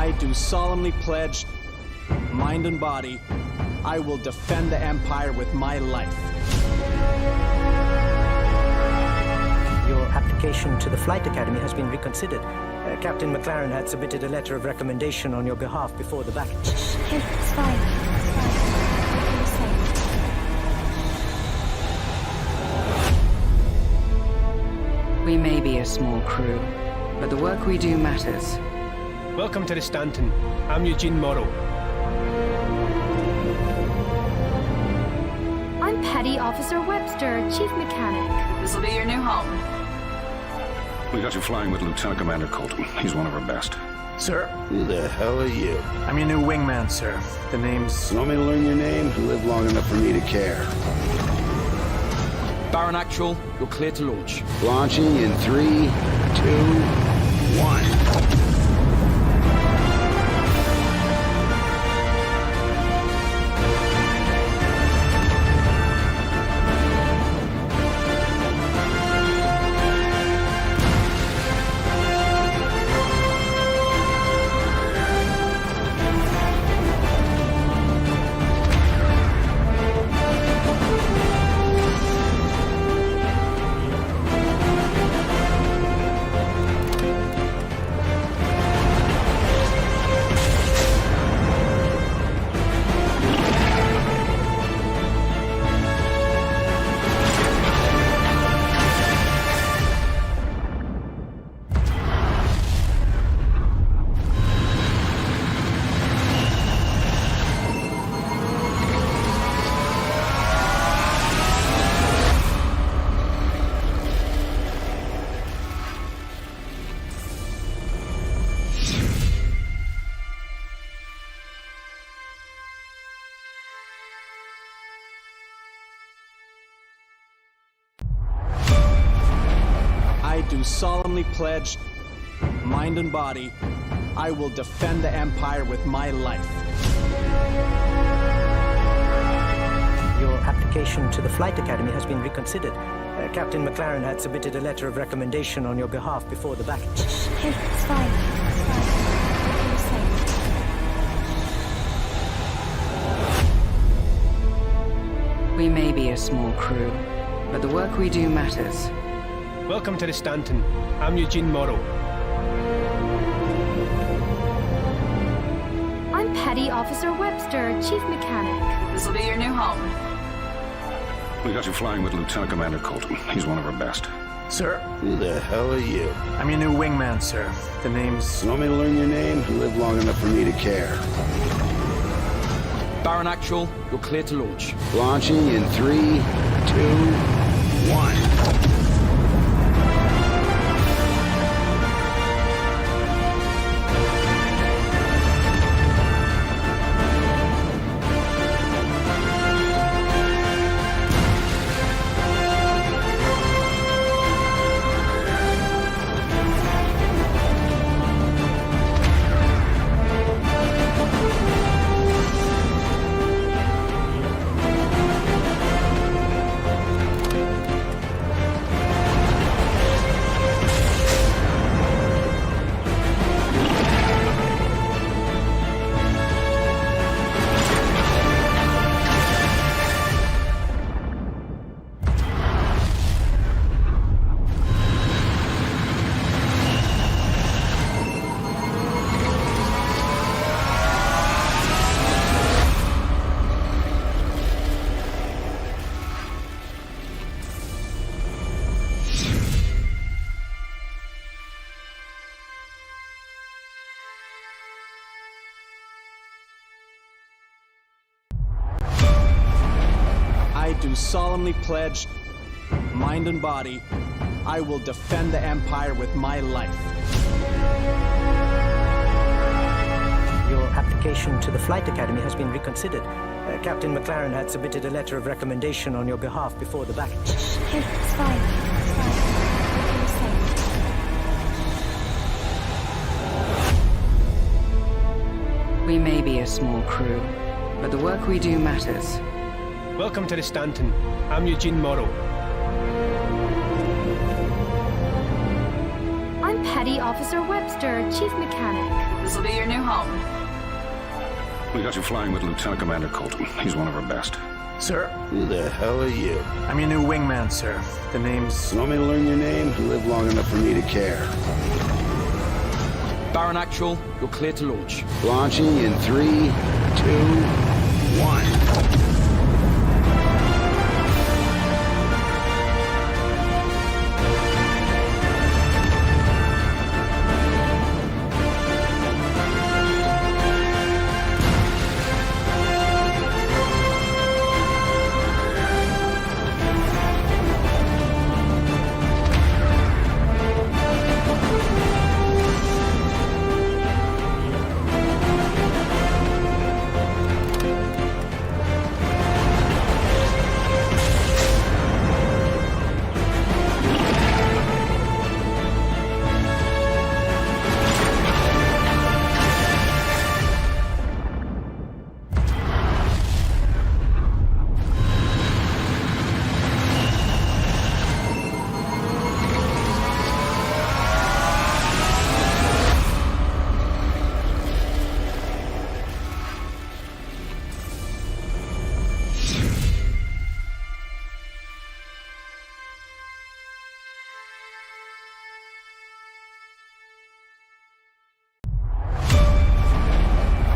I do solemnly pledge, mind and body, I will defend the Empire with my life. Your application to the Flight Academy has been reconsidered. Captain McLaren had submitted a letter of recommendation on your behalf before the battle. Hey, it's fine. It's fine. We may be a small crew, but the work we do matters. Welcome to the Stanton. I'm Eugene Morrow. I'm Petty Officer Webster, Chief Mechanic. This'll be your new home. We got you flying with Lieutenant Commander Colton. He's one of our best. Sir, Who the hell are you? I'm your new wingman, sir. The name's... You want me to learn your name? You live long enough for me to care. Baron Actual, you're clear to launch. Launching in 3, 2, 1. I do solemnly pledge, mind and body, I will defend the Empire with my life. Your application to the Flight Academy has been reconsidered. Captain McLaren had submitted a letter of recommendation on your behalf before the battle. Hey, it's fine. It's fine. We may be a small crew, but the work we do matters. Welcome to the Stanton. I'm Eugene Morrow. I'm Petty Officer Webster, Chief Mechanic. This'll be your new home. We got you flying with Lieutenant Commander Colton. He's one of our best. Sir, Who the hell are you? I'm your new wingman, sir. The name's... You want me to learn your name? You live long enough for me to care. Baron Actual, you're clear to launch. Launching in 3, 2, 1. I do solemnly pledge, mind and body, I will defend the Empire with my life. Your application to the Flight Academy has been reconsidered. Captain McLaren had submitted a letter of recommendation on your behalf before the battle. Hey, it's fine. It's fine. We may be a small crew, but the work we do matters. Welcome to the Stanton. I'm Eugene Morrow. I'm Petty Officer Webster, Chief Mechanic. This'll be your new home. We got you flying with Lieutenant Commander Colton. He's one of our best. Sir, Who the hell are you? I'm your new wingman, sir. The name's... You want me to learn your name? You live long enough for me to care. Baron Actual, you're clear to launch. Launching in 3, 2, 1.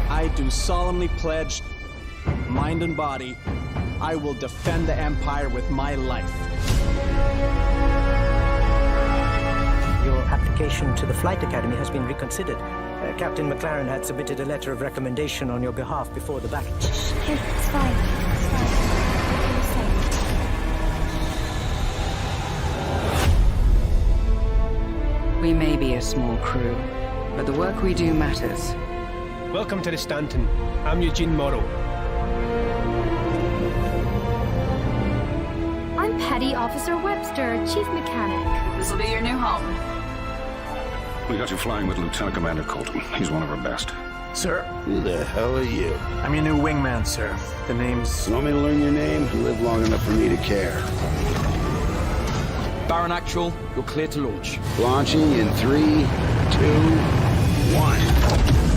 I do solemnly pledge, mind and body, I will defend the Empire with my life. Your application to the Flight Academy has been reconsidered. Captain McLaren had submitted a letter of recommendation on your behalf before the battle. Okay, it's fine. It's fine. You're safe. We may be a small crew, but the work we do matters. Welcome to the Stanton. I'm Eugene Morrow. I'm Petty Officer Webster, Chief Mechanic. This'll be your new home. We got you flying with Lieutenant Commander Colton. He's one of our best. Sir, Who the hell are you? I'm your new wingman, sir. The name's... You want me to learn your name? You live long enough for me to care. Baron Actual, you're clear to launch. Launching in 3, 2, 1.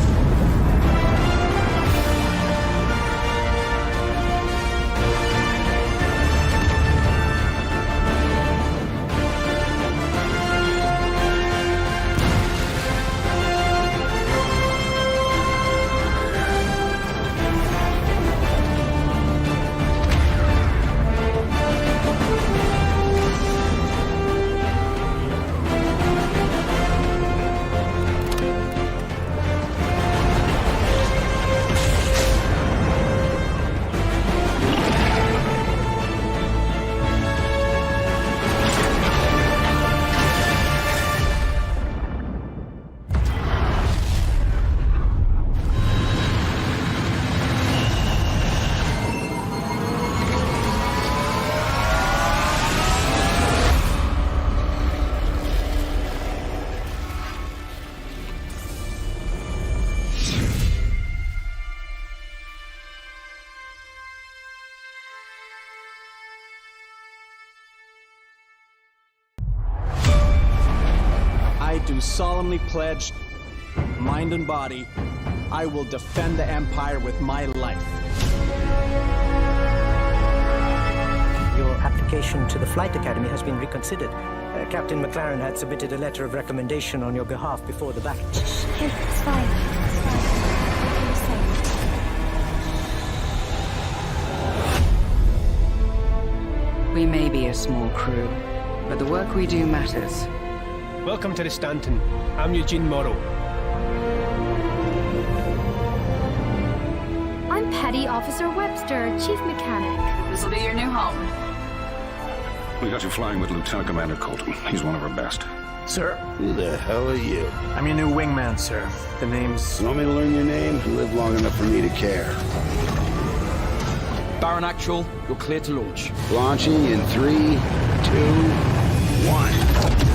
I do solemnly pledge, mind and body, I will defend the Empire with my life. Your application to the Flight Academy has been reconsidered. Captain McLaren had submitted a letter of recommendation on your behalf before the battle. Okay, it's fine. It's fine. You're safe. We may be a small crew, but the work we do matters. Welcome to the Stanton. I'm Eugene Morrow. I'm Petty Officer Webster, Chief Mechanic. This'll be your new home. We got you flying with Lieutenant Commander Colton. He's one of our best. Sir, Who the hell are you? I'm your new wingman, sir. The name's... You want me to learn your name? You live long enough for me to care. Baron Actual, you're clear to launch. Launching in 3, 2, 1.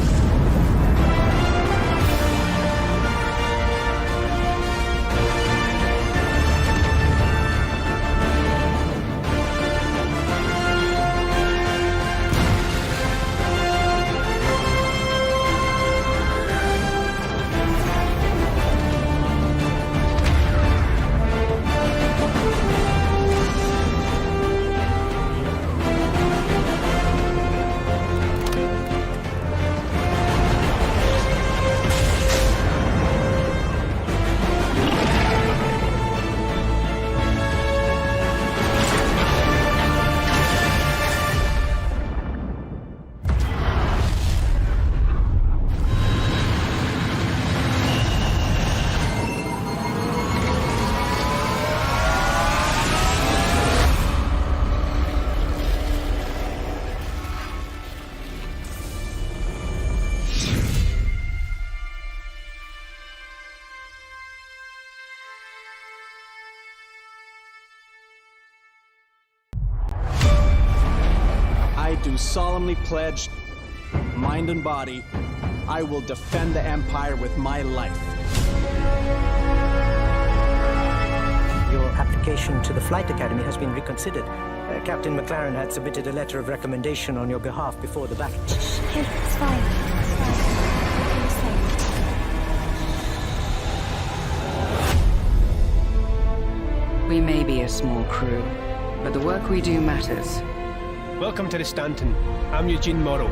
I do solemnly pledge, mind and body, I will defend the Empire with my life. Your application to the Flight Academy has been reconsidered. Captain McLaren had submitted a letter of recommendation on your behalf before the battle. Okay, it's fine. It's fine. You're safe. We may be a small crew, but the work we do matters. Welcome to the Stanton. I'm Eugene Morrow.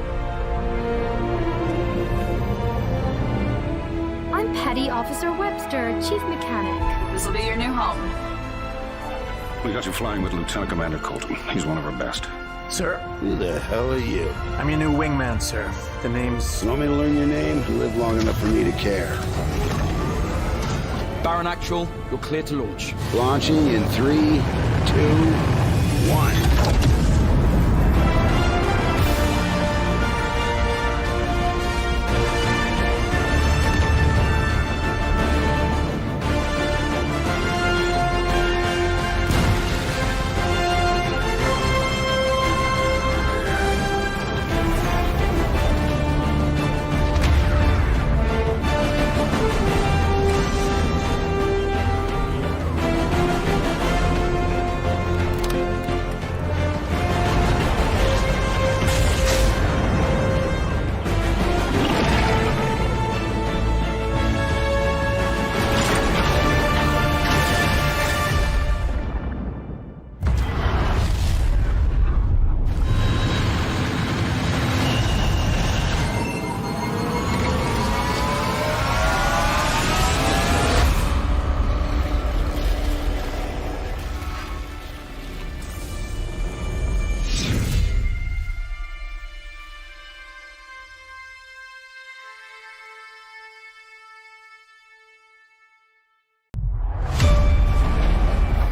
I'm Petty Officer Webster, Chief Mechanic. This'll be your new home. We got you flying with Lieutenant Commander Colton. He's one of our best. Sir, Who the hell are you? I'm your new wingman, sir. The name's... You want me to learn your name? You live long enough for me to care. Baron Actual, you're clear to launch. Launching in 3, 2, 1.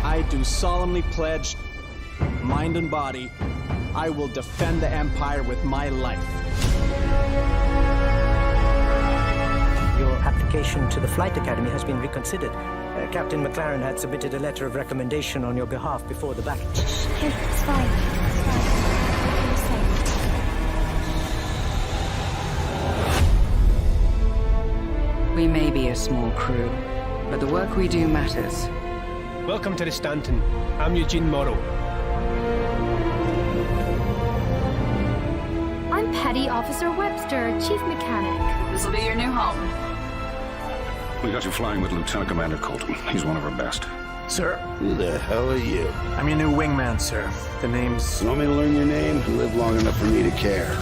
I do solemnly pledge, mind and body, I will defend the Empire with my life. Your application to the Flight Academy has been reconsidered. Captain McLaren had submitted a letter of recommendation on your behalf before the battle. Okay, it's fine. It's fine. You're safe. We may be a small crew, but the work we do matters. Welcome to the Stanton. I'm Eugene Morrow. I'm Petty Officer Webster, Chief Mechanic. This'll be your new home. We got you flying with Lieutenant Commander Colton. He's one of our best. Sir, Who the hell are you? I'm your new wingman, sir. The name's... You want me to learn your name? You live long enough for me to care.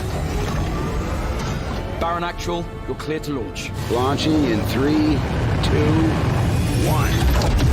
Baron Actual, you're clear to launch. Launching in 3, 2, 1.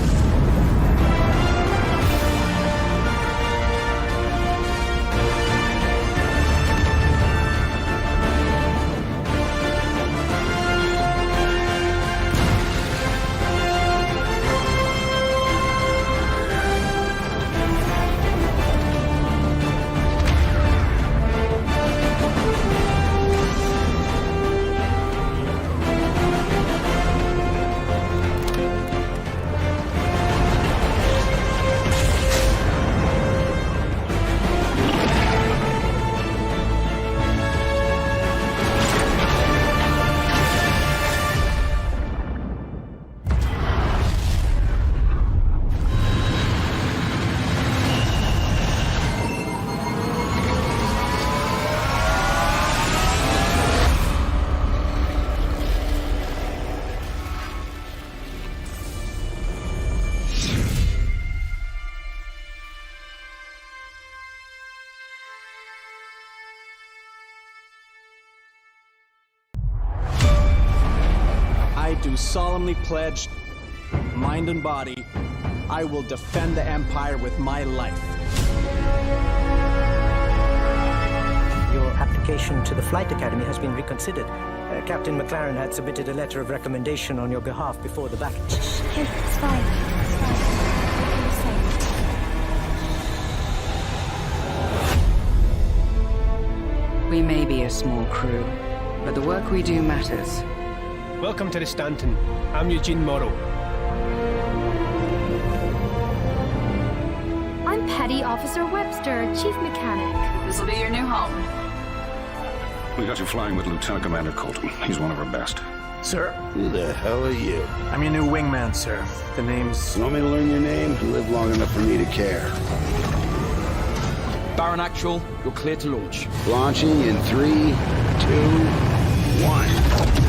I do solemnly pledge, mind and body, I will defend the Empire with my life. Your application to the Flight Academy has been reconsidered. Captain McLaren had submitted a letter of recommendation on your behalf before the battle. Okay, it's fine. It's fine. You're safe. We may be a small crew, but the work we do matters. Welcome to the Stanton. I'm Eugene Morrow. I'm Petty Petty Officer Webster, Chief Mechanic. This'll be your new home. We got you flying with Lieutenant Commander Colton. He's one of our best. Sir, Who the hell are you? I'm your new wingman, sir. The name's... You want me to learn your name? You live long enough for me to care. Baron Actual, you're clear to launch. Launching in 3, 2, 1.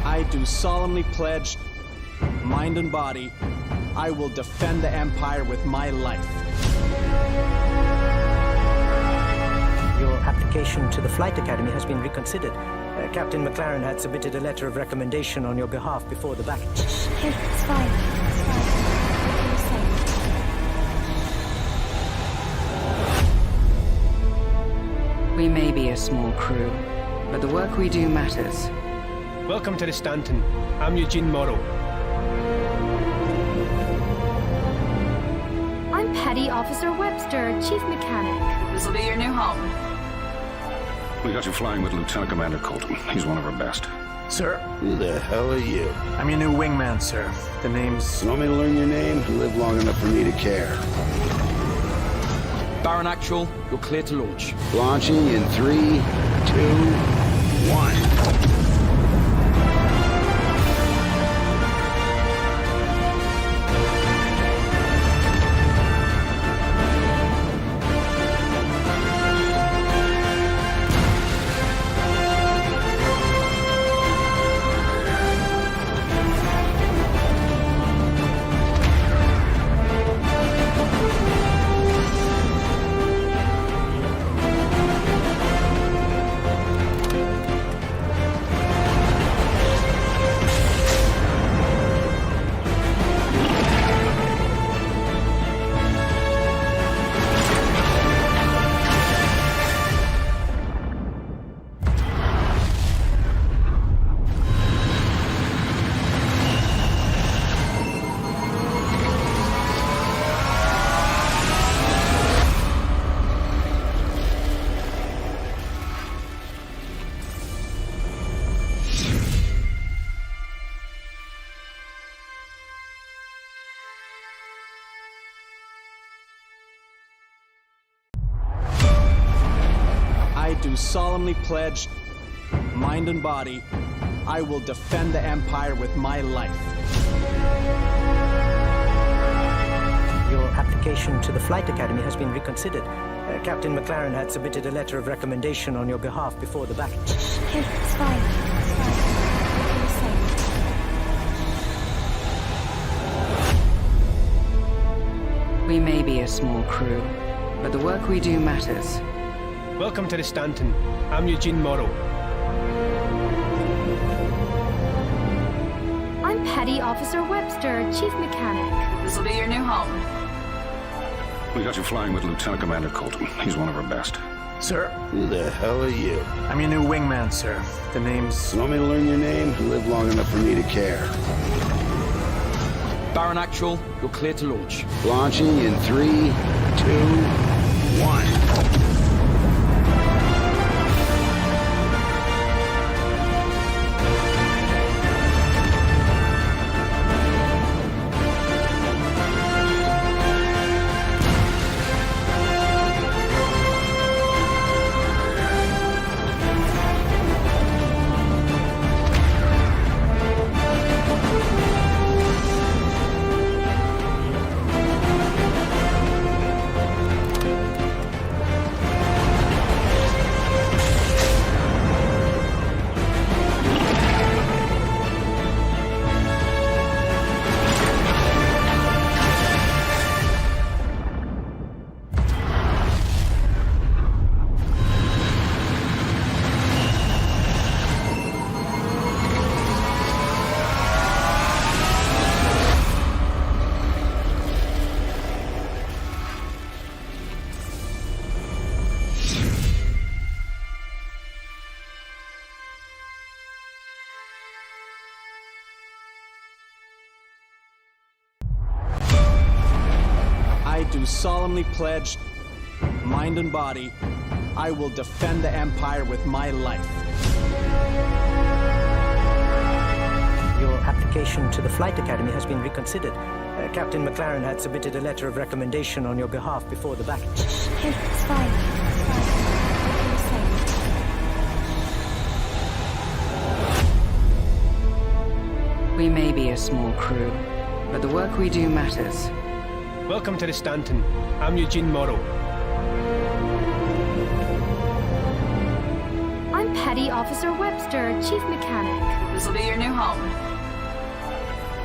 I do solemnly pledge, mind and body, I will defend the Empire with my life. Your application to the Flight Academy has been reconsidered. Captain McLaren had submitted a letter of recommendation on your behalf before the battle. Hey, it's fine. It's fine. You're safe. We may be a small crew, but the work we do matters. Welcome to the Stanton. I'm Eugene Morrow. I'm Petty Officer Webster, Chief Mechanic. This'll be your new home. We got you flying with Lieutenant Commander Colton. He's one of our best. Sir, Who the hell are you? I'm your new wingman, sir. The name's... You want me to learn your name? You live long enough for me to care. Baron Actual, you're clear to launch. Launching in 3, 2, 1. I do solemnly pledge, mind and body, I will defend the Empire with my life. Your application to the Flight Academy has been reconsidered. Captain McLaren had submitted a letter of recommendation on your behalf before the battle. Hey, it's fine. It's fine. You're safe. We may be a small crew, but the work we do matters. Welcome to the Stanton. I'm Eugene Morrow. I'm Petty Officer Webster, Chief Mechanic. This'll be your new home. We got you flying with Lieutenant Commander Colton. He's one of our best. Sir, Who the hell are you? I'm your new wingman, sir. The name's... You want me to learn your name? You live long enough for me to care. Baron Actual, you're clear to launch. Launching in 3, 2, 1. do solemnly pledge, mind and body, I will defend the Empire with my life. Your application to the Flight Academy has been reconsidered. Captain McLaren had submitted a letter of recommendation on your behalf before the battle. Hey, it's fine. It's fine. We may be a small crew, but the work we do matters. Welcome to the Stanton. I'm Eugene Morrow. I'm Petty Officer Webster, Chief Mechanic. This'll be your new home.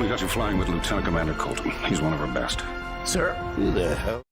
We got you flying with Lieutenant Commander Colton. He's one of our best. Sir, Who the hell?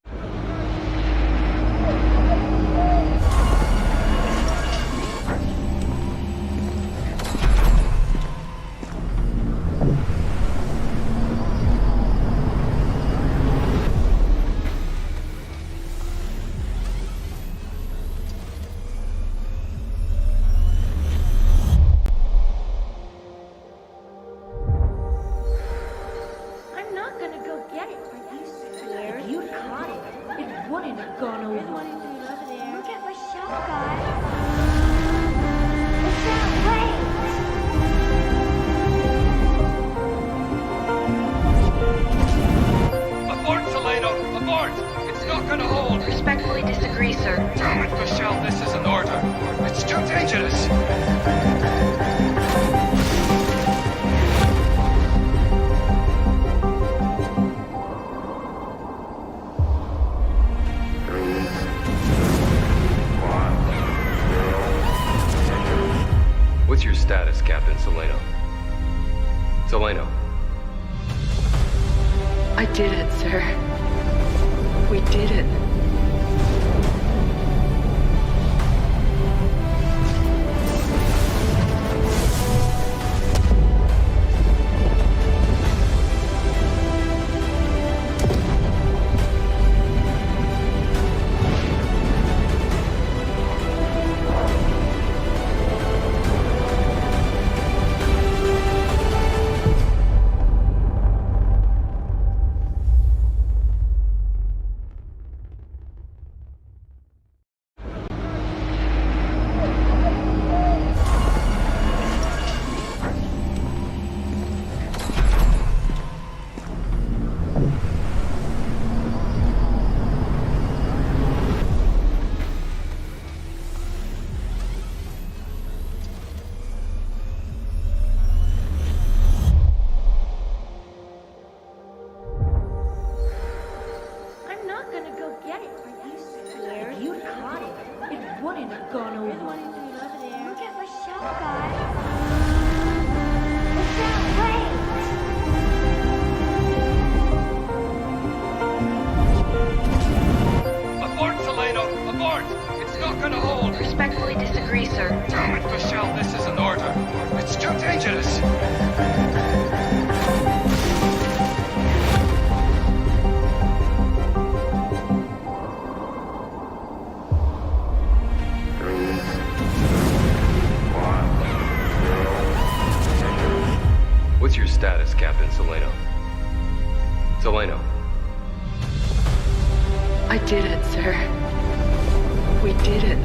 I'm not gonna go get it. Are you scared? If you'd caught it, it wouldn't have gone over. Look at my shotgun. It's that Abort, Toledo! Abort! It's not gonna hold! Respectfully disagree, sir. Damn it, Michelle, this is an order. It's too dangerous! What's your status, Captain Solano? Solano. I did it, sir. We did it. I'm not gonna go get it. Are you scared? If you'd caught it, it wouldn't have gone over. Look at my shotgun. It's that Abort, Toledo! Abort! It's not gonna hold! Respectfully disagree, sir. Damn it, Michelle, this is an order. It's too dangerous! What's your status, Captain Solano? Solano. I did it, sir. We did it.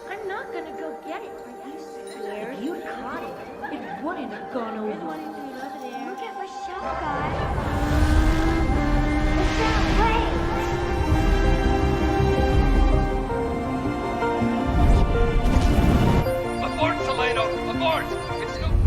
I'm not gonna go get it. Are you scared? If you'd caught it, it wouldn't have gone over. Look at my shotgun. It's that Abort! It's no...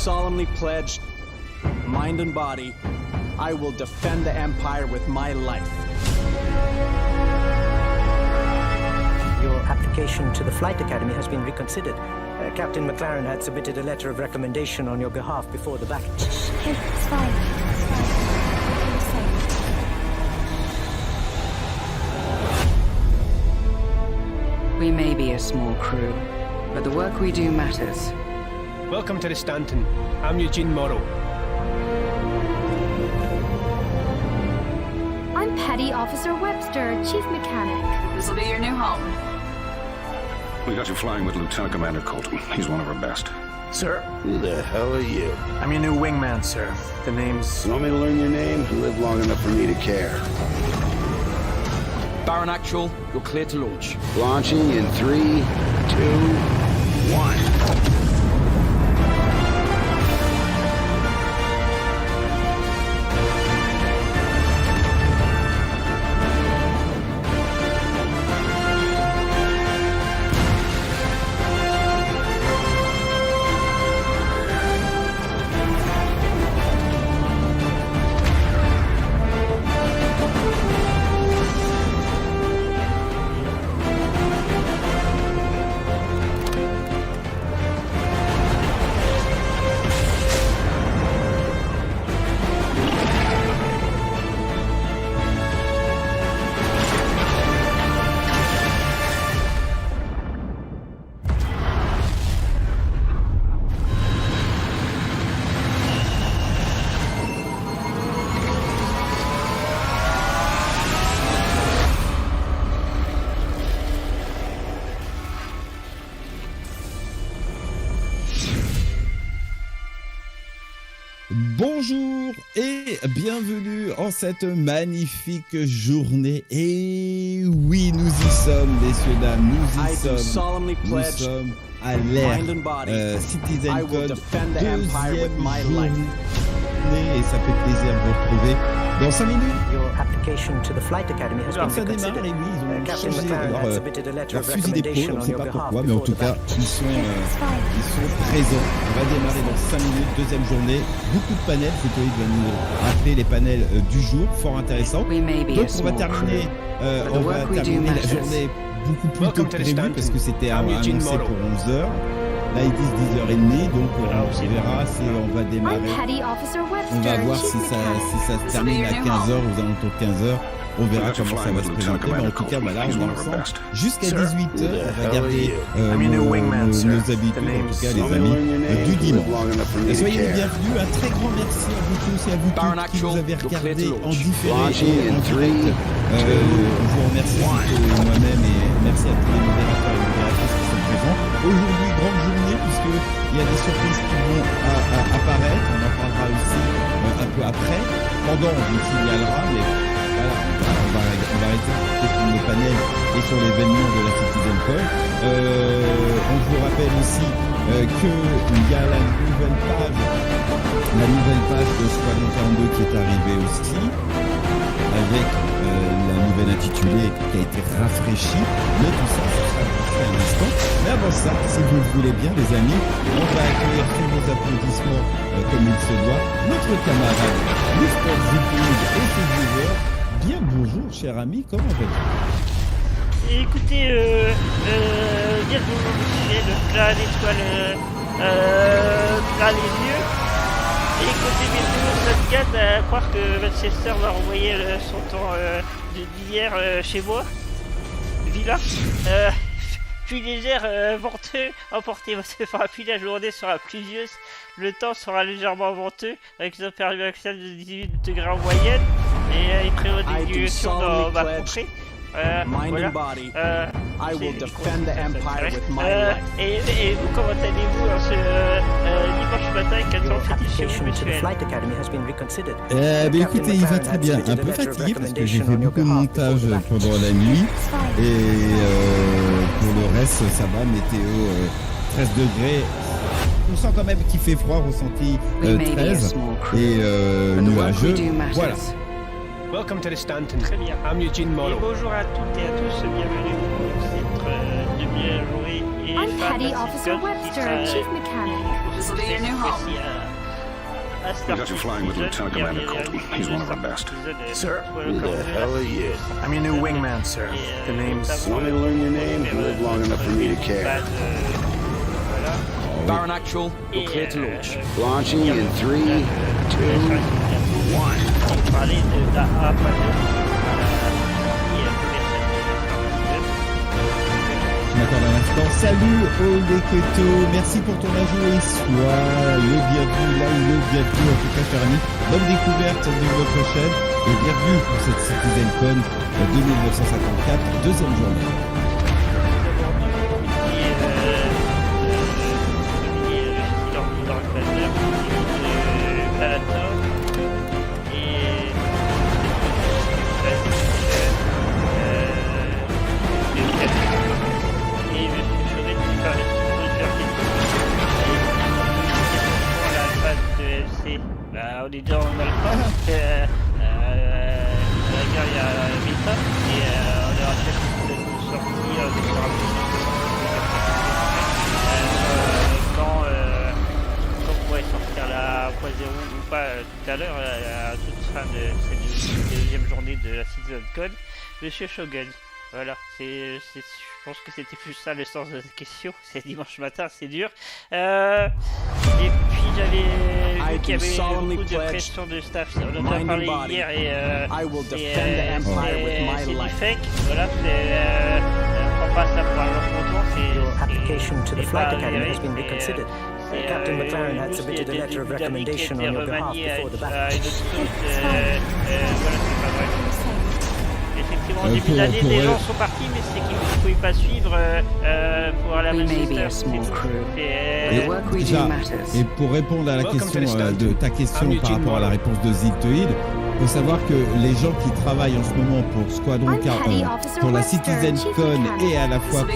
solemnly pledge, mind and body, I will defend the Empire with my life. Your application to the Flight Academy has been reconsidered. Captain McLaren had submitted a letter of recommendation on your behalf before the battle. Hey, it's fine. It's fine. You're safe. We may be a small crew, but the work we do matters. Welcome to the Stanton. I'm Eugene Morrow. I'm Petty Officer Webster, Chief Mechanic. This'll be your new home. We got you flying with Lieutenant Commander Colton. He's one of our best. Sir, Who the hell are you? I'm your new wingman, sir. The name's... You want me to learn your name? You live long enough for me to care. Baron Actual, you're clear to launch. Launching in 3, 2, 1. Bonjour et bienvenue en cette magnifique journée. Et oui, nous y sommes, messieurs, dames, nous y sommes. Nous sommes à l'ère Citizen Code, deuxième journée, et ça fait plaisir de vous retrouver dans 5 minutes. Alors ça démarre, et oui, ils ont changé leur fusil d'épaule, on ne sait pas pourquoi, mais en tout cas, ils sont présents. On va démarrer dans 5 minutes, deuxième journée, beaucoup de panels, c'est toi qui va nous rappeler les panels du jour, fort intéressant. Donc on va terminer la journée beaucoup plus tôt que prévu, parce que c'était annoncé pour 11h. Là, ils disent 10h30, donc on verra si on va démarrer. On va voir si ça se termine à 15h, aux alentours de 15h. On verra comment ça va se présenter. Mais en tout cas, voilà, on est ensemble jusqu'à 18h. On va garder nos habitudes, en tout cas, les amis, du dimanche. Soyez les bienvenus. Un très grand merci à vous tous et à vous toutes qui nous avez regardé en différé et en direct. On vous remercie moi-même et merci à tous les modérateurs et modératrices qui sont présents. Aujourd'hui, grande journée puisqu'il y a des surprises qui vont apparaître. On en parlera aussi un peu après. Pendant, on vous signalera, mais voilà, on va rester sur le panel et sur l'événement de la Citizen Code. On vous rappelle aussi qu'il y a la nouvelle page de Squadron 42 qui est arrivée aussi, avec la nouvelle intitulée qui a été rafraîchie. Mais tout ça, ça sera fait un instant. Mais avant ça, si vous le voulez bien, les amis, on va accueillir tous vos applaudissements comme il se doit. Notre camarade, Mr. Zipping et ses viewers. Bien bonjour, cher ami, comment vas-tu? Écoutez, dire bonjour, monsieur, le plat d'étoile, plat les yeux. Et écoutez, bientôt, notre gars à croire que Manchester va renvoyer son temps d'hier chez moi. Villa. Pluie légère, venteux, emportez votre parapluie, la journée sera pluvieuse, le temps sera légèrement venteux, avec une température maximale de 18 degrés en moyenne, et il prévoit des dilutions dans ma contrée. Voilà. Et vous, comment allez-vous en ce dimanche matin, quels sont fétiches chez vous, monsieur? Ben écoutez, il va très bien. Un peu fatigué parce que j'ai fait beaucoup de montage pendant la nuit. Et pour le reste, ça va. Météo 13 degrés. On sent quand même qu'il fait froid, ressenti 13 et nuageux. Voilà. Welcome to the Stanton. Très bien. I'm Eugene Morrow. Et bonjour à toutes et à tous, bienvenue pour cette demi-journée et I'm Petty Officer Webster, Chief Mechanic. This will be your new home. We got you flying with Lieutenant Commander Colton. He's one of our best. Sir, Who the hell are you? I'm your new wingman, sir. The name's... Want me to learn your name? You live long enough for me to care. Baron Actual, you're clear to launch. Launching in 3, 2, 1. Je m'attends un instant. Salut Odeketo, merci pour ton ajout et sois le bienvenu là où le bienvenu en tout cas cher ami. Bonne découverte de votre chaîne et bienvenue pour cette CitizenCon 2954, deuxième journée. On est déjà en alpha, la guerre il y a bêta et on aura peut-être une sortie quand on pourrait sortir la 1.0 ou pas tout à l'heure, à toute fin de cette deuxième journée de la CitizenCon. Monsieur Shogun, voilà, je pense que c'était plus ça le sens de la question, c'est dimanche matin, c'est dur. Et puis j'avais vu qu'il y avait beaucoup de pression de staff, on en a parlé hier et c'est du fake, voilà, prends pas ça pour un montant, Your application to the Flight Academy has been reconsidered. Captain McLaren had submitted a letter of recommendation on your behalf before the battle. Voilà, c'est pas vrai. Effectivement, au début d'année, des gens sont partis, mais c'est qu'ils ne pouvaient pas suivre pour la Manchester. Et pour répondre à la question de ta question par rapport à la réponse de Ziltoid, il faut savoir que les gens qui travaillent en ce moment pour Squadron 40, pour la CitizenCon et à la fois pour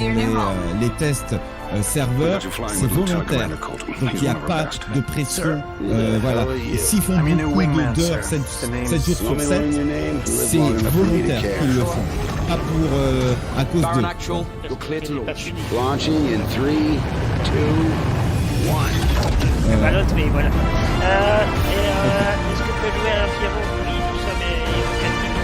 les tests serveurs, c'est volontaire. Donc il n'y a pas de pression. Voilà. S'ils font beaucoup d'heures, 7 jours sur 7, c'est volontaire qu'ils le font. Pas pour à cause de. Launching in 3, 2, 1. Pas l'autre, mais voilà. Est-ce qu'on peut jouer à l'infirmo? Oui, nous sommes évocatifs.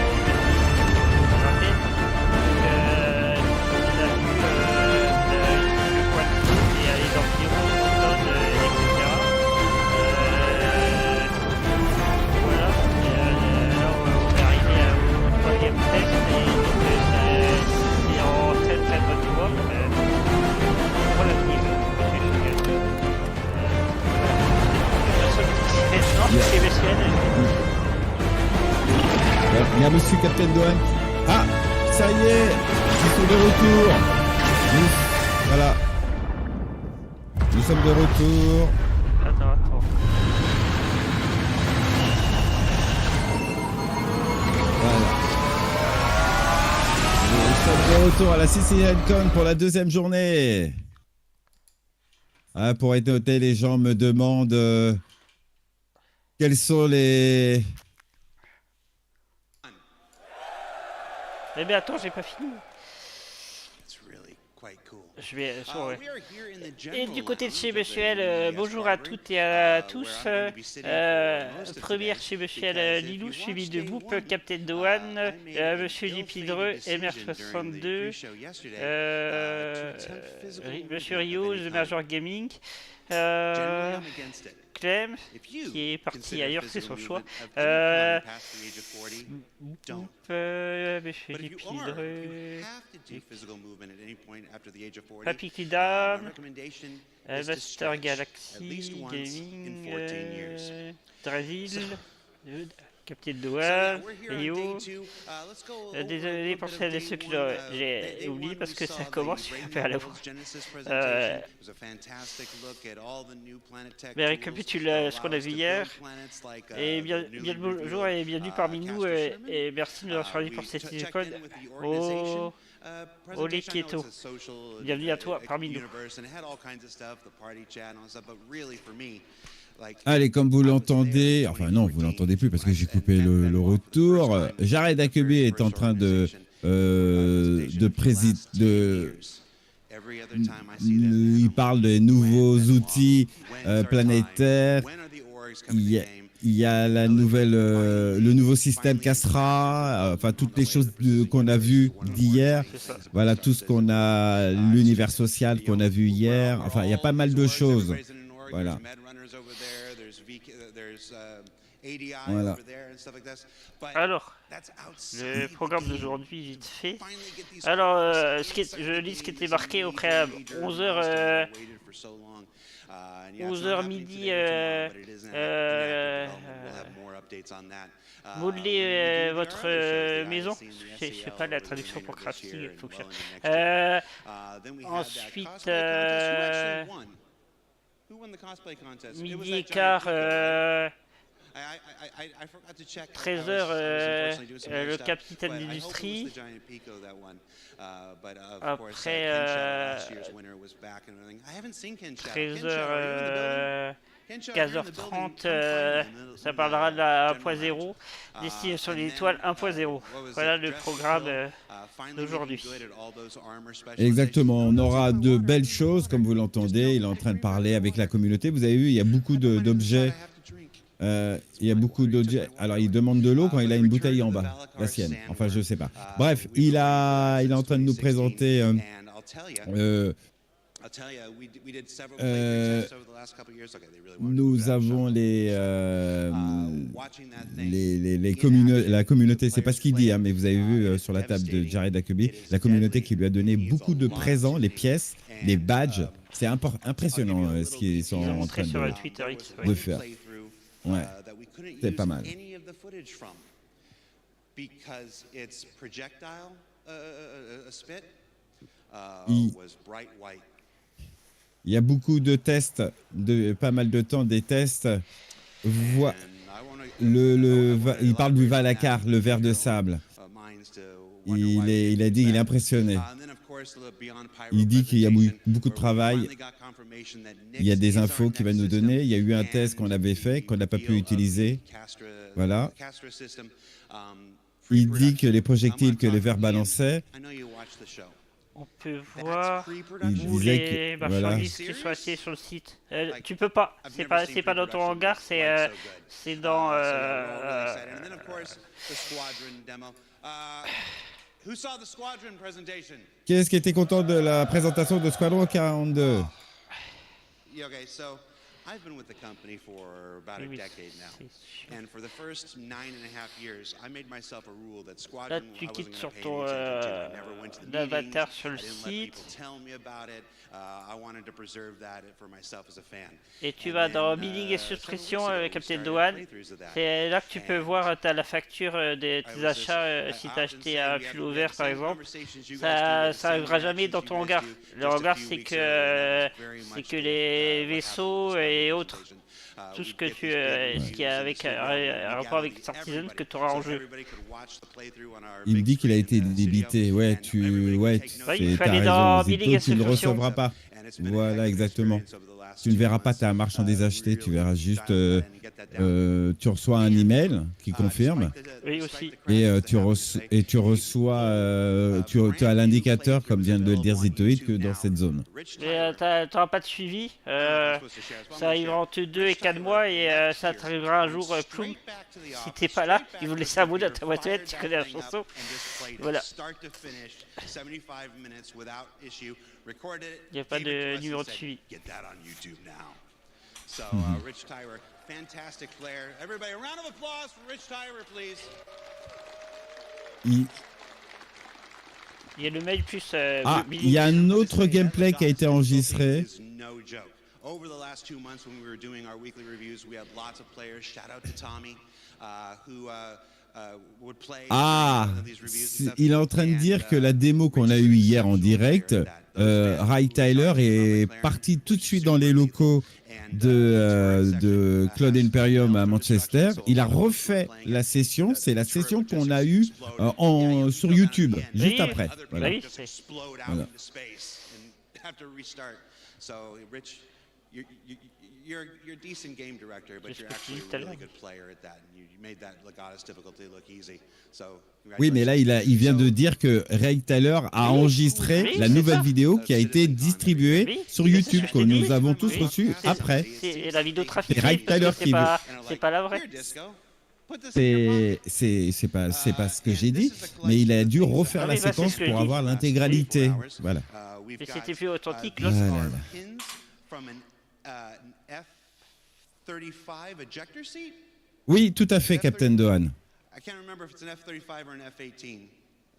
Il y a monsieur Captain Doan. Ah, ça y est, ils sont de retour. Voilà. Nous sommes de retour. Attends. Voilà. Nous sommes de retour à la CitizenCon pour la deuxième journée. Ah, pour être noté, les gens me demandent quels sont les... Eh bien attends, j'ai pas fini. Je vais... Et du côté de chez Monsieur L, bonjour à toutes et à tous. Première chez Monsieur L, Lilou, suivi de Boop, Captain Doan, Monsieur Lipidreux, MR62, Monsieur Rio, The Major Gaming, Clem, qui est parti ailleurs, c'est son choix. Monsieur Lipidreux, Papy Kidam, Master Galaxy, Gaming, Drazil, Captain Doan, Rio. Désolé pour celles et ceux que j'ai oublié parce que ça commence un peu à la fois. Mais récapitule ce qu'on a vu hier. Et bien le bonjour et bienvenue parmi nous. Et merci de nous avoir choisi pour cette CitizenCon. Olé Kieto, bienvenue à toi parmi nous. Allez, comme vous l'entendez, enfin non, vous l'entendez plus parce que j'ai coupé le retour. Jared Akebe est en train de Il parle des nouveaux outils planétaires. Il y a la nouvelle, le nouveau système Castra, enfin toutes les choses qu'on a vues d'hier. Voilà tout ce qu'on a, l'univers social qu'on a vu hier. Enfin, il y a pas mal de choses. Voilà. Voilà. Alors, le programme d'aujourd'hui, vite fait. Alors, je lis ce qui était marqué au préalable. 11h, 11h midi, modeler votre maison. Je sais pas la traduction pour crafting. Faut que ensuite, midi et quart, 13h, le capitaine d'industrie. Après, 13h, 15h30, ça parlera de la 1.0, destination des étoiles 1.0. Voilà le programme d'aujourd'hui. Exactement, on aura de belles choses, comme vous l'entendez. Il est en train de parler avec la communauté. Vous avez vu, il y a beaucoup d'objets. Il y a beaucoup d'objets. Alors, il demande de l'eau quand il a une bouteille en bas, la sienne. Enfin, je sais pas. Bref, il est en train de nous présenter. Nous avons la communauté, c'est pas ce qu'il dit, hein, mais vous avez vu sur la table de Jared Huckabee, la communauté qui lui a donné beaucoup de présents, les pièces, les badges. C'est impressionnant ce qu'ils sont en train de faire. Ouais, c'est pas mal. Il y a beaucoup de tests, pas mal de temps des tests. Il parle du Valacar, le ver de sable. Il a dit qu'il est impressionné. Il dit qu'il y a beaucoup de travail. Il y a des infos qu'il va nous donner. Il y a eu un test qu'on avait fait, qu'on n'a pas pu utiliser. Voilà. Il dit que les projectiles que les vers balançaient, on peut voir il disait les marchandises qui sont assises sur le site. Tu peux pas. C'est pas dans ton hangar, c'est dans. Qui est-ce qui était content de la présentation de Squadron 42? I've been with the company for about a decade now, and for the first 9.5 years, I made myself a rule that squadron tu cliques sur ton avatar sur le site et tu vas dans billing et suppression, Capitaine Douane. C'est là que tu peux voir la facture de tes achats si tu as acheté un pull ouvert par exemple. Ça n'arrivera jamais dans ton hangar. Le hangar, c'est que les vaisseaux et autres. Tout ce qui a avec un rapport avec Starci que tu auras en jeu. Il me dit qu'il a été débité. Ouais, il fallait dans billing et tu ne le suppression. recevras pas. Voilà, exactement. Tu ne verras pas ta marchandise achetée, tu verras juste, tu reçois un email qui confirme. Oui, aussi. Et tu as l'indicateur, comme vient de le dire Zitoïd, que dans cette zone. Mais tu n'auras pas de suivi. Ça arrivera entre 2 et 4 mois et ça t'arrivera un jour, ploum. Si t'es pas là, ils vous laissent un mot dans ta boîte aux lettres, tu connais la chanson. Voilà. Il n'y a pas de numéro de suivi. Il y a le mail plus. Il y a un autre gameplay qui a été enregistré. Over the last 2 months when we were doing our weekly reviews, we had lots of players. Shout out to Tommy, who would play these reviews. Il est en train de dire que la démo qu'on a eue hier en direct, Ray Tyler est parti tout de suite dans les locaux de Cloud Imperium à Manchester. Il a refait la session. C'est la session qu'on a eue sur YouTube, juste après. Voilà. Voilà. you're a decent game director, but you're actually a really good player at that. And you made that Legatus difficulty look easy. So, oui, mais là, il vient de dire que Ray Tyler a enregistré la nouvelle vidéo qui a été distribuée sur YouTube, que nous avons tous reçue après. C'est la vidéo trafiquée, Ray Tyler parce que c'est pas la vraie. C'est pas ce que j'ai dit, mais il a dû refaire la séquence pour avoir l'intégralité. Voilà. Mais c'était plus authentique. Oui, tout à fait, Captain Dohan. I can't remember if it's an F-35 or an F-18.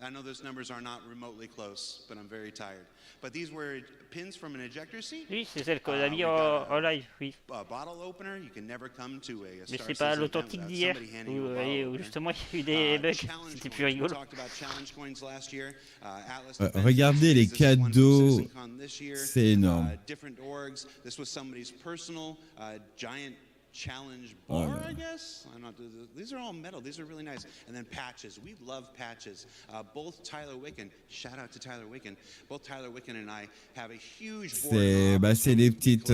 I know those numbers are not remotely close, but I'm very tired. But these were pins from an ejector seat. Oui, c'est celle qu'on a mis en live, oui. Bottle opener, you can never come to a mais c'est pas l'authentique d'hier, où justement il y a eu des bugs, c'était plus rigolo. Regardez les cadeaux, c'est énorme. Challenge bar, I guess. I'm not. These are all metal. These are really nice. And then patches. We love patches. Both Tyler Wicken. Shout out to Tyler Wicken. Both Tyler Wicken and I have a huge board. C'est des petites,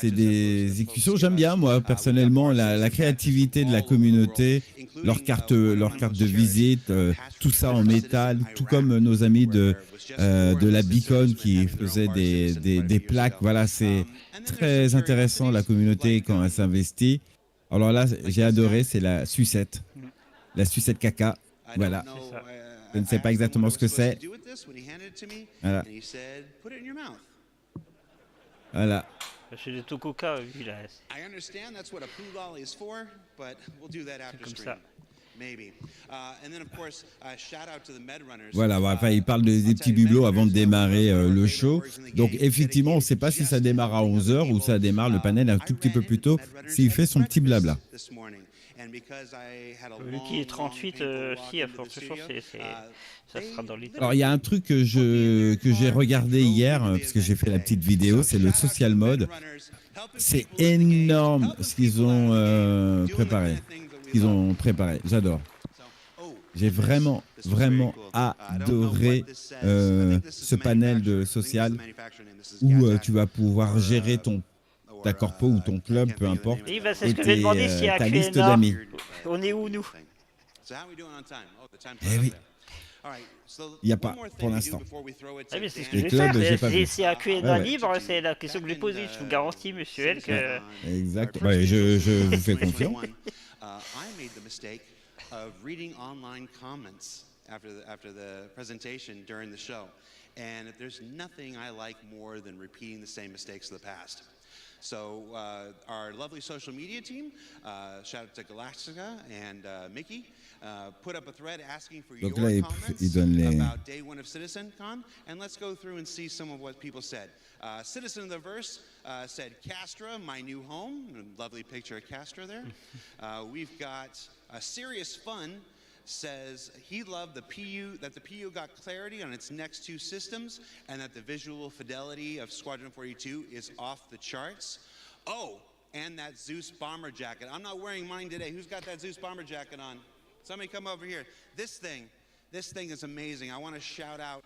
c'est des exécutions. J'aime bien moi personnellement la créativité de la communauté, leurs cartes de visite, tout ça en métal, tout comme nos amis de la Beacon qui faisaient des plaques. Voilà, c'est très intéressant la communauté quand elle s'investit. Alors là, j'ai adoré, c'est la sucette caca. Voilà. Je ne sais pas exactement ce que c'est. Voilà. Voilà. C'est de tout coca, vu là. C'est comme ça. Voilà, enfin, il parle des petits bibelots avant de démarrer le show. Donc, effectivement, on ne sait pas si ça démarre à 11h ou ça démarre le panel un tout petit peu plus tôt, s'il fait son petit blabla. Vu qu'il est 38, si, à forte chance, ça sera dans les temps. Alors, il y a un truc que j'ai regardé hier, parce que j'ai fait la petite vidéo, c'est le social mode. C'est énorme ce qu'ils ont préparé. J'adore. J'ai vraiment adoré ce panel de social où tu vas pouvoir gérer ta corpo ou ton club, peu importe, et c'est ce que j'ai demandé si à ta liste d'amis. On est où, nous? Eh oui. Il n'y a pas, pour l'instant. Ah, mais c'est ce que je vais faire. Si à QA libre, c'est la question que je vais poser. Je vous garantis, monsieur L, que... Exact. Ouais, je vous fais confiance. Of reading online comments after the presentation during the show, and there's nothing I like more than repeating the same mistakes of the past. So our lovely social media team, shout out to Galactica and Mickey, put up a thread asking for your comments about day one of CitizenCon, and let's go through and see some of what people said. Citizen of the Verse said, Castra, my new home. Lovely picture of Castra there. We've got Serious Fun says he loved that the PU got clarity on its next two systems and that the visual fidelity of Squadron 42 is off the charts. Oh, and that Zeus bomber jacket. I'm not wearing mine today. Who's got that Zeus bomber jacket on? Somebody come over here. This thing is amazing. I want to shout out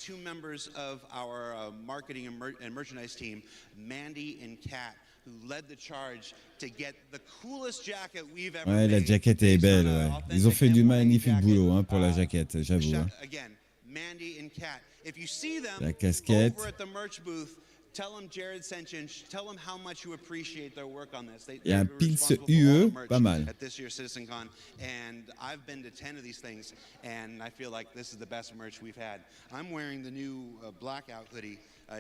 two members of our marketing and merchandise team, Mandy and Kat, who led the charge to get the coolest jacket we've ever made. Ouais, la jaquette est belle, ouais. Ils ont fait du magnifique boulot pour la jaquette, j'avoue. Hein. Again, Mandy and Kat. If you see them la casquette. Over at the merch booth, tell them Jared sent you and tell them how much you appreciate their work on this. Il y a un Pils UE, pas mal. At this year's CitizenCon, and I've been to 10 of these things, and I feel like this is the best merch we've had. I'm wearing the new blackout hoodie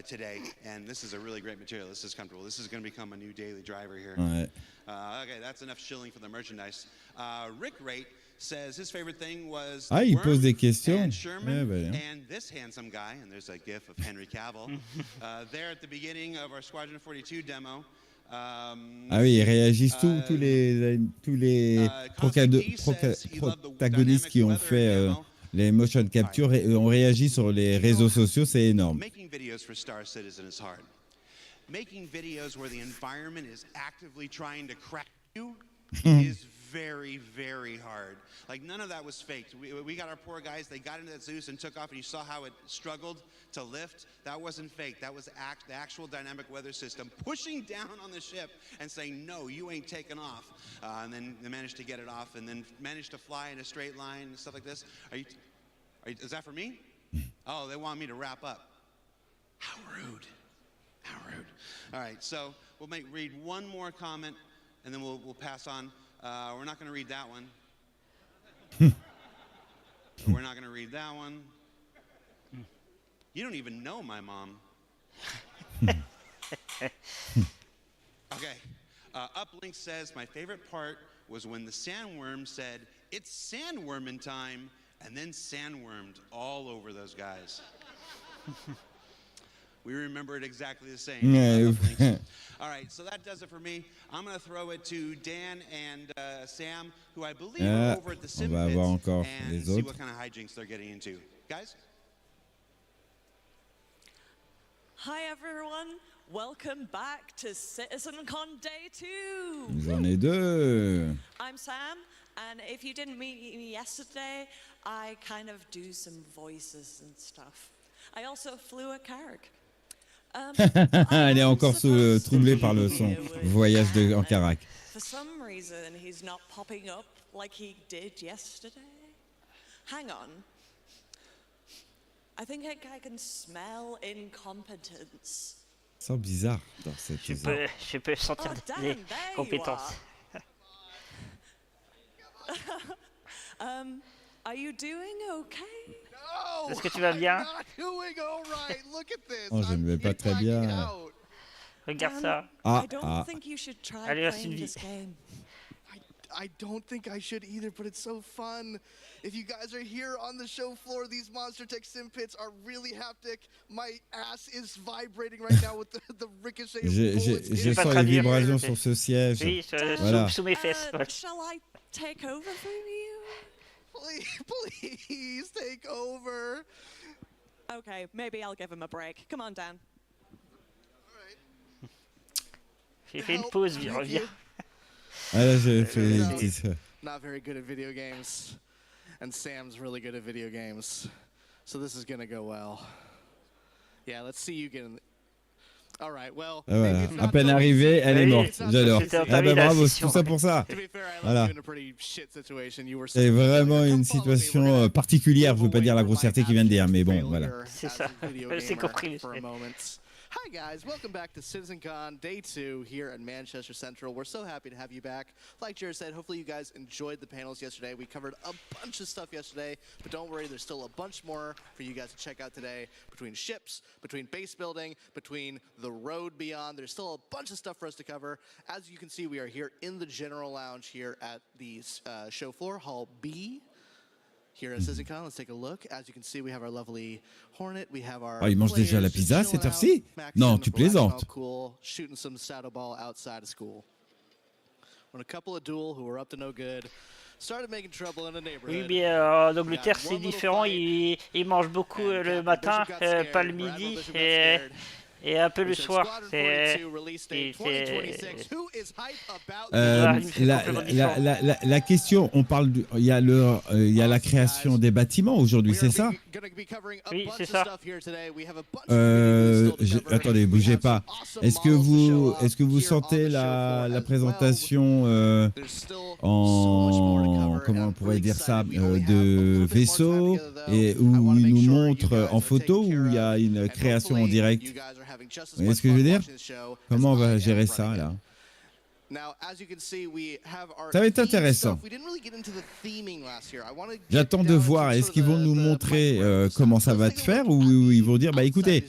today, and this is a really great material. This is comfortable. This is going to become a new daily driver here. Ouais. Okay, that's enough shilling for the merchandise. Rick Rate says his favorite thing was il pose des questions. And this handsome guy, and there's a gif of Henry Cavill there at the beginning of our Squadron 42 demo. Ah oui, ils réagissent tous les protagonistes qui ont fait les motion capture et ont réagi sur les réseaux sociaux, c'est énorme. Making videos for Star Citizen is hard. Making videos where the environment is actively trying to crack you is very, very hard. Like, none of that was faked. We got our poor guys, they got into that Zeus and took off, and you saw how it struggled to lift. That wasn't fake. That was the actual dynamic weather system pushing down on the ship and saying, no, you ain't taking off. And then they managed to get it off and then managed to fly in a straight line and stuff like this. Is that for me? Oh, they want me to wrap up. How rude. How rude. All right, so we'll read one more comment, and then we'll pass on. We're not going to read that one. We're not going to read that one. You don't even know my mom. Okay. Uplink says, my favorite part was when the sandworm said, it's sandworming time, and then sandwormed all over those guys. We remember it exactly the same. All right, so that does it for me. I'm going to throw it to Dan and Sam, who I believe are over at the Sim Pits, and see what kind of hijinks they're getting into. Guys? Hi everyone, welcome back to CitizenCon Day 2. J'en ai deux. I'm Sam, and if you didn't meet me yesterday, I kind of do some voices and stuff. I also flew a Carrack. Elle est encore troublée par le son. Voyage en Carac. For some reason, he's not popping up like he did yesterday. Hang on. I think I can smell incompetence. C'est bizarre dans cette zone. Je peux sentir des compétences. Are you doing okay? No, Est-ce que tu vas bien? I'm not doing all right. Look at this. Oh, je ne vais pas très bien. Regarde ça. I don't think you should try Allez, playing this game. I don't think I should either, but it's so fun. If you guys are here on the show floor, these Monster Tech Sim Pits are really haptic. My ass is vibrating right now with the ricochet of bullets. Je sens les vibrations sur ce siège. Oui, voilà. sous mes fesses. Shall I take over from you? Please take over. Okay, maybe I'll give him a break. Come on, Dan. J'ai fait une pause, reviens. Ah là, j'ai fait une petite... Not very good at video games, and Sam's really good at video games, so this is gonna go well. Yeah, let's see you get in. All right, well. Ah, voilà. À peine arrivée, elle est morte. J'adore. Ah ben bravo, c'est tout ça pour ça. Voilà. C'est vraiment une situation particulière. Je veux pas dire la grossièreté qui vient de dire, mais bon, voilà. C'est ça. C'est compris. Hi guys, welcome back to CitizenCon Day 2 here at Manchester Central. We're so happy to have you back. Like Jared said, hopefully you guys enjoyed the panels yesterday. We covered a bunch of stuff yesterday, but don't worry, there's still a bunch more for you guys to check out today. Between ships, between base building, between the road beyond, there's still a bunch of stuff for us to cover. As you can see, we are here in the General Lounge here at the show floor, Hall B. Here at CitizenCon, let's take a look. As you can see, we have our lovely Hornet. We have our. Oh, ils mangent déjà la pizza à cette heure-ci? Non, tu plaisantes. Cool, shooting some saddle ball outside of school. When a couple of duel who were up to no good started making trouble in the neighborhood. Oui, mais en Angleterre, c'est différent. Ils mangent beaucoup le matin, pas le midi. Et un peu le soir, la question, on parle, il y a la création des bâtiments aujourd'hui, c'est ça? Oui, c'est ça. Attendez, bougez pas. Est-ce que vous sentez la présentation en, comment on pourrait dire ça, de vaisseaux, et où il nous montre en photo, où il y a une création en direct? Vous voyez ce que je veux dire? Comment on va gérer ça là? Ça va être intéressant. J'attends de voir, est-ce qu'ils vont nous montrer comment ça va te faire, ou ils vont dire, bah écoutez,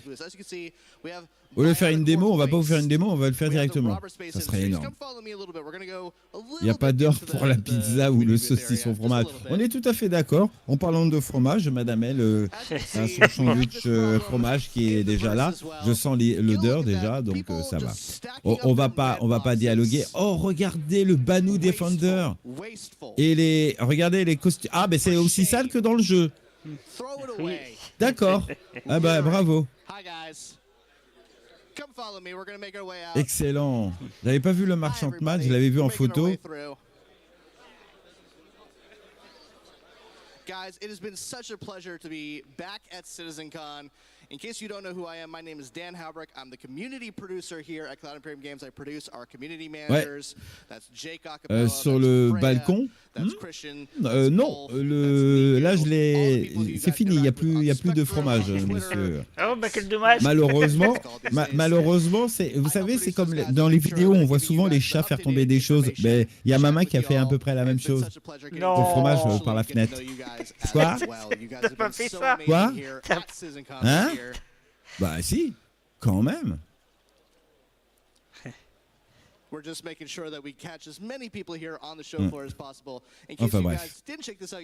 au lieu de faire une démo, on va pas vous faire une démo, on va le faire directement. Ça serait énorme. Il n'y a pas d'heure pour la pizza ou le saucisson fromage. On est tout à fait d'accord. En parlant de fromage, Madame Elle a son sandwich fromage qui est déjà là. Je sens l'odeur déjà, donc ça va. On va pas dialoguer. Oh, regardez le Banu Defender. Et regardez les costumes. Ah, mais c'est aussi sale que dans le jeu. D'accord. Ah bah bravo. Excellent. J'avais pas vu le marchand de match, je l'avais vu en photo. Guys, it has been such a pleasure to be back at CitizenCon. In case you don't know who I am, my name is Dan Halbrick. I'm the community producer here at Cloud Imperium Games. I produce our community managers. That's Jake Acapella, sur le balcon. Non, là je l'ai. C'est fini. Il y a plus de fromage, monsieur. Oh, bah quel dommage. Malheureusement, vous savez, c'est comme dans les vidéos, on voit souvent les chats faire tomber des choses. Mais il y a Mama qui a fait à peu près la même chose. Non. Le fromage par la fenêtre. Quoi? T'as pas fait ça? Quoi? Hein? Bah si, quand même. We're just making sure that we catch as many people here on the show floor as possible. Enfin bref.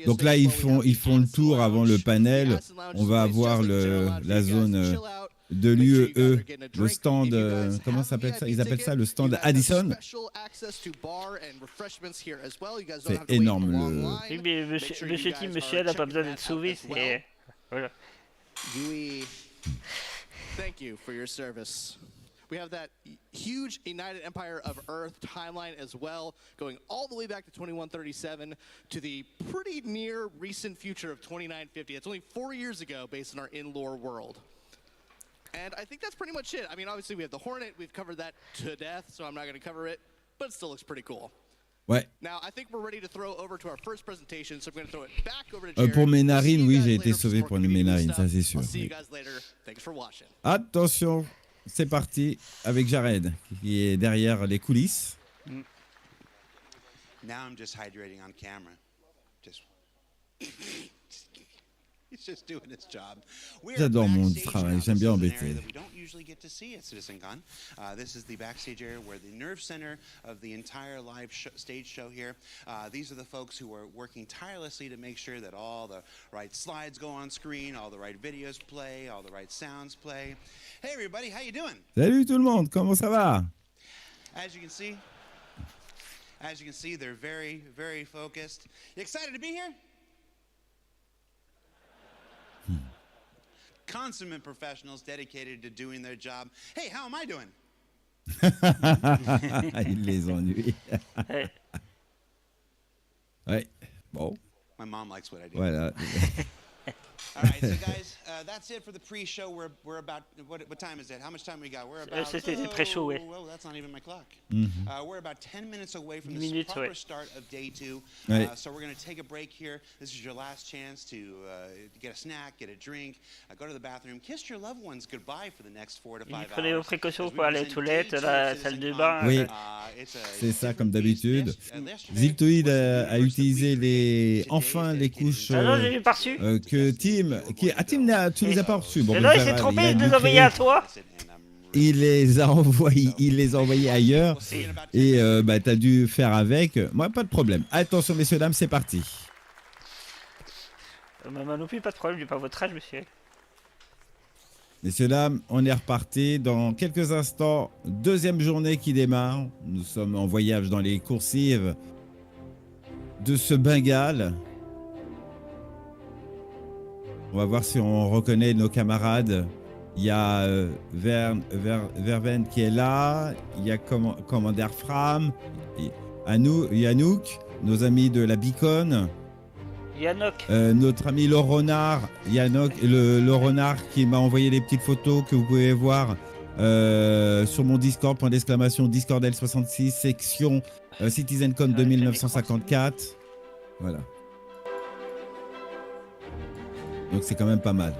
Donc là, ils font le tour avant le panel. On va avoir la zone de l'UE, le stand, comment s'appelle ça? Ils appellent ça le stand Addison. C'est énorme. Oui, mais monsieur Tim, monsieur n'a pas besoin d'être sauvé. C'est... Voilà. Thank you for your service. We have that huge United Empire of Earth timeline as well, going all the way back to 2137 to the pretty near recent future of 2950. It's only 4 years ago based on our in-lore world. And I think that's pretty much it. I mean, obviously we have the Hornet. We've covered that to death, so I'm not going to cover it, but it still looks pretty cool. Ouais. Now, I think we're ready to throw over to our first presentation, so I'm going to throw it back over to Jared. Pour mes narines, oui, j'ai été sauvé pour mes narines, ça c'est sûr. I'll see you guys later. Thanks for watching. Attention, c'est parti avec Jared, qui est derrière les coulisses. Now I'm just hydrating on camera. He's just doing his job. J'adore mon travail, j'aime bien embêter. We don't usually get to see at CitizenCon. This is the backstage area where the nerve center of the entire live stage show here. These are the folks who are working tirelessly to make sure that all the right slides go on screen, all the right videos play, all the right sounds play. Hey everybody, how you doing? Salut tout le monde, comment ça va? As you can see, they're very, very focused. You excited to be here? Consummate professionals dedicated to doing their job. Hey, how am I doing? Il les ennuie. Ouais, bon. My mom likes what I do. Voilà. All right, so guys, that's it for the pre-show. We're about what time is it? How much time we got? We're about C'était pré-show, ouais. Well, that's not even my clock. Mm-hmm. We're about 10 minutes away from the proper start of day 2. So we're going to take a break here. This is your last chance to get a snack, get a drink, go to the bathroom, kiss your loved ones goodbye for the next 4 to 5 hours. Prenez vos précautions pour aller aux toilettes, la salle de bain. Oui, c'est ça comme d'habitude. Ziltoid a utilisé enfin les couches que Tim, tu les as pas reçus. Bon, non, il s'est trompé, il les a envoyés à toi. Il les a envoyés ailleurs et t'as dû faire avec. Moi, pas de problème. Attention, messieurs, dames, c'est parti. Maman non plus, pas de problème, j'ai pas votre âge, monsieur. Messieurs, dames, on est reparti dans quelques instants. Deuxième journée qui démarre. Nous sommes en voyage dans les coursives de ce Bengale. On va voir si on reconnaît nos camarades. Il y a Verven qui est là. Il y a Commander Fram. Yanouk, nos amis de la Beacon. Yannock. Notre ami le renard. Yannock, le renard qui m'a envoyé les petites photos que vous pouvez voir sur mon Discord, point d'exclamation, Discord L66, section CitizenCon 2954. Voilà. Donc c'est quand même pas mal.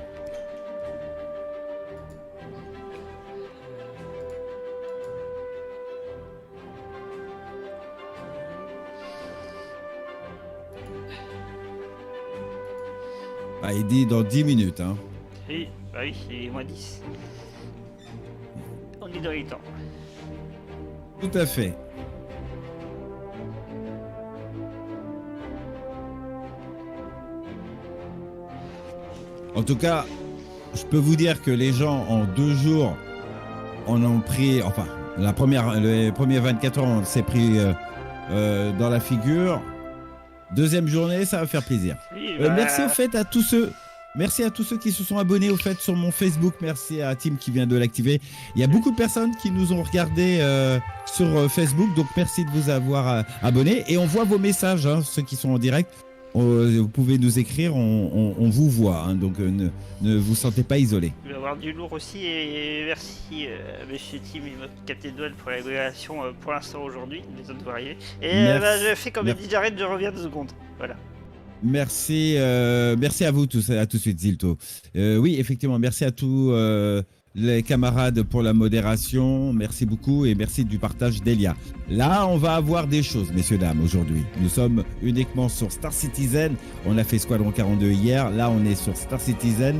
Ah, il dit dans 10 minutes. Hein. Oui, bah oui, c'est moins 10. On est dans les temps. Tout à fait. En tout cas, je peux vous dire que les gens en 2 jours en ont pris, enfin, les premiers 24 heures, on s'est pris dans la figure. Deuxième journée, ça va faire plaisir. Oui, merci au fait à tous ceux. Merci à tous ceux qui se sont abonnés au fait sur mon Facebook. Merci à Tim qui vient de l'activer. Il y a beaucoup de personnes qui nous ont regardé sur Facebook, donc merci de vous avoir abonnés. Et on voit vos messages, hein, ceux qui sont en direct. vous pouvez nous écrire, on vous voit, hein, donc ne vous sentez pas isolé. Il va y avoir du lourd aussi et merci Monsieur Tim et Captain Duel pour la révélation pour l'instant aujourd'hui, les autres variés. Et je fais comme Eddie Jared, je reviens 2 secondes. Voilà. Merci, merci à vous tous, à tout de suite Zilto. Oui, effectivement, merci à tous les camarades pour la modération, merci beaucoup et merci du partage d'Elia. Là, on va avoir des choses, messieurs, dames, aujourd'hui. Nous sommes uniquement sur Star Citizen, on a fait Squadron 42 hier, là on est sur Star Citizen.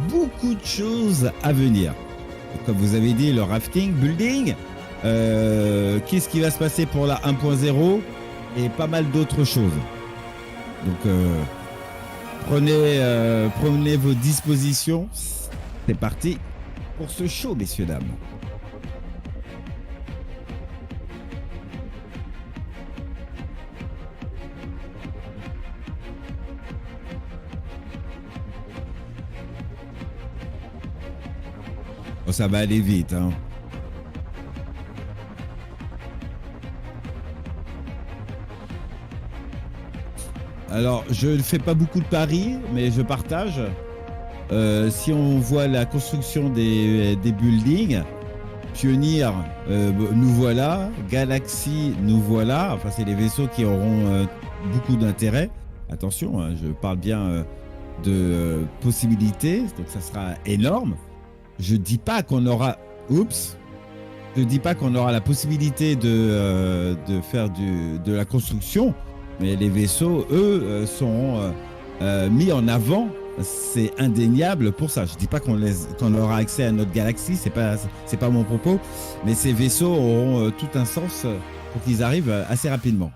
Beaucoup de choses à venir. Comme vous avez dit, le rafting, building, qu'est-ce qui va se passer pour la 1.0 et pas mal d'autres choses. Donc, prenez vos dispositions. C'est parti pour ce show, messieurs, dames. Oh, ça va aller vite, hein. Alors, je ne fais pas beaucoup de paris, mais je partage. Si on voit la construction des buildings, Pioneer, nous voilà. Galaxy, nous voilà. Enfin, c'est les vaisseaux qui auront beaucoup d'intérêt. Attention, hein, je parle bien de possibilités, donc ça sera énorme. Je dis pas qu'on aura... Oups. Je dis pas qu'on aura la possibilité de faire de la construction, mais les vaisseaux, eux, seront mis en avant. C'est indéniable pour ça. Je dis pas qu'on aura accès à notre galaxie, c'est pas mon propos, mais ces vaisseaux auront tout un sens pour qu'ils arrivent assez rapidement.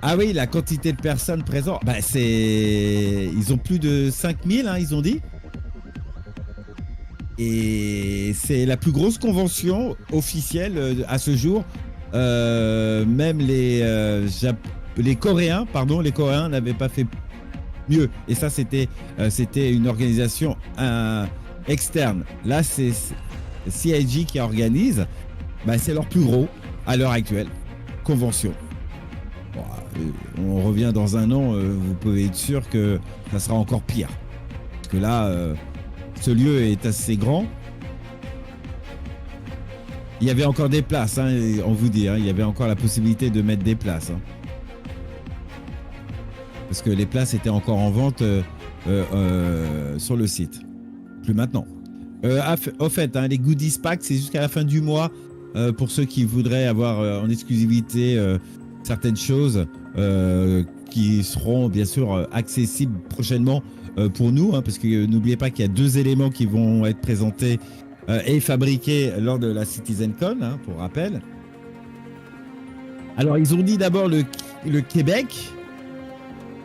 Ah oui, la quantité de personnes présentes, bah ils ont plus de 5000, hein, ils ont dit. Et c'est la plus grosse convention officielle à ce jour. Même les Coréens, n'avaient pas fait mieux. Et ça, c'était une organisation externe. Là, c'est CIG qui organise. Bah, c'est leur plus gros à l'heure actuelle convention. Bon, on revient dans un an. Vous pouvez être sûr que ça sera encore pire. Parce que là, ce lieu est assez grand. Il y avait encore des places, hein, on vous dit, hein, il y avait encore la possibilité de mettre des places. Hein. Parce que les places étaient encore en vente sur le site. Plus maintenant. Au fait, hein, les goodies packs, c'est jusqu'à la fin du mois pour ceux qui voudraient avoir en exclusivité certaines choses qui seront bien sûr accessibles prochainement pour nous. Hein, parce que n'oubliez pas qu'il y a 2 éléments qui vont être présentés et fabriqué lors de la CitizenCon, hein, pour rappel. Alors, ils ont dit d'abord le Québec.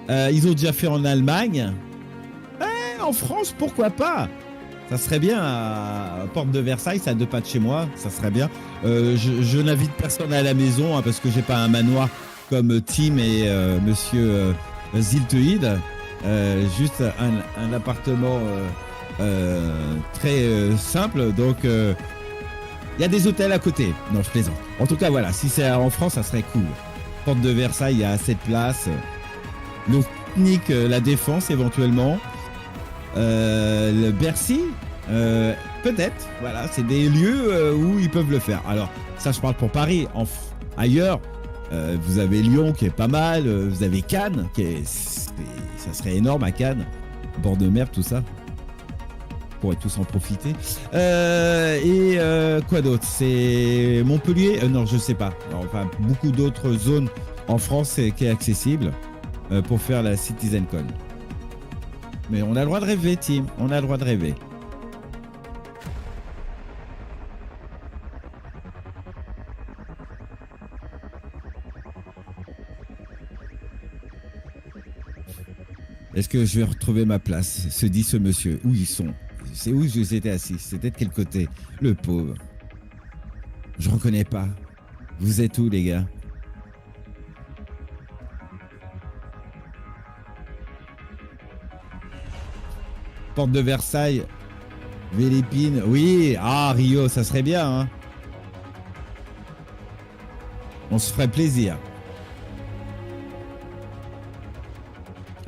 Ils ont déjà fait en Allemagne. En France, pourquoi pas? Ça serait bien à Porte de Versailles, c'est à 2 pas de chez moi, ça serait bien. Je n'invite personne à la maison, hein, parce que j'ai pas un manoir comme Tim et Monsieur Ziltoïd. Juste un appartement... très simple, donc il y a des hôtels à côté. Non, je plaisante. En tout cas, voilà, si c'est en France, ça serait cool. Porte de Versailles, il y a assez de place. Le technique, la Défense éventuellement. Le Bercy, peut-être. Voilà, c'est des lieux où ils peuvent le faire. Alors, ça, je parle pour Paris. Ailleurs, vous avez Lyon qui est pas mal. Vous avez Cannes, ça serait énorme à Cannes. Bord de mer, tout ça. On pourrait tous en profiter. Quoi d'autre? C'est Montpellier? Non, je sais pas. Alors, enfin, beaucoup d'autres zones en France qui est accessible pour faire la CitizenCon. Mais on a le droit de rêver, Tim. On a le droit de rêver. Est-ce que je vais retrouver ma place? Se dit ce monsieur. Où ils sont? C'est où j'étais assis? C'était de quel côté? Le pauvre. Je reconnais pas. Vous êtes où, les gars? Porte de Versailles. Vélépine. Oui. Ah, Rio, ça serait bien, hein. On se ferait plaisir.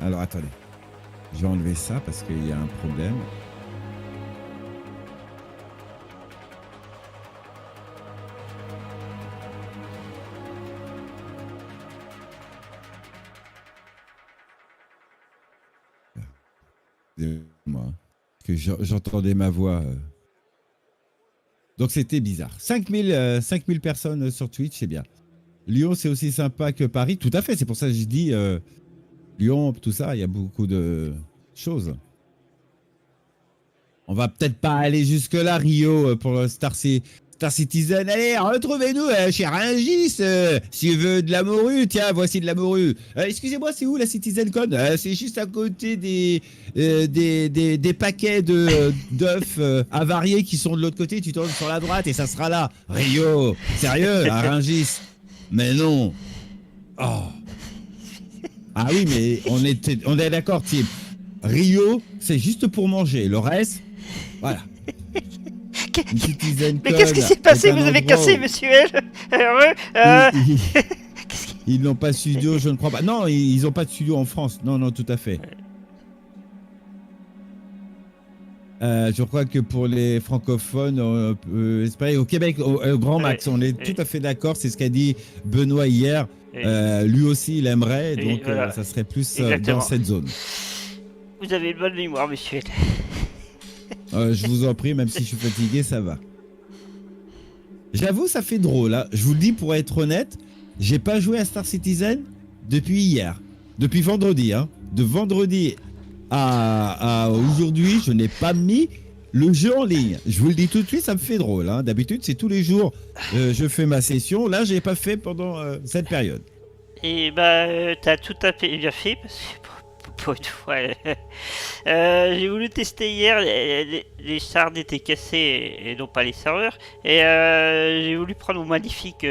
Alors attendez. Je vais enlever ça parce qu'il y a un problème. Moi, que j'entendais ma voix. Donc c'était bizarre. 5000 personnes sur Twitch, c'est bien. Lyon, c'est aussi sympa que Paris. Tout à fait, c'est pour ça que je dis Lyon, tout ça, il y a beaucoup de choses. On va peut-être pas aller jusque-là, Rio, pour Star Citizen. Allez, retrouvez-nous chez Rungis. Si tu veux de la morue, tiens, voici de la morue. Excusez-moi, c'est où la CitizenCon? C'est juste à côté des paquets d'œufs avariés qui sont de l'autre côté. Tu tournes sur la droite et ça sera là. Rio, sérieux, à Rungis? Mais non. Oh. Ah oui, mais on est d'accord, Tim. Rio, c'est juste pour manger. Le reste, voilà. Mais qu'est-ce qui s'est passé? Vous avez cassé, monsieur L. Ils n'ont pas de studio, je ne crois pas. Non, ils n'ont pas de studio en France. Non, non, tout à fait. Je crois que pour les francophones, on peut espérer au Québec, au Grand Max, on est tout à fait d'accord. C'est ce qu'a dit Benoît hier. Lui aussi, il aimerait, donc voilà. Ça serait plus dans cette zone. Vous avez une bonne mémoire, monsieur. Je vous en prie, même si je suis fatigué, ça va. J'avoue, ça fait drôle. Hein. Je vous le dis pour être honnête, j'ai pas joué à Star Citizen depuis hier. Depuis vendredi. Hein. De vendredi à aujourd'hui, je n'ai pas mis le jeu en ligne. Je vous le dis tout de suite, ça me fait drôle. Hein. D'habitude, c'est tous les jours, je fais ma session. Là, je n'ai pas fait pendant cette période. Et bah, t'as tout à fait bien fait, parce que pour une fois, j'ai voulu tester hier, les shards étaient cassés et non pas les serveurs. Et j'ai voulu prendre mon magnifique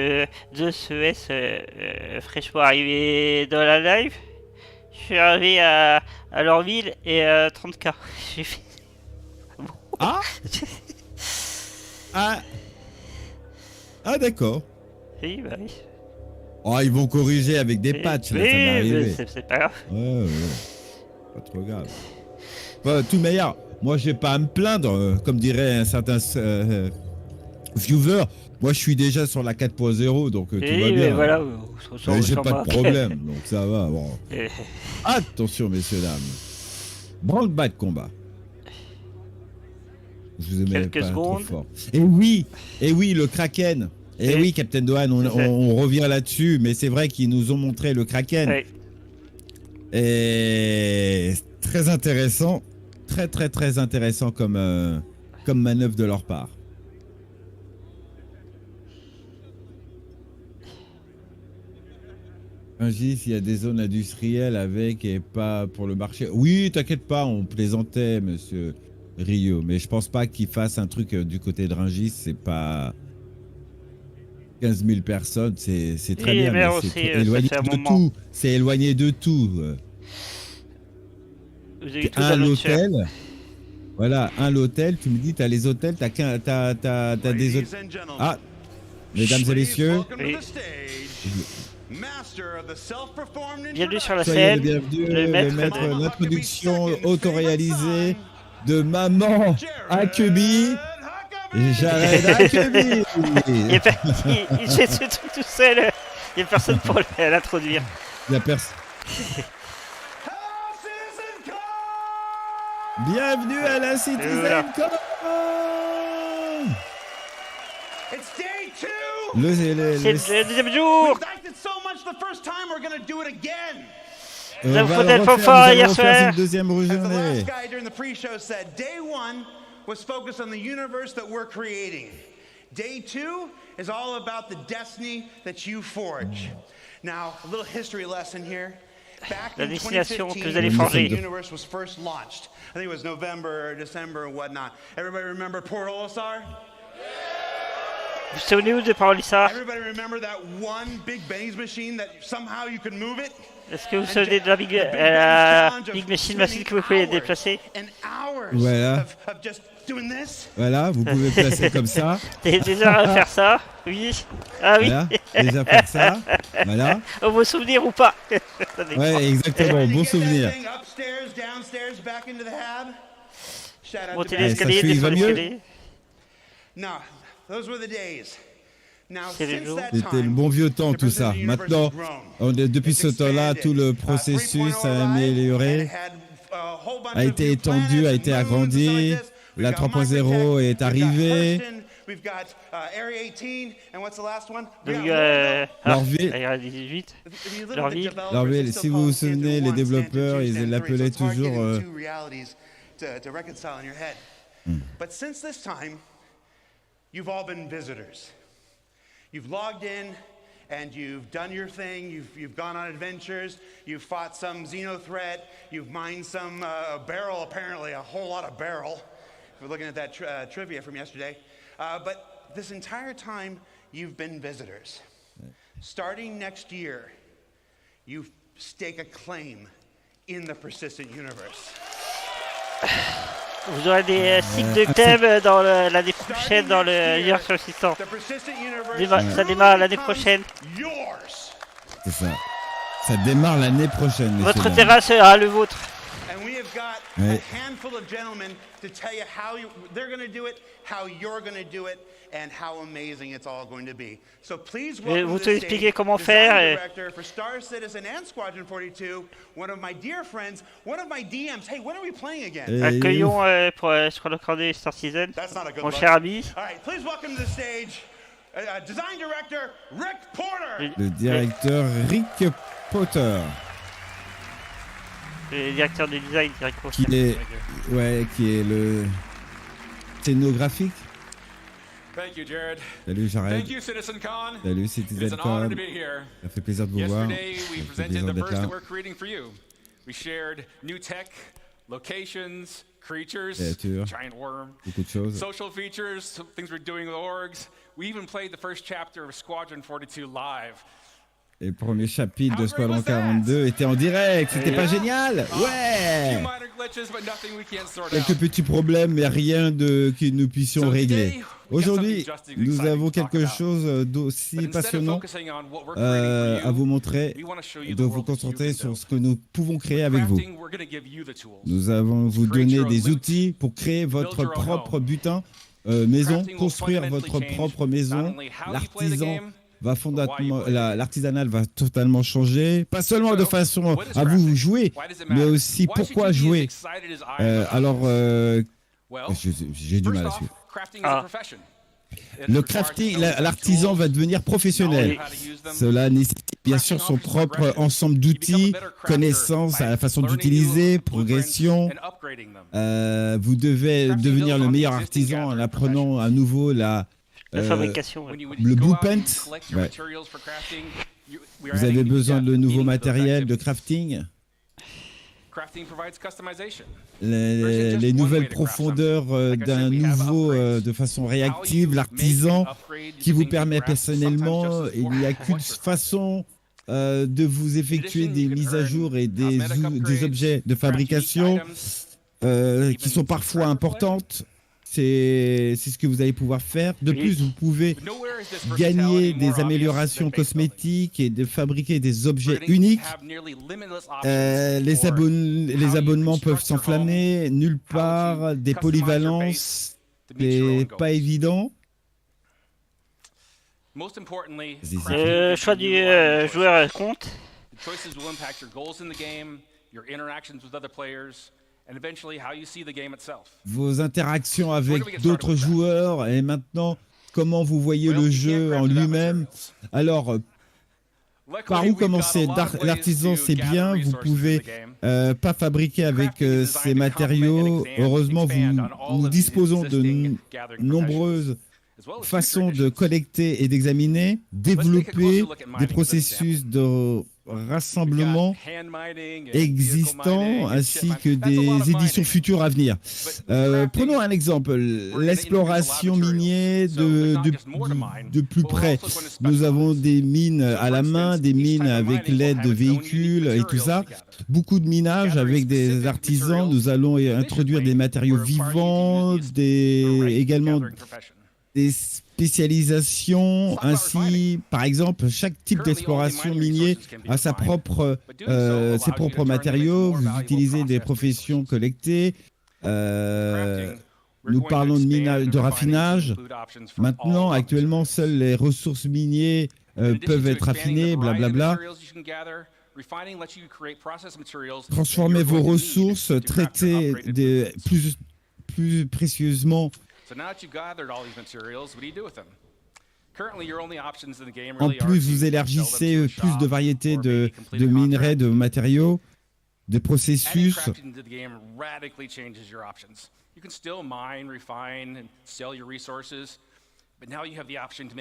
2ES fraîchement arrivé dans la live. Je suis arrivé à leur ville et 30K. J'ai fait... Ah Ah d'accord. Oui, bah oui. Oh, ils vont corriger avec des patchs, là, ça va arriver. C'est pas grave. Ouais. Pas trop grave. Bah, tout meilleur. Moi, j'ai pas à me plaindre, comme dirait un certain viewer. Moi, je suis déjà sur la 4.0, donc tout va bien. Voilà, j'ai pas de problème, donc ça va. Bon. Attention, messieurs, dames. Branle-bas de combat. Je vous aimais pas trop fort. Et oui, le Kraken. Et oui, Captain Dohan, on revient là-dessus, mais c'est vrai qu'ils nous ont montré le Kraken. Oui. Et très intéressant, très intéressant comme manœuvre de leur part. Rungis, il y a des zones industrielles avec et pas pour le marché. Oui, t'inquiète pas, on plaisantait, monsieur Rio, mais je pense pas qu'ils fassent un truc du côté de Rungis, c'est pas 15 000 personnes, c'est très bien, mais c'est éloigné de tout. C'est éloigné de tout. Vous avez tout un l'hôtel. Voilà, l'hôtel. Tu me dis, t'as les hôtels, t'as des hôtels. Ah, mesdames et messieurs. Oui. Bienvenue sur la scène. Bienvenue, le maître l'introduction autoréalisée de Maman Huckabee. J'arrête Huckabee. Il fait ce truc tout seul. Il n'y a personne pour l'introduire. Il n'y a personne. Bienvenue à la CitizenCon. C'est le deuxième jour. Nous avons fait une fanfare hier soir. Une deuxième journée. Was focused on the universe that we're creating. Day 2 is all about the destiny that you forge. Now, a little history lesson here. Back in 2015, the universe was first launched. I think it was November or December and whatnot. Everybody remember Port Olisar? Vous vous souvenez de Port Olisar? Everybody remember that one Big Benny's machine that somehow you could move it? Est-ce que vous vous souvenez de la Big Machine massive que vous pouvez déplacer? Voilà. Voilà, vous pouvez placer comme ça. T'es déjà à faire ça? Oui. Ah oui. Voilà, déjà faire ça. Voilà. Au beau souvenir ou pas? Ouais, exactement, bon souvenir. Monter l'escalier, descendre l'escalier. C'était le bon vieux temps, tout ça. Maintenant, depuis ce temps-là, tout le processus a amélioré, a été étendu, a été agrandi. La 3.0 est arrivée. L'Orville, si vous vous souvenez, les développeurs, ils l'appelaient toujours... But since this time, you've all been visitors. You've logged in and you've done your thing. You've gone on adventures. You've fought some xeno threat. You've mined some barrel, apparently a whole lot of barrel. If we're looking at that trivia from yesterday. But this entire time, you've been visitors. Starting next year, you stake a claim in the persistent universe. Vous aurez des cycles de thème dans l'année prochaine dans le univers sur le 600. Ça démarre l'année prochaine. C'est ça. Ça démarre l'année prochaine. Votre terrain sera le vôtre. Ouais. Je vais vous expliquer comment faire. Accueillons sur le camp des Star Citizen mon cher ami. Le directeur Rick Potter. Le directeur de design, Rick Potter. Qui est le scénographique. Thank you, Jared. Salut Jared. Thank you, CitizenCon. Salut CitizenCon. Ça fait plaisir de vous voir. Yesterday, we presented the first that we're creating for you. We shared new tech, locations, creatures, giant worm, beaucoup de choses. social features, things we're doing with orgs. We even played the first chapter of Squadron 42 live. Et le premier chapitre de Squadron 42 était en direct, c'était pas génial? Ouais! Quelques petits problèmes, mais rien que nous puissions régler. Aujourd'hui, nous avons quelque chose d'aussi passionnant à vous montrer, de vous concentrer sur ce que nous pouvons créer avec vous. Nous allons vous donner des outils pour créer votre propre butin, maison, construire votre propre maison, l'artisanal va totalement changer, pas seulement de façon à vous jouer, mais aussi pourquoi jouer. J'ai du mal à suivre. Le crafting, l'artisan va devenir professionnel. Cela nécessite bien sûr son propre ensemble d'outils, connaissances, la façon d'utiliser, progression. Vous devez devenir le meilleur artisan en apprenant à nouveau la fabrication. Le blueprint. Ouais. Vous avez besoin de nouveaux matériels de crafting. Les nouvelles profondeurs d'un nouveau de façon réactive, l'artisan qui vous permet personnellement, il n'y a qu'une façon de vous effectuer des mises à jour et des objets de fabrication qui sont parfois importantes. C'est ce que vous allez pouvoir faire. De plus, vous pouvez gagner des améliorations cosmétiques et de fabriquer des objets uniques. Les abonnements peuvent s'enflammer. Nulle part, des polyvalences. C'est pas évident. Le choix du joueur compte. Vos interactions avec d'autres joueurs et maintenant comment vous voyez le jeu en lui-même. Alors, par où commencer? L'artisan, c'est bien, vous pouvez pas fabriquer avec ces matériaux. Heureusement, nous disposons de nombreuses façons de collecter et d'examiner, développer des processus de rassemblements existants ainsi que des éditions futures à venir. Prenons un exemple, l'exploration minière de plus près. Nous avons des mines à la main, des mines avec l'aide de véhicules et tout ça. Beaucoup de minage avec des artisans. Nous allons introduire des matériaux vivants, également des spécialisations. Ainsi, par exemple, chaque type d'exploration minier a ses propres matériaux. Vous utilisez des professions collectées. Nous parlons de minage, de raffinage. Maintenant, actuellement, seules les ressources minières peuvent être raffinées, blablabla. Transformez vos ressources, traitez plus précieusement. En plus, vous élargissez plus de variétés de minerais, de matériaux, de processus.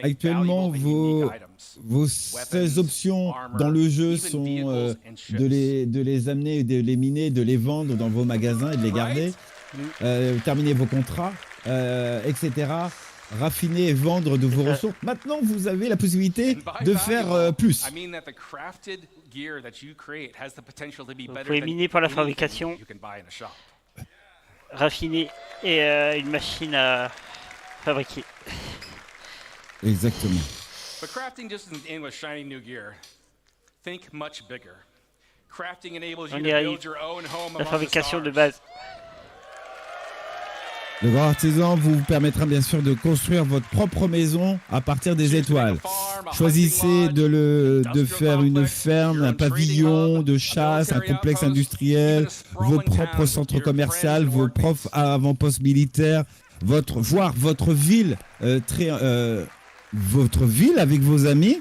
Actuellement, vos 16 options dans le jeu sont de les amener, de les miner, de les vendre dans vos magasins et de les garder, terminer vos contrats, etc. Raffiner et vendre de vos ressources. Maintenant, vous avez la possibilité de faire plus. Vous pouvez miner par la fabrication, raffiner et une machine à fabriquer. Exactement. But crafting just isn't in with shiny new gear. Think much bigger. Crafting enables you to build your own home la among fabrication the de stars. base. Le grand artisan vous permettra bien sûr de construire votre propre maison à partir des étoiles. Choisissez de faire une ferme, un pavillon de chasse, un complexe industriel, vos propres centres commerciaux, vos propres avant-postes militaires, voire votre ville, votre ville avec vos amis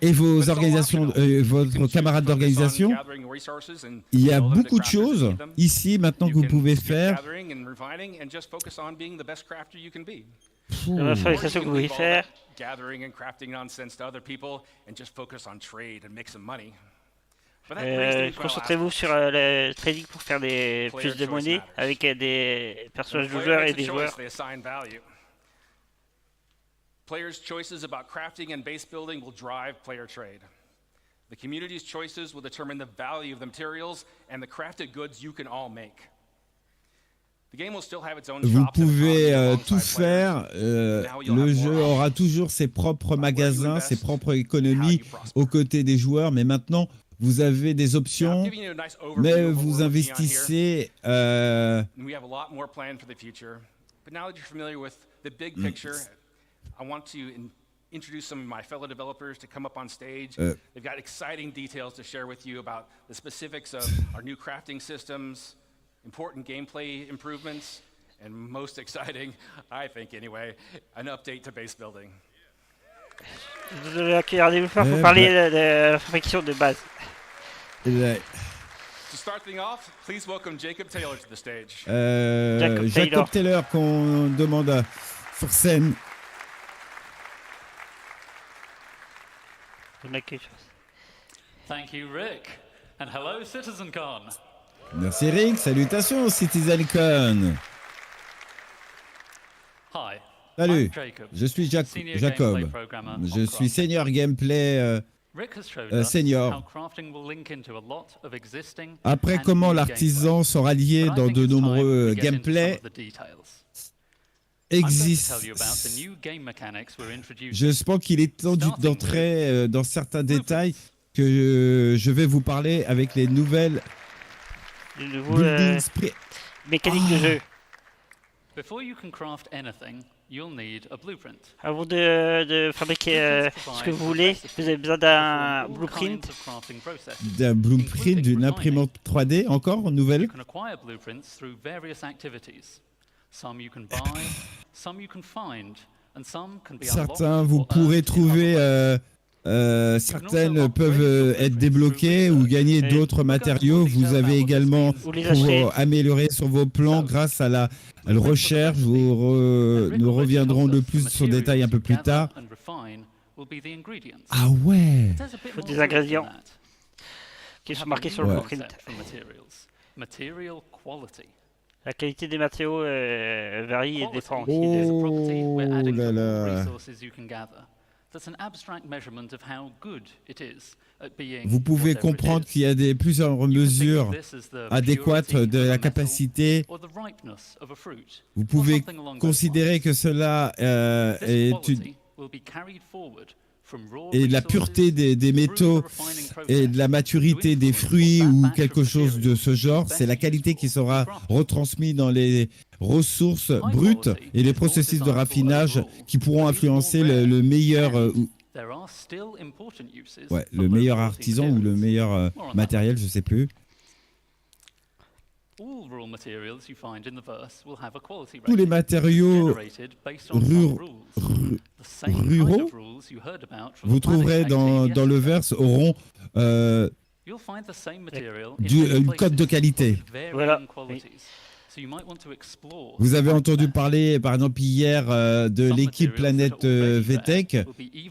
et vos organisations, votre camarade d'organisation. Il y a beaucoup de choses ici maintenant que vous pouvez faire. La fabrication que vous pouvez faire. Concentrez-vous sur le trading pour faire plus de monnaie avec des personnages de joueurs et des joueurs. Players' choices about crafting and base building will drive player trade. The community's choices will determine the value of the materials and the crafted goods you can all make. The game will still have its own Vous shops and pouvez economies tout alongside faire. Le jeu aura toujours ses propres magasins, ses propres économies aux côtés des joueurs, mais maintenant vous avez des options, mais vous investissez. We have a lot more planned for the future, but now that you're familiar with the big picture, I want to introduce some of my fellow developers to come up on stage. They've got exciting details to share with you about the specifics of our new crafting systems, important gameplay improvements, and most exciting, I think anyway, an update to base building. Vous devez accueillir des développeurs pour parler de la fabrication de base. To start things off, please welcome Jacob Taylor to the stage. Jacob Taylor qu'on demande sur scène. Thank you, Rick, and hello, CitizenCon. Merci Rick, salutations CitizenCon. Hi. Salut, je suis Jacob. Je suis senior gameplay senior. Après, comment l'artisan sera lié dans de nombreux gameplays existe. Je pense qu'il est temps d'entrer dans certains détails que je vais vous parler avec les nouvelles mécaniques de jeu. Avant de fabriquer ce que vous voulez, vous avez besoin d'un blueprint. D'un blueprint, d'une imprimante 3D, encore nouvelle. Certains vous pourrez trouver, certaines peuvent être débloquées ou gagner d'autres matériaux. Vous avez également pour améliorer sur vos plans grâce à la recherche. Nous reviendrons de plus sur détails un peu plus tard. will be the ingredients. Ah ouais. Il faut des ingrédients qui sont marqués sur le blueprint. Material quality. La qualité des matériaux varie et dépend aussi Oh là là. Vous pouvez comprendre qu'il y a plusieurs mesures adéquates de la capacité. Vous pouvez considérer que cela et la pureté des métaux et de la maturité des fruits ou quelque chose de ce genre, c'est la qualité qui sera retransmise dans les ressources brutes et les processus de raffinage qui pourront influencer le meilleur le meilleur artisan ou le meilleur matériel, je ne sais plus. Tous les matériaux ruraux, vous trouverez dans le verse, auront un code de qualité. Voilà. Vous avez entendu parler, par exemple, hier de l'équipe Planète VTech.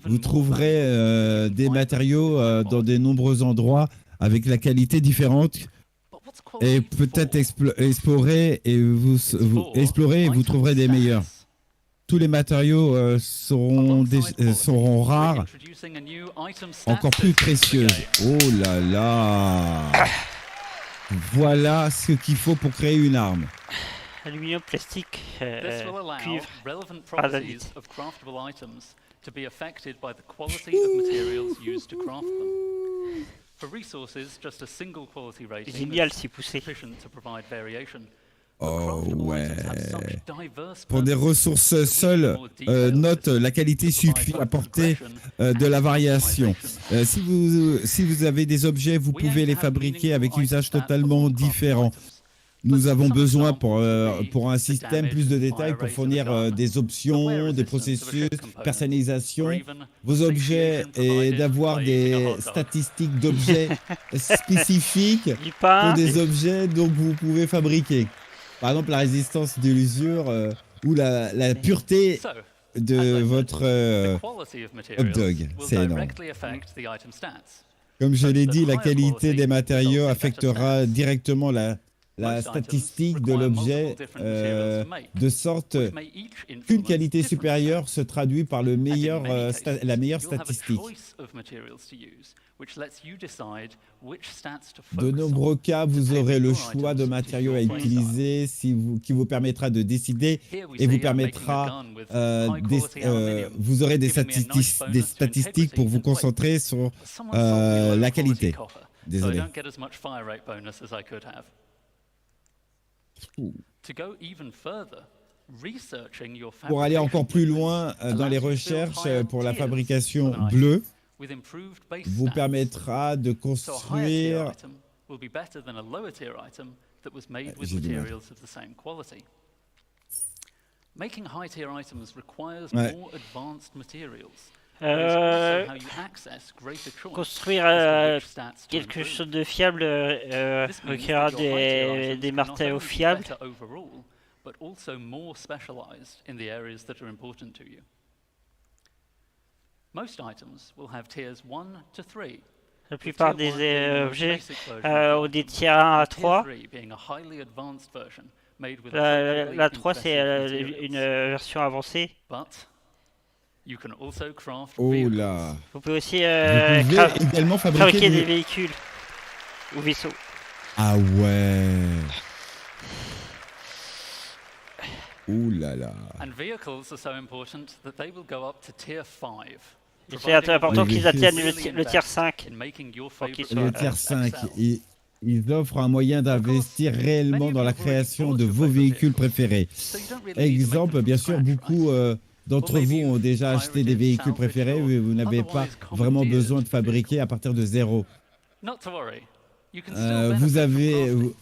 Vous trouverez des matériaux dans de nombreux endroits avec la qualité différente. Et peut-être explorer et vous trouverez des meilleurs. Tous les matériaux seront rares, encore plus précieux. Oh là là! Voilà ce qu'il faut pour créer une arme. Aluminium, plastique, cuivre, azalite. Génial, si poussé. Oh ouais. Pour des ressources seules, note la qualité suffit à apporter de la variation. Si vous avez des objets, vous pouvez les fabriquer avec usage totalement différent. Nous avons besoin pour un système plus de détails pour fournir des options, des processus, personnalisation. Vos objets et d'avoir des statistiques d'objets spécifiques pour des objets donc vous pouvez fabriquer. Par exemple, la résistance de l'usure ou la pureté de votre hot dog. C'est énorme. Comme je l'ai dit, la qualité des matériaux affectera directement la statistique de l'objet, de sorte qu'une qualité supérieure se traduit par la meilleure statistique. De nombreux cas, vous aurez le choix de matériaux à utiliser qui vous permettra de décider et vous permettra, vous aurez des statistiques pour vous concentrer sur la qualité. Désolé. Pour aller encore plus loin dans les recherches pour la fabrication bleue, vous permettra de construire construire quelque chose de fiable requiert des matériaux fiables. La plupart des objets ont des tiers 1 à 3. La 3, c'est une version avancée. Oh là! Vous pouvez aussi également fabriquer des véhicules ou vaisseaux. Ah ouais! Ouh là là! C'est important qu'ils atteignent le tiers 5. Le tiers 5, ils offrent un moyen d'investir réellement dans la création de vos véhicules préférés. Exemple, bien sûr, beaucoup d'entre vous ont déjà acheté des véhicules préférés, mais vous n'avez pas vraiment besoin de fabriquer à partir de zéro.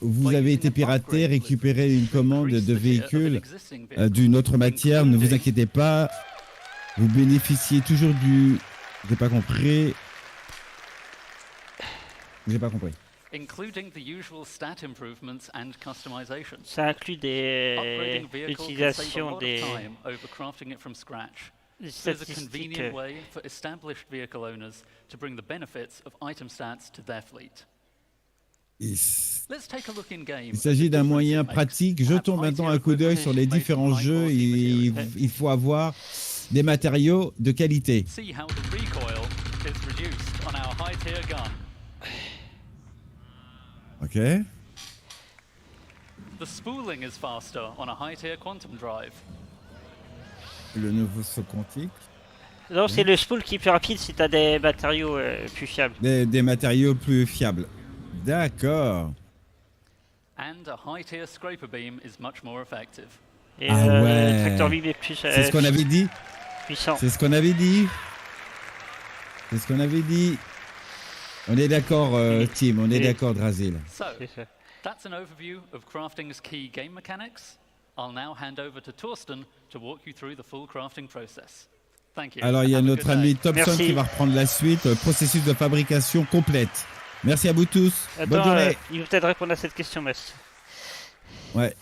Vous avez été piraté, récupéré une commande de véhicule d'une autre matière, ne vous inquiétez pas, vous bénéficiez toujours du... J'ai pas compris. J'ai pas compris. Ça inclut l'utilisation des There's a convenient way for established vehicle owners to bring the benefits of item stats to their fleet. Let's take a look in game. Il s'agit d'un moyen pratique. Jetons maintenant un coup d'œil sur les différents jeux. Il faut avoir des matériaux de qualité. See how the recoil is reduced on our high-tier gun. Ok. The spooling is faster on a high-tier quantum drive. Le nouveau saut quantique. Non, c'est le spool qui est plus rapide si tu as des matériaux plus fiables. Des matériaux plus fiables. D'accord. And a high-tier scraper beam is much more effective. Et le tracteur beam est plus c'est ce qu'on avait dit. Puissant. C'est ce qu'on avait dit. C'est ce qu'on avait dit. On est d'accord, Tim. On est d'accord, Drasil. So, that's an overview of crafting's key game mechanics. I'll now hand over to Torsten to walk you through the full crafting process. Thank you. Alors, il y a notre ami Thompson qui va reprendre la suite. Processus de fabrication complète. Merci à vous tous. Bonne journée. Il va peut-être répondre à cette question, merci. Ouais.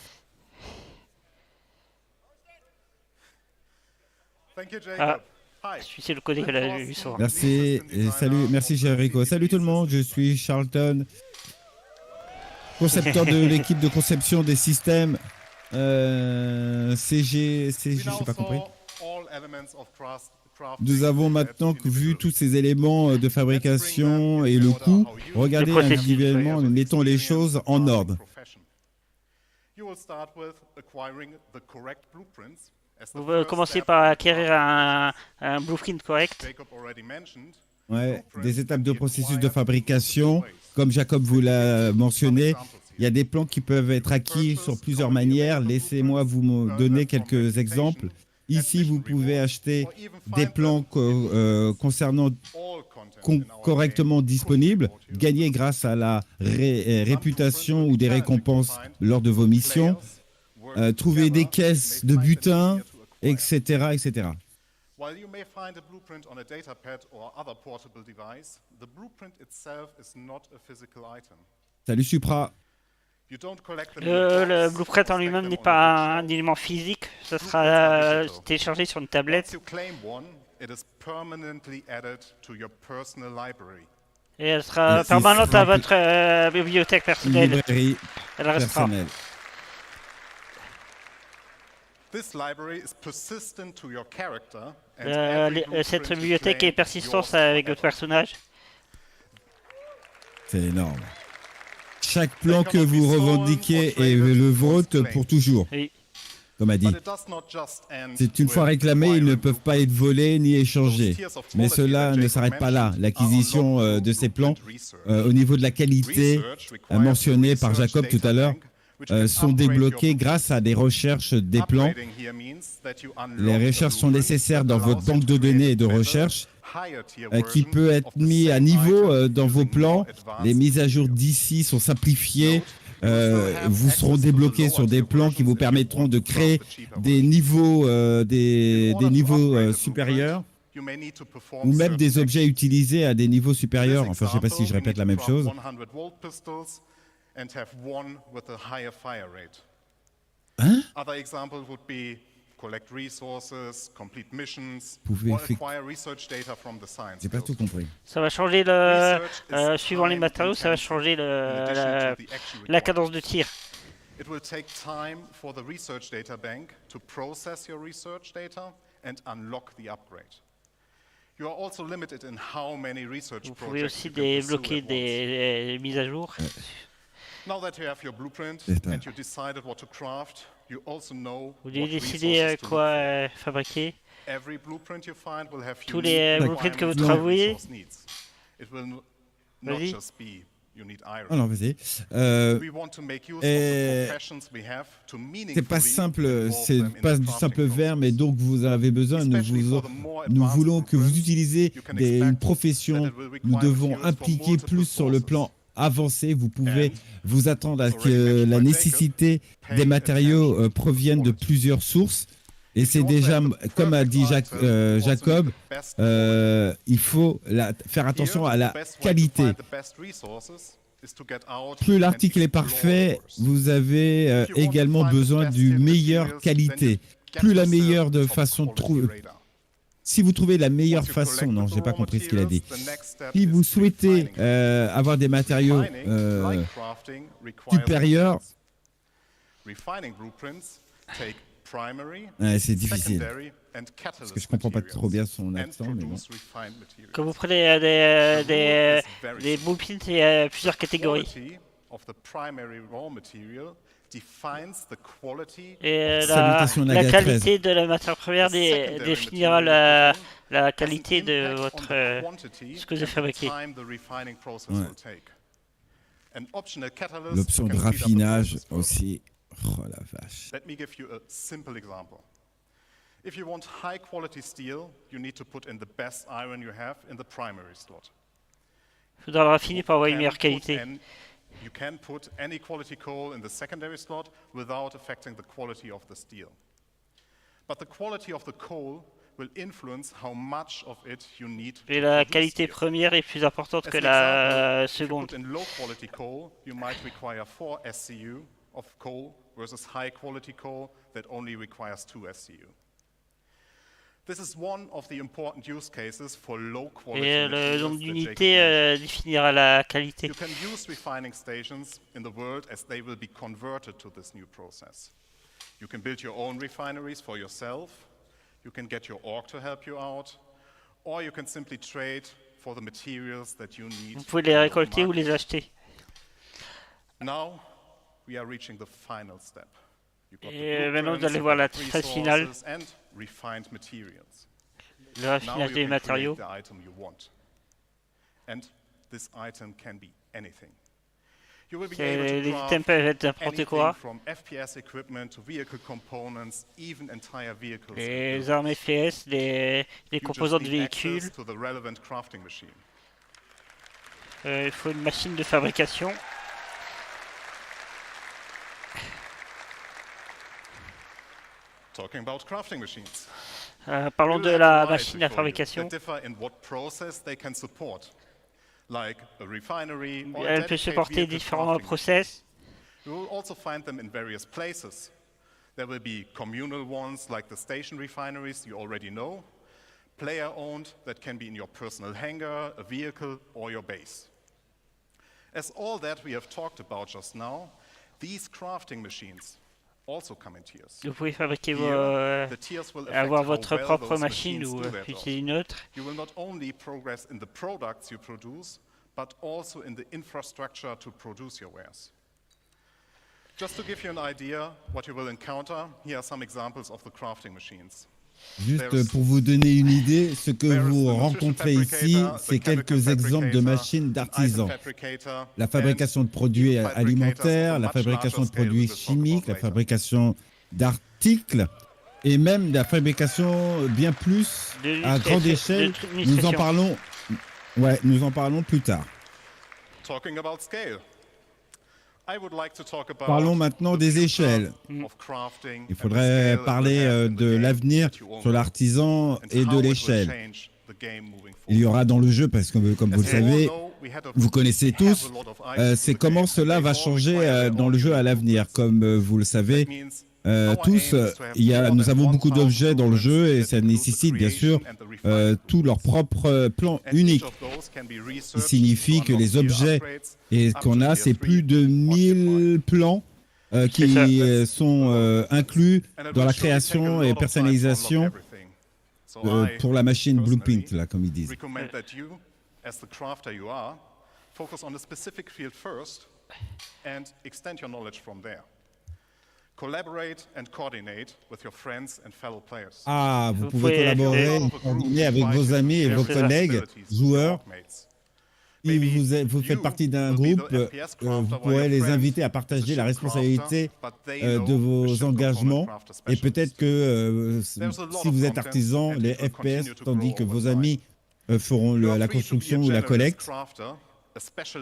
Celui-ci le connaît, elle a vu souvent. Merci et salut, merci Jericho. Salut tout le monde, je suis Charlton, concepteur de l'équipe de conception des systèmes CG, j'ai pas compris. Nous avons maintenant vu tous ces éléments de fabrication et le coût. Regardez individuellement, mettons les choses en ordre. Vous commencez par acquérir un blueprint correct. Ouais, des étapes de processus de fabrication. Comme Jacob vous l'a mentionné, il y a des plans qui peuvent être acquis sur plusieurs manières. Laissez-moi vous donner quelques exemples. Ici, vous pouvez acheter des plans concernant correctement disponibles, gagner grâce à la réputation ou des récompenses lors de vos missions, trouver des caisses de butin, etc., etc. While you may find a blueprint on a datapad or other portable device, the blueprint itself is not a physical item. Salut Supra. Le blueprint en lui-même n'est pas un élément physique, ça sera téléchargé sur une tablette. Et elle sera permanente à votre bibliothèque personnelle. Elle restera. Cette bibliothèque est persistante avec votre personnage. C'est énorme. Chaque plan que vous revendiquez est le vôtre pour toujours. Oui. Comme a dit. C'est une fois réclamé, ils ne peuvent pas être volés ni échangés. Mais cela ne s'arrête pas là. L'acquisition de ces plans, au niveau de la qualité, mentionnée par Jacob tout à l'heure, sont débloquées grâce à des recherches des plans. Les recherches sont nécessaires dans votre banque de données et de recherche qui peut être mis à niveau dans vos plans. Les mises à jour d'ici sont simplifiées. Vous seront débloqués sur des plans qui vous permettront de créer des niveaux, supérieurs ou même des objets utilisés à des niveaux supérieurs. Enfin, je ne sais pas si je répète la même chose. Hein? J'ai pas tout compris. Ça va changer suivant les matériaux, ça va changer la cadence de tir. It will take time for the research data bank to process your research data and unlock the upgrade. You are also limited in how many research Vous pouvez aussi débloquer des mises à jour. Now that you have your blueprint and you decided what to craft, you also know vous devez décider quoi fabriquer. Tous les blueprints que vous travaillez. Vas-y. Alors, vas-y. C'est pas simple, c'est pas du simple verbe, mais donc vous avez besoin, nous voulons que vous utilisiez une profession, nous devons impliquer plus sur le plan avancé, vous pouvez vous attendre à ce que la nécessité des matériaux provienne de plusieurs sources. Et c'est déjà, comme a dit Jacob, il faut faire attention à la qualité. Plus l'article est parfait, vous avez également besoin d'une meilleure qualité. Plus la meilleure de façon Si vous trouvez la meilleure façon, non, j'ai pas compris ce qu'il a dit. Si vous souhaitez avoir des matériaux supérieurs, c'est difficile. Parce que je comprends pas trop bien son accent, mais bon. Quand vous prenez des blueprints, il y a plusieurs catégories. Et la qualité de la matière première définira la qualité de ce que vous avez fabriqué. L'option de raffinage aussi. Oh la vache. Let me give you a simple example. If you want high quality steel, you need to put in the best iron you have in the primary slot. Il faudra le raffiner pour avoir une meilleure qualité. You can put any quality coal in the secondary slot without affecting the quality of the steel. But the quality of the coal will influence how much of it you need. Et la qualité première est plus importante que la seconde. In low quality coal, you might require 4 SCU of coal versus high quality coal that only requires 2 SCU. This is one of the important use cases for low quality. Et le nombre d'unités définira la qualité. You can use refining stations in the world as they will be converted to this new process. You can build your own refineries for yourself. You can get your org to help you out, or you can simply trade for the materials that you need. Vous pouvez les récolter ou les acheter. Now we are reaching the final step. Et maintenant, vous allez voir la phase finale, le raffinage des matériaux. Les items peuvent être n'importe quoi. Les armes FPS, les composants de véhicules. Il faut une machine de fabrication. Parlons de la machine à fabrication. Elle peut supporter différents process. You will also find them in various places. There will be communal ones like the station refineries you already know, player-owned that can be in your personal hangar, a vehicle, or your base. As all that we have talked about just now, these crafting machines vous pouvez fabriquer avoir votre propre machine ou utiliser une autre. You will not only progress in the products you produce, but also in the infrastructure to produce your wares. Just to give you an idea what you will encounter, here are some examples of the crafting machines. Juste pour vous donner une idée, ce que vous rencontrez ici, c'est quelques exemples de machines d'artisans. La fabrication de produits alimentaires, la fabrication de produits chimiques, la fabrication d'articles et même la fabrication bien plus à grande échelle. Nous en parlons plus tard. Parlons maintenant des échelles. Il faudrait parler de l'avenir sur l'artisan et de l'échelle. Il y aura dans le jeu, parce que comme vous le savez, vous connaissez tous, c'est comment cela va changer dans le jeu à l'avenir. Comme vous le savez tous, nous avons beaucoup d'objets dans le jeu et ça nécessite bien sûr tout leur propre plan unique. Ce qui signifie que les objets qu'on a, c'est plus de 1000 plans qui sont inclus dans la création et personnalisation pour la machine Blueprint, là, comme ils disent. Ah, vous pouvez collaborer, coordonner avec vos amis et vos collègues, joueurs. Si vous faites partie d'un groupe, vous pourrez les inviter à partager la responsabilité de vos engagements. Et peut-être que si vous êtes artisan, les FPS, tandis que vos amis feront la construction ou la collecte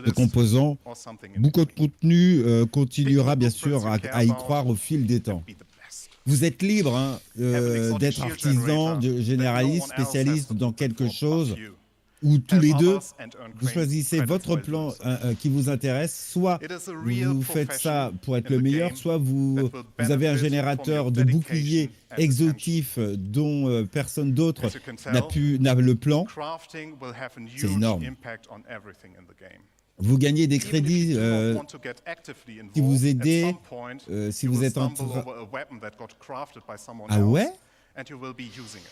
de composants. Beaucoup de contenu continuera bien sûr à y croire au fil des temps. Vous êtes libre d'être artisan, généraliste, spécialiste dans quelque chose, ou tous les deux, others and earn vous choisissez credits votre while plan doing so. qui vous intéresse, soit It is a real vous faites ça profession pour être in le the meilleur, game soit that vous will avez un benefit générateur from de your boucliers dedication and attention. exotifs dont personne d'autre As you can tell, n'a le plan. crafting will have a C'est huge énorme. impact on everything in the game. Vous gagnez des Even if crédits you do not want to get actively qui vous involved, at aident some point, si you vous will êtes en stumble train... over a weapon that got crafted by someone Ah else, ouais? and you will be using it.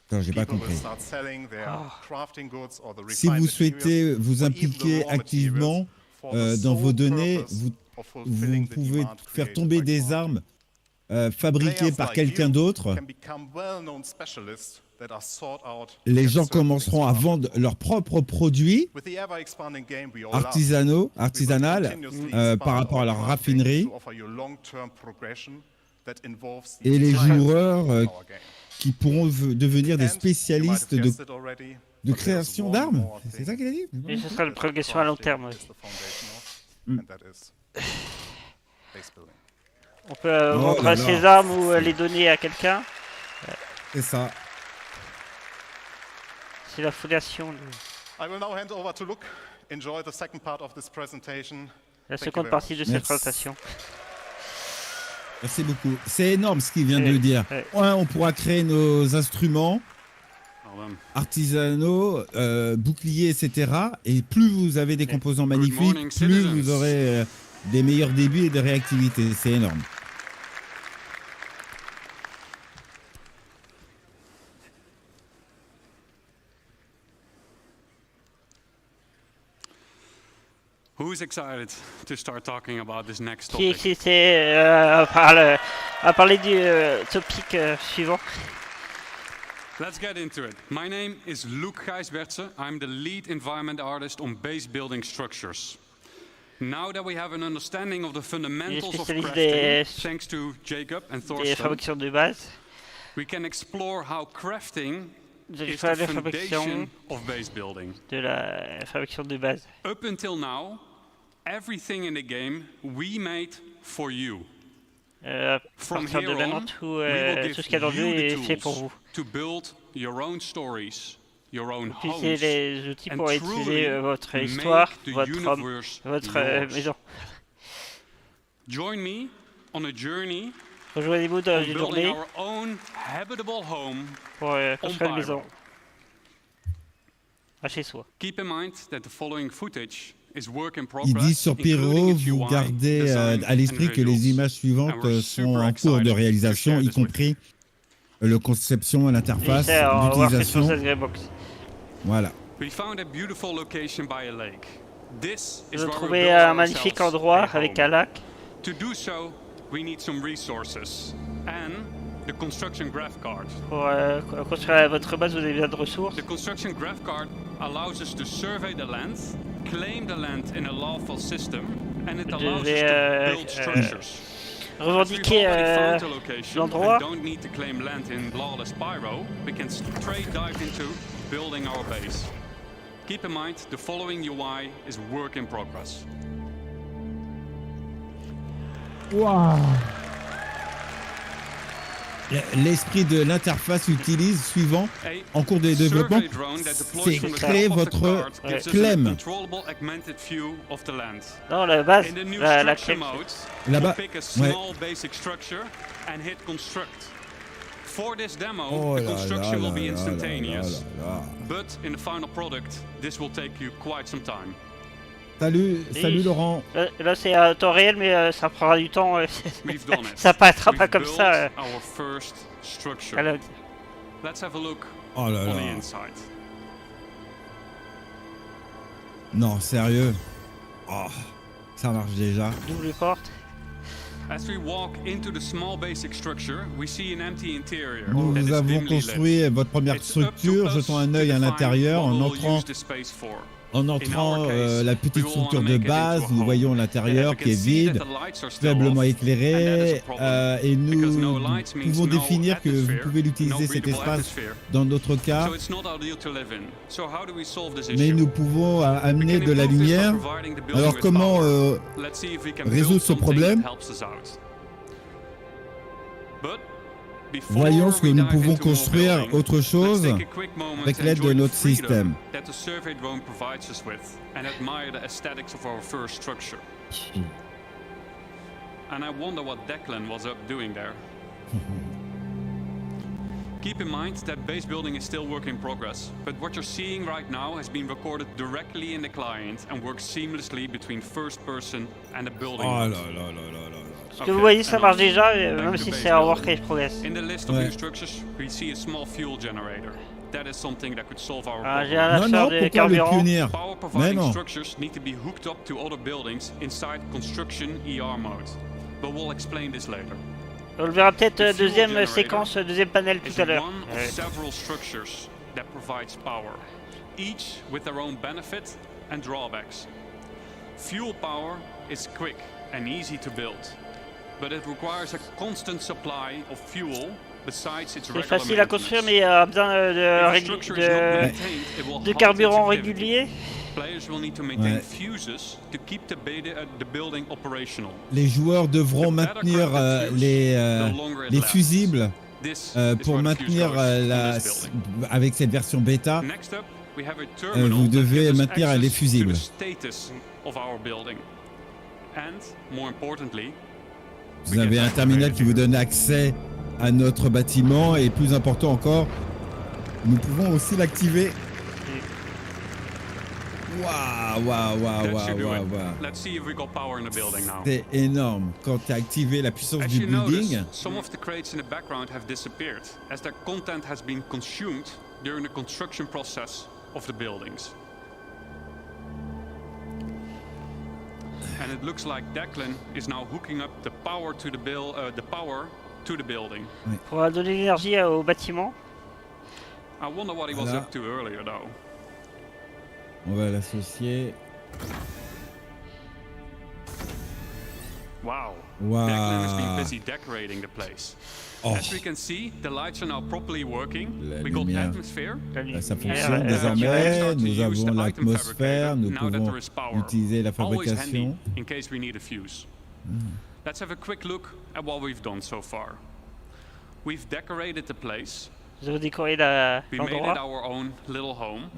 Non, j'ai pas People will compris. start selling their crafting goods or the Si refined vous souhaitez materials, vous or even the impliquer raw activement materials for the dans vos sole données, purpose vous of fulfilling the pouvez demand faire created tomber by des crafting. armes fabriquées Players par like quelqu'un you d'autre. can become well-known specialists that are sought out to Les get gens certain commenceront à things vendre leurs propres produits With the ever-expanding game we all artisanal love, par rapport à leur raffinerie. to offer you long-term progression that involves the Et les entire joueurs of our game. qui pourront devenir des And, spécialistes you might have de guessed it already, de but création there's one d'armes. more C'est thing ça qu'il a dit? Et ce sera une progression à long terme. Oui. is the foundation of, and that is base building. On peut Oh vendre là là. ses armes ou les donner à quelqu'un. C'est ça. C'est la fondation. I will now hand over to Luke. Enjoy the second part of this presentation. La Thank you seconde very partie de much. cette Merci. présentation. Merci beaucoup. C'est énorme ce qu'il vient de Ouais, dire. ouais. On pourra créer nos instruments artisanaux, boucliers, etc. Et plus vous avez des composants magnifiques, morning, plus citizens. vous aurez des meilleurs débuts et de réactivité. C'est énorme. Who's excited to start talking about this next Qui est topic? excité à parler du topic suivant? Let's get into it. My name is Luc Gijsbertse. I'm the lead environment artist on base building structures. Now that we have an understanding of the fundamentals of spécialiste crafting, thanks to Jacob and Des Thorsten, fabrications de base. we can explore how crafting De is faire the la fabrication foundation of base building. de la fabrication de base. Up until now, everything in the game we made for you. À From partir de here maintenant, on, tout, we will tout give ce qu'il y a dans le jeu you est the fait pour tools vous. to build your own stories, your own Puis homes, c'est les outils pour and utiliser truly votre make histoire, the votre homme, universe votre yours. maison. Join me on a journey Rejoignez-vous dans on une building journée our own habitable home pour construire une maison Pyro. à chez soi. Keep in mind that the following footage is work in Il progress, dit sur Pyro, including its vous UI, gardez design, à l'esprit and que les visuals. images suivantes And we're sont super en cours de excited to réalisation, share y this with compris le conception, Et l'interface, ça, on va voir que sur l'utilisation. cette Greybox. Voilà. We found a beautiful location by a lake. This is Nous avons where we trouvé build un magnifique ourselves endroit a avec home. un lac. To do so, we need some resources and the construction graph card. Pour construire votre base, vous avez besoin de ressources. The construction graph card allows us to survey the land, claim the land in a lawful system, and it Vous allows us devez to build structures. revendiquer As we've already found a location l'endroit. and don't need to claim land in lawless Pyro, we can straight dive into building our base. Keep in mind, the following UI is work in progress. Wow. L'esprit de l'interface utilise suivant en cours de développement, c'est créer votre clem. Non, la base, In the new la structure clem. mode, Là-bas, we'll pick a ouais. small basic structure and hit construct. For this demo, Oh the là construction là will be là là instantaneous. là là là. But in the final product, this will take you quite some time. Salut Laurent. Là, c'est à temps réel, mais ça prendra du temps. We've done it. Ça passera We've pas comme built ça. our first structure. Alors, Let's have a look Oh là on là. the inside. Non, sérieux. Oh, ça marche déjà. double porte. As we walk into the small basic structure, we see an empty interior. Nous that is avons dimly lit. construit votre première It's up to structure, us jetons un to œil à define l'intérieur what en we'll entrant use the space for. En entrant la petite we structure wanna de make it base, into a nous home. voyons l'intérieur We qui can est see that vide, the lights are still faiblement off, éclairé, and that is a problem, et because no nous lights means pouvons no définir que vous atmosphere, pouvez no l'utiliser cet breathable espace atmosphere. dans notre cas, So it's not ideal to live in. So how do we solve this mais issue? nous pouvons amener We can de la improve this by lumière. providing the building Alors with comment power. Let's see if we can résoudre build ce something problème? that helps us out. But Voyons ce que nous pouvons construire autre chose avec l'aide de notre système. That the survey drone provides us with and admire the aesthetics of our first structure. And I wonder what Declan was up doing there. Keep in mind that base building is still work in progress, but what you're seeing right now has been recorded directly in the client and works seamlessly between first person and the building. Oh là là là là là. Ce que vous voyez, ça marche déjà, même si c'est un work in progress. In the list of new structures, we see a small fuel generator. That is something that could solve our problem. J'ai un acheteur de carburant. Power providing structures need to be hooked up to other buildings inside construction ER mode. But we'll explain this later. On le verra peut-être deuxième séquence, deuxième panel tout à l'heure. One of several structures that provides power, each with their own benefit and drawbacks. Fuel power is quick and easy to build, but it requires a constant supply of fuel besides its regular maintenance. C'est facile à construire, mais il a besoin de carburant régulier. Players will need to maintain fuses to keep the building operational. Les joueurs devront maintenir les fusibles pour maintenir avec cette version bêta. Vous devez maintenir les fusibles. Vous avez un terminal qui vous donne accès à notre bâtiment et plus important encore, nous pouvons aussi l'activer. C'est énorme quand tu as activé la puissance du building. Some of the crates in the background have disappeared as their content has been consumed during the construction process of the buildings. And it looks like Declan is now hooking up the power to the building. Pour donner l'énergie au bâtiment. I wonder what he was up to earlier though. On va l'associer. Wow. Declan has been busy decorating the place. As we can see, the lights are now properly working. We got atmosphere. Ça fonctionne désormais. Nous avons l'atmosphère. Nous pouvons utiliser la fabrication. In case we need a fuse. Let's have a quick look at what we've done so far. We've decorated the place. Nous avons décoré we made it our own little home.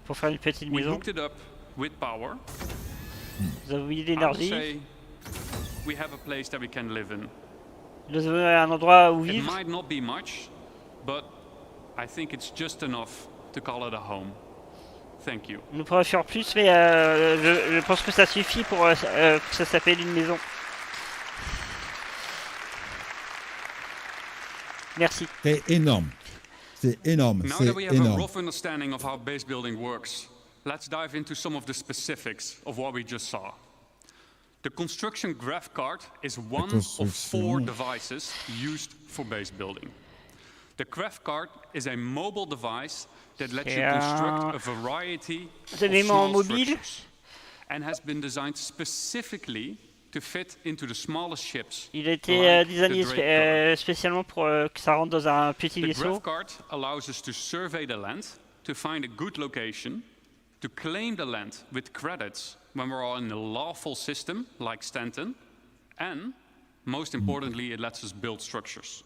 Pour faire une petite maison. We hooked it up with power. Nous avons mis l'énergie. We have a place that we can live in. Nous avons un endroit où vivre. It might not be much, but I think it's just enough to call it a home. Thank you. Nous pourrions faire plus, mais je pense que ça suffit pour que ça s'appelle une maison. Merci. C'est énorme. C'est énorme. Now that we have a rough understanding of how base building works, let's dive into some of the specifics of what we just saw. The construction graph card is one of 4 devices used for base building. The graph card is a mobile device that lets you construct a variety of small structures and has been designed specifically to fit into the smallest ships. Il a été designé spécialement pour que ça rentre dans un petit vaisseau. The graph card allows us to survey the land, to find a good location, to claim the land with credits when we're in a lawful system like Stanton, and most importantly, it lets us build structures.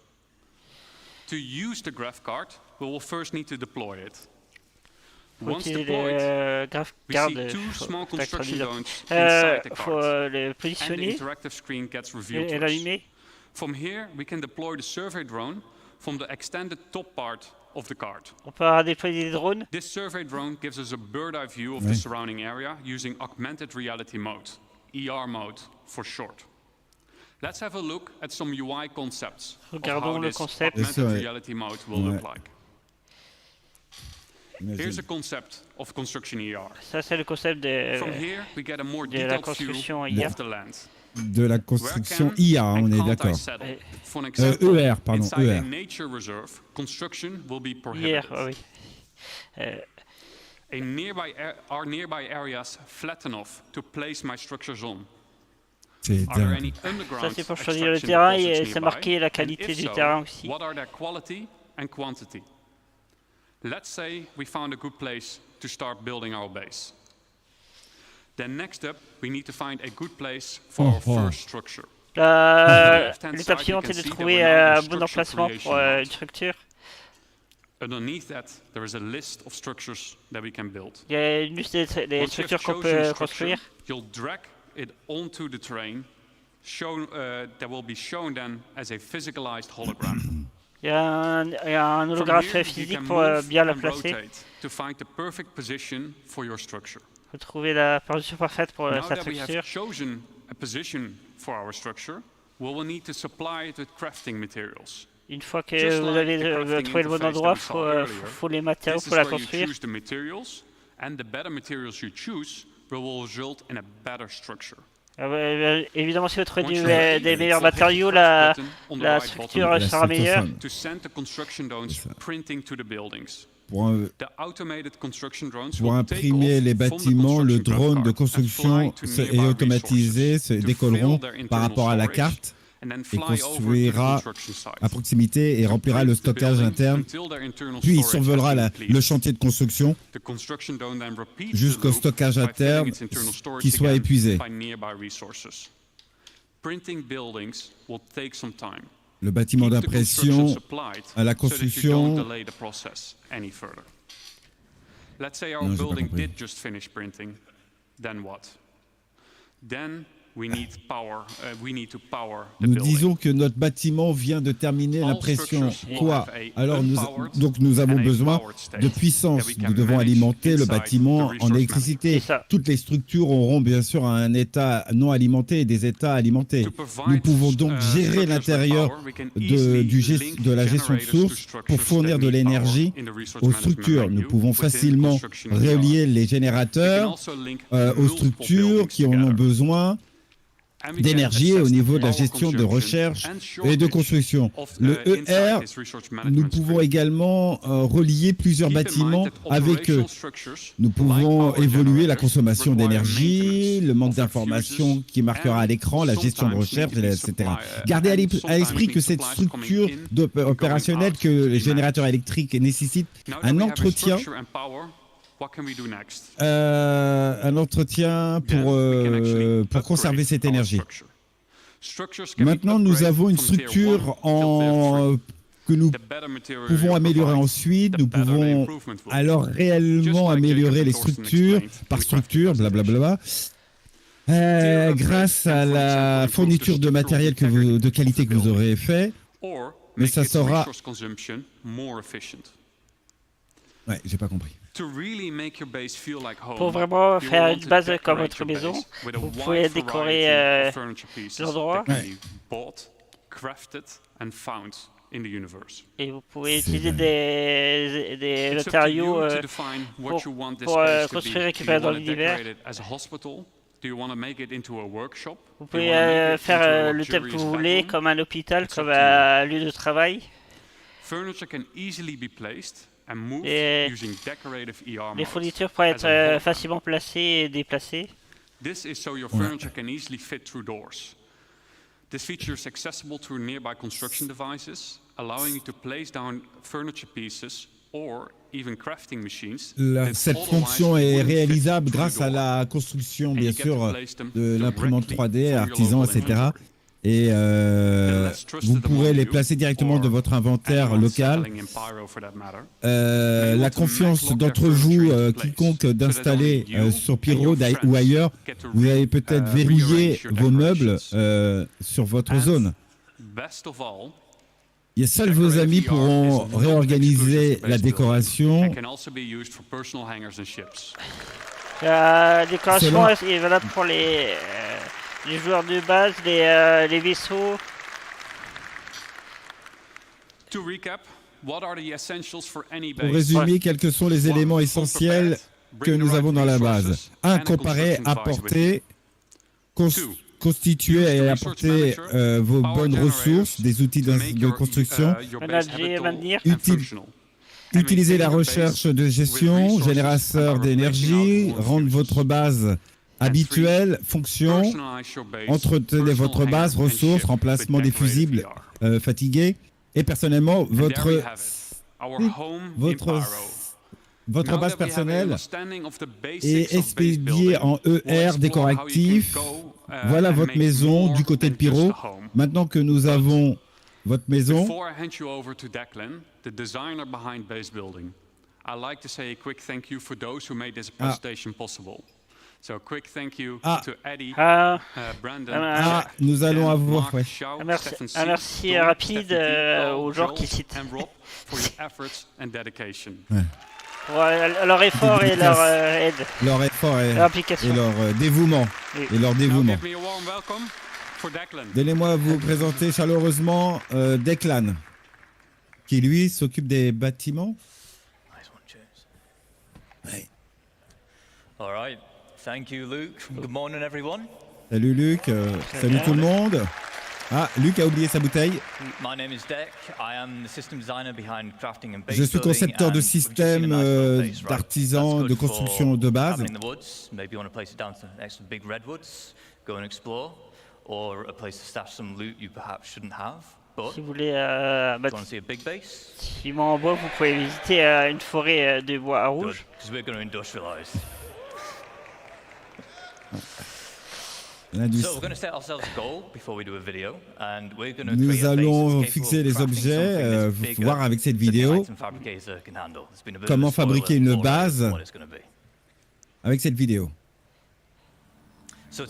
To use the graph card, we will first need to deploy it. Once deployed, we see 2 small construction zones inside the card, and the interactive screen gets revealed to us. From here, we can deploy the survey drone from the extended top part of the card. On peut déployer des drones. This survey drone gives us a bird's-eye view of the surrounding area using augmented reality mode, ER mode for short. Let's have a look at some UI concepts of how this augmented reality mode will look like. Here's a concept of construction ER. Ça c'est le concept de la construction ER. De la construction IA, on est d'accord. ER, pardon, ER. Nature reserve, construction will be prohibited. Oui. Are nearby areas flat enough to place my structures on? Ça c'est pour choisir le terrain et c'est marqué la qualité du terrain aussi. What are their quality and quantity? Let's say we found a good place to start building our base. Then next up, we need to find a good place for our first structure. L'étape suivante est de trouver un bon emplacement pour une structure. Underneath that, there is a list of structures that we can build. Il y a une liste des structures qu'on peut construire. You'll drag it onto the terrain, that will be shown then as a physicalized hologram. Il y a un holographe physique pour bien la placer. To find the perfect position for your structure. Faut trouver la position parfaite pour sa structure. Now that we have chosen a position for our structure, we will need to supply it with crafting materials. Une fois que vous avez trouvé le bon endroit, faut les matériaux pour la construire. Choose the materials, and the better materials you choose will result in a better structure. Évidemment, si vous trouvez des meilleurs matériaux, la structure sera meilleure. To send the construction drones printing to the buildings. Pour imprimer les bâtiments, le drone de construction est automatisé, se décolleront par rapport à la carte et construira à proximité et remplira le stockage interne. Puis il survolera le chantier de construction jusqu'au stockage interne qui soit épuisé. Le bâtiment d'impression à la construction. Let's say our building did just finish printing, then what? Then we need power. We need to power the Nous building. disons que notre bâtiment vient de terminer l'impression. Quoi? Alors nous avons besoin de puissance. Nous devons alimenter le bâtiment en électricité. Toutes les structures auront bien sûr un état non alimenté et des états alimentés. Nous pouvons donc gérer l'intérieur de la gestion de sources pour fournir de l'énergie aux structures. Nous pouvons facilement relier les générateurs aux structures qui en ont besoin d'énergie au niveau de la gestion de recherche et de construction. Le ER, nous pouvons également relier plusieurs bâtiments avec eux. Nous pouvons évoluer la consommation d'énergie, le manque d'informations qui marquera à l'écran, la gestion de recherche, etc. Gardez à l'esprit que cette structure opérationnelle, que les générateurs électriques nécessitent un entretien. Un entretien pour conserver cette énergie. Maintenant, nous avons une structure que nous pouvons améliorer ensuite. Nous pouvons alors réellement améliorer les structures par structure, blablabla. Grâce à la fourniture de matériel de qualité que vous aurez fait, mais ça sera. Ouais, j'ai pas compris. Pour vraiment faire une base comme votre maison, vous pouvez décorer l'endroit et vous pouvez utiliser des matériaux pour construire et récupérer dans l'univers. Vous pouvez faire le thème que vous voulez, comme un hôpital, comme un lieu de travail. Et les fournitures pourraient être facilement placées et déplacées. This is so your furniture can easily fit through doors. This feature is accessible through nearby construction devices, allowing you to place down furniture pieces or even crafting machines. Cette fonction est réalisable grâce à la construction, bien sûr, de l'imprimante 3D, artisan, etc. Et vous pourrez les placer directement de votre inventaire local. La confiance d'entre vous, quiconque d'installer sur Pyro ou ailleurs, vous avez peut-être verrouillé vos meubles sur votre zone. Et seuls vos amis pourront réorganiser la décoration. La décoration est valable pour les joueurs de base, les vaisseaux. Pour résumer, quels sont les éléments essentiels que nous avons dans la base? 1. Comparer, apporter, constituer et apporter vos bonnes ressources, des outils de construction. Utiliser la recherche de gestion, générateur d'énergie, rendre votre base habituelle, fonction, entretenez votre base, ressources, remplacement des fusibles fatigués, et personnellement, votre votre base personnelle est expédiée en ER décoratif. Voilà votre maison du côté de Pyro. Maintenant que nous avons votre maison, Before I hand you over to Declan, the designer behind base building, I'd like to say a quick thank you for those who made this presentation possible. So a quick thank you to Eddie, Brandon, nous allons avoir un merci rapide aux gens qui citent. for your efforts and dedication. Pour leur effort et leur aide. Leur effort et leur implication. Et leur dévouement. Oui. Et leur dévouement. Give me a warm welcome for Declan. Donnez-moi vous présenter chaleureusement Declan, qui lui s'occupe des bâtiments. Ouais. All right. Thank you, Luke. Good morning, everyone. Salut Luc, salut tout le monde. Ah, Luc a oublié sa bouteille. My name is Deck. I am the system designer behind crafting and base Je suis concepteur de systèmes d'artisans de construction de base. Maybe you want to place it down to next to big redwoods, go and explore, or a place to stash some loot you perhaps shouldn't have. Si vous voulez bâtiment en bois, vous pouvez visiter une forêt de bois rouge. Because we're going to industrialize. Nous allons fixer les objets, voir avec cette vidéo comment fabriquer une base avec cette vidéo. C'est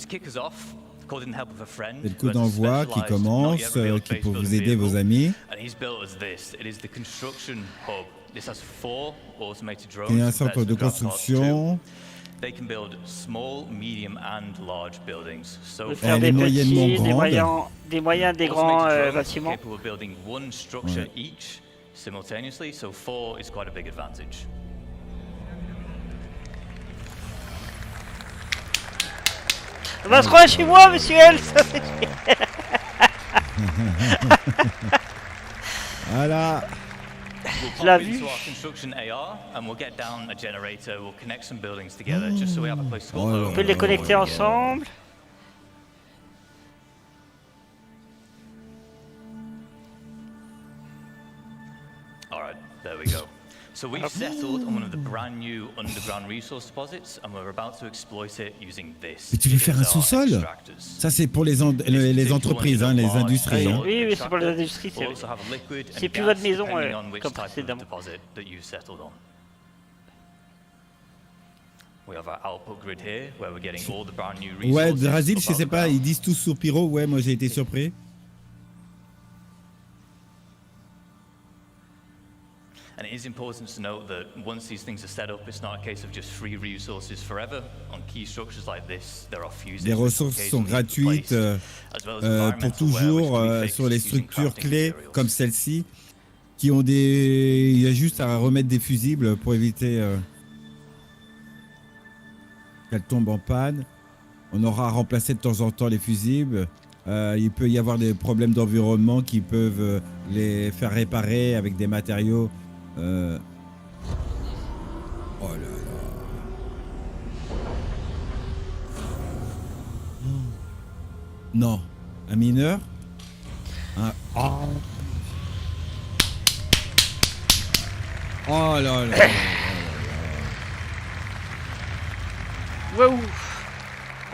le coup d'envoi qui commence, qui peut vous aider vos amis. Il y a un centre de construction. They can build small, medium, and large buildings. So faire des petits, des moyens, des grands bâtiments. Capable of building one structure each simultaneously, so 4 is quite a big advantage. On va se rendre chez moi, monsieur L. Voilà. Je l'ai vu. On peut les connecter ensemble. Alright, there we go. So we've settled on one of the brand new underground resource deposits, and we're about to exploit it using this. Mais tu veux faire un sous-sol? Ça c'est pour les entreprises, hein, les industries. Hein. Oui, oui, c'est pour les industries. C'est plus votre maison comme précédemment. Ouais, Brésil, je sais pas, ils disent tous sur Pyro. Ouais, moi j'ai été surpris. And it is important to note that once these things are set up, it's not a case of just free resources forever. On key structures like this, there are fuses. Les ressources sont gratuites pour toujours sur les structures clés comme celle-ci, qui ont des. Il y a juste à remettre des fusibles pour éviter qu'elles tombent en panne. On aura à remplacer de temps en temps les fusibles. Il peut y avoir des problèmes d'environnement qui peuvent les faire réparer avec des matériaux. Oh là là. Non. Un mineur. Oh là là. Whoa.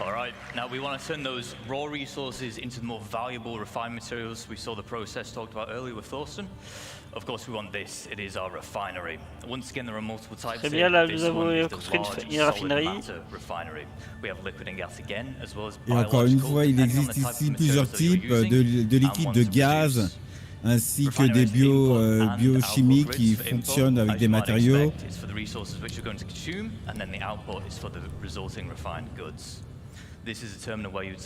All right, now we want to turn those raw resources into more valuable refined materials. We saw the process talked about earlier with Thorsten. Of course, we want this. It is our refinery. Once again, there are multiple types. Très bien, là, nous avons construit une raffinerie. We have liquid and gas again, as well as. Et encore une fois, il existe ici plusieurs types de liquides, de gaz, ainsi que des biochimiques qui fonctionnent avec des matériaux.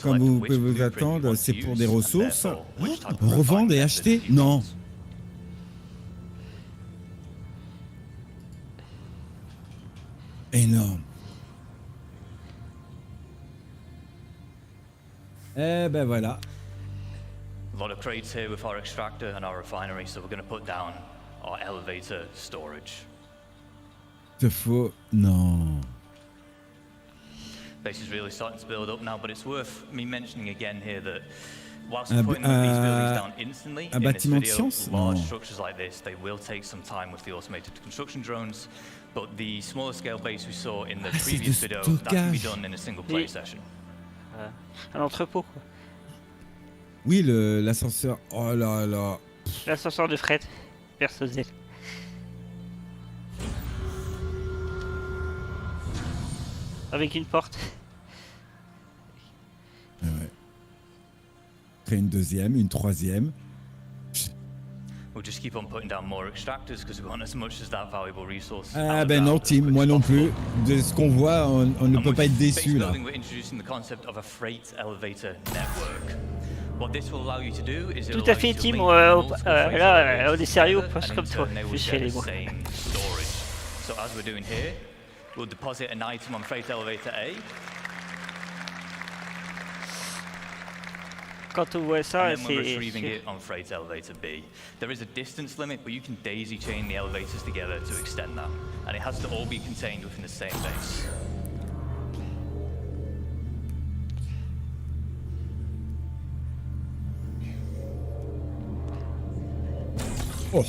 Comme vous pouvez vous attendre, c'est pour des ressources. Revendre et acheter? Non. Énorme. Eh ben voilà. A lot of crates here with our extractor and our refinery, so we're going to put down our elevator storage. Te faut... Non. Base is really starting to build up now, but it's worth me mentioning again here that Whilst we're putting these buildings down instantly in this bâtiment de video, science? large Non. structures like this, they will take some time with the automated construction drones, but the smaller scale base we saw in the previous video, that can be done in a single play session. Un entrepôt, quoi. Oui, l'ascenseur. Oh là là. L'ascenseur de fret personnel. Avec une porte. Ouais. Après une deuxième, une troisième. We'll just keep on putting down more extractors because we want as much as that valuable resource. Ah ben non, Tim, moi non plus. De ce qu'on voit, on ne peut pas être déçu là. We're introducing the concept of a freight elevator network. What this will allow you to do is Tout à fait, Tim. Là, on est sérieux, on pense comme toi. Je suis allé voir. So as we're doing here, we'll deposit an item on freight elevator A. Quand on voit ça, and then we're retrieving it on freight elevator B. There is a distance limit, but you can daisy chain the elevators together to extend that, and it has to all be contained within the same base. Oh,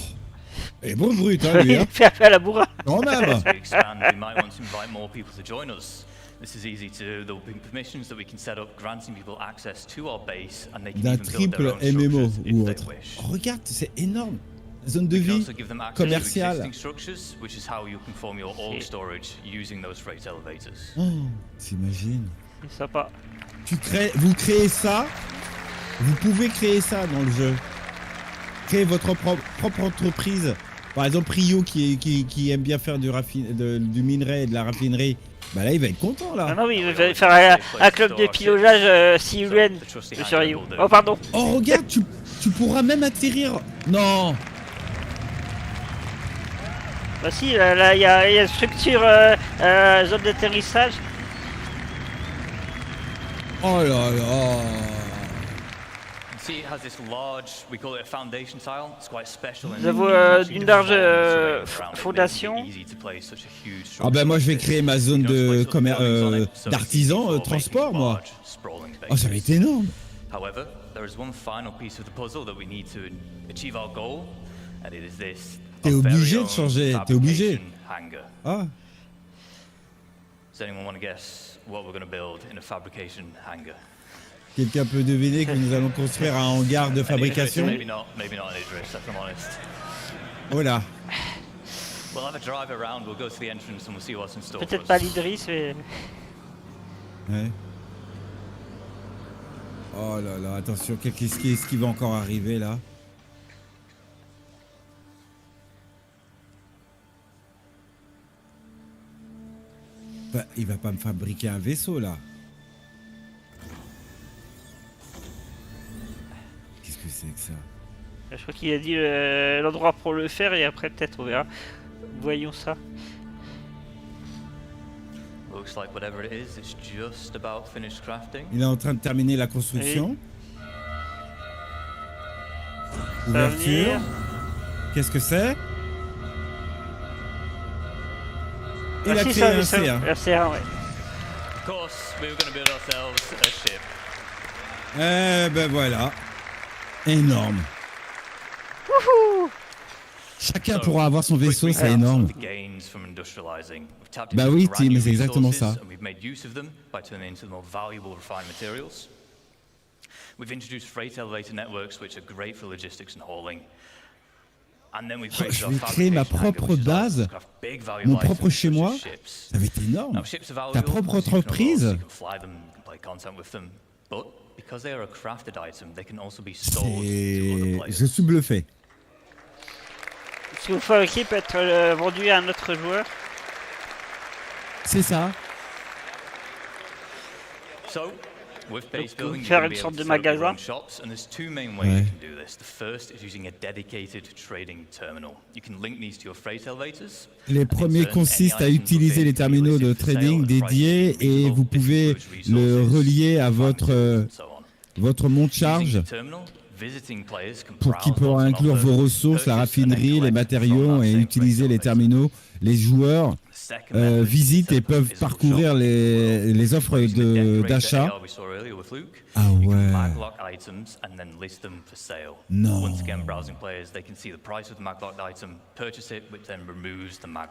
et bon brut, hein, lui. Hein. Fait appel à la bourra. Quand même. As we expand, we might want to invite more people to join us. This is easy to do. There will be permissions that we can set up, granting people access to our base, and they can D'un even build their triple own MMO structures if ou they autre. wish. Oh, regarde, c'est énorme. La zone de We can vie also give them access to commerciale. existing structures, which is how you can form your org storage using those freight elevators. Oh, t'imagines. C'est sympa. Vous créez ça. Vous pouvez créer ça dans le jeu. Créer votre propre entreprise. Par exemple, Rio qui aime bien faire du minerai et de la raffinerie. Bah là, il va être content là. Ah non, oui, il va faire un club de pilotage CUN sur Rio. Oh, pardon. Oh, regarde, tu pourras même atterrir. Non. Bah si, là, il y a une structure zone d'atterrissage. Oh là là. See, it has this large, we call it a foundation tile. It's quite special. Nous avons une large fondation. Ah ben moi je vais créer ma zone de d'artisan transport moi. Oh ça va être énorme. However, there is one final piece of the puzzle that we need to achieve our goal, and it is this. T'es obligé de changer, t'es obligé. Ah. Does anyone want to guess what we're going to build in a fabrication hangar? Quelqu'un peut deviner que nous allons construire un hangar de fabrication? Maybe not an Idris, if I'm honest. Oh là. We'll have a drive around, we'll go to the entrance and we'll see what's in store. Peut-être pas l'Idris, mais... Ouais. Oh là là, attention, qu'est-ce qui va encore arriver là? Bah, il va pas me fabriquer un vaisseau là. Qu'est-ce que c'est que ça? Je crois qu'il a dit l'endroit pour le faire et après peut-être on verra. Voyons ça. Looks like whatever it is, it's just about finished crafting. Il est en train de terminer la construction. Ouverture. Qu'est-ce que c'est? Il a créé un C1. Un C1, ouais. Of course, we were going to build ourselves a ship. Eh ben voilà. Énorme. Wouhou! Chacun pourra avoir son vaisseau, c'est énorme. Bah oui, Tim, c'est exactement ça. We've introduced freight elevator networks which are great for logistics and hauling. And then we've Je vais créer ma propre base, mon propre chez moi. Ça va être énorme. Ta propre entreprise. Je suis bluffé. Ce que vous fabriquez peut être vendu à un autre joueur. C'est ça. Faire une sorte de magasin. Ouais. Les premiers consistent à utiliser les terminaux de trading dédiés et vous pouvez le relier à votre monte charge pour qui pourra inclure vos ressources, la raffinerie, les matériaux et utiliser les terminaux. Les joueurs visitent et peuvent parcourir les offres d'achat. Ah ouais. Non. Ce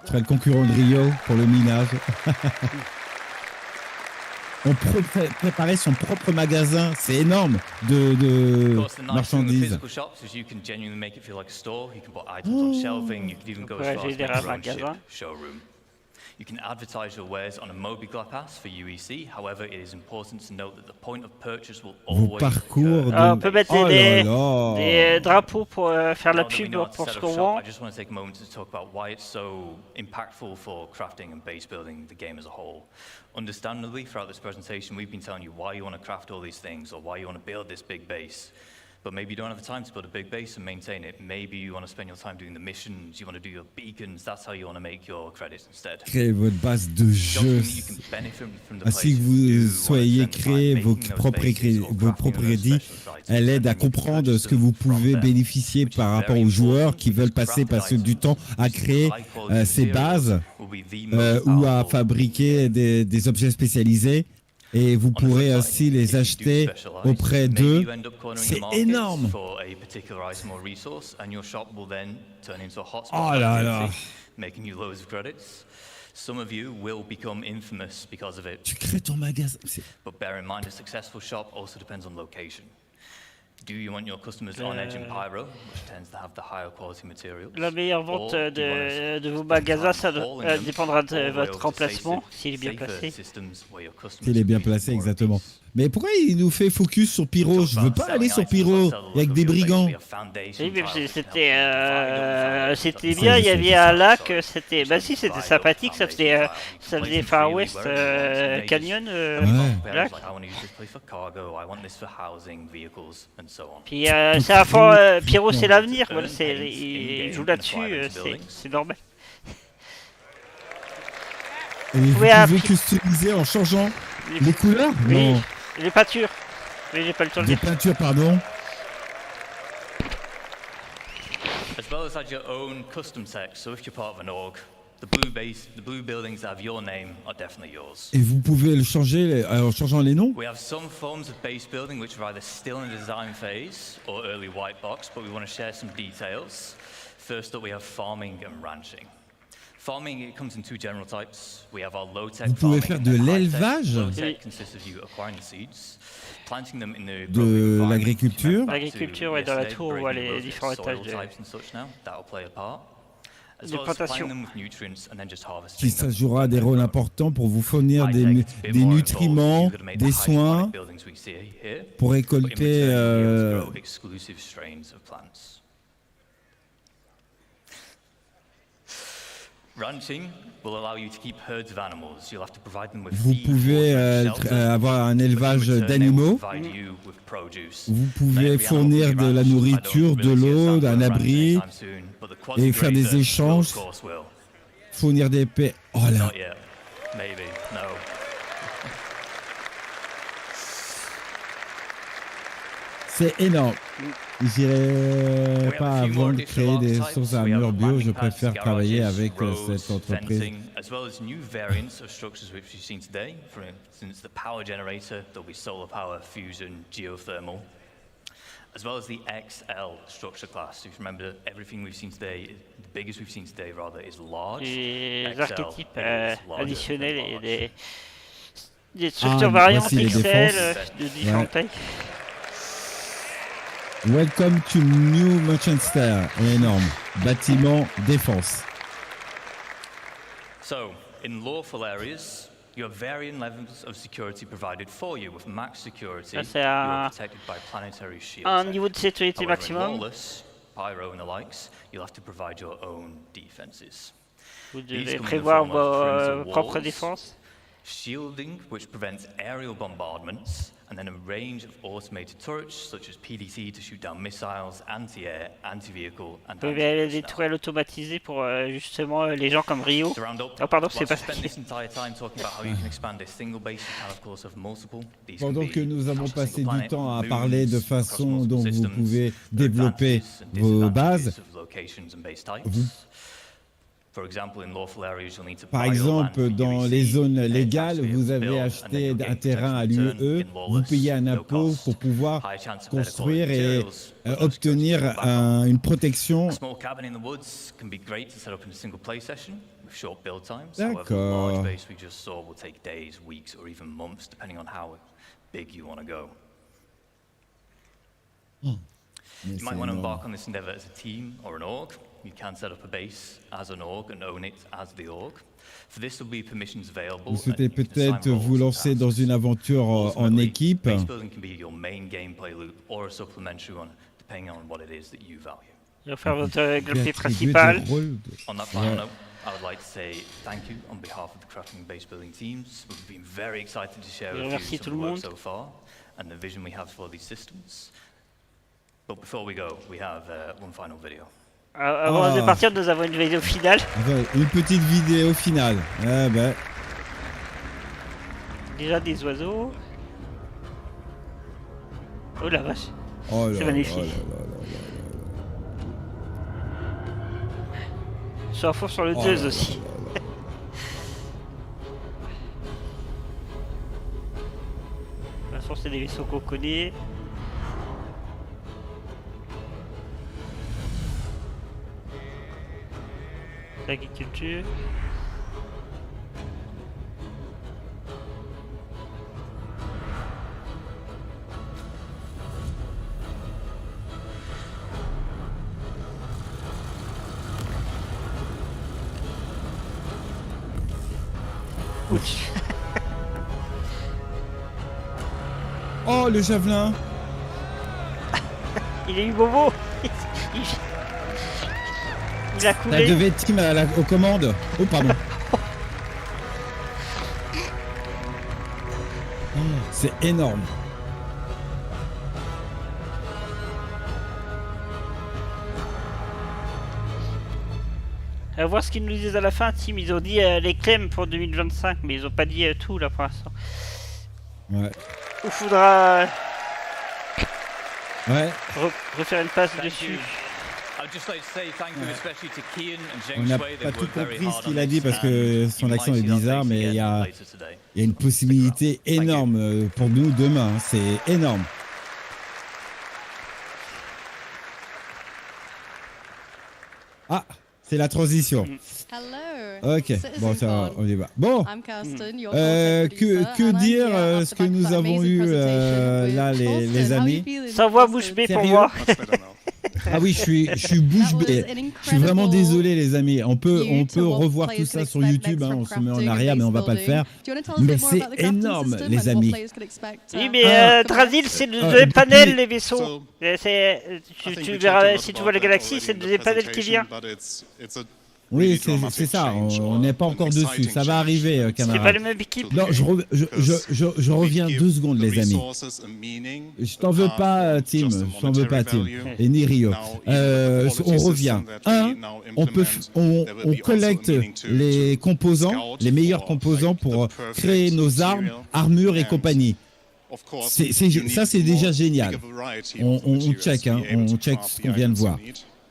serait le concurrent de Rio pour le minage. On préparait son propre magasin, c'est énorme de marchandises. You can advertise your wares on a Moby Pass for UEC. However, it is important to note that the point of purchase will always on peut mettre des drapeaux pour faire la pub pour ce qu'on vend. I just want to take a moment to talk about why it's so impactful for crafting and base building the game as a whole. Understandably, throughout this presentation, we've been telling you why you want to craft all these things or why you want to build this big base. But maybe you don't have the time to build a big base and maintain it. Maybe you want to spend your time doing the missions, you want to do your beacons, that's how you want to make your credits instead. Créez votre base de jeu. Ainsi que vous soyez créer vos propres crédits, elle aide à comprendre ce que vous pouvez bénéficier par rapport aux joueurs qui veulent passer du temps à créer ces bases ou à fabriquer des objets spécialisés. Et vous pourrez aussi les acheter auprès d'eux. C'est énorme. Oh là là. Tu crées ton magasin. But bear in mind, a successful shop also depends on location. Do you want your customers on Edge and Pyro, which tends to have the higher quality materials? La meilleure vente de vos magasins, ça dépendra de votre emplacement, s'il est bien placé. S'il est bien placé, exactement. Mais pourquoi il nous fait focus sur Pyro? Je veux pas aller sur Pyro avec des brigands. Oui, mais c'était bien, il y avait un lac, c'était sympathique, ça faisait Far West Canyon, lac. Puis c'est un fond, Pyro c'est l'avenir, voilà, il joue là-dessus, c'est normal. Et vous pouvez customiser en changeant les couleurs? Oui. Les peintures. Oui, j'ai pas le temps de dire. Les peintures, pardon. As well as add your own custom text, so if you're part of an org, the blue buildings that have your name are definitely yours. Et vous pouvez le changer en changeant les noms? We have some forms of base building which are either still in the design phase or early white box, but we want to share some details. First up, we have farming and ranching. Farming, it comes in two general types. We have our low-tech Vous pouvez faire de l'élevage, de l'agriculture. L'agriculture, ouais, dans la tour, on voit les différents étages de plantation. Qui ça jouera des rôles importants pour vous fournir des nutriments, des soins, pour récolter Vous pouvez avoir un élevage d'animaux. Vous pouvez fournir de la nourriture, de l'eau, un abri et faire des échanges. Fournir des paix. Oh là. C'est énorme. J'irai pas avant de créer des sources à mur bio, je préfère travailler avec cette entreprise. As well as new variants of structures which we've seen today, for instance the power generator, there'll be solar power, fusion, geothermal, as well as the XL structure class. So if you remember, everything we've seen today, the biggest we've seen today rather, is large. Les archétypes additionnels et des structures variantes XL de différentes tailles. Welcome to New Manchester. Énorme. Bâtiment défense. So, in lawful areas, you have varying levels of security provided for you. With max security, you are protected by planetary shields. Un niveau de sécurité maximum. In lawless, pyro and the likes, you'll have to provide your own defenses. Vous devez prévoir vos propres défenses. Shielding, which prevents aerial bombardments, and then a range of automated turrets, such as PDT to shoot down missiles, anti-air, anti-vehicle, and vous avez des tourelles automatisées pour justement les gens comme Rio. Oh pardon, c'est pas ça. Pendant que nous avons passé du temps à parler de façon dont vous pouvez développer vos bases, Par exemple, dans les zones légales, vous avez acheté un terrain à l'UE, vous payez un impôt pour pouvoir construire et obtenir une protection. D'accord. You might want to embark on this endeavor as a team or an org. You can set up a base as an org and own it as the org. For this, there will be permissions available. Vous souhaitez peut-être vous lancer dans une aventure en équipe. Base building can be your main gameplay loop or a supplementary one, depending on what it is that you value. Il va faire votre gameplay principal. On that final note, I would like to say thank you on behalf of the crafting base building teams. We've been very excited to share with you some of the work so far and the vision we have for these systems. But before we go, we have one final video. Avant de partir, nous avons une vidéo finale. Une petite vidéo finale. Ah ben. Déjà des oiseaux. Oh la vache. Oh là, c'est magnifique. Je suis à fond sur le 2 aussi. De toute façon, c'est des vaisseaux qu'on connaît. L'agriculture. Oh, le javelin. Il est eu bobo. Il a coulé. Elle devait être team aux commandes. Oh, pardon. Oh, c'est énorme. On va voir ce qu'ils nous disent à la fin, Tim. Ils ont dit les claims pour 2025, mais ils ont pas dit tout là pour l'instant. Ouais. Il faudra refaire une passe dessus. On n'a pas tout compris ce qu'il a dit parce que son accent est bizarre, mais il y a une possibilité énorme pour nous demain. C'est énorme. Ah, c'est la transition. Hello. Ok, bon, ça va, on y va. Bon, que dire ce que nous avons eu là, les amis. Sans voix bouche bée pour moi. Ah oui, je suis bouche bée. Je suis vraiment désolé, les amis. On peut revoir tout ça sur YouTube. Hein, on se met en arrière, mais on va pas le faire. Mais c'est énorme, les amis. Oui, mais Drasil, c'est le deuxième panel, les vaisseaux. Tu verras, si tu vois la galaxie, c'est le deuxième panel qui vient. Oui, c'est ça. On n'est pas encore dessus. Ça va arriver, camarade. C'est pas la même équipe. Non, je reviens 2 secondes, les amis. Je t'en veux pas, Tim. Je t'en veux pas, Tim. Et ni Rio. On revient. On collecte les composants, les meilleurs composants pour créer nos armes, armures et compagnie. Ça, c'est déjà génial. On check, hein. On check ce qu'on vient de voir.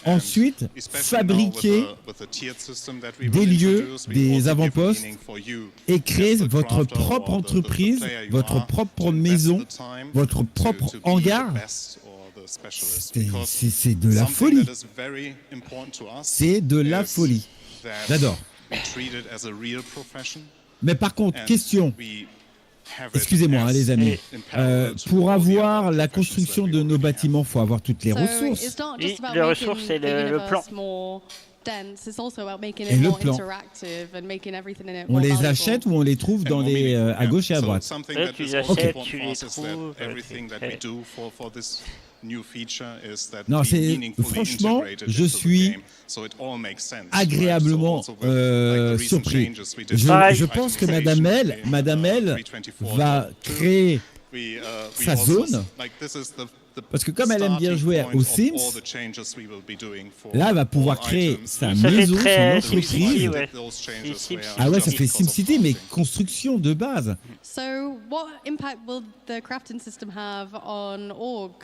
Ensuite, fabriquer des lieux, des avant-postes et créer votre propre entreprise, votre propre maison, votre propre hangar. C'est de la folie. C'est de la folie. J'adore. Mais par contre, question. Excusez-moi, hein, les amis. Pour avoir la construction de nos bâtiments, il faut avoir toutes les ressources. Oui, les ressources, c'est le plan. Et le plan. On les achète ou on les trouve dans les, à gauche et à droite. Tu les achètes, tu les trouves. Non, franchement, je suis agréablement surpris. Je pense que Madame L va créer sa zone. Parce que comme elle aime bien jouer aux Sims, là, elle va pouvoir créer sa maison, son entreprise. Ah ouais, ça fait SimCity, mais construction de base.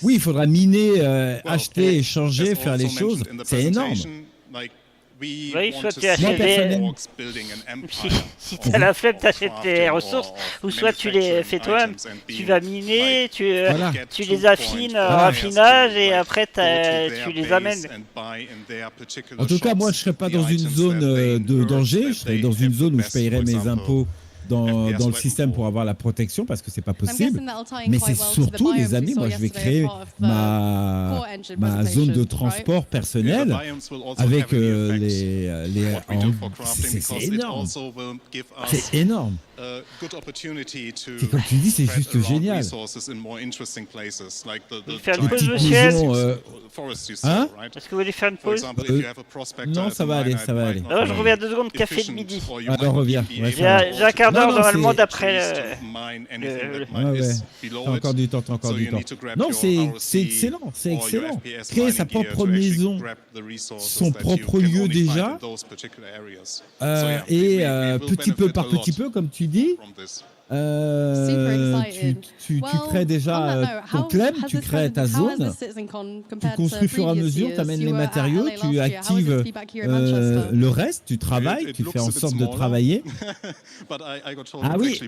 Oui, il faudra miner, acheter, échanger, faire les choses. C'est énorme. We Oui, want soit to tu see achètes des... orcs building an empire Si of- tu as la flemme, tu achètes of tes crafting ressources, or ou soit tu les fais toi-même. items and Tu being vas miner, Voilà. tu les affines, raffinage, et après tu les amènes. En tout cas, moi, je serais pas dans une zone de danger. Je serais dans une zone où je payerais mes impôts dans le système pour avoir la protection, parce que c'est pas possible. Mais c'est surtout, les amis, moi, je vais créer ma zone de transport personnel avec les c'est énorme. C'est énorme. C'est comme tu dis, c'est juste génial. Vous faire une pause, monsieur? Hein? Est-ce que vous voulez faire une pause? Non, ça va aller, ça va aller. Non, je reviens 2 secondes, café de midi. Alors reviens. Ouais, J'ai un quart d'heure normalement d'après ouais. T'as encore du temps, Non, c'est excellent, c'est excellent. Créer sa propre maison, son propre lieu déjà, et petit peu par petit peu, comme tu dis, tu crées déjà ton clem, tu crées ta zone, tu construis au fur et à mesure, tu amènes les matériaux, tu actives le reste, tu travailles, tu fais en sorte de travailler. Ah oui,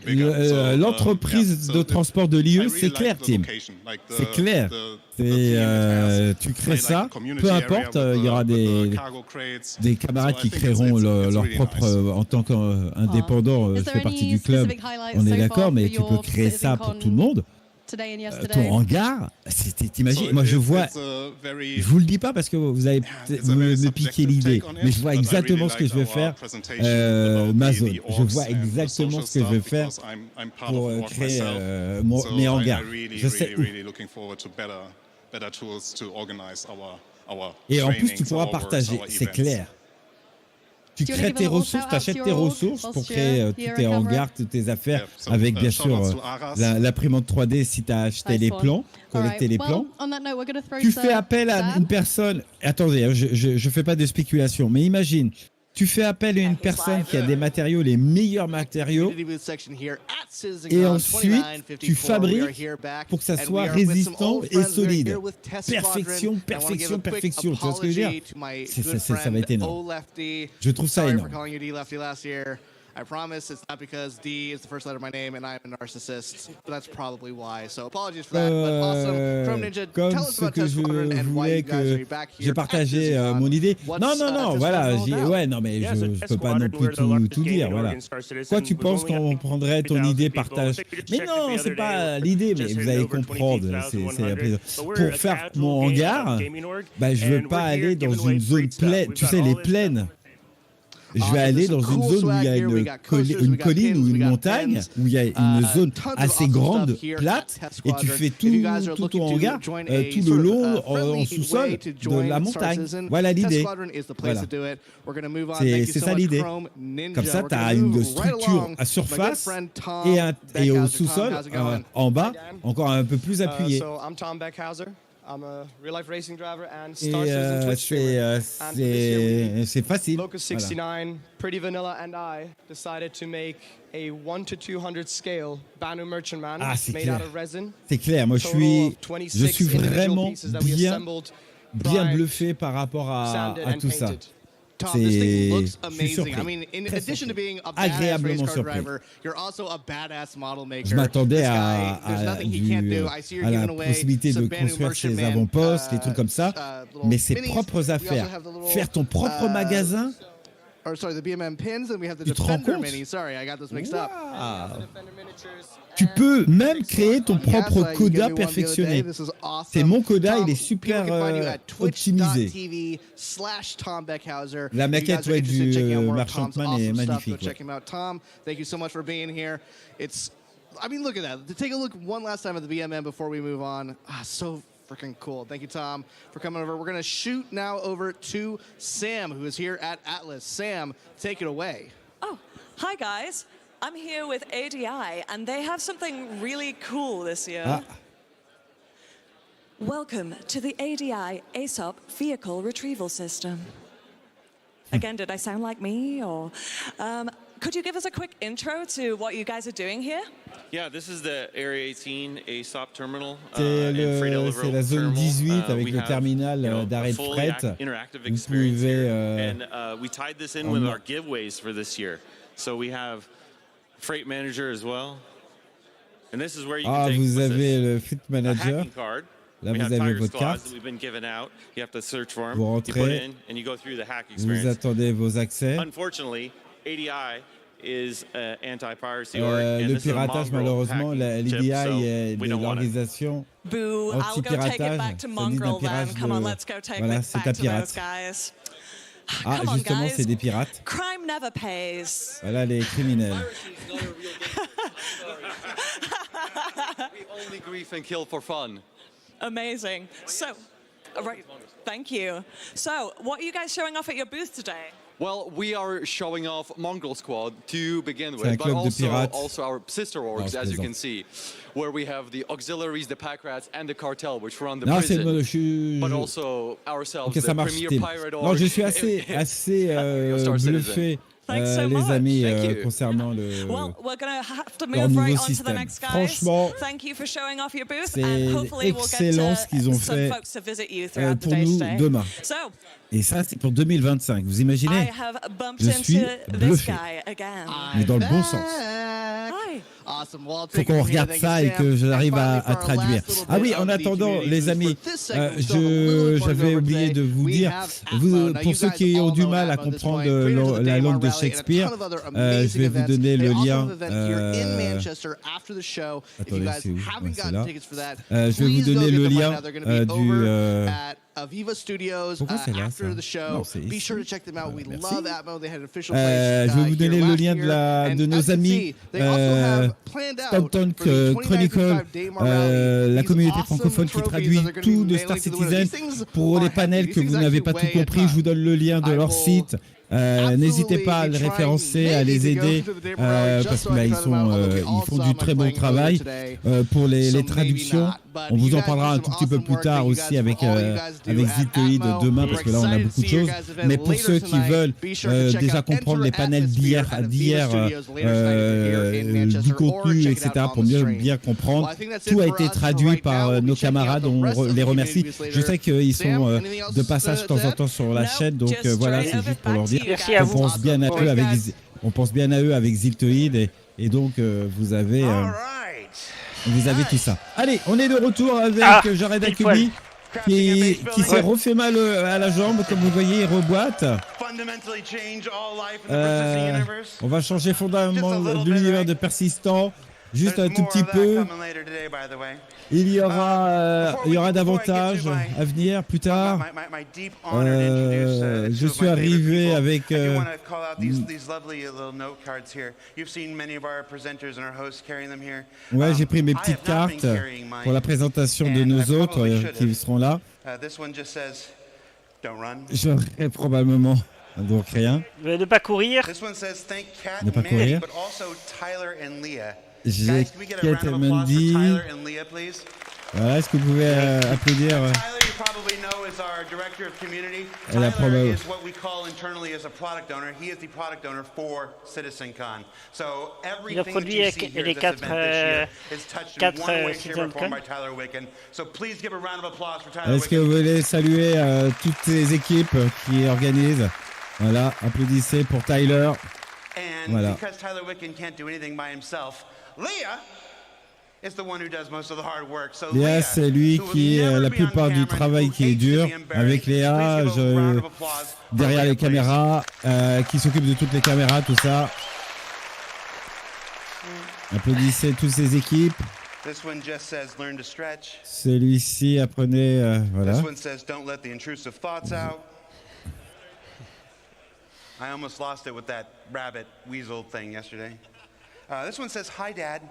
l'entreprise de transport de l'IE, c'est clair, Tim. C'est clair. Tu crées ça, peu importe, il y aura des camarades qui créeront leur propre, en tant qu'indépendant, je fais partie du club, on est d'accord, mais tu peux créer ça pour tout le monde. Ton hangar, t'imagines, moi je vois, je vous le dis pas parce que vous allez me piquer l'idée, mais je vois exactement ce que je vais faire, ma zone. Je vois exactement ce que je vais faire pour créer mes hangars. Je sais où. Et en plus, tu pourras partager, c'est clair. Tu crées tes ressources, tu achètes tes ressources pour créer tous tes hangars, toutes tes affaires, avec bien sûr l'imprimante 3D si tu as acheté les plans, collecté les plans. Tu fais appel à une personne, attendez, je ne fais pas de spéculation, mais imagine, tu fais appel à une personne qui a des matériaux, les meilleurs matériaux, et ensuite tu fabriques pour que ça soit résistant et solide. Perfection, perfection, perfection. Tu vois ce que je veux dire? Ça va être énorme. Je trouve ça énorme. I promise it's not because D is the first letter of my name and I'm a narcissist. But that's probably why. So apologies for that. But awesome. Chrome Ninja, Comme tell us ce about que Test je Squadron and why you guys are back here. j'ai partagé mon idée. Non, voilà. Ouais, non, mais je peux pas non plus tout dire. Voilà. Quoi, tu penses qu'on prendrait ton idée, partage? Mais non, c'est pas l'idée, mais vous allez comprendre. Pour faire mon hangar, je veux pas aller dans une zone pleine. Tu sais, les plaines. Je vais aller dans une zone où il y a une colline ou une montagne, où il y a une zone assez grande, plate, et tu fais tout ton hangar, tout le long en sous-sol de la montagne. Voilà l'idée. Voilà. C'est ça l'idée. Comme ça, tu as une structure à surface et au sous-sol, en bas, encore un peu plus appuyé. I'm a real-life racing driver and Et Starci and Twitch streamer. c'est facile. Locus69, Voilà. Pretty Vanilla and I decided to make a 1 to 200 scale Banu Merchantman made out of resin. C'est clair. Moi, je suis vraiment bien bluffé par rapport à tout ça. Tom, this thing looks amazing. I mean, in addition to being a badass race car driver, you're also a badass model maker. Je m'attendais à la possibilité de construire ses avant-postes, des trucs comme ça, mais ses propres affaires. Faire ton propre magasin. Or sorry, the BMM pins, and we have the Defender Mini. Sorry, I got those mixed up. Tu peux même créer ton propre coda perfectionné. C'est mon coda, il est super optimisé. La maquette du Merchantman est magnifique. Check him out, Tom. Thank you so much for being here. I mean, look at that. To take a look one last time at the BMM before we move on. So freaking cool. Thank you, Tom, for coming over. We're going to shoot now over to Sam, who is here at Atlas. Sam, take it away. Oh, hi, guys. I'm here with ADI, and they have something really cool this year. Welcome to the ADI ASOP Vehicle Retrieval System. Again, did I sound like me? Or could you give us a quick intro to what you guys are doing here? C'est la zone 18 avec le terminal d'arrêt de fret. Vous pouvez vous avez le Fleet Manager. Là, vous avez votre carte. Vous rentrez. Vous attendez vos accès. Le piratage, malheureusement, l'EDI est de l'organisation anti-piratage. Ça dit d'un pirate voilà, c'est un pirate. Ah, justement, c'est des pirates. Crime never pays. Voilà les criminels. We only grief and kill for fun. Amazing. So, right, thank you. So, what are you guys showing off at your booth today? Well, we are showing off Mongol Squad to begin C'est un with, but club de pirates. also our sister orgs, as you can see, where we have the auxiliaries, the pack rats, and the cartel, which run the Non, prison, but je... also ourselves, Ok, ça the marche. premier pirate org. Non, je suis assez bluffé, les amis, concernant Well, we're going to have to leur move nouveau right on to the système. next, guys. Franchement, Thank you for showing off your booth, c'est and hopefully we'll get excellent ce qu'ils ont some fait folks to visit you throughout the pour day nous today. demain. So, Et ça, c'est pour 2025. Vous I imaginez? have bumped Je suis into this bluffé. guy again. Mais dans le bon sens. Hi. Awesome. Well, Faut qu'on regarde ça et que j'arrive à traduire. Ah oui, en attendant, les amis, j'avais oublié de vous dire, pour ceux qui ont du mal à comprendre la langue de Shakespeare, je vais vous donner le lien. Attendez, c'est où? Ouais, c'est là. Je vais vous donner le lien du... Viva Studios after the show. Non, c'est Be ici. sure to check them out. We Merci. love Atmo. They had an official place je vais vous donner here le last lien year. de nos amis Stanton Chronicle, la communauté francophone qui traduit tout de Star Citizen. Pour les panels que vous n'avez pas tout compris, je vous donne le lien de leur site. N'hésitez pas à les référencer, à les aider parce qu'ils font du très bon travail pour les traductions. On vous en parlera un tout petit peu plus tard aussi avec Zitoid demain parce que là on a beaucoup de choses. Mais pour ceux qui veulent déjà comprendre les panels d'hier, du contenu, etc., pour bien comprendre, tout a été traduit par nos camarades. On les remercie. Je sais qu'ils sont de passage de temps en temps sur la chaîne, donc voilà, c'est juste pour leur dire. Merci à vous. On pense bien à eux avec Ziltoid et donc vous avez tout ça. Allez, on est de retour avec Jared Akubi qui s'est refait mal à la jambe, comme vous voyez, il reboite. On va changer fondamentalement de l'univers de Persistant. Juste un tout petit peu. Il y aura davantage à venir plus tard. Je suis arrivé avec ouais, j'ai pris mes petites cartes pour la présentation de nos autres qui seront là. J'aurai probablement donc rien. Ne pas courir. Ne pas courir. J'ai Kate Mendy. Voilà, est-ce que vous pouvez applaudir elle a probablement... Il a produit les quatre CitizenCon. Est-ce que vous voulez saluer toutes les équipes qui organisent? Voilà, applaudissez pour Tyler. Voilà. Léa, c'est lui qui est la plupart du travail qui est dur. Avec Léa, derrière les caméras, qui s'occupe de toutes les caméras, tout ça. Applaudissez toutes ces équipes. Celui-ci, apprenez, voilà. I almost lost it with that rabbit weasel thing yesterday. This one says, "Hi, Dad."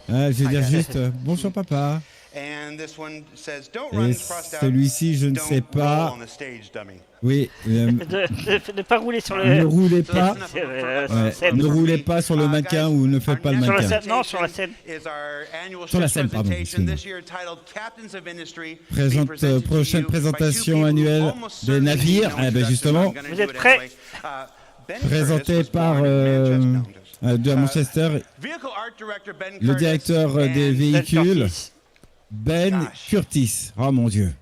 Je vais dire juste bonjour papa. And this one says, "Don't Et run crossed out." celui-ci, je ne sais pas. Oui. Ne pas rouler sur le. Ne roulez pas. Ne roulez pas sur le mannequin ou ne faites pas le mannequin. Non, sur la scène. Sur la scène, pardon. Prochaine présentation annuelle des navires. Eh ben justement. Vous êtes prêts? Présenté par à Manchester, le directeur des véhicules, Ben Curtis. Oh mon Dieu.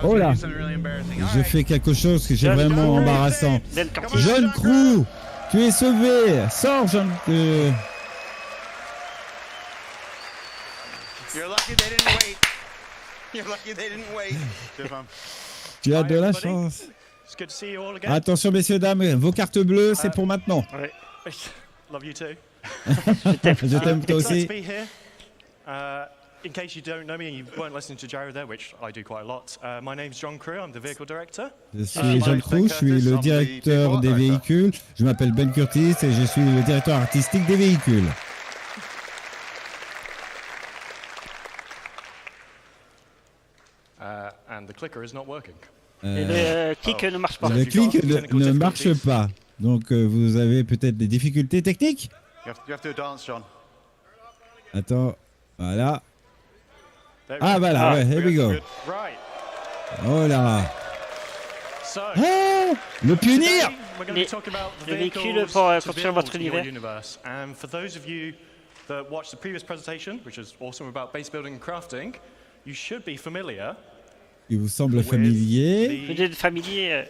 Oh là, je fais quelque chose que j'ai vraiment embarrassant. John Crew, tu es sauvé. Sors, John. Tu as de la chance. Attention, messieurs, dames, vos cartes bleues, c'est pour maintenant. Love you too. Je t'aime toi aussi. In case you don't know me and you weren't listening to Jared there, which I do quite a lot, my name's John Crew, I'm the vehicle director. Je suis John Crew, je suis le directeur des véhicules. Je m'appelle Ben Curtis et je suis le directeur artistique des véhicules. And the clicker is not working. Et le clic ne marche pas. Le clic ne marche pas. Donc vous avez peut-être des difficultés techniques. You have to dance, John. Attends, voilà. Ah voilà, ouais, here we go. Oh là. Oh, le pionnier. Le véhicule pour construire votre univers. And for those of you that watched the previous presentation, which is awesome about base building and crafting, you should be familiar. Il vous semble familier. Vous êtes familier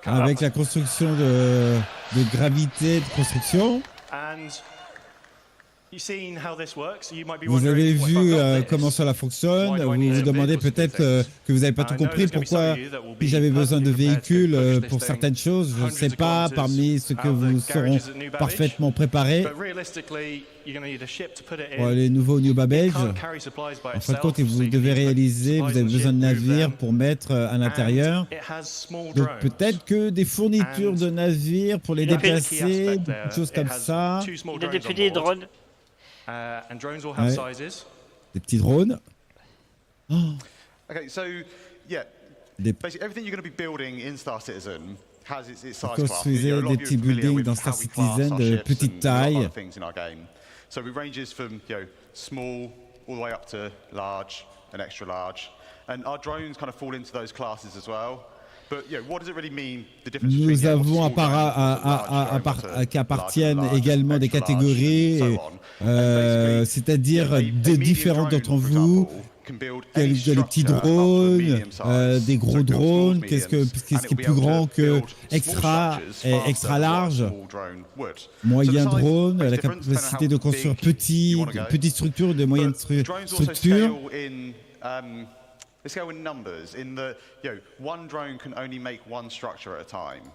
avec la construction de gravité de construction. Vous avez vu comment cela fonctionne. Vous vous demandez peut-être que vous n'avez pas tout compris. Pourquoi j'avais besoin de véhicules pour certaines choses. Je ne sais pas parmi ceux que vous seront parfaitement préparés. Pour les nouveaux New Babbage, en fin de compte, vous devez réaliser, vous avez besoin de navires pour mettre à l'intérieur. Donc peut-être que des fournitures de navires pour les déplacer, des choses comme ça. Il y a des petits drones. Ouais. Des petits drones. Oh. Okay, so yeah, basically everything you're going to be building in Star Citizen has its size class. Construisez des petits buildings dans Star Citizen de petite taille. So it ranges from small all the way up to large and extra large, and our drones kind of fall into those classes as well. But what does it really mean? The difference Nous avons qu'appartiennent également des catégories, c'est-à-dire des différents d'entre vous, les petits drones, des gros drones, qu'est-ce qui est plus grand que extra et extra large, moyen drone, la capacité de construire petites structures, de moyennes structures. Let's go in numbers. In the, one drone can only make one structure at a time.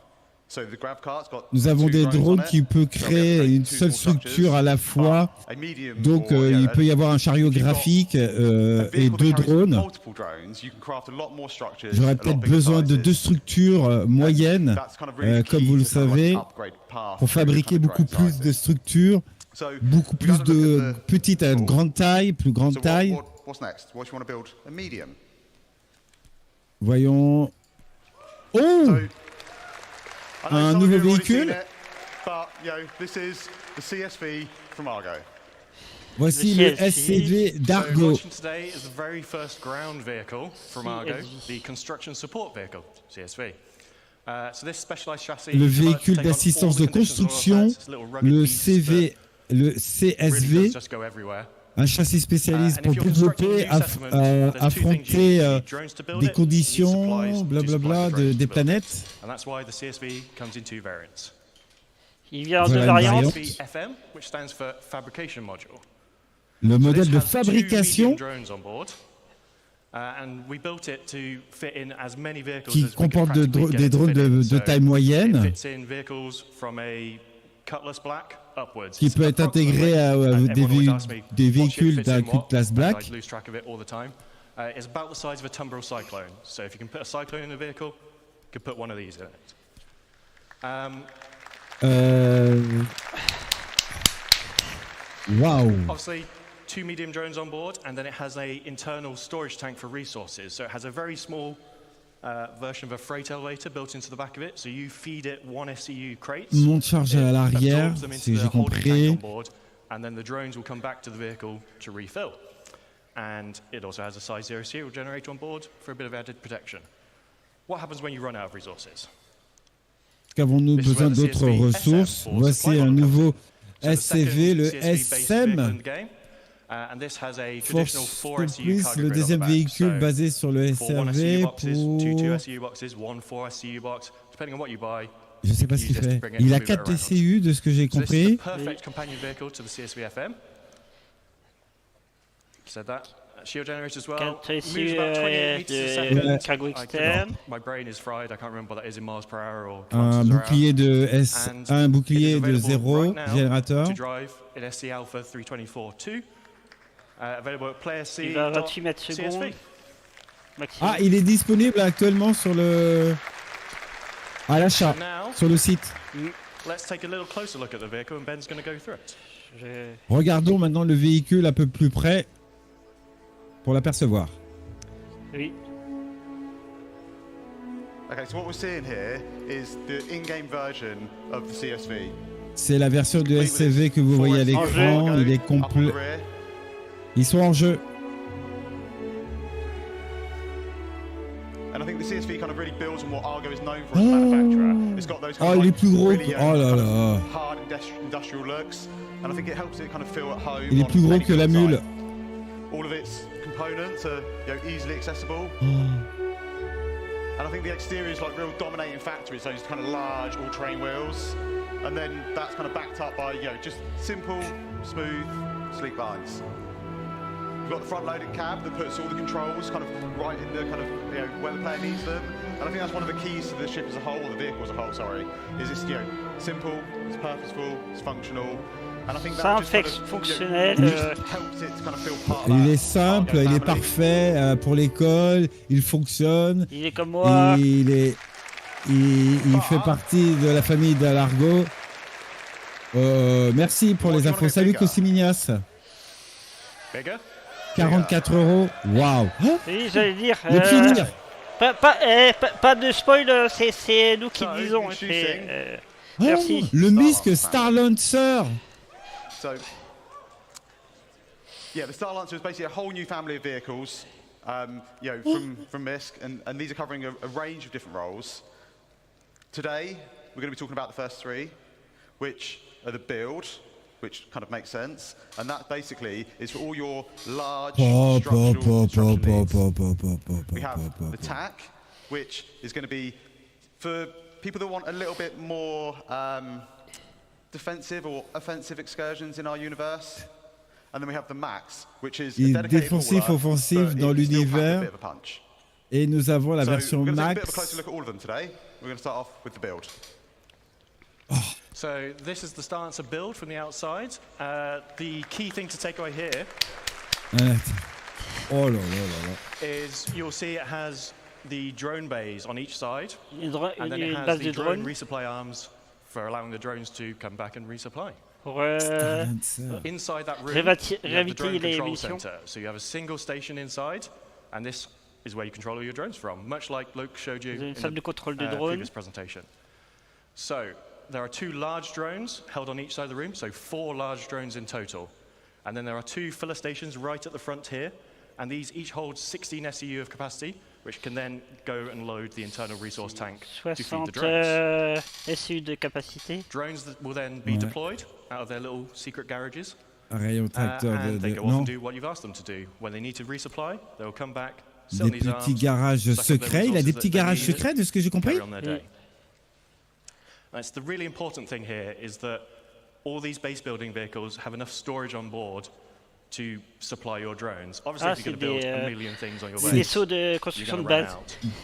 So the grav cart's got. Nous avons des drones qui peuvent créer une seule structure à la fois. Donc il peut y avoir un chariot graphique et deux drones. J'aurais peut-être besoin de deux structures moyennes, comme vous le savez, pour fabriquer beaucoup plus de structures, beaucoup plus de petites à grande taille, plus grande taille. What's next? What do you want to build? A medium. Voyons. Oh! Un nouveau véhicule. This is the CSV from Argo. Voici le SCV d'Argo. Today is the very first ground vehicle from Argo, the construction support vehicle, CSV. So this specialized chassis. Le véhicule d'assistance de construction, le CSV. Un châssis spécialiste pour développer, affronter des conditions, blablabla, des planètes. Il vient en deux variantes. Le modèle de fabrication qui comporte des drones de taille moyenne, qui peut être intégré à des véhicules d'un classe Black. It's about the size of a Tumbrel Cyclone. So if you can put a Cyclone in a vehicle, you can put one of these in it. Wow. Obviously, 2 medium drones on board, and then it has an internal storage tank for resources. So it has a very small version of a freight elevator built into the back of it. So you feed it 1 SCU crates. Monte charge à l'arrière, si j'ai compris. And then the drones will come back to the vehicle to refill. And it also has a size 0 serial generator on board for a bit of added protection. What happens when you run out of resources? Qu'avons-nous besoin d'autres ressources? Voici un nouveau SCV, le SM. Force Plus, le deuxième véhicule basé sur le SRV pour... Je ne sais pas ce qu'il fait. Il a 4 PCU de ce que j'ai compris. Shield generator as well. Moves about 28 meters a second. Cargo externe. My brain is fried. I can't remember what that is in miles per hour or un bouclier de S, un bouclier de 0 générateur. To drive in SC Alpha 324-2. Available at player C. Il va à 28 mètres secondes. Ah, il est disponible actuellement sur le à l'achat sur le site. Let's take a little closer look at the vehicle and Ben's going to go through it. Regardons maintenant le véhicule un peu plus près pour l'apercevoir. Oui. Okay, so what we're seeing here is the in-game version of the CSV. C'est la version du SCV que vous voyez à l'écran. Il est complet. Ils sont en jeu. And I think the CSV kind of really builds on what Argo is known for as a manufacturer. It's got those kind of il est like plus gros. really, Oh là là. hard industrial looks, and I think it helps it kind of feel at home. Il est plus gros que la mule. All of its components are easily accessible. And I think the exterior is like real dominating factor. It's those kind of large all-terrain wheels, and then that's kind of backed up by just simple, smooth, sleek lines. We've got the front-loaded cab that puts all the controls kind of right in the kind of where the player needs them, and I think that's one of the keys to the ship as a whole, or the vehicle as a whole. Sorry, is it's simple, it's purposeful, it's functional. Fonctionnel. Il est simple, il est parfait pour l'école, il fonctionne. Il est comme moi. Il fait partie de la famille d'Alargo. Merci pour les infos. Salut Cosiminias. 44 €. Waouh. Oui, j'allais dire. Le pionnier. Pas de spoil, c'est nous qui disons. Merci. Le MISC Star Lancer. So, the Star Lancer is basically a whole new family of vehicles, from MISC, and these are covering a range of different roles. Today, we're going to be talking about the first 3, which are the build, which kind of makes sense, and that basically is for all your large structural needs. We have the TAC, which is going to be for people that want a little bit more defensive or offensive excursions in our universe, and then we have the Max, which is a dedicated défensif offensif dans l'univers, et nous avons la version Max. Max. We're going to take a bit of a closer look at all of them today. We're going to start off with the build. So this is the Star Lancer build from the outside. The key thing to take away here is you'll see it has the drone bays on each side, and then it has the drone resupply arms for allowing the drones to come back and resupply. Inside that room, you have the drone control center. So you have a single station inside, and this is where you control all your drones from, much like Luke showed you in the previous presentation. So there are 2 large drones held on each side of the room, so 4 large drones in total. And then there are 2 filler stations right at the front here, and these each hold 16 SEU of capacity, which can then go and load the internal resource tank to feed the drones. SU de capacité. Drones that will then be deployed out of their little secret garages, and they go off and do what you've asked them to do. When they need to resupply, they will come back, sit on these arms, petits garages secrets. Il a des petits garages secrets, de ce que j'ai compris. That's the really important thing here, is that all these base building vehicles have enough storage on board to supply your drones. Obviously, if you're going to build a million things on your base, vaisseaux de construction de base.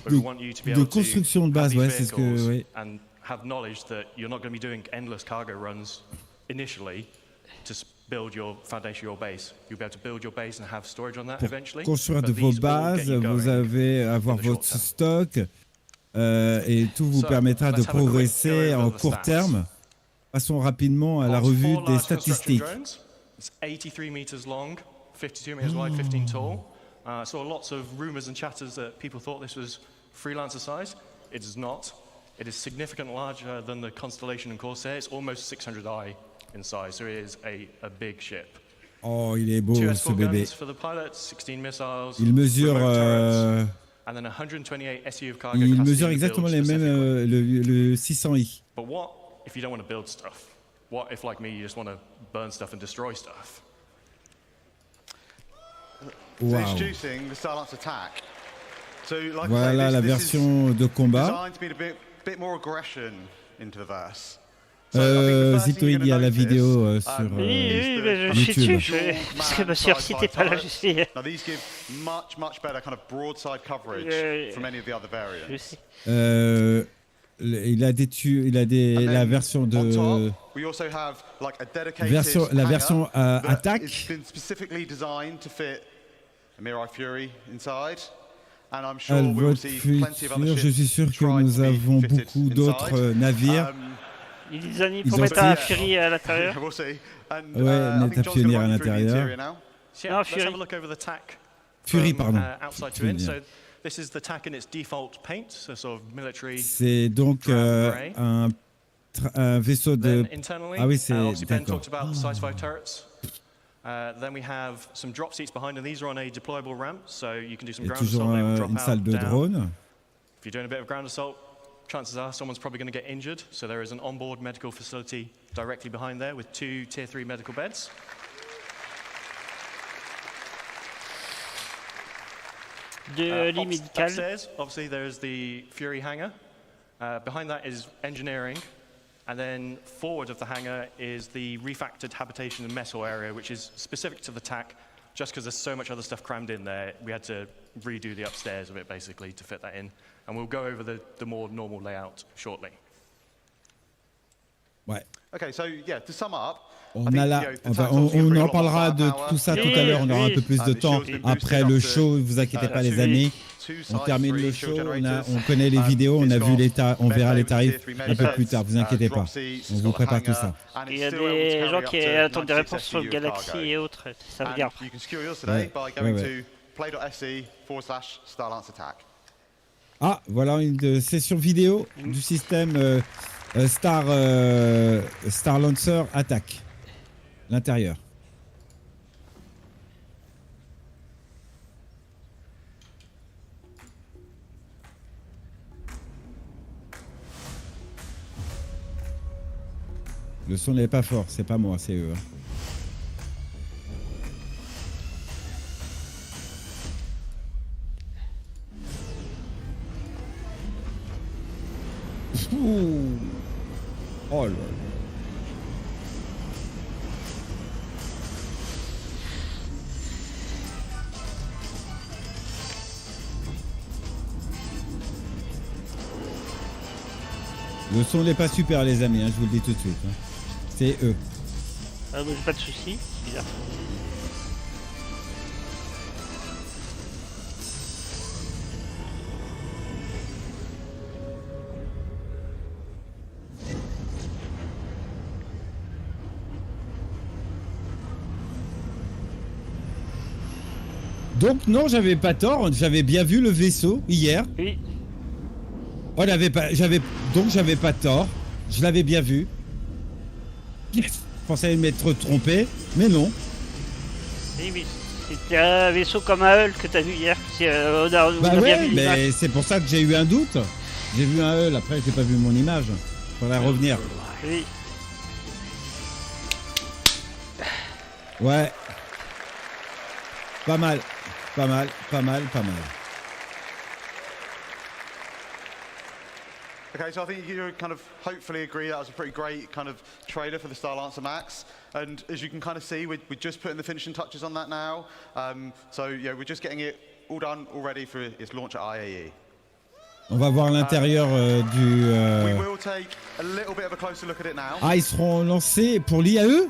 But we want you to be able to construction de base, have ouais, these c'est ce que, vehicles and have knowledge that you're not going to be doing endless cargo runs initially to build your foundation, your base. You'll be able to build your base and have storage on that eventually. Construire de vos bases, vous avez avoir votre stock, et tout vous permettra de progresser en court terme. Passons rapidement à la revue des statistiques. It's 83 meters long, 52 meters wide, 15 tall. Saw lots of rumors and chatters that people thought this was Freelancer size. It is not. It is significantly larger than the Constellation and Corsair. It's almost 600i in size, so it is a big ship. Oh, il est beau ce bébé. For the pilots, 16 missiles. Il mesure and then 128 SU of cargo Il capacity mesure to exactement build les mêmes, specifically. le 600i. But what if you don't want to build stuff? What if, like me, you just want to burn stuff and destroy stuff? Wow. Introducing the Starlance attack. So, like Voilà la version de combat. designed to be a bit more aggression into the verse. Zito, il y a la vidéo sur oui, mais je suis YouTube. dessus, parce que monsieur Arcy n'était pas là, je suis... Now these give much better kind of broadside coverage from any of the other variants. Je sais. Il a la version de We also have like a dedicated la version that attaque. It's been specifically designed to fit a Mirai Fury inside. And I'm sure we will see plenty of other ships. Je suis sûr que nous avons beaucoup d'autres navires. Ils ont mis pour mettre un Fury à l'intérieur. Ouais, mettre un pionnier à l'intérieur. So let's have a look over the tack. Fury, pardon. Outside to in. So this is the tack in its default paint, so sort of military. C'est donc un vaisseau de. Ah oui, c'est Ben d'accord. talked about the size 5 turrets. Then we have some drop seats behind, and these are on a deployable ramp, so you can do some Il y a ground toujours assault. They will drop une salle de out, down. drone. If you're doing a bit of ground assault, chances are someone's probably going to get injured. So there is an onboard medical facility directly behind there with 2 tier 3 medical beds. De lit médical. Upstairs, obviously, there's the Fury hangar. Behind that is engineering. And then forward of the hangar is the refactored habitation and metal area, which is specific to the TAC. Just because there's so much other stuff crammed in there, we had to redo the upstairs of it, basically, to fit that in. And we'll go over the more normal layout shortly. Ouais. Okay, so yeah, to sum up, On en parlera de tout ça tout à l'heure, on aura un peu plus de temps après le show, ne vous inquiétez pas les amis. On termine le show, on connaît les vidéos, on a vu on verra les tarifs un peu plus tard, vous inquiétez pas. On vous prépare tout ça. Il y a des gens qui attendent des réponses sur le Galaxy et autres, ça veut dire. Ah, voilà une session vidéo du système Star Lancer Attack. L'intérieur. Le son n'est pas fort, c'est pas moi, c'est eux. Ouh. Oh là là. Le son n'est pas super les amis, je vous le dis tout de suite. C'est eux. Ah, j'ai pas de soucis, bizarre. Donc non, j'avais pas tort, j'avais bien vu le vaisseau hier. Oui. Oh, j'avais pas tort, je l'avais bien vu. Yes. Je pensais m'être trompé, mais non. Oui, mais c'était un vaisseau comme un Hull que t'as vu hier. Bah ouais, mais c'est pour ça que j'ai eu un doute. J'ai vu un Hull, après j'ai pas vu mon image. Faudrait revenir. Oui. Ouais. Pas mal, pas mal, pas mal, pas mal. Okay, so I think you kind of hopefully agree that was a pretty great kind of trailer for the Star Lancer Max. And as you can kind of see, we're just putting the finishing touches on that now. So yeah, we're just getting it all done, all ready for its launch at IAE. On va voir l'intérieur du... We will take a little bit of a closer look at it now. Ah, ils seront lancés pour l'IAE?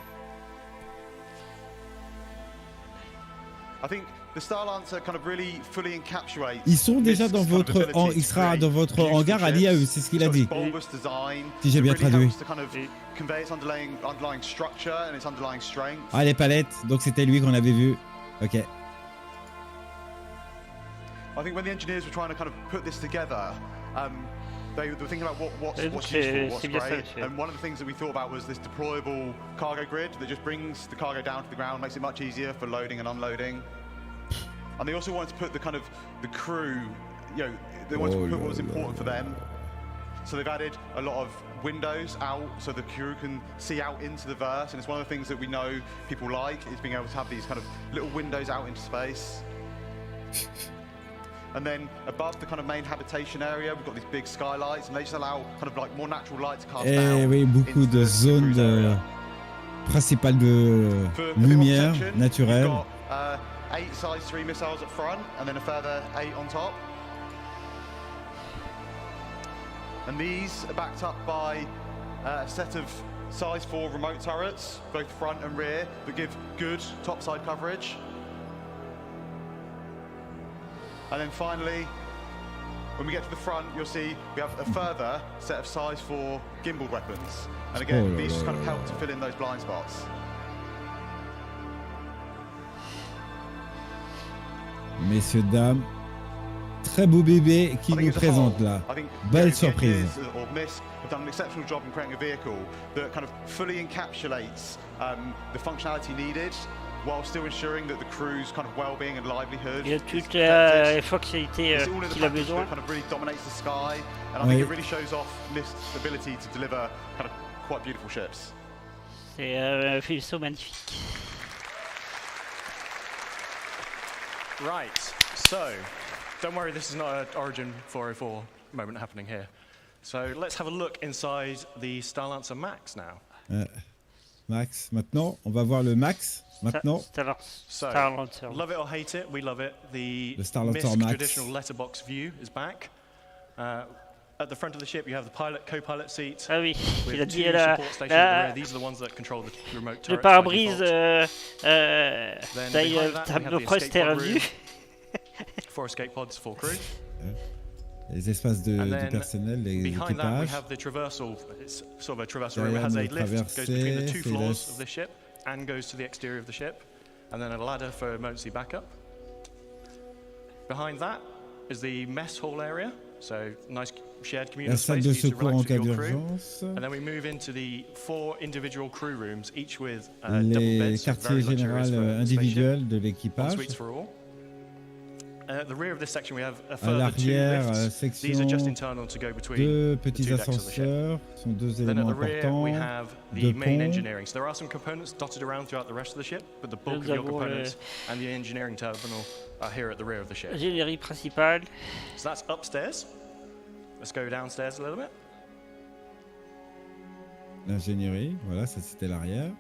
I think the Star Lancer kind of really fully encapsulates. Ils sont déjà dans votre... il sera dans votre hangar à l'IAE, c'est ce qu'il a dit. Si j'ai bien traduit. Ah, les palettes, donc c'était lui qu'on avait vu. Ok. I think when the engineers were trying to kind of put this together, they were thinking about what's useful, what's great. And one of the things that we thought about was this deployable cargo grid that just brings the cargo down to the ground, makes it much easier for loading and unloading. And they also wanted to put the kind of the crew they want to put what was important for them. So they've added a lot of windows out so the crew can see out into the verse, and it's one of the things that we know people like is being able to have these kind of little windows out into space. And then above the kind of main habitation area, we've got these big skylights, and they just allow kind of like more natural light to cast down. Oui, beaucoup de zones principales de lumière naturelle. We've got 8 size 3 missiles up front, and then a further 8 on top. And these are backed up by a set of size 4 remote turrets, both front and rear, that give good topside coverage. And then finally, when we get to the front, you'll see we have a further set of size 4 gimbal weapons. And again, these just kind of help to fill in those blind spots. Messieurs, dames, très beau bébé qui nous présente là. Belle surprise. Miss have done an exceptional job in creating a vehicle that kind of fully encapsulates the functionality needed, while still ensuring that the crew's kind of well-being and livelihood. Il y a toutes les fonctionnalités qu'il a besoin. Kind of really dominates the sky, and I think it really shows off Mist's ability to deliver kind of quite beautiful ships. C'est un vaisseau magnifique. Right, so don't worry, this is not an Origin 404 moment happening here. So let's have a look inside the Starlancer Max now. Max, maintenant, on va voir le Max. Maintenant. So, love it or hate it, we love it. The Starlancer Max traditional letterbox view is back. At the front of the ship, you have the pilot, co-pilot seat. Ah oui, il a dit These are the ones that control the remote turrets. Le pare-brise tableau proche revue. 4 escape pods, 4 crew. Les espaces de personnel, les behind that, we équipages. have the traversal. It's sort of a traversal room. It has a lift, goes between the 2 floors of the ship and goes to the exterior of the ship, and then a ladder for emergency backup. Behind that is the mess hall area, so nice shared communal space for you to relax with your crew. And then we move into the 4 individual crew rooms, each with double beds, quartiers général individuels de l'équipage. Suites for all. At the rear of this section, we have a further 2 lifts. These are just internal to go between deux the 2 petits decks of the ship. ascenseurs sont deux Then at éléments the rear, we importants. have the main ponts. engineering. So there are some components dotted around throughout the rest of the ship, but the bulk of your components and the engineering terminal are here at the rear of the ship. Ingénierie principale. So that's upstairs. Let's go downstairs a little bit. L'ingénierie, voilà, ça c'était l'arrière.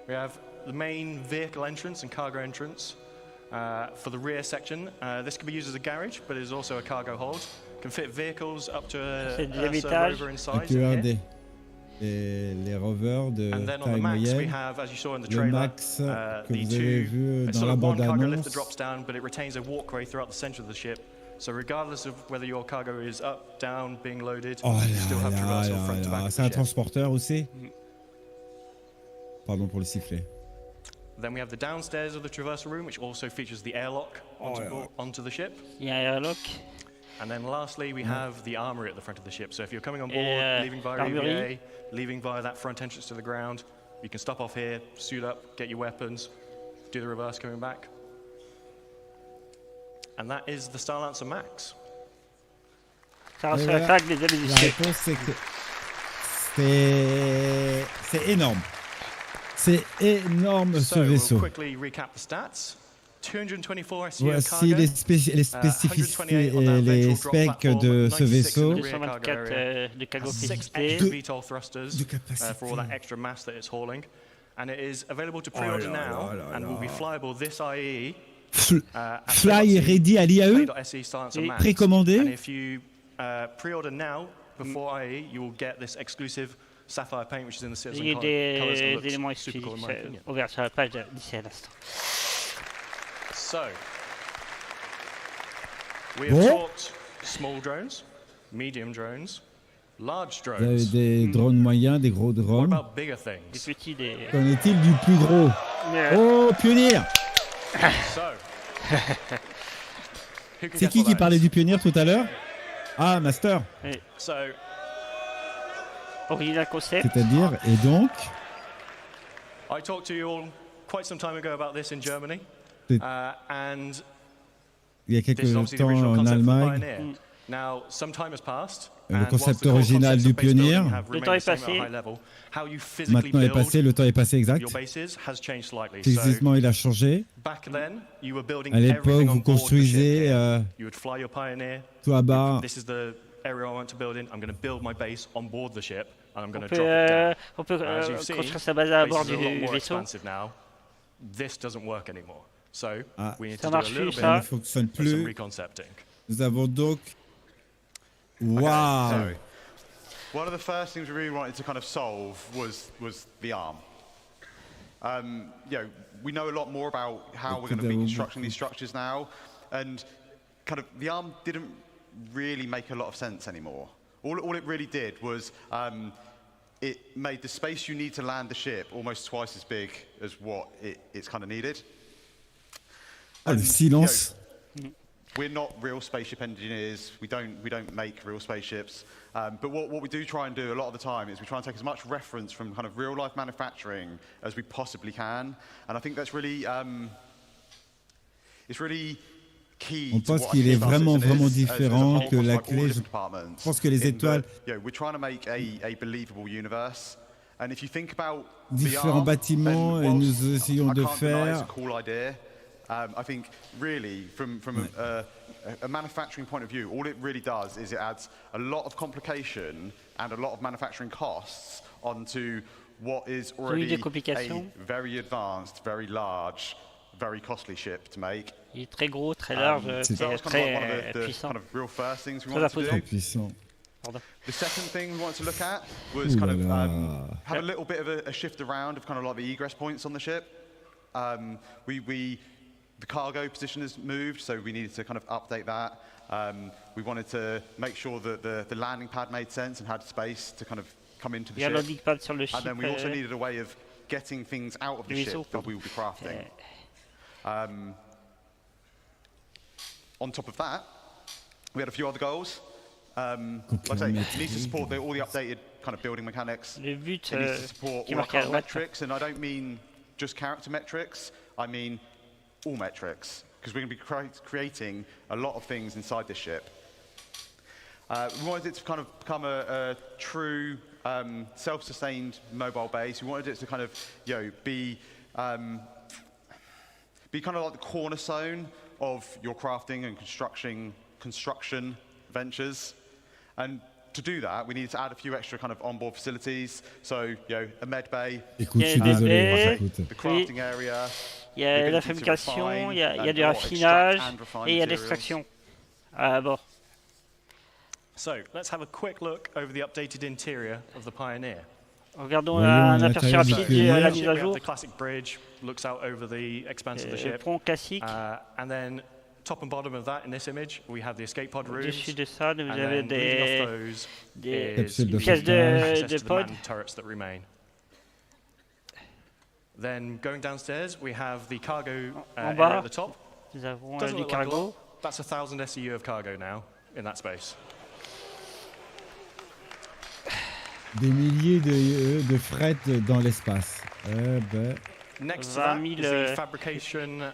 We have the main vehicle entrance and cargo entrance. For the rear section, this can be used as a garage, but it is also a cargo hold. Can fit vehicles up to a rover in size. Les rovers de and then on taille the Max, we moyenne. have, as you saw in the Le trailer, Max que the vous avez vu dans la one cargo lift bande-annonce. that drops down, but it retains a walkway throughout the center of the ship. So regardless of whether your cargo is up, down, being loaded, Oh you still have traversal là front to back là, of c'est the un ship. transporteur aussi. Pardon pour le sifflet. Then we have the downstairs of the traversal room, which also features the airlock onto the ship. Il y a un airlock. And then lastly, we have the armory at the front of the ship. So if you're coming on board, leaving via EVA, leaving via that front entrance to the ground, you can stop off here, suit up, get your weapons, do the reverse coming back. And that is the Starlancer Max. Ça reste la fac, les amis du La ciel. réponse c'est que c'est énorme. C'est énorme ce vaisseau. We'll quickly recap the stats. 224 SEO Voici cargo, les spécificités et les specs de ce vaisseau. 224 de cargo 6 capacité. extra VTOL thrusters for all that extra mass that it's hauling. And it is available to pre-order now and will be flyable this IE. Fly ready à l'IAE, précommandé. And if you pre-order now before IE, you will get this exclusive sapphire paint, which is in the Il y a colours des and éléments looks super cool in my exclusifs opinion. ouverts sur la page d'ici à l'instant. So, we have talked small drones, medium drones, large Vous avez drones. des drones moyens, des gros What drones. about bigger things? Des petits, des... Qu'en est-il du plus gros? Oh, pionnier! So, who can C'est guess qui what that parlait is? du pionnier tout à l'heure? Ah, Master. So, original concept. C'est-à-dire, et donc, I talked to you all quite some time ago about this in Germany, and il y a This is quelques obviously the temps original en concept for the Allemagne. Pioneer. Now, some time has passed. Le concept original du Pionnier. Le temps est passé. Maintenant est passé, le temps est passé exact. Physiquement, il a changé. À l'époque, vous construisez tout à bas. On peut construire sa base à bord du vaisseau. Ça marche plus, ça. Ça ne fonctionne plus. Nous avons donc... Wow! One of the first things we really wanted to kind of solve was the arm. We know a lot more about how we're going to be constructing these structures now, and kind of the arm didn't really make a lot of sense anymore. All it really did was it made the space you need to land the ship almost twice as big as what it's kind of needed. Ah, le silence. We're not real spaceship engineers. We don't make real spaceships. But what we do try and do a lot of the time is we try and take as much reference from kind of real life manufacturing as we possibly can. And I think that's really it's really key. On pense qu'il est vraiment différent que la clé. Je pense que les étoiles. We're trying to make a believable universe. And if you think about différents bâtiments et nous essayons de faire. I think really from a manufacturing point of view, all it really does is it adds a lot of complication and a lot of manufacturing costs onto what is already a very advanced, very large, very costly ship to make. Il est très gros, très large, très puissant. Kind of real first things we wanted to do. Puissant. The second thing we wanted to look at was kind of have a little bit of a shift around of kind of like the egress points on the ship. The cargo position has moved, so we needed to kind of update that. We wanted to make sure that the landing pad made sense and had space to kind of come into the ship. And then we also needed a way of getting things out of the ship that we will be crafting. On top of that, we had a few other goals. Like I say, it needs to support all the updated kind of building mechanics. It needs to support all our current metrics, and I don't mean just character metrics. I mean all metrics, because we're going to be creating a lot of things inside this ship. We wanted it to kind of become a true self-sustained mobile base. We wanted it to kind of be kind of like the cornerstone of your crafting and construction ventures. And to do that, we needed to add a few extra kind of onboard facilities. So, a med bay, the crafting area. Il y a la fabrication, il y a du raffinage et il y a l'extraction à bord. So, let's have a quick look over the updated interior of the Pioneer. Regardons un aperçu rapide de la mise à jour. The classic bridge looks out over the expanse of the ship. Pont classique. And then top and bottom of that in this image, we have the escape pod rooms. Au-dessus de ça, vous avez des pièces de pod. Turrets that remain. Then going downstairs, we have the cargo area at the top. Nous avons du cargo. That's 1,000 SEU of cargo now in that space. Des milliers de fret dans l'espace. Next to that is the fabrication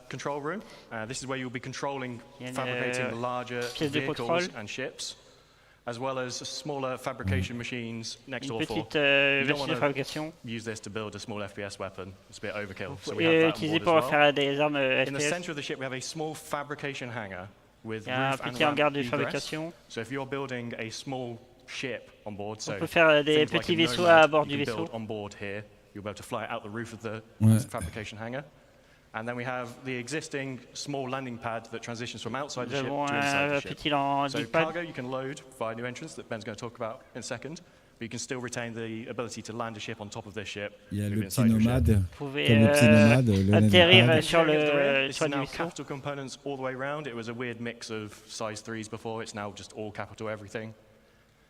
control room. This is where you'll be controlling fabricating larger vehicles and ships, as well as smaller fabrication machines next door. You don't want to use this to build a small FPS weapon. It's a bit overkill. So we have that on board as well. In the center of the ship, we have a small fabrication hangar with roof and ramp egress. So if you're building a small ship on board, so on peut faire des petits vaisseaux à bord du vaisseau. On board here, you'll be able to fly out the roof of the fabrication hangar. And then we have the existing small landing pad that transitions from outside the ship to inside the ship. So cargo you can load via new entrance that Ben's going to talk about in a second, but you can still retain the ability to land a ship on top of this ship. Il y a le petit nomade. Vous pouvez atterrir sur le vaisseau. Capital components all the way around. It was a weird mix of size 3s before. It's now just all capital everything.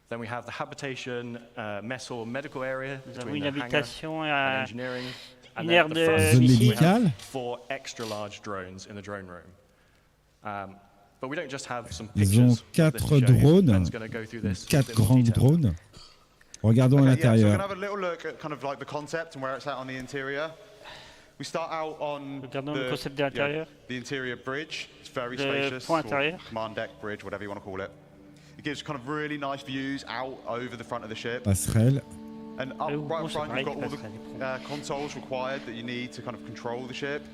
Then we have the habitation, mess hall, medical area between the hangar and engineering. And then the front, we have 4 extra large drones in the drone room. But we don't just have some pictures. Ils ont 4 drones, 4 grands drones. Regardons à l'intérieur. So we're going to have a little look at kind of like the concept and where it's at on the interior. We start out on Regardons le concept de l'intérieur. The interior bridge. It's very Le spacious. pont intérieur. Command deck bridge, whatever you want to call it. It gives kind of really nice views out over the front of the ship. Passerelle. And up right front, you've got all the consoles required that you need to kind of control the ship.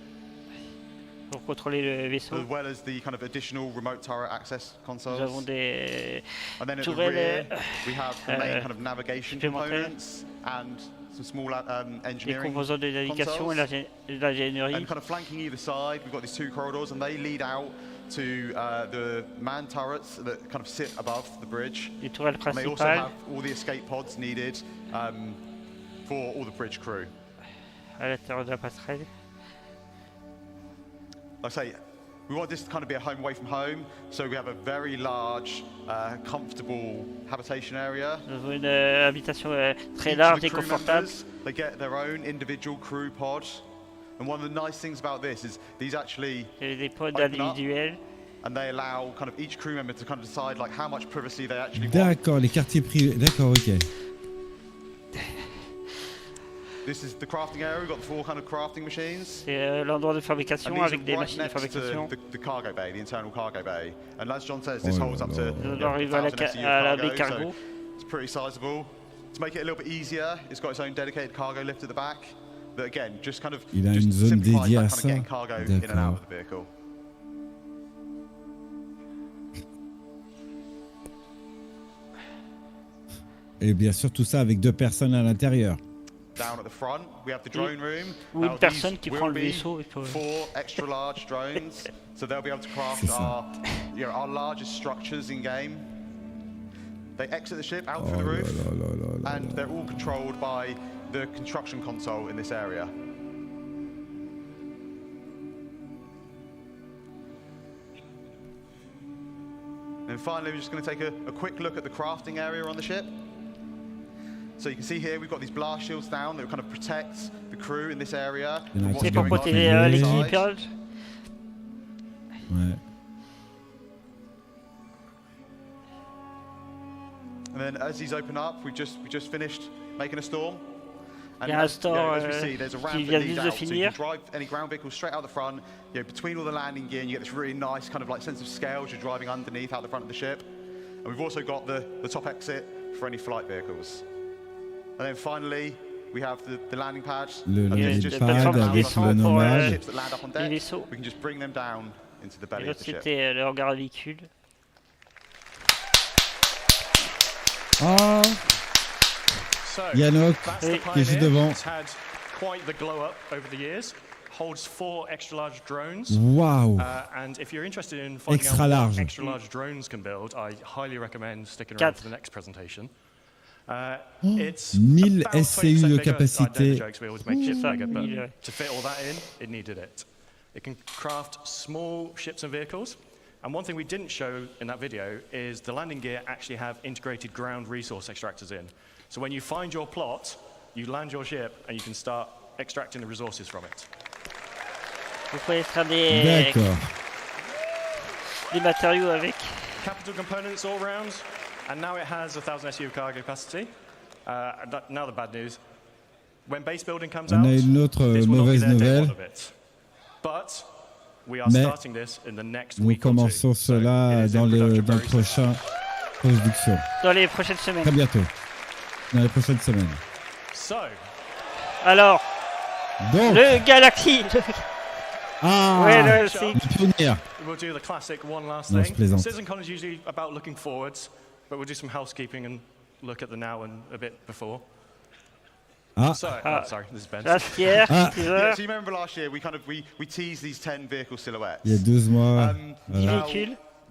Pour contrôler le vaisseau. As well as the kind of additional remote turret access consoles. Nous avons des and then at the tourelles rear, we have the main kind of navigation components and some small engineering composants de navigation et l'ingénierie. And kind of flanking either side, we've got these two corridors, and they lead out to the manned turrets that kind of sit above the bridge. Les tourelles and they also principales. have all the escape pods needed for all the bridge crew. À l'intérieur de la passerelle. Like I say, we want this to kind of be a home away from home, so we have a very large, comfortable habitation area. Nous avons une habitation très large et confortable. They get their own individual crew pod, and one of the nice things about this is these actually des pods open up, individuels. and they allow kind of each crew member to kind of decide like how much privacy they actually want. D'accord, les quartiers privés. D'accord, ok. This is the crafting area. We've got the 4 kind of crafting machines. C'est l'endroit de fabrication avec des machines de fabrication. The cargo bay, the internal cargo bay. And as John says, this holds up to On arrive à la baie cargo. So it's pretty sizable. To make it a little bit easier, it's got its own dedicated cargo lift at the back. That again, just kind of Il a une zone dédiée à kind of ça. getting cargo in and out of the vehicle. Et bien sûr, tout ça avec 2 personnes à l'intérieur. Down at the front, we have the drone room. Ou une personne qui prend le vaisseau. 4 extra large drones, so they'll be able to craft our largest structures in game. They exit the ship out through the roof, and they're all controlled by the construction console in this area. And finally, we're just going to take a quick look at the crafting area on the ship. So you can see here we've got these blast shields down that kind of protect the crew in this area. C'est pour protéger l'équipage. Ouais. And then as these open up, we just finished making a storm. And Il y a un store as we see, there's a ramp qui that vient leads juste de out, so you finir. can drive any ground vehicles straight out the front. You know, between all the landing gear, and you get this really nice kind of like sense of scale as you're driving underneath out the front of the ship. And we've also got the top exit for any flight vehicles. And then finally, we have the landing pads. Le landing just pad avec le nomade. ships that land up on deck. We can just bring them down into the belly of the ship. C'était le hangar à véhicules. Ah, Yannock qui est juste devant. Had quite the glow up over the years. Holds 4 extra large drones. Wow. And if you're interested in finding Extra out large. what extra large drones can build, I highly recommend sticking around for the next presentation. It's 1000 about SCU 20% de bigger. capacité. I know the jokes, we always make ships bigger, but 1000. to fit all that in, it needed it. It can craft small ships and vehicles. And one thing we didn't show in that video is the landing gear actually have integrated ground resource extractors in. So when you find your plot, you land your ship and you can start extracting the resources from it. Vous pouvez extraire des matériaux avec. Capital components all round, and now it has 1,000 SU cargo capacity. Now the bad news. When base building comes On out, a une autre this will not be mauvaise their day nouvelle. one of it. But we are Mais starting this in the next nous week or two. commençons cela dans le prochain production. Dans les prochaines semaines. Très bientôt. Dans les prochaines semaines. So, alors, donc, le Galaxy. Ah, ouais, le pionnier. We'll do the classic one last Non, je thing. plaisante. CitizenCon is usually about looking forwards, but we'll do some housekeeping and look at the now and a bit before. Ah. So, sorry, this is Ben. Pierre, Yeah, so you remember last year we teased these 10 vehicle silhouettes. Il y a 12 mois. Now,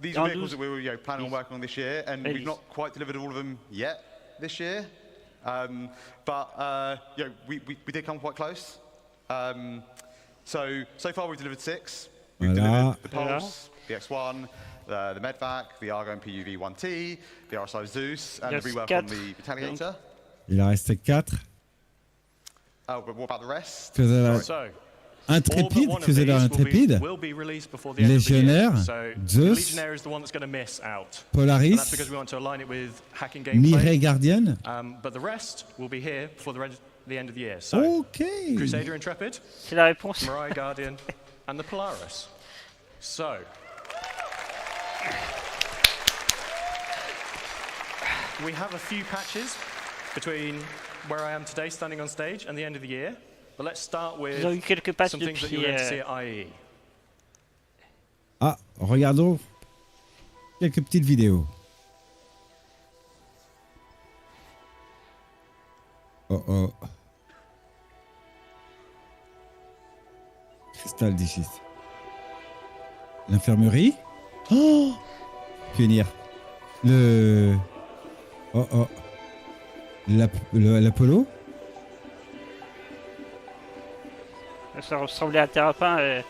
these are vehicles that we were planning on working on this year, and we've not quite delivered all of them yet this year. But we did come quite close. So far we've delivered 6. We've delivered the Pulse, the X1, the Medvac, the Argo and PU V1T, the RSI Zeus, and the rework on the Battaliator. Il en reste 4. Oh, but what about the rest? Intrépide, Crusader Intrépide, Légionnaire, Zeus, Polaris, Mireille Guardian. But the rest will be here for the the end of the year. So, Crusader Intrepid, c'est la réponse. Mirai Guardian, and the Polaris. So, we have a few patches between where I am today, standing on stage, and the end of the year. But let's start with Ils ont eu quelques patchs some things that you're going to see at IE. Ah, regardons quelques petites vidéos. Oh oh. Cristal d'Ichis. L'infirmerie. Oh, Pionnier. Oh oh. L'Apollo. Ça ressemblait à Terrapin.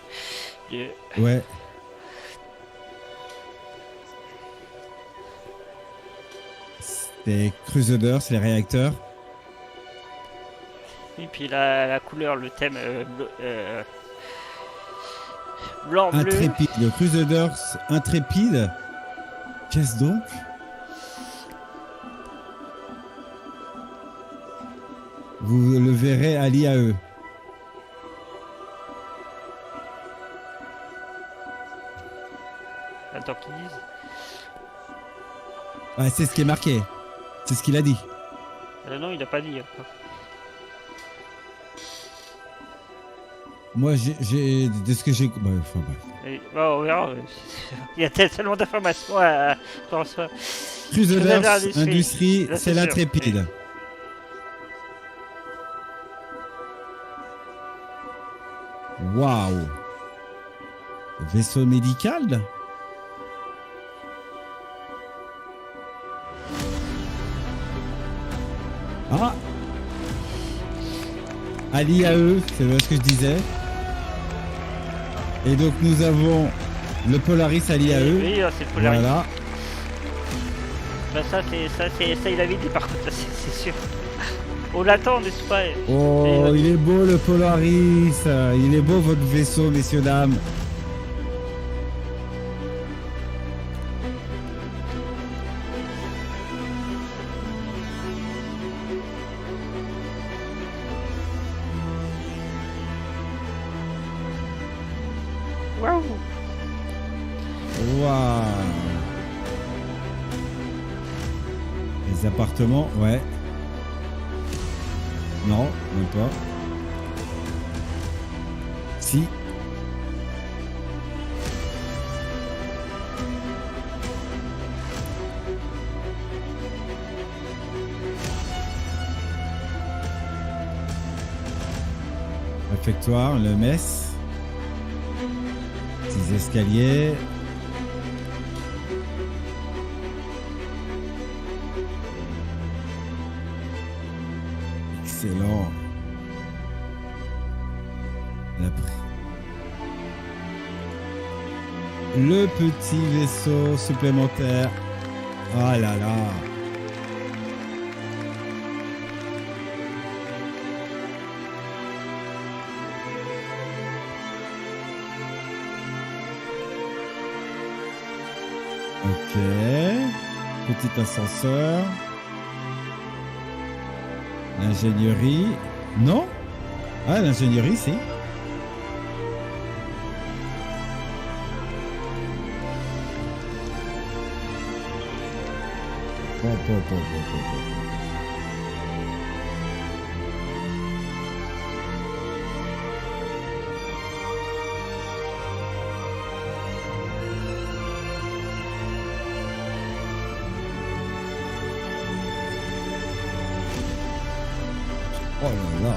Ouais. C'était Crusader, c'est les réacteurs. Et puis la couleur, le thème blanc-bleu. Intrépide, le Crusader Intrépide. Qu'est-ce donc? Vous le verrez à l'IAE. Attends qu'ils disent. Ouais, c'est ce qui est marqué. C'est ce qu'il a dit. Non, il n'a pas dit. Moi, j'ai de ce que j'ai. Bah, enfin, Et, on verra. Il y a tellement d'informations à penser. Crusader Industrie, c'est l'Intrépide. Waouh! Vaisseau médical? Ah! À l'IAE, c'est ce que je disais. Et donc nous avons le Polaris à l'IAE. Oui, c'est le Polaris. Voilà. Bah ça il avait dit par contre, c'est sûr. On l'attend, n'est-ce pas? Oh, il est beau le Polaris. Il est beau votre vaisseau, messieurs, dames. Waouh! Waouh! Les appartements, ouais. Non, même pas. Si. Réfectoire, le mess. 6 escaliers. Excellent. Le petit vaisseau supplémentaire. Oh là là. Ok. Petit ascenseur. L'ingénierie. Non? Ah, l'ingénierie, si. Oh là là.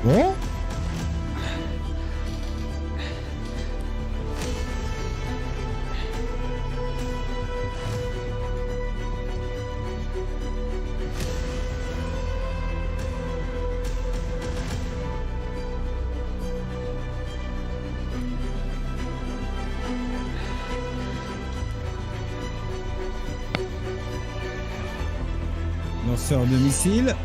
Bon. Lanceur de missiles.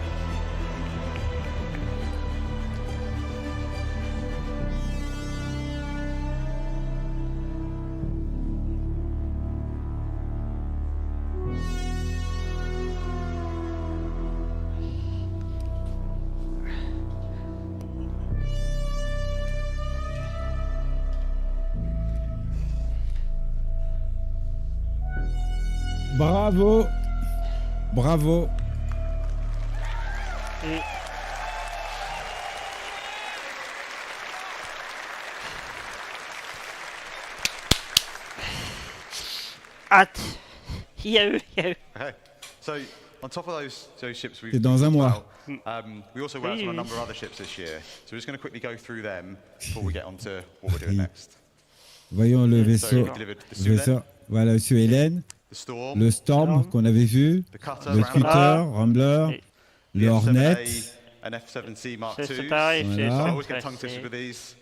Bravo. Bravo. Et... hâte. Il y a eux. Okay. So on top of those ships we've C'est dans un mois. we also worked on a number of other ships this year. So we're just going to quickly go through them before we get on to what we're doing next. Voyons le vaisseau. Voilà, monsieur Hélène. Le Storm qu'on avait vu. Le Cutter, Rambler. Le Hornet. An F7C Mark II. C'est pareil, I always get tongue twisted with these.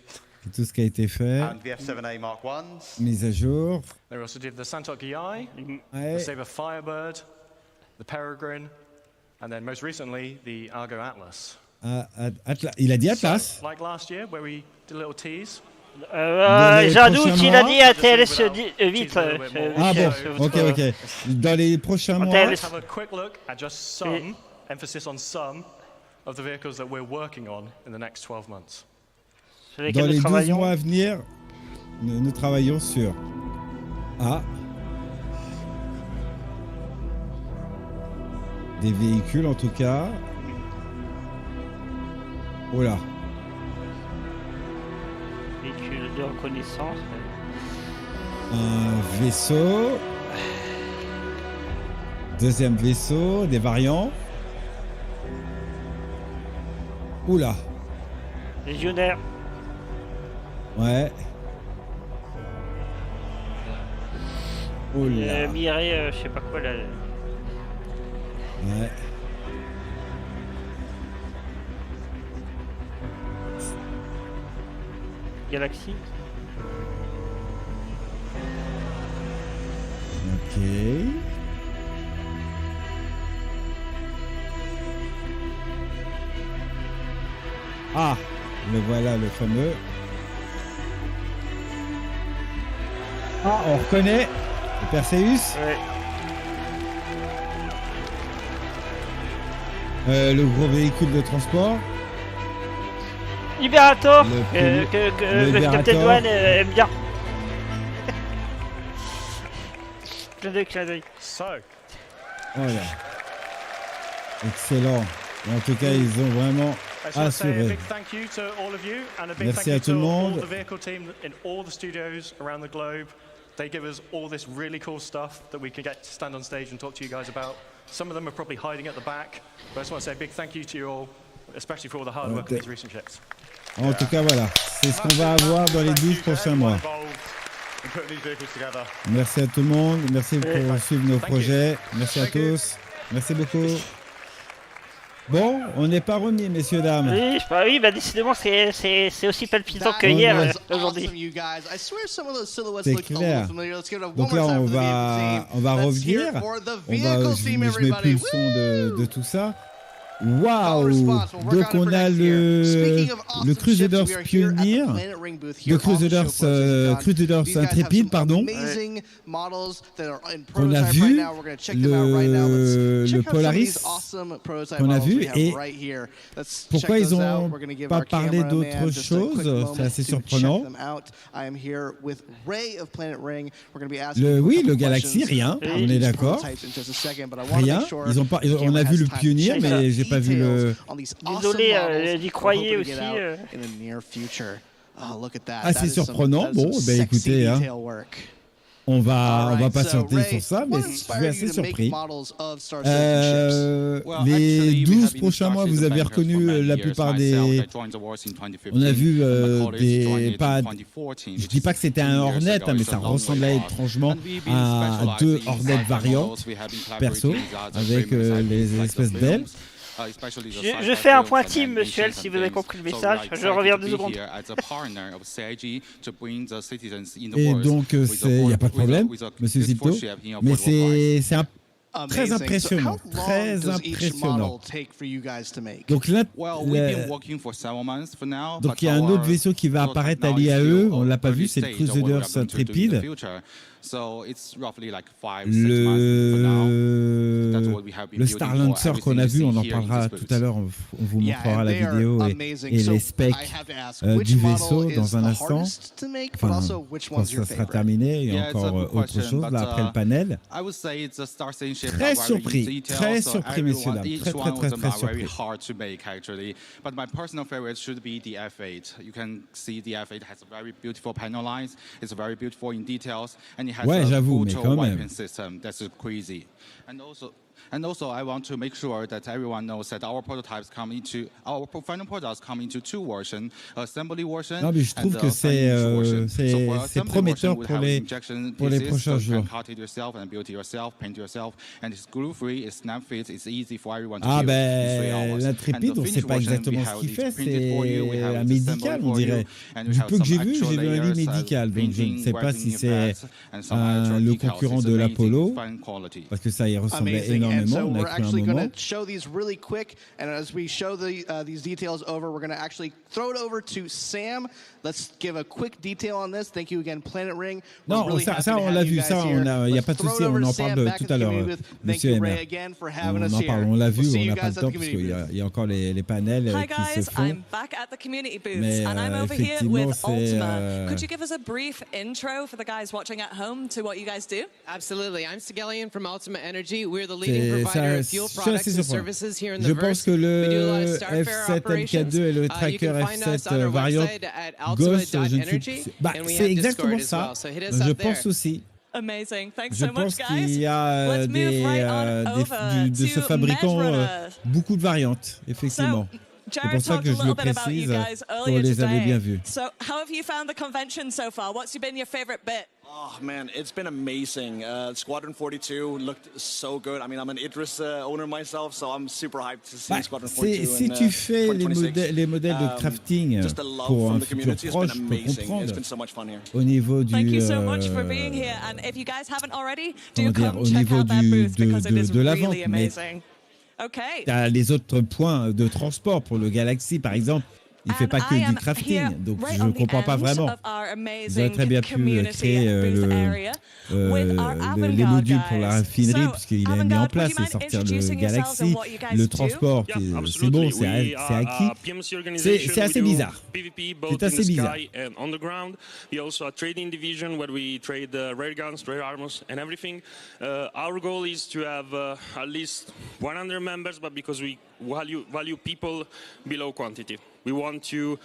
C'est tout ce qui a été fait. And the F7A Mark I's. Mise à jour. They also did the Santok EI, Ouais. the Sabre Firebird, the Peregrine, and then most recently the Argo Atlas. Il a dit Atlas. So, like last year, where we did a little tease. J'ai un doute, il a dit ATLS 8. Ah bon, ok. Dans les prochains mois. Let's have a quick look at just some, emphasis on some, of the vehicles that we're working on in the next 12 months. Dans les 12 mois à venir, nous travaillons sur des véhicules en tout cas. Oh là. Véhicule de reconnaissance. Un vaisseau. Deuxième vaisseau, des variants. Oula. Légionnaire. Ouais. Oula. Mireille, je sais pas quoi là. Ouais. Galaxy. Ok. Ah, le voilà, le fameux. Ah, on reconnaît le Perseus. Ouais. Le gros véhicule de transport. Liberator, le le Captain One aime bien. Clin d'œil. Voilà. Excellent. En tout cas, ils ont vraiment assuré. Merci à tout le monde. They give us all this really cool stuff that we can get to stand on stage and talk to you guys about. Some of them are probably hiding at the back, but I just want to say a big thank you to you all, especially for all the hard work on these recent ships. En tout cas, voilà. C'est ce qu'on va avoir dans les 12 prochains mois. Merci à tout le monde. Merci pour suivre nos projets. Merci à tous. Merci beaucoup. Bon, on n'est pas remis, messieurs, dames. Oui, bah décidément, c'est aussi palpitant que hier, aujourd'hui. C'est clair. Donc là, on va revenir. Je mets plus le son de tout ça. Waouh! Donc on a le Crusaders Pioneer, le Crusaders Intrépide, pardon, qu'on a vu, le Polaris qu'on a vu, et pourquoi ils n'ont pas parlé d'autre chose? C'est assez surprenant. Oui, le Galaxy, rien, on est d'accord. Rien, on a vu le Pioneer, mais j'ai pas vu le... Désolé, j'y croyais aussi. Assez surprenant. Bon, ben écoutez, hein, on va patienter sur ça, mais je suis assez surpris. Les 12 prochains mois, vous avez reconnu la plupart des... On a vu des... Je dis pas que c'était un Hornet, hein, mais ça ressemblait étrangement à deux Hornets variantes, perso, avec les espèces d'ailes. Je fais un point team, monsieur L, si vous avez compris le message. Je reviens 2 secondes. Et donc, il n'y a pas de problème, monsieur Zipto. Mais c'est très impressionnant. Très impressionnant. Donc là, donc il y a un autre vaisseau qui va apparaître à l'IAE. On ne l'a pas vu, c'est le Crusaders Intrépide. So it's roughly like 5-6 months for now. That's what we have been Le building Star for. Lancer qu'on a vu, on en Everything you see here in parlera this tout booth. à l'heure, on vous montrera la vidéo et So les specs I have to ask, du which vaisseau model is dans un the instant. hardest to make, but Enfin, also which quand one's your ça sera favorite? terminé, il y a Yeah, it's a encore good autre question, chose là but, après le panel. I would say it's a Starci ship. Très surpris, très surpris, messieurs dames, Each très one of them très are very surpris. hard to make actually. But my personal favorite should be the F8. You can see the F8 has a very beautiful panel lines. It's very beautiful in details, and it has Ouais, a j'avoue, mais auto quand weapon même. system. That's crazy. And also, I want to make sure that everyone knows that our final products come into two versions: assembly version. Non, mais je trouve que c'est prometteur pour les prochains jours. Ah ben, l'intrépide, on ne sait pas exactement ce qu'il fait, c'est un médical, on dirait. Du peu que j'ai vu un lit médical, donc je ne sais pas si c'est le concurrent de l'Apollo, parce que ça y ressemblait énormément. And so we're actually going to show these really quick, and as we show these details over, we're going to actually throw it over to Sam. Let's give a quick detail on this. Thank you again, Planet Ring. Non, ça on l'a vu, ça il n'y a pas de souci, on en parle tout à l'heure, Monsieur Emer. On en parle, on l'a vu, on n'a pas le temps parce qu'il y a encore les panels qui se font. I'm back at the community booths, Mais and I'm over here with c'est Ultima. Could you give us a brief intro for the guys watching at home to what you guys do? Absolutely. I'm Sigelian from Ultima Energy. We're the leading provider of fuel products and services here in the Je pense que le F7 MK2 et le tracker F7 variant Ghost, je ne suis... c'est exactement ça. Je pense aussi. Amazing. Thanks Je so pense much, guys. qu'il y a de ce fabricant beaucoup de variantes, effectivement. C'est pour ça que je le précise, qu'on les avait bien vus. So, how have you found the convention so far? What's been your favorite bit? Oh man, it's been amazing. Squadron 42 looked so good. I mean, I'm an Idris owner myself, so I'm super hyped to see Squadron 42. Si tu fais les modèles de crafting pour un futur proche, je peux comprendre. Au niveau du, Thank you so much for being here, and if you guys haven't already, do come au check niveau out their booth because it is de la really vente, mais amazing. Okay. tu as les autres points de transport pour le Galaxy, par exemple. Il ne fait pas que du crafting, donc je ne comprends pas vraiment. Ils auraient très bien pu créer les modules pour la raffinerie, puisqu'il a mis en place et sortir le Galaxy, le transport, c'est bon, c'est acquis. C'est assez bizarre. C'est assez bizarre. We also a trading division where we trade rare guns, rare armors, and everything. Our goal is to have at least 100 members, but because we value people below quantity. We want to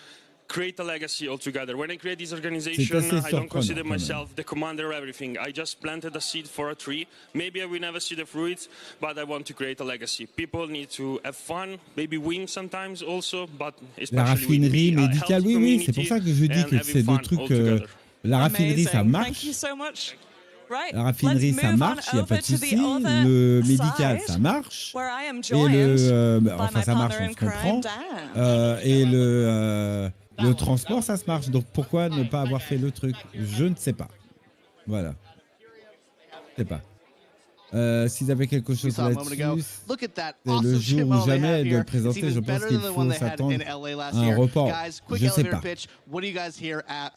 create a legacy altogether. When I create this organization, I don't consider myself the commander of everything. I just planted a seed for a tree. Maybe I will never see the fruits, but I want to create a legacy. People need to have fun, maybe win sometimes also, but especially la raffinerie médicale, oui, c'est pour ça que je dis que c'est deux trucs. La raffinerie, ça marche. Thank you so much. La raffinerie, ça marche, il n'y a pas de souci. Le médical, ça marche. Et enfin, ça marche, on se comprend. Et le transport, ça se marche. Donc, pourquoi ne pas avoir fait le truc? Je ne sais pas. Voilà. Je ne sais pas. S'ils avaient quelque chose là-dessus, c'est le jour ou jamais de le présenter. Je pense qu'il faut s'attendre à un report. Je ne sais pas.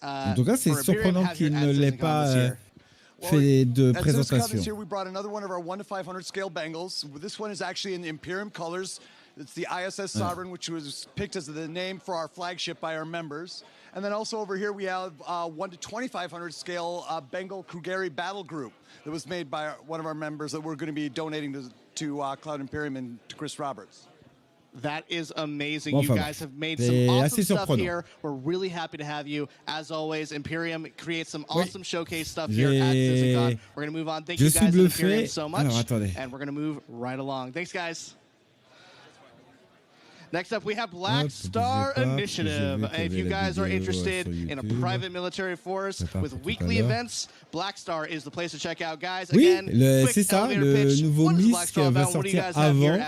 En tout cas, c'est surprenant qu'il ne l'ait pas fait de présentation. Here we brought another one of our 1 to 500 scale Bengals. This one is actually in the Imperium colors. It's the ISS Sovereign, which was picked as the name for our flagship by our members. And then also over here we have 1 to 2500 scale Bengal Krugeri Battle Group that was made by one of our members that we're going to be donating to Cloud Imperium and to Chris Roberts. That is amazing. You guys have made some awesome stuff here. We're really happy to have you. As always, Imperium creates some awesome showcase stuff here at CitizenCon. We're going to move on. Thank you guys at Imperium so much. And we're going to move right along. Thanks, guys. Next up, we have Black Star Initiative. If you guys are interested in a private military force with weekly events, Black Star is the place to check out. Guys, again, c'est ça, le nouveau MISC va sortir avant.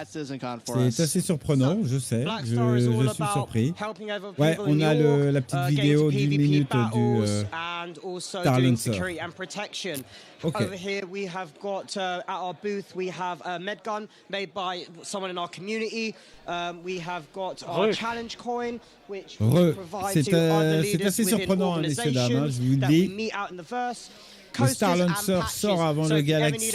C'est assez surprenant, je sais, je suis surpris. Ouais, on a la petite vidéo d'une minute du Star Lancer. Okay. Over here we have got at our booth we have a med gun made by someone in our community. We have got our challenge coin, which we provide to other leaders within organizations that we meet out in the verse. Le Star Lancer sort avant le Galaxy.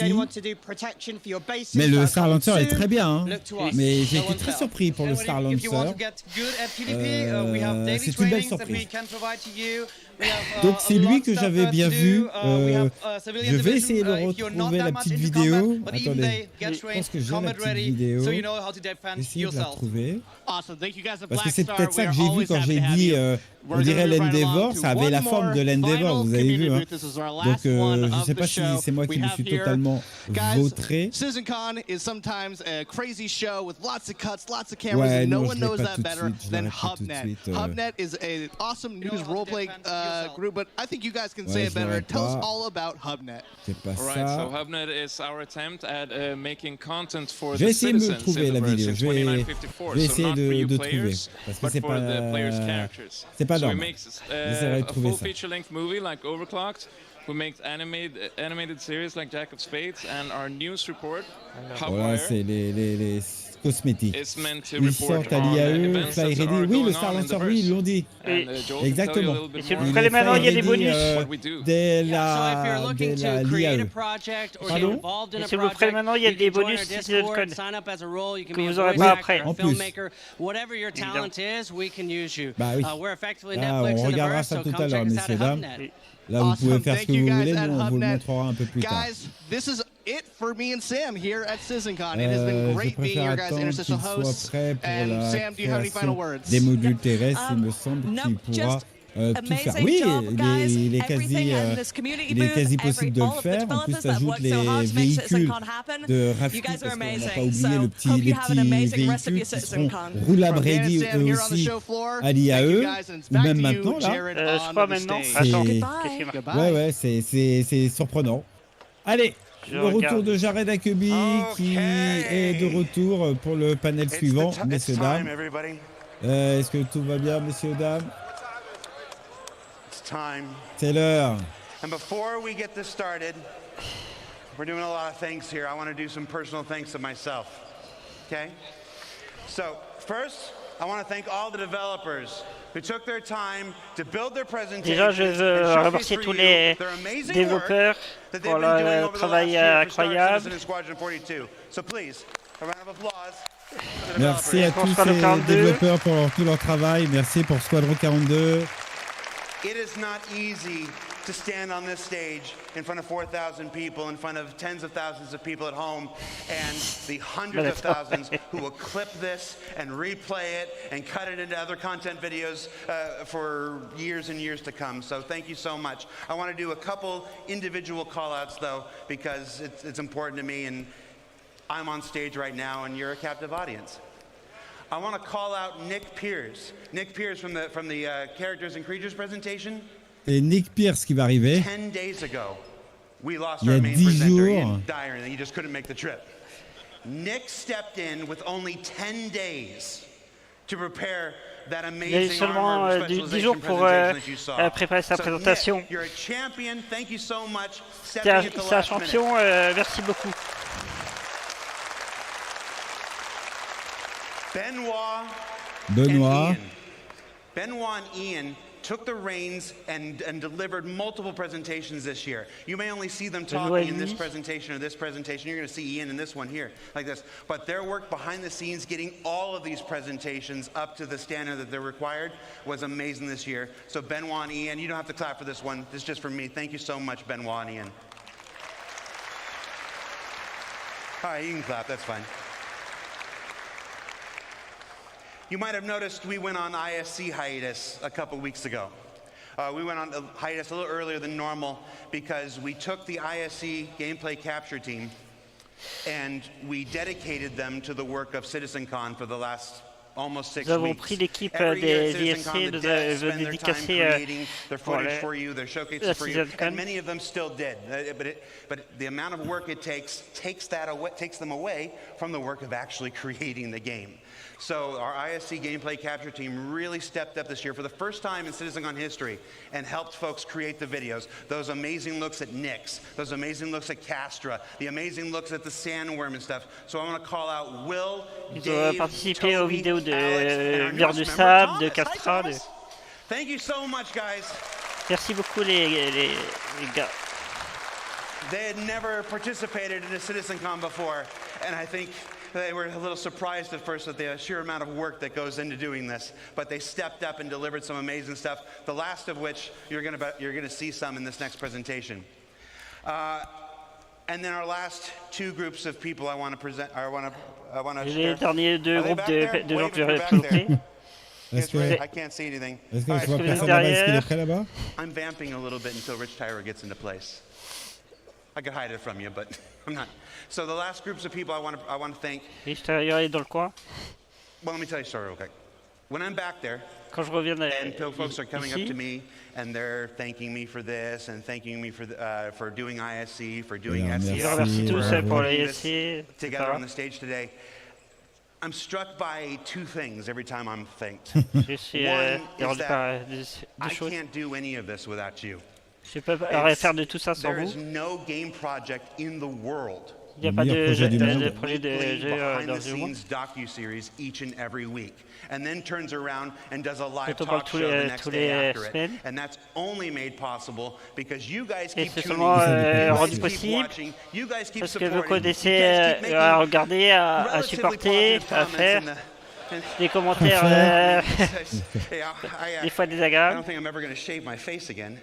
Mais le Star Lancer est très bien. Hein. Mais j'ai été très surpris pour le Star Lancer. C'est une belle surprise. Donc c'est lui que j'avais bien vu. Je vais essayer de retrouver la petite vidéo. Attendez, je pense que j'ai la petite vidéo. Essayez de la retrouver. Parce que c'est peut-être ça que j'ai vu quand j'ai dit on dirait l'Endeavor, ça avait la forme de l'Endeavor, vous avez vu. Hein. Donc je ne sais pas si c'est moi qui me suis totalement vautré. CitizenCon is sometimes a crazy show with lots of cuts, lots of cameras, and no one knows that better than HubNet. HubNet is an awesome news role-play group, but I think you guys can say it better. Tell us all about HubNet. All right, so HubNet is our attempt at making content for the citizens in the verse in 2954. So not for you players, but for the players' characters. So we make a full feature-length movie like Overclocked. We make animated series like Jack of Spades, and our news report, Voilà, c'est les cosmétiques. is meant to Ils sortent report à on l'IAE, events Fly that Ready. are Oui, going le Star on in Lancer, the oui, ils verse. l'ont dit. Exactement. Et si vous prenez maintenant, il y a des bonus. Dès la l'IAE. Pardon? Et si vous prenez maintenant, il y a des bonus CitizenCon que vous n'aurez pas après. En plus. Bah oui. Là, on regardera ça tout à l'heure, messieurs, dames. Là, vous pouvez faire ce que vous voulez, nous, on vous le montrera un peu plus tard. Guys, this is it for me and Sam here at CitizenCon. It has been great being your guys' interstitial hosts. And Sam, do you have any final words? Des modules terrestres, il me semble qu'il pourra tout faire. Oui, il est quasi possible de le faire. En plus, tu ajoutes les véhicules de Rafiki, parce qu'on n'a pas oublié les petits véhicules qui seront roulable ready eux aussi à l'IAE, ou même maintenant, là. Je crois maintenant. Attends, qu'est-ce qui marche? Ouais, c'est surprenant. Allez, le retour de Jared Akebi qui est de retour pour le panel suivant, messieurs, dames. Est-ce que tout va bien, messieurs, dames? C'est l'heure. And before we get this started, we're doing a lot of things here. I want to do some personal thanks to myself. Okay? So, first, I want to thank all the developers who took their time to build their presentation. Déjà, je veux remercier tous les développeurs pour le travail incroyable. So please, a round of applause. Merci à tous ces développeurs pour tout leur travail. Merci pour Squadron 42. It is not easy to stand on this stage in front of 4,000 people, in front of tens of thousands of people at home, and the hundreds of thousands who will clip this and replay it and cut it into other content videos for years and years to come. So thank you so much. I want to do a couple individual call-outs, though, because it's important to me, and I'm on stage right now, and you're a captive audience. I want to call out Nick Pierce. Nick Pierce from the Characters and Creatures presentation. Et Nick Pierce qui va arriver. 10 days ago, we lost Il y a our main 10 presenter, jours. Ian Dyer, and he just couldn't make the trip. Nick stepped in with only 10 days to prepare that Il y a eu amazing seulement armor 10 specialization jours pour presentation that you saw. préparer sa So, présentation. Nick, you're a champion. Thank you so much. C'est Stepping at the un last champion, minute. merci beaucoup. Benoît. Benoît and Ian took the reins and delivered multiple presentations this year. You may only see them talking in this presentation or this presentation. You're going to see Ian in this one here, like this. But their work behind the scenes, getting all of these presentations up to the standard that they're required, was amazing this year. So Benoît and Ian, you don't have to clap for this one. This is just for me. Thank you so much, Benoît and Ian. All right, you can clap. That's fine. You might have noticed we went on ISC hiatus a couple weeks ago. We went on hiatus a little earlier than normal because we took the ISC gameplay capture team and we dedicated them to the work of CitizenCon for the last almost 6 Nous avons weeks. pris l'équipe des ISC, nous avons dédicacé pour footage for you, their showcases for you, and many of them still did. But the amount of work it takes them away from the work of actually creating the game. So our ISC gameplay capture team really stepped up this year for the first time in CitizenCon history and helped folks create the videos. Those amazing looks at Nyx, those amazing looks at Castra, the amazing looks at the sandworm and stuff. So I want to call out Will, Ils ont Dave, participé aux vidéos de Alex, Mur du Sable, de Castra. Thank you so much, guys. Merci beaucoup les gars. They had never participated in a CitizenCon before, and I think they were a little surprised at first at the sheer amount of work that goes into doing this, but they stepped up and delivered some amazing stuff, the last of which you're gonna see some in this next presentation. And then our last two groups of people I want to present, I want to Les derniers deux groupes de gens que je vais présenter. I can't see anything. Est-ce que je vois personne là-bas? Est-ce qu'il est prêt là-bas? I'm vamping a little bit until Rich Tyra gets into place. I could hide it from you, but I'm not. So the last groups of people I want to thank. Rich Tyra est dans le coin. Well, let me tell you a story real quick. When I'm back there, quand je reviens and folks are coming up to me and they're thanking me for this and thanking me for doing ISC, for doing SEL, together on the stage today. I'm struck by two things every time I'm thanked. One is that I can't do any of this without you. Je peux faire de tout ça sans vous. There is no game project in the world. Il n'y a pas de projet de jeu dans le monde. Docu-series each and every week, and then turns around and does a live talk show the next day after it, and that's only made possible because you guys keep tuning in, you guys keep watching, you guys keep supporting, you guys keep making à regarder, à supporter, à faire des commentaires des fois désagréables. I don't think I'm ever going to shave my face again.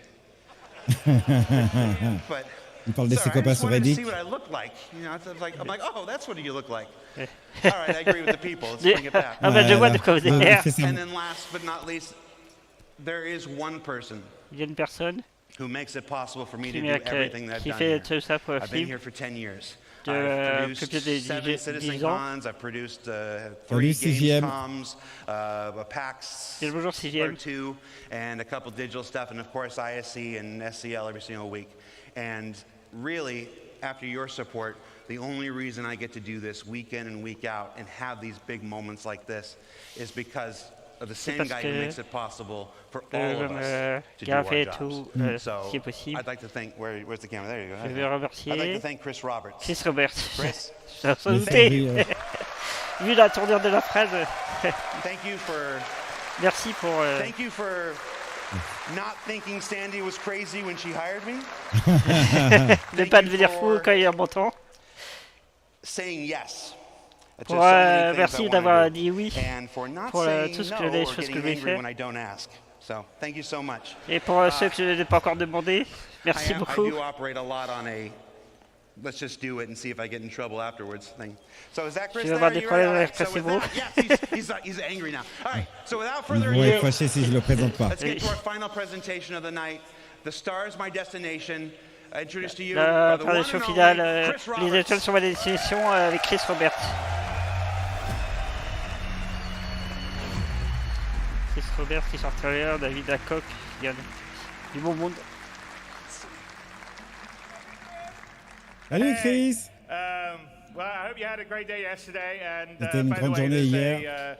But il parle des copains sur Reddit. See what I look like. You know, I'm like, oh, that's what you look like. All right, I agree with the people. Let's bring it back. Ah ben je vois de quoi vous avez. And then last but not least, there is one person. Il y a une personne who makes it possible for me to do everything that I've done here. I've been here for 10 years. I've produced 7 CitizenCons, I've produced 3 Gamescoms, a PAX, or 2, and a couple digital stuff, and of course ISC and SCL every single week. And really, after your support, the only reason I get to do this week in and week out and have these big moments like this is because of the same guy who makes it possible for all of us to do our jobs. So I'd like to thank, where's the camera? There you go. I'd like to thank Chris Roberts. Chris Roberts. Chris. Vu la tournure de la phrase. Thank you for. Merci pour. Thank you for not thinking Sandy was crazy when she hired me. Ne pas devenir fou quand il y a un bon temps. Saying yes. Merci d'avoir dit oui pour tout ce que les choses que je vais faire. So, thank you so much. Et pour ceux que je n'ai pas encore demandé, merci beaucoup. I do operate a lot on a let's just do it and see if I get in trouble afterwards thing. So is that Chris there? Avoir des problèmes avec placebo. Yes, he's angry now. All right. So without further ado, fâché si je le présente pas. Let's get to our final presentation of the night. The Star is my destination. I introduce to you la the one and finale, only Chris Roberts. Les étoiles sur ma destination avec Chris Roberts. Chris Roberts qui sortira, David Hancock, il y a du bon monde. Salut Chris. Well, I hope you had a great day yesterday, and C'était une grande journée hier.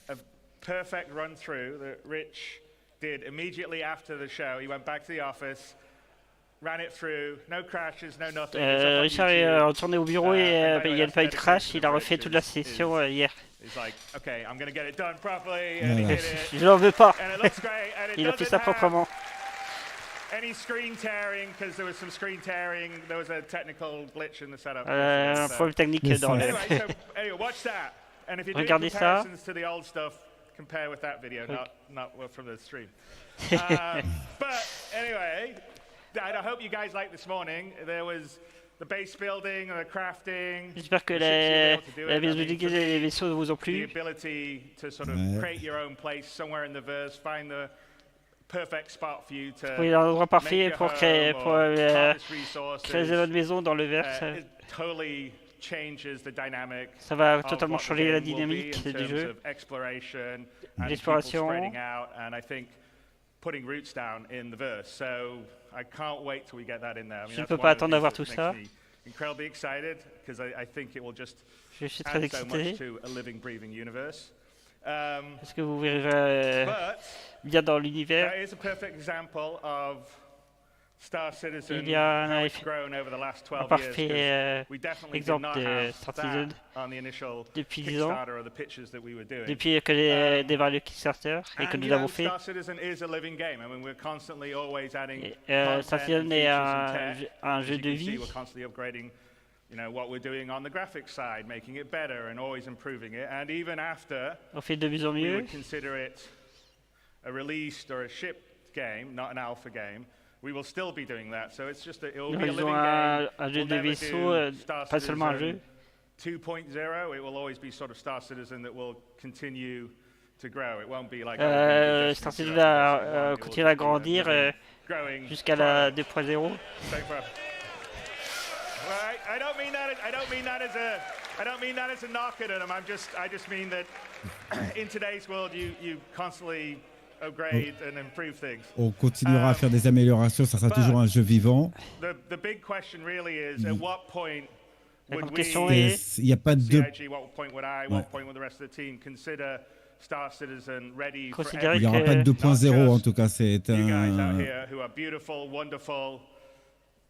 A perfect run through that Rich did immediately after the show. He went back to the office, ran it through, no crashes, no nothing. Richard est retourné au bureau et il n'y a pas eu de crash. Il a refait toute la session hier. He's like, okay, I'm going to get it done properly, and he did it. Je n'en veux pas. And it looks great, and it il a fait ça proprement. Any screen tearing, because there was some screen tearing, there was a technical glitch in the setup. Un problème technique dans le. Anyway, watch that. And if you're doing Regardez ça. comparisons to the old stuff, compare with that video, not from the stream. But anyway, I hope you guys liked this morning. There was the base building and the crafting. J'espère que la visibilité des vaisseaux vous ont plu. The ability to sort of create your own place somewhere in the verse, find the perfect spot for you to trouver l'endroit parfait pour créer votre maison dans le verse. Totally changes the dynamic. Ça va totalement changer la dynamique du jeu. L'exploration. And I think putting roots down in the verse. So I can't wait till we get that in there. I mean, je ne peux pas attendre d'avoir tout ça. Incredibly excited because I think it will just je suis très excité. To a living, breathing universe. Est-ce que vous verrez bien dans l'univers? That is a perfect example of Il y a un parfait exemple de Star Citizen depuis 10 ans, depuis que j'ai démarré le Kickstarter et que nous l'avons fait. Star Citizen est un jeu de vie. On fait de mieux en mieux. A released or a shipped game, not an alpha game, we will still be doing that. So it's just it will be a living game. Un jeu de vaisseau, pas seulement un jeu. 2.0, it will always be sort of Star Citizen that will continue to grow. It won't be like Star Citizen va continuer à grandir jusqu'à la 2.0. Right? I don't mean that as a knock at them. I just mean that in today's world, you constantly upgrade and improve things. On continuera à faire des améliorations, ça sera toujours un jeu vivant. The big question really is, at what point would we, il n'y a pas de CIG, what point would I, what point would the rest of the team consider Star Citizen ready for everyone? Il n'y aura pas de 2.0 en tout cas, c'est un... You guys out here who are beautiful, wonderful,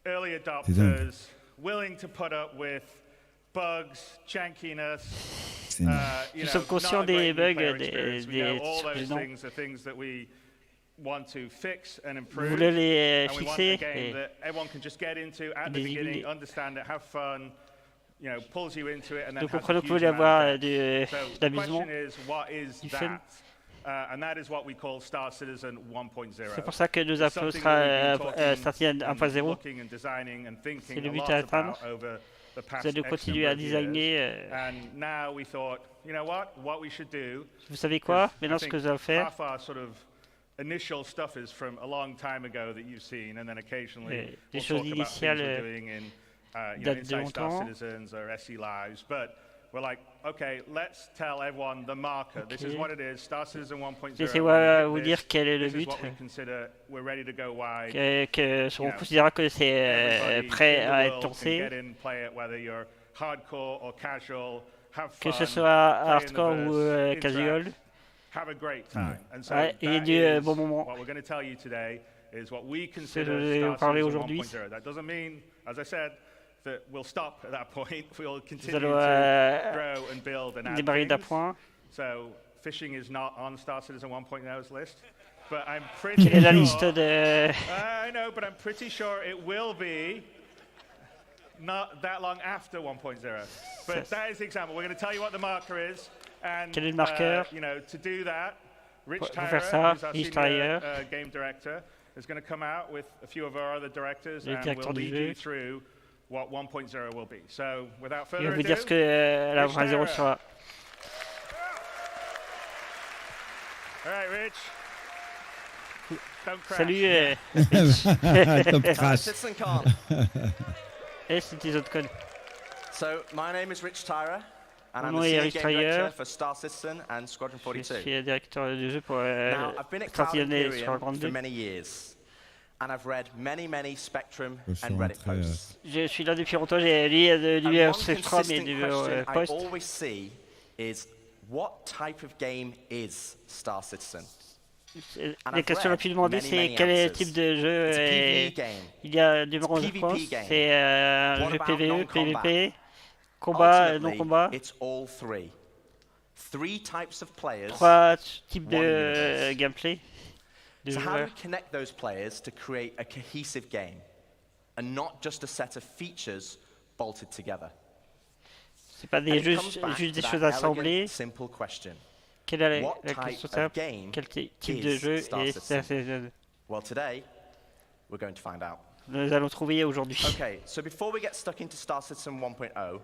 early adopters, willing to put up with bugs, jankiness. Nous sommes conscients des bugs, des vous voulez les fixer et les éliminer. Nous comprenons que vous voulez avoir de l'amusement, du fun. C'est pour ça que nous appelons Star Citizen 1.0. C'est le but à atteindre. Vous allez continuer à designer. Vous savez quoi? Maintenant, ce que vous allez faire, des choses initiales datent de longtemps. We're like, okay, let's tell everyone the marker. This is what it is. Star Citizen 1.0. J'essaie vous dire quel est le but. On considère que c'est prêt à être lancé. Que ce soit hardcore ou casual. Et du bon moment. Ce que je vais vous parler aujourd'hui. That we'll stop at that point. We'll continue to grow and build and add things. So fishing is not on Star Citizen 1.0's list, but I'm pretty sure. La liste de... I know, but I'm pretty sure it will be not that long after 1.0. But that is the example. We're going to tell you what the marker is, and quel est le marqueur? You know, to do that, Rich Tyra, who's our senior game director, is going to come out with a few of our other directors, and we'll lead you through what 1.0 will be. So, without further ado, vous dire ce que la 1.0 sera. All right, Rich. Don't crash. Salut, Rich. Crash. Et c'est tes autres codes. So, my name is Rich Tyra, and I'm the senior game director for Star Citizen and Squadron 42. Je suis directeur de jeu pour Now, I've been at Cloud Imperium for many years. And I've read many Spectrum and Reddit posts. Je suis là depuis longtemps, j'ai lu du Spectrum et du post. I always see is what type of game is Star Citizen? Les questions les plus demandées, c'est quel type de jeu il y a de nombreuses réponses. C'est un jeu PVE, PVP, combat, non combat. Trois types de gameplay. So how do we connect those players to create a cohesive game and not just a set of features bolted together? C'est pas des jeux, juste des choses assemblées. Quelle est la question simple? Quel type de jeu est Well, today we're going to find out. Nous allons trouver aujourd'hui. Okay, so before we get stuck into Star Citizen 1.0,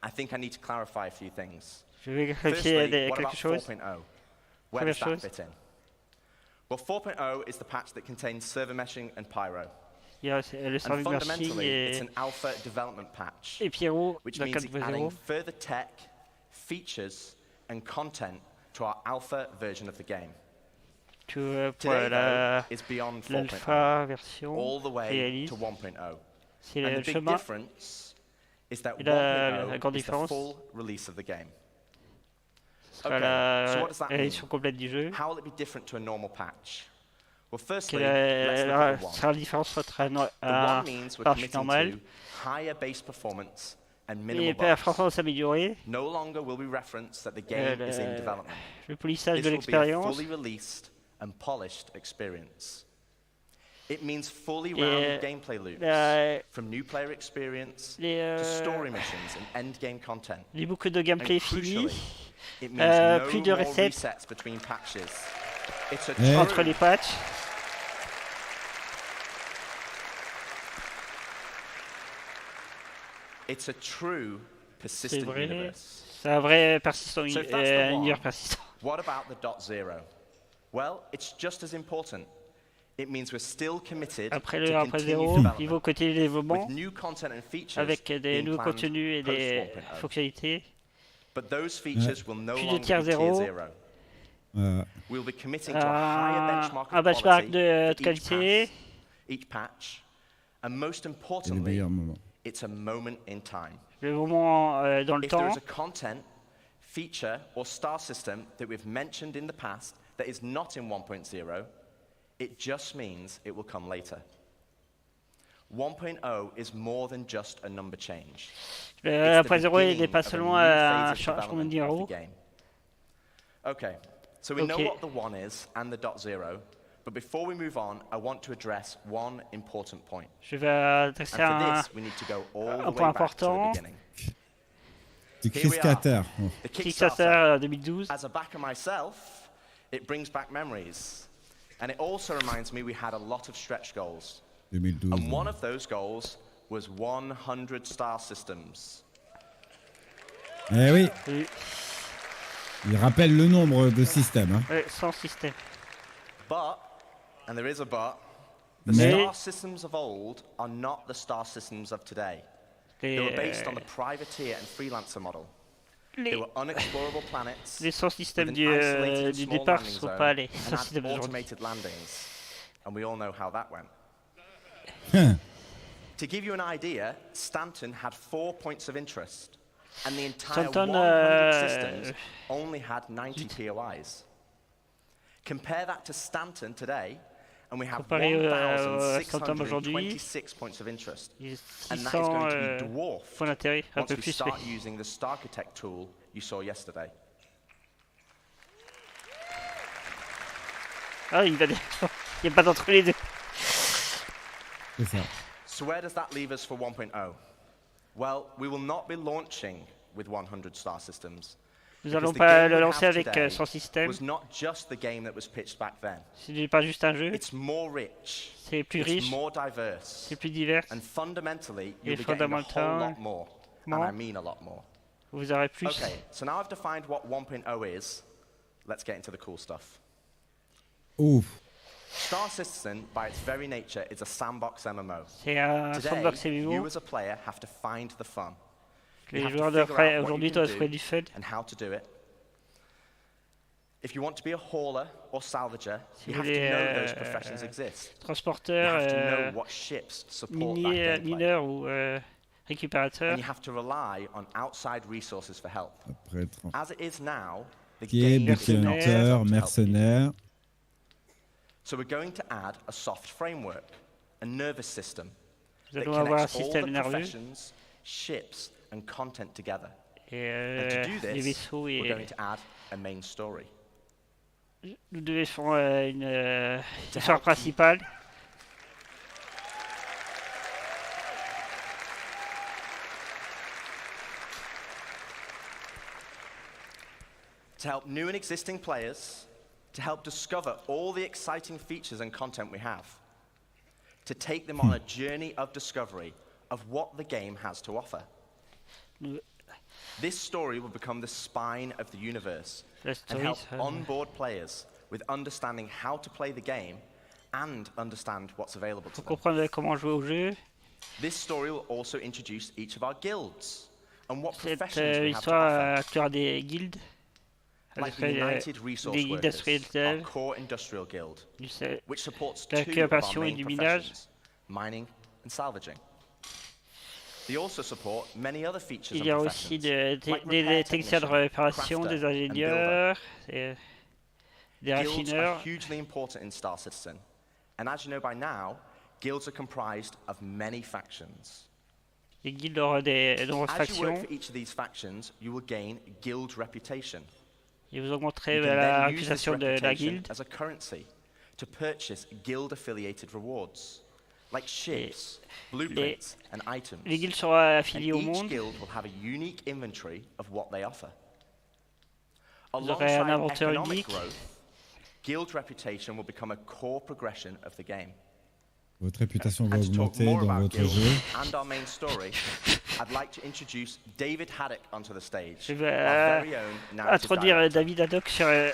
I think I need to clarify a few things. Je vais clarifier quelque chose. Where does that fit in? Well, 4.0 is the patch that contains server meshing and pyro. Le serveur meshing it's an alpha development patch, which means adding further tech, features, and content to our alpha version of the game. Today, though, is beyond 4.0, all the way to 1.0. And the big difference is that 1.0 is the full release of the game. Okay, so what does that mean? How will it be different to a normal patch? Well, firstly, quelle let's look at the sera la différence entre un one means we're parachute committing normal to higher base performance and et minimal bugs. performance améliorée. No longer will we reference that the game is in development. Le polissage This de will be a l'expérience. fully released and polished experience. It means fully rounded gameplay loops, from new player experience to story missions and end-game content. Les boucles de gameplay finies. It means no plus de more recettes resets between patches. It's a entre les patchs. It's a true persistent universe. C'est un vrai persistant, So if that's the univers one, persistant. what about the .0? Well, it's just as important. It means we're still committed Après le to 1.0, continued il faut continuer le développement with new content and features avec des being nouveaux planned contenus et des post-1.0. fonctionnalités. But those features will no Puis le longer tier be tier 0. zero. We'll be committing to a higher benchmark Un of benchmark quality de for qualité. each patch, and most importantly, it's a moment in time. Le moment dans le If there temps. is a content, feature, or star system that we've mentioned in the past that is not in 1.0, it just means it will come later. 1.0 is more than just a number change. Le 1.0 n'est pas seulement un changement de numéro. Okay, so we know what the 1 is and the .0, but before we move on, I want to address one important point. Je vais adresser And for this, we need to go all the way back to the beginning. Du Kickstarter. The Kickstarter 2012. As a backer myself, it brings back memories. And it also reminds me we had a lot of stretch goals. 2012. And one of those goals was 100 star systems. Eh oui. Il rappelle le nombre de systèmes. Hein. 100 systèmes. But, and there is a but, the star systems of old are not the star systems of today. They were based on the privateer and freelancer model. They were unexplorable planets. Les 100 systèmes with an isolated du small départ ne landing sont zone pas les and 100 had systèmes d'aujourd'hui. automated landings. And we all know how that went. To give you an idea, Stanton had 4 points of interest, and the entire Stanton, 100 systems only had 90 POIs. Compare that to Stanton today, and we have Comparé Stanton aujourd'hui, 1,626 points of interest. And 600 that is going to be dwarfed points d'intérêt, un once peu we plus. start using the Starchitect tool you saw yesterday. Ah, il n'y a pas d'entre les deux. C'est ça. So where does that leave us for 1.0? Well, we will not be launching with 100 star systems. Nous n'allons pas le lancer avec 100 systèmes. Was not just the game that was pitched back then. Ce n'est pas juste un jeu. It's more rich. C'est plus riche. It's more diverse. C'est plus divers. And fundamentally, Et you'll be getting a whole lot more. And I mean a lot more. Vous aurez plus. Okay, so now I've defined what 1.0 is. Let's get into the cool stuff. Ouf. Star Citizen, by its very nature, is a sandbox MMO. C'est un sandbox MMO. You as a player have to find the fun. Les joueurs d'aujourd'hui doivent trouver du fun. And how to do it. If you want to be a hauler or salvager, you have to know those professions exist. Transporteur, you have to know what ships support that gameplay. Mineur ou récupérateur. And you have to rely on outside resources for help. As it is now, the Qui game is not set up to help mercenaire. So we're going to add a soft framework, a nervous system Nous that allons avoir un connects all système the nerveux. professions, ships, and content together. Et And to do les this, vaisseaux we're et going to add a main story. nous devons faire une histoire principale. To help new and existing players, to help discover all the exciting features and content we have, to take them on a journey of discovery of what the game has to offer. This story will become the spine of the universe and help onboard players with understanding how to play the game and understand what's available to them. Comprendre comment jouer au jeu. This story will also introduce each of our guilds and what Cette professions we have to histoire offer. inclura des guildes. Like the United Resource Workers, our core industrial guild, which supports two of our main professions, mining and salvaging. They also support many other features Il y a and aussi professions, des techniciens de réparation, des ingénieurs, des Guilds raffineurs. are hugely important in Star Citizen And as you know by now, guilds are comprised of many factions. Les guildes auront de nombreuses As you work factions. for each of these factions, you will gain guild reputation. Et vous augmenterez You can la then use this réputation de la reputation guilde. as a currency to purchase guild-affiliated rewards, like ships, blueprints, and items. Les guildes seront affiliées au And each monde. guild will have a unique inventory of what they offer. Vous aurez un Alongside inventaire economic unique. growth, guild reputation will become a core progression of the game. Votre réputation va And to talk augmenter more dans about votre guilds jeu. and our main story, I'd like to introduce David Haddock onto the stage. Je our vais very own narrative introduire director. David Haddock sur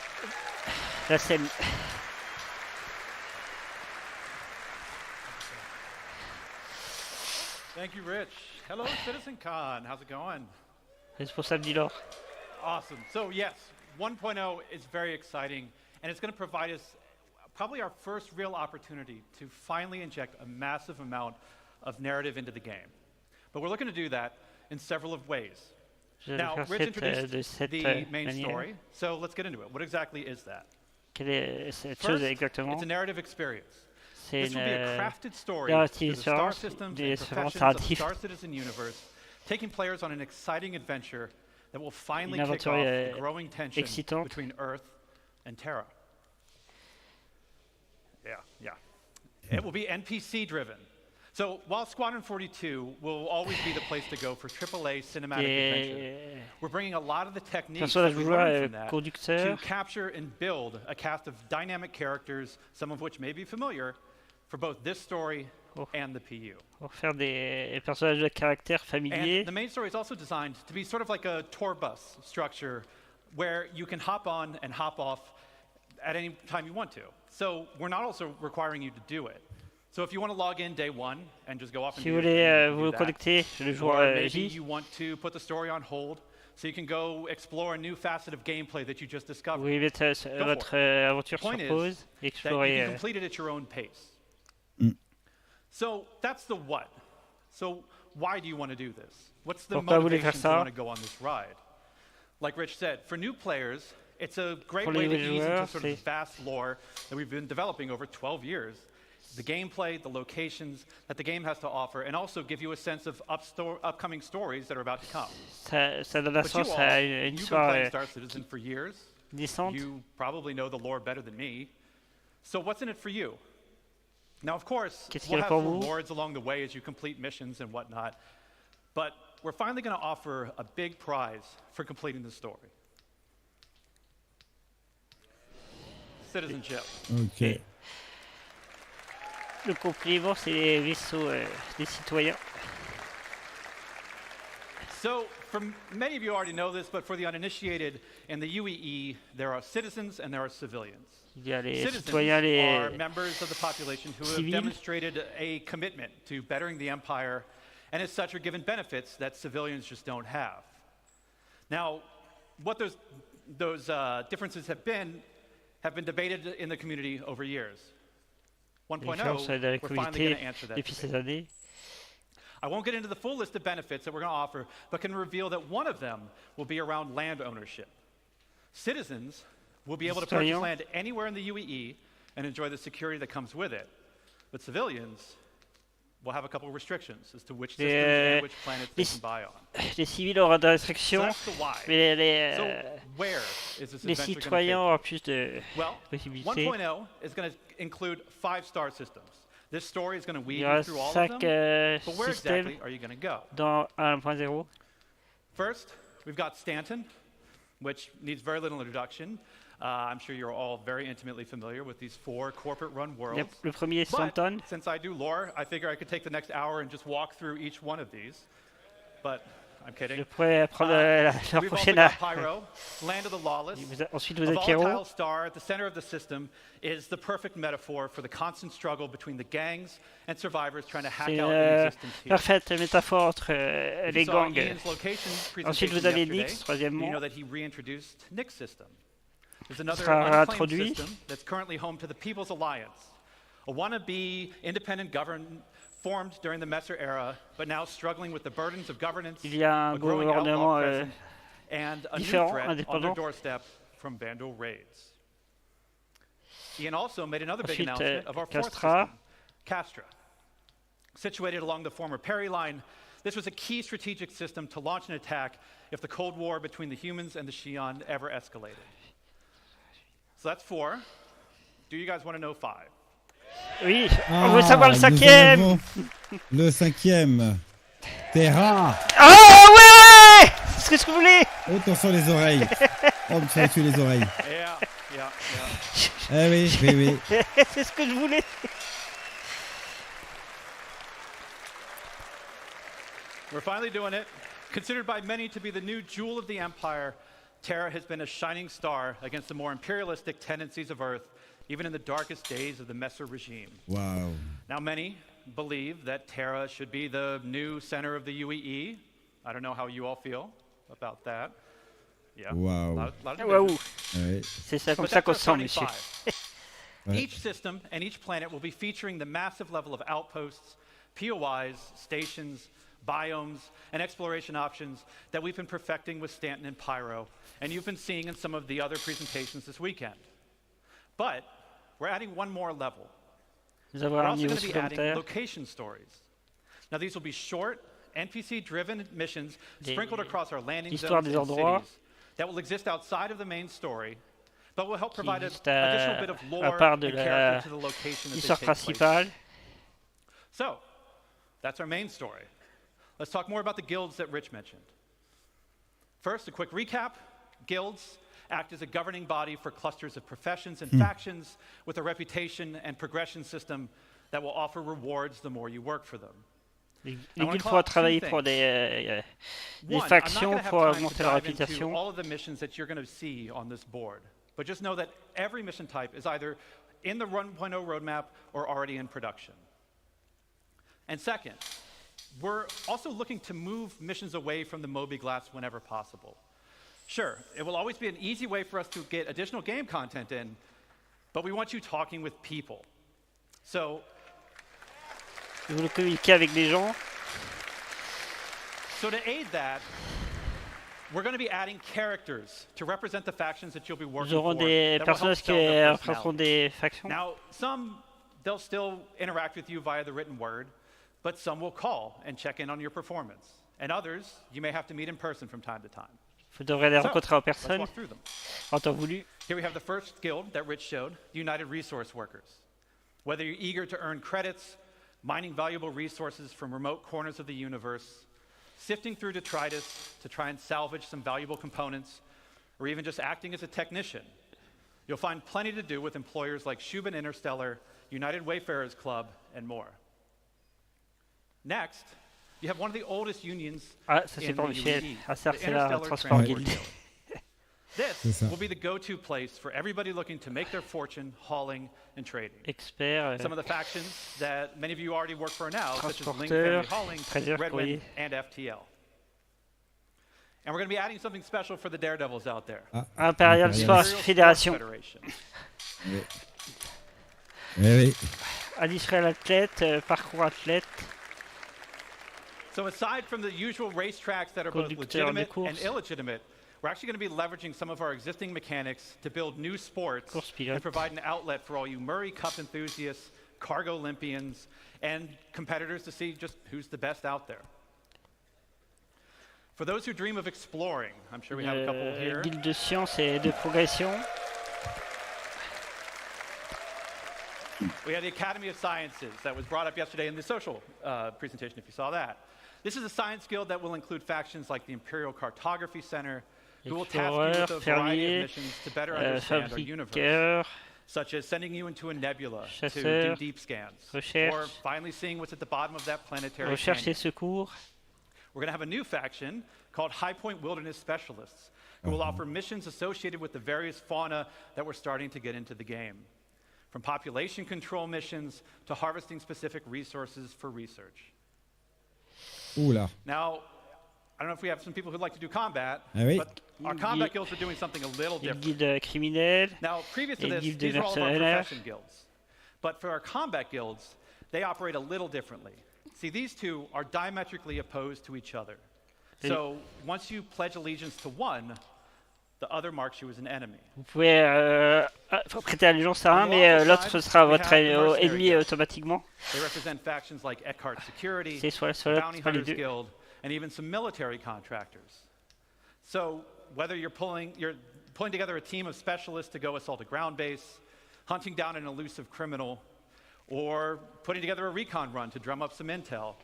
la scène. Thank you, Rich. Hello, CitizenCon. How's it going? Responsable du lore. Awesome. So yes, 1.0 is very exciting, and it's going to provide us probably our first real opportunity to finally inject a massive amount of narrative into the game. But we're looking to do that in several of ways. Now, Rich introduced the main story, so let's get into it. What exactly is that? Quelle est cette First, chose exactement? it's a narrative experience. C'est This will be a crafted story narrative through the star expérience, systems des and expériences professions of the narratives. Star Citizen universe, taking players on an exciting adventure that will finally Une kick aventure off the growing tension excitante. between Earth and Terra. Yeah. It will be NPC driven. So while Squadron 42 will always be the place to go for AAA cinematic adventure, we're bringing a lot of the techniques that we learned from that to capture and build a cast of dynamic characters, some of which may be familiar, for both this story and the PU. Pour faire des personnages de caractère familiers. And the main story is also designed to be sort of like a tour bus structure where you can hop on and hop off at any time you want to. So we're not also requiring you to do it. So if you want to log in day one and just go off and Si do vous your thing, voulez you vous can do connecter that. le jour Or maybe J, you want to put the story on hold so you can go explore a new facet of gameplay that you just discovered. vous pouvez mettre Go votre for it. aventure The point sur is pause et that you explorer. can complete it at your own pace. So that's the what. So why do you want to do this? What's the Pourquoi vous voulez motivation faire to ça? want to go on this ride? Like Rich said, for new players, it's a great Pour way les to nouveaux ease into joueurs, sort of the c'est- vast lore that we've been developing over 12 years. The gameplay, the locations that the game has to offer, and also give you a sense of upcoming stories that are about to come. Ça donne But you naissance all, à une you've been histoire playing Star Citizen for years. naissante. You probably know the lore better than me. So what's in it for you? Now, of course, Qu'est-ce qu'il y we'll a have pour vous? rewards along the way as you complete missions and whatnot. But we're finally going to offer a big prize for completing the story. Citizenship. Ok. Le compliment, c'est les vaisseaux des citoyens. So, many of you already know this, but for the uninitiated, in the UEE, there are citizens and there are civilians. Il y a les Citizens citoyens, are les members of the population who have civils. demonstrated a commitment to bettering the empire, and as such are given benefits that civilians just don't have. Now, what those differences have been debated in the community over years. 1.0, différences de la we're finally communauté going to answer that depuis debate. ces années. I won't get into the full list of benefits that we're going to offer, but can reveal that one of them will be around land ownership. Citizens will be able to purchase Citoyens. land anywhere in the UEE and enjoy the security that comes with it. But civilians will have a couple of restrictions as to which systems and which planets they can buy on. Les civils auront des restrictions, So that's the why. mais les, So where is this les adventure citoyens going auront plus de Well, possibilités. 1.0 is going to include 5 star systems. This story is going to Il weave y aura you through all of 5 them. But where systèmes exactly are you going to go? dans 1.0. First, we've got Stanton, which needs very little introduction. I'm sure you're all very intimately familiar with these 4 corporate-run worlds. Le premier est Stanton. But since I do lore, I figure I could take the next hour and just walk through each one of these. But I'm kidding. Je pourrais prendre la We've also prochaine. got Pyro, Land of the Lawless. Ensuite, vous A avez Pyro. volatile star at the center of the system is the perfect metaphor for the constant struggle between the gangs and survivors trying to hack C'est out une any existence here. parfaite métaphore entre If les you saw gangs. Ian's location Ensuite, presentation vous avez yesterday, Nix, troisièmement. you know that he reintroduced Nick's system. There's another sera unclaimed réintroduit. system that's currently home to the People's Alliance, a wannabe independent government formed during the Messer era, but now struggling with the burdens of governance, Il y a un a growing outlaw gouvernement presence, and a new différent, threat on their indépendant. doorstep from Vandal raids. Ian also made another big Ensuite, announcement of our fourth Castra. system, Castra. Situated along the former Perry line, this was a key strategic system to launch an attack if the Cold War between the humans and the Xi'an ever escalated. So that's 4. Do you guys want to know 5? Oui, on veut savoir le 5e. Le 5e. Terra. Ah ouais, c'est ce que je voulais. Oh, attention les oreilles. Oh, tu vas tuer les oreilles. Yeah. Eh oui. C'est ce que je voulais. We're finally doing it. Considered by many to be the new jewel of the Empire, Terra has been a shining star against the more imperialistic tendencies of Earth, even in the darkest days of the Messer regime. Wow. Now, many believe that Terra should be the new center of the UEE. I don't know how you all feel about that. Yeah. Wow. Wow. C'est ça comme ça qu'on sent, monsieur. Each system and each planet will be featuring the massive level of outposts, POIs, stations, biomes, and exploration options that we've been perfecting with Stanton and Pyro, and you've been seeing in some of the other presentations this weekend. But we're adding one more level. We're also going to be adding location stories. Now these will be short, NPC-driven missions sprinkled across our landing zones and cities that will exist outside of the main story, but will help provide an additional bit of lore and character to the location that they take place. So, that's our main story. Let's talk more about the guilds that Rich mentioned. First, a quick recap. Guilds act as a governing body for clusters of professions and factions with a reputation and progression system that will offer rewards the more you work for them. Les guildes pourront travailler pour des factions pour augmenter leur réputation. All of the missions that you're going to see on this board, but just know that every mission type is either in the 1.0 roadmap or already in production. And second, we're also looking to move missions away from the Moby Glass whenever possible. Sure, it will always be an easy way for us to get additional game content in, but we want you talking with people. So, Vous voulez communiquer avec des gens. So to aid that, we're going to be adding characters to represent the factions that you'll be working for. Nous aurons des personnages qui représenteront des factions. Now, some, they'll still interact with you via the written word, but some will call and check in on your performance. And others, you may have to meet in person from time to time. Vous devrez les rencontrer en personne, let's walk through them. en temps voulu. Here we have the first guild that Rich showed, the United Resource Workers. Whether you're eager to earn credits, mining valuable resources from remote corners of the universe, sifting through detritus to try and salvage some valuable components, or even just acting as a technician, you'll find plenty to do with employers like Shubin Interstellar, United Wayfarers Club, and more. Next, you have one of the oldest unions in the UAE, the Interstellar Transport Guild. This will be the go-to place for everybody looking to make their fortune hauling and trading. Some of the factions that many of you already work for now, such as Link Family Hauling, Redwind, and FTL. And we're going to be adding something special for the daredevils out there. Imperial Sports Fédération. Additionnel athlète, parcours athlète. So aside from the usual racetracks that are both legitimate and illegitimate, we're actually going to be leveraging some of our existing mechanics to build new sports and provide an outlet for all you Murray Cup enthusiasts, Cargo Olympians, and competitors to see just who's the best out there. For those who dream of exploring, I'm sure we have a couple here. Guilde de science et de progression. We had the Academy of Sciences that was brought up yesterday in the social presentation, if you saw that. This is a science guild that will include factions like the Imperial Cartography Center, who will task you with a variety of missions to better understand our universe, such as sending you into a nebula to do deep scans, or finally seeing what's at the bottom of that planetary canyon. We're going to have a new faction called High Point Wilderness Specialists, who will offer missions associated with the various fauna that we're starting to get into the game, from population control missions to harvesting specific resources for research. Oula. Now, I don't know if we have some people who'd like to do combat, but our combat guilds are doing something a little different. Now, previous to this, these are all of our profession guilds. But for our combat guilds, they operate a little differently. See, these two are diametrically opposed to each other. So, once you pledge allegiance to one, the other marks you as an enemy. Vous pouvez faut prêter allégeance à un, mais l'autre sera votre ennemi automatiquement. C'est soit l'autre, soit les deux. And even some military contractors. So whether you're pulling together a team of specialists to go assault a ground base, hunting down an elusive criminal, or putting together a recon run to drum up some intel,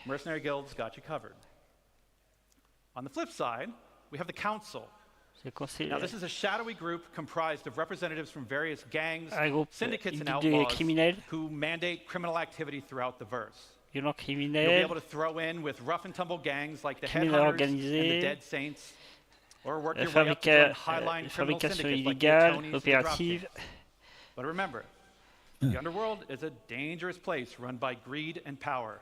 Mercenary Guild's got you covered. On the flip side, we have the Council. Now, this is a shadowy group comprised of representatives from various gangs, syndicates, and outlaws who mandate criminal activity throughout the verse. You'll be able to throw in with rough-and-tumble gangs like the Headhunters and the Dead Saints, or work your way up to join high-line criminal syndicates like the Tonys and Dropkicks. But remember, the underworld is a dangerous place run by greed and power.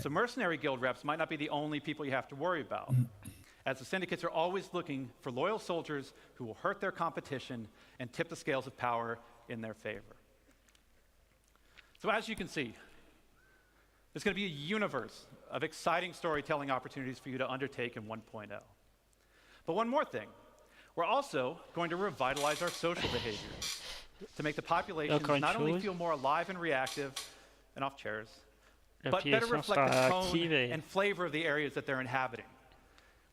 So Mercenary Guild reps might not be the only people you have to worry about, as the syndicates are always looking for loyal soldiers who will hurt their competition and tip the scales of power in their favor. So as you can see, there's going to be a universe of exciting storytelling opportunities for you to undertake in 1.0. But one more thing, we're also going to revitalize our social behavior to make the populations not only feel more alive and reactive and off chairs, but better reflect the tone and flavor of the areas that they're inhabiting.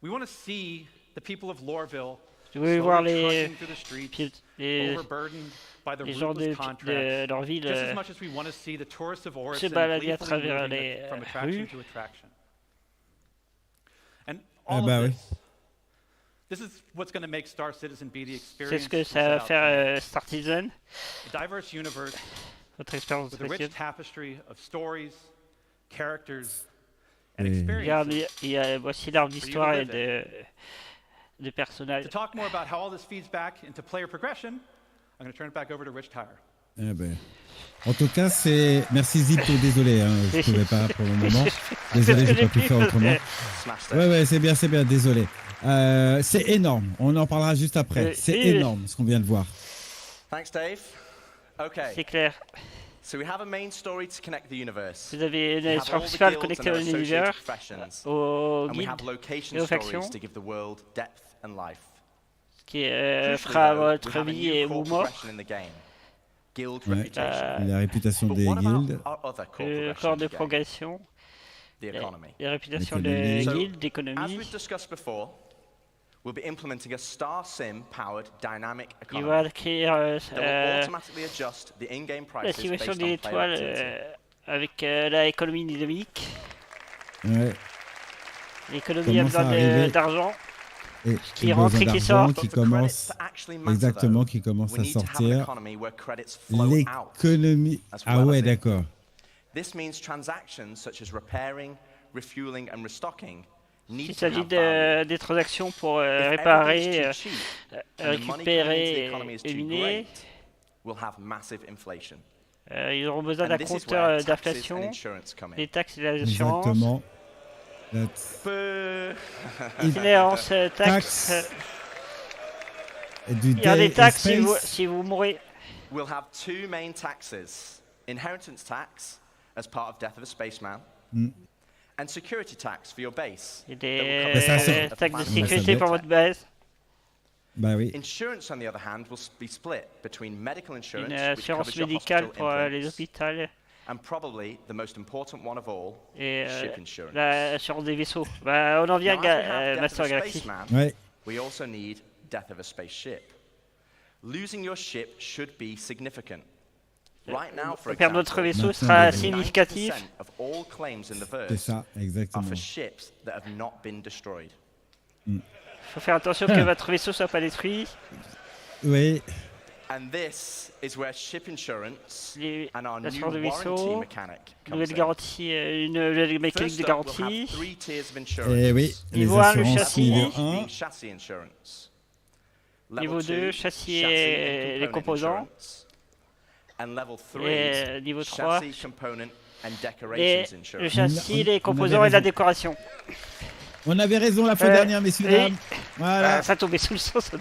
We want to see the people of Loreville trudging through the streets, overburdened by the ruthless contracts, just as much as we want to see the tourists of Orison gleefully moving from attraction to attraction. And all of this is what's going to make Star Citizen be the experience. C'est ce que ça va faire Star Citizen. A diverse universe with a rich tapestry of stories, characters, and experiences. Voici l'arbre d'histoire et de personnages. To talk more about how all this feeds back into player progression, I'm going to turn it back over to Rich Tyre. En tout cas, c'est... Merci Zippo, désolé, je ne pouvais pas pour le moment. Désolé, je n'ai pas pu faire autrement. Ouais, c'est bien, désolé. C'est énorme, on en parlera juste après. C'est énorme ce qu'on vient de voir. Thanks, Dave. Okay. C'est clair. So we have a main story to connect the universe. Vous avez une histoire principale connectée à l'univers, aux guildes et aux factions, qui fera votre vie et vos morts. La réputation des guildes, le corps de progression, la réputation des guildes, d'économie. We'll be implementing a Star Sim-powered dynamic Il va economy créer that will automatically adjust the in-game la prices simulation based des on player étoiles activity. avec la économie dynamique. L'économie a Commence à besoin arriver. d'argent. Et Qui rentre et qui sort. qui commence exactement, qui commence à sortir. L'économie. Ah ouais, d'accord. This means transactions such as repairing, refueling and restocking. Il s'agit des transactions pour réparer, récupérer et miner. Ils auront besoin d'un compteur d'inflation, des taxes et des assurances. Exactement. Itinérance, taxes. Il y a des taxes si vous mourrez. We'll have two main taxes. Inheritance tax as part of Death of a Spaceman. And security tax for your base. Et des taxes de sécurité pour votre base. Bah oui. Insurance, on the other hand, will be split between medical insurance, Une assurance médicale pour les hôpitaux. And probably the most important one of all, ship insurance. L'assurance des vaisseaux. Bah, on en vient à Master Galaxy. We also need Death of a Spaceship. Losing your ship should be significant. Right now, for perdre notre vaisseau sera significatif. C'est ça, exactement. Il faut faire attention que votre vaisseau ne soit pas détruit. Oui. L'assurance de vaisseau, nouvelle garantie, une nouvelle mécanique de garantie. Et oui, niveau 1, le châssis. Niveau 1. Niveau 2, châssis et les composants. Et niveau 3, et le châssis, les composants et la décoration. On avait raison la fois dernière, messieurs, dames. Voilà. Ça tombait sous le sens.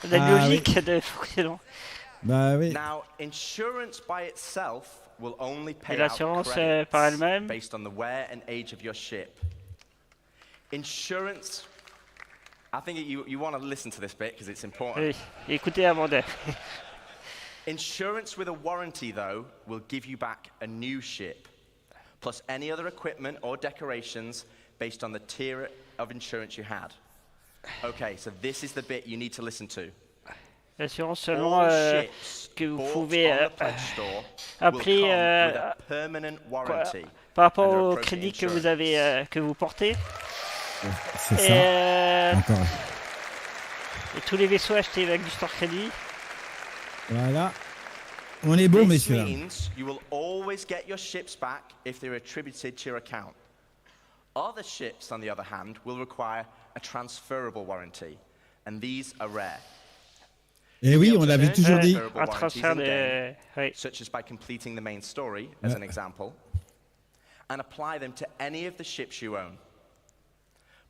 La logique de fonctionnement. Bah oui. Et l'assurance par elle-même. Insurance. I think you want to listen to this bit because it's important. Oui, écoutez avant de. Insurance with a warranty, though, will give you back a new ship, plus any other equipment or decorations based on the tier of insurance you had. Okay, so this is the bit you need to listen to. L'assurance selon que vous pouvez appeler par rapport au crédit que vous avez que vous portez. C'est ça. Encore. Et tous les vaisseaux achetés avec du store crédit. Voilà. On est bon, messieurs. This means you will always get your ships back if they're attributed to your account. Other ships, on the other hand, will require a transferable warranty, and these are rare. Et oui, on l'avait toujours dit. Un transfert de... Oui. Such as by completing the main story, as an example, and apply them to any of the ships you own.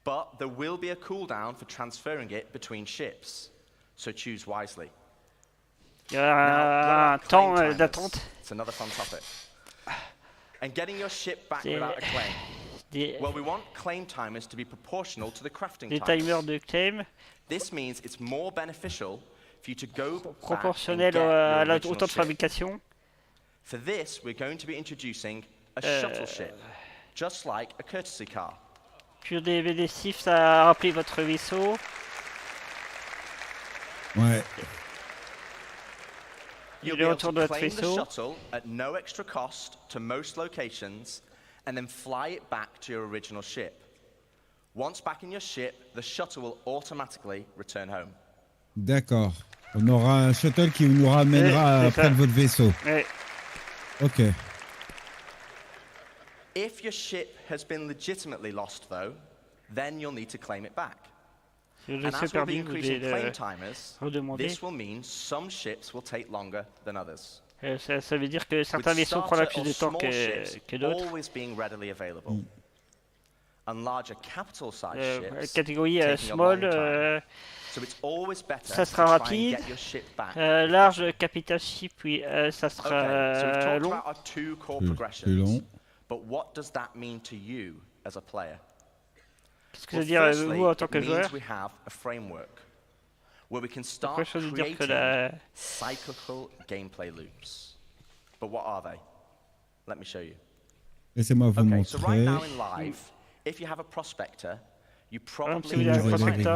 But there will be a cooldown for transferring it between ships, so choose wisely. Il y a un temps d'attente. It's another fun topic. And getting your ship back without a claim. Well, we want claim timers to be proportional to the crafting des timers de claim. This means it's more beneficial for you to go proportionnel au temps de fabrication. For this, we're going to be introducing a shuttle ship, just like a courtesy car. Pour des sifs à rappeler votre vaisseau. Ouais. You'll be able to claim the shuttle at no extra cost to most locations, and then fly it back to your original ship. Once back in your ship, the shuttle will automatically return home. D'accord. On aura un shuttle qui nous ramènera près de votre vaisseau. Ouais. Ok. If your ship has been legitimately lost, though, then you'll need to claim it back. And as we'll be increasing claim timers, this will mean some ships will take longer than others. Ça veut dire que certains vaisseaux prendront plus de temps que d'autres. Always being readily available. And larger capital size ships catégorie small, ça sera rapide. Large capital ship, oui, ça sera long. Plus long. But what does that mean to you as a player? Qu'est-ce que ça veut dire vous en tant que joueur? We have a framework where we can start creating cyclical gameplay loops. But what are they? Let me show you. Laissez-moi vous montrer. So right now in live, if you have a prospector, you probably enjoy mining,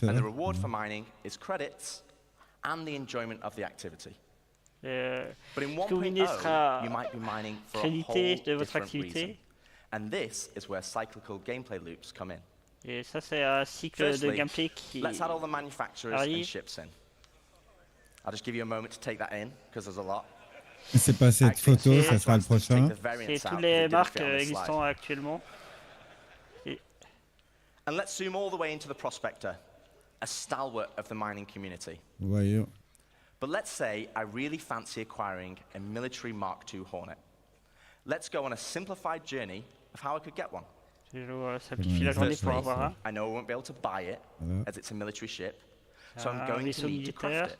and the reward for mining is credits and the enjoyment of the activity. But in 1.0, you might be mining for a whole different reason. And this is where cyclical gameplay loops come in. Et ça, c'est un cycle de gameplay qui let's add all the manufacturers and ships in. I'll just give you a moment to take that in, because there's a lot. C'est pas cette photo, ça sera le prochain. C'est toutes les marques existantes actuellement. And let's zoom all the way into the prospector, a stalwart of the mining community. Voyons. But let's say I really fancy acquiring a military Mark II Hornet. Let's go on a simplified journey of how I could get one. Firstly, I know I won't be able to buy it, as it's a military ship, so I'm going to need to craft it.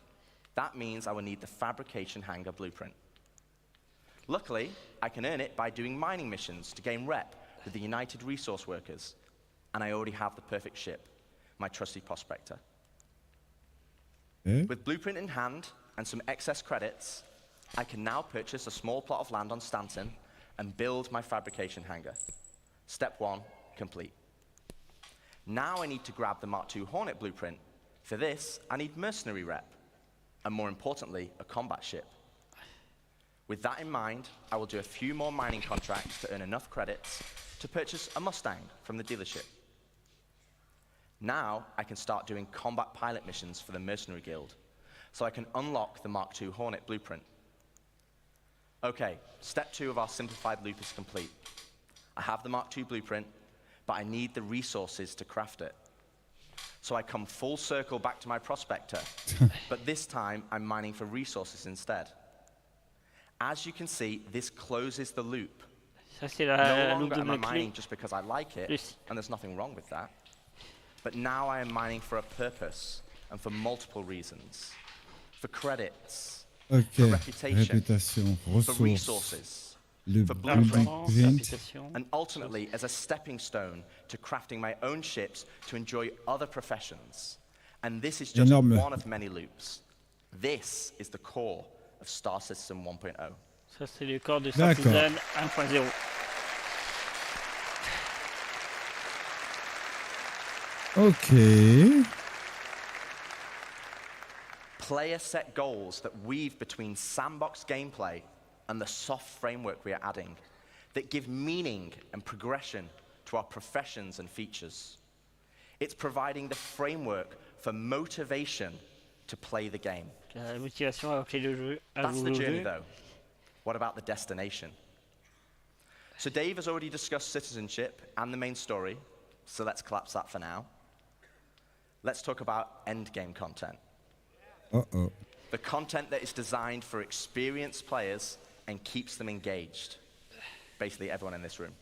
That means I will need the fabrication hangar blueprint. Luckily, I can earn it by doing mining missions to gain rep with the United Resource Workers, and I already have the perfect ship, my trusty prospector. With blueprint in hand and some excess credits, I can now purchase a small plot of land on Stanton and build my fabrication hangar. Step 1, complete. Now I need to grab the Mark II Hornet blueprint. For this, I need mercenary rep, and more importantly, a combat ship. With that in mind, I will do a few more mining contracts to earn enough credits to purchase a Mustang from the dealership. Now I can start doing combat pilot missions for the Mercenary Guild, so I can unlock the Mark II Hornet blueprint. Okay, step 2 of our simplified loop is complete. I have the Mark II blueprint, but I need the resources to craft it. So I come full circle back to my prospector, but this time I'm mining for resources instead. As you can see, this closes the loop. No longer am I mining just because I like it, and there's nothing wrong with that. But now I am mining for a purpose, and for multiple reasons. For credits, for reputation, for resources, for blueprints, and ultimately as a stepping stone to crafting my own ships to enjoy other professions. And this is just one of many loops. This is the core of Star Citizen 1.0. Ça c'est le corps de Star Citizen 1.0. Ok. Player set goals that weave between sandbox gameplay and the soft framework we are adding that give meaning and progression to our professions and features. It's providing the framework for motivation to play the game. La motivation à appeler le jeu. That's the journey though. What about the destination? So Dave has already discussed citizenship and the main story, so let's collapse that for now. Let's talk about endgame content. Uh-oh. The content that is designed for experienced players and keeps them engaged. Basically everyone in this room.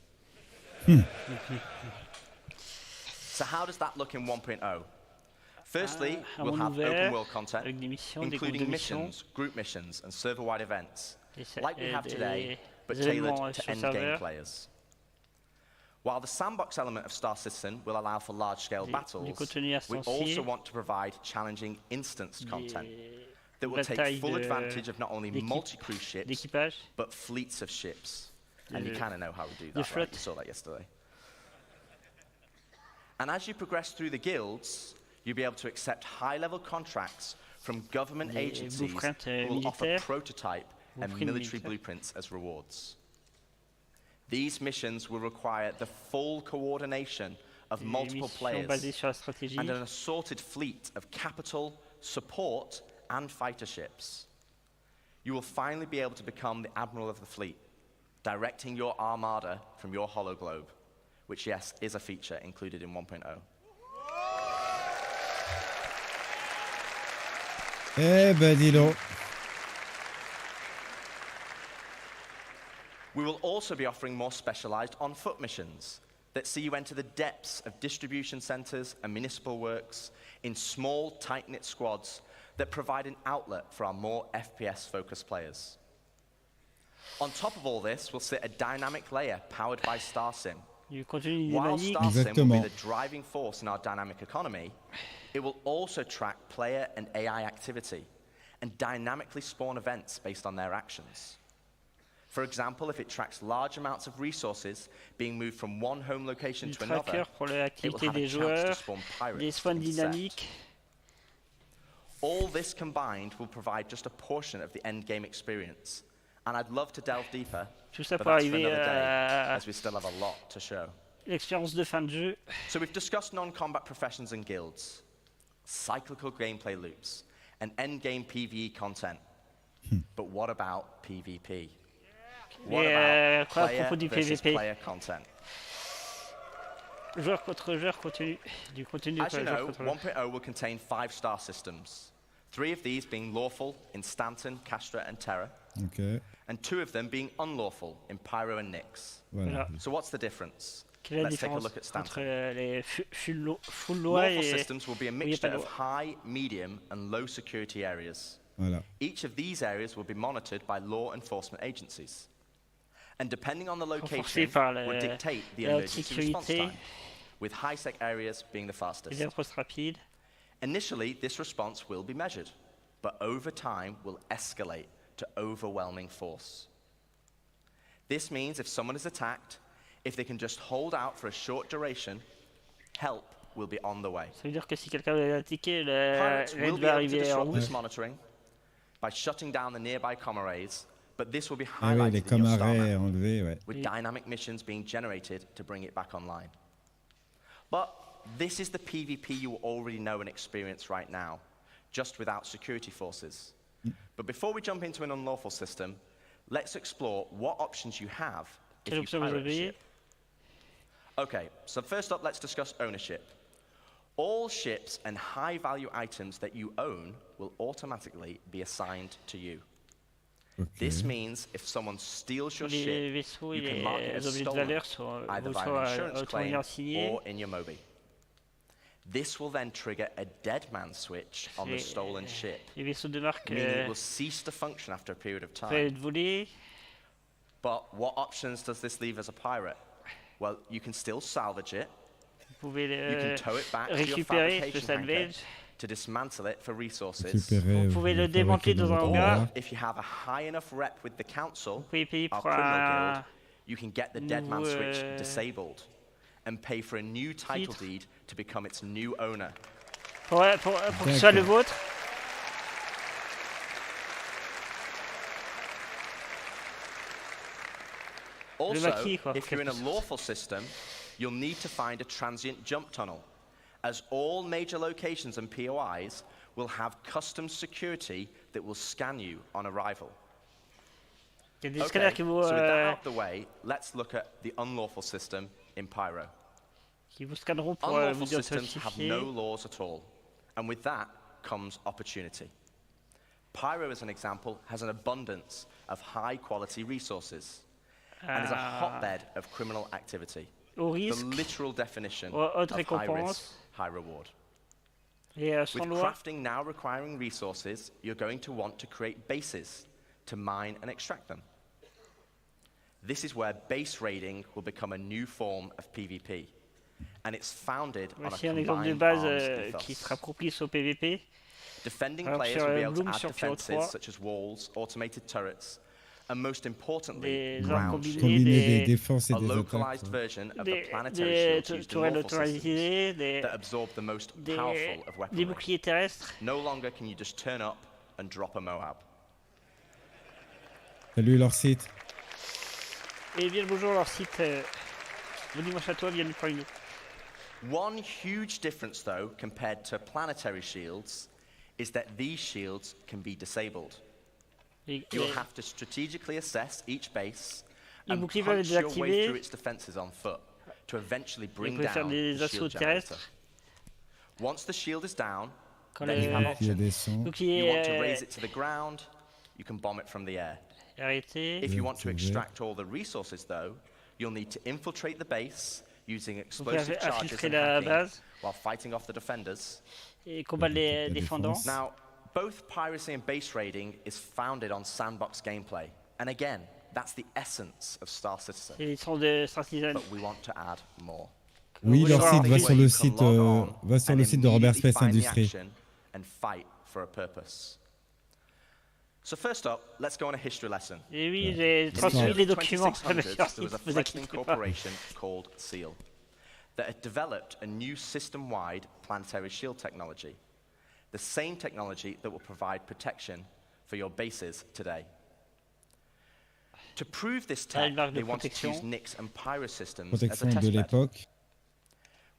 So how does that look in 1.0? Firstly, we'll have open world content, including missions, group missions, and server-wide events, like we have today, but tailored to endgame players. While the sandbox element of Star Citizen will allow for large-scale battles, we also want to provide challenging instanced content that will take full advantage of not only multi-crew ships, but fleets of ships. And you kind of know how we do that, right? You saw that yesterday. And as you progress through the guilds, you'll be able to accept high-level contracts from government agencies who will offer prototype and military blueprints as rewards. These missions will require the full coordination of multiple players and an assorted fleet of capital, support, and fighter ships. You will finally be able to become the admiral of the fleet, directing your armada from your hologlobe, which, yes, is a feature included in 1.0. Eh ben, dis donc. We will also be offering more specialized on-foot missions that see you enter the depths of distribution centers and municipal works in small, tight-knit squads that provide an outlet for our more FPS-focused players. On top of all this will sit a dynamic layer powered by Starci. While Starci will be the driving force in our dynamic economy, it will also track player and AI activity and dynamically spawn events based on their actions. For example, if it tracks large amounts of resources being moved from one home location to another, it will have a chance to spawn pirates instead. All this combined will provide just a portion of the end game experience, and I'd love to delve deeper, but that's for another day, as we still have a lot to show. L'expérience de fin de jeu. So we've discussed non-combat professions and guilds, cyclical gameplay loops, and end-game PvE content. But what about PvP? What about player versus player content? Joueur contre joueur continu. Du contenu As you know, 1.0 will contain 5 star systems. 3 of these being lawful in Stanton, Castra, and Terra. Okay. And 2 of them being unlawful in Pyro and Nyx. Voilà. So what's the difference? Let's take a look at Stanton. Full loi lawful systems will be a mixture of high, medium, and low security areas. Voilà. Each of these areas will be monitored by law enforcement agencies. And depending on the location, will dictate the emergency response time, with high-sec areas being the fastest. Initially, this response will be measured, but over time will escalate to overwhelming force. This means if someone is attacked, if they can just hold out for a short duration, help will be on the way. Ça veut dire que si quelqu'un est attaqué, Pirates will be able to disrupt en this monitoring by shutting down the nearby comm arrays, but this will be highlighted in your star map, with dynamic missions being generated to bring it back online. But this is the PvP you already know and experience right now, just without security forces. But before we jump into an unlawful system, let's explore what options you have if you pirate a ship. Okay, so first up, let's discuss ownership. All ships and high-value items that you own will automatically be assigned to you. Okay. This means if someone steals your ship, you can mark it as stolen, either via an insurance claim or in your Mobi. This will then trigger a dead man switch on the stolen ship, meaning it will cease to function after a period of time. But what options does this leave as a pirate? Well, you can still salvage it. You can tow it back to your fabrication hangar, to dismantle it for resources. Vous pouvez le démanteler dans un hangar. If you have a high enough rep with the council, Vous pouvez payer our pour criminal guild, you can get the dead man switch disabled and pay for a new title deed to become its new owner. Pour que ce soit le vôtre. Also, if you're in a lawful system, you'll need to find a transient jump tunnel, as all major locations and POIs will have custom security that will scan you on arrival. Okay, so with that out of the way, let's look at the unlawful system in Pyro. Unlawful systems have no laws at all, and with that comes opportunity. Pyro, as an example, has an abundance of high-quality resources and is a hotbed of criminal activity. The literal definition of high risk, high reward. With crafting now requiring resources, you're going to want to create bases to mine and extract them. This is where base raiding will become a new form of PvP, and it's founded on a combined arms ethos. Defending players will be able to add defenses such as walls, automated turrets, and most importantly, ground shields, a localized version of the planetary shields used in lawful systems that absorb the most powerful of weaponry. No longer can you just turn up and drop a Moab. Salut leur site. Et bien le bonjour leur site. Dimanche à toi, bienvenue parmi nous. One huge difference, though, compared to planetary shields, is that these shields can be disabled. You'll have to strategically assess each base and punch your way through its defenses on foot to eventually bring down the shield generator. Once the shield is down, then you have options. You want to raise it to the ground, you can bomb it from the air. If you want to extract all the resources, though, you'll need to infiltrate the base using explosive charges and hacking while fighting off the defenders. Now, both piracy and base raiding is founded on sandbox gameplay. And again, that's the essence of Star Citizen. But we want to add more. Oui, leur site va sur le site de Robert Space Industries. And fight for a purpose. So first up, let's go on a history lesson. Et oui, j'ai transmis les documents. There was a fledgling corporation called SEAL that had developed a new system-wide planetary shield technology. The same technology that will provide protection for your bases today. To prove this tech, they wanted to use Nyx and Pyro systems as a test bed.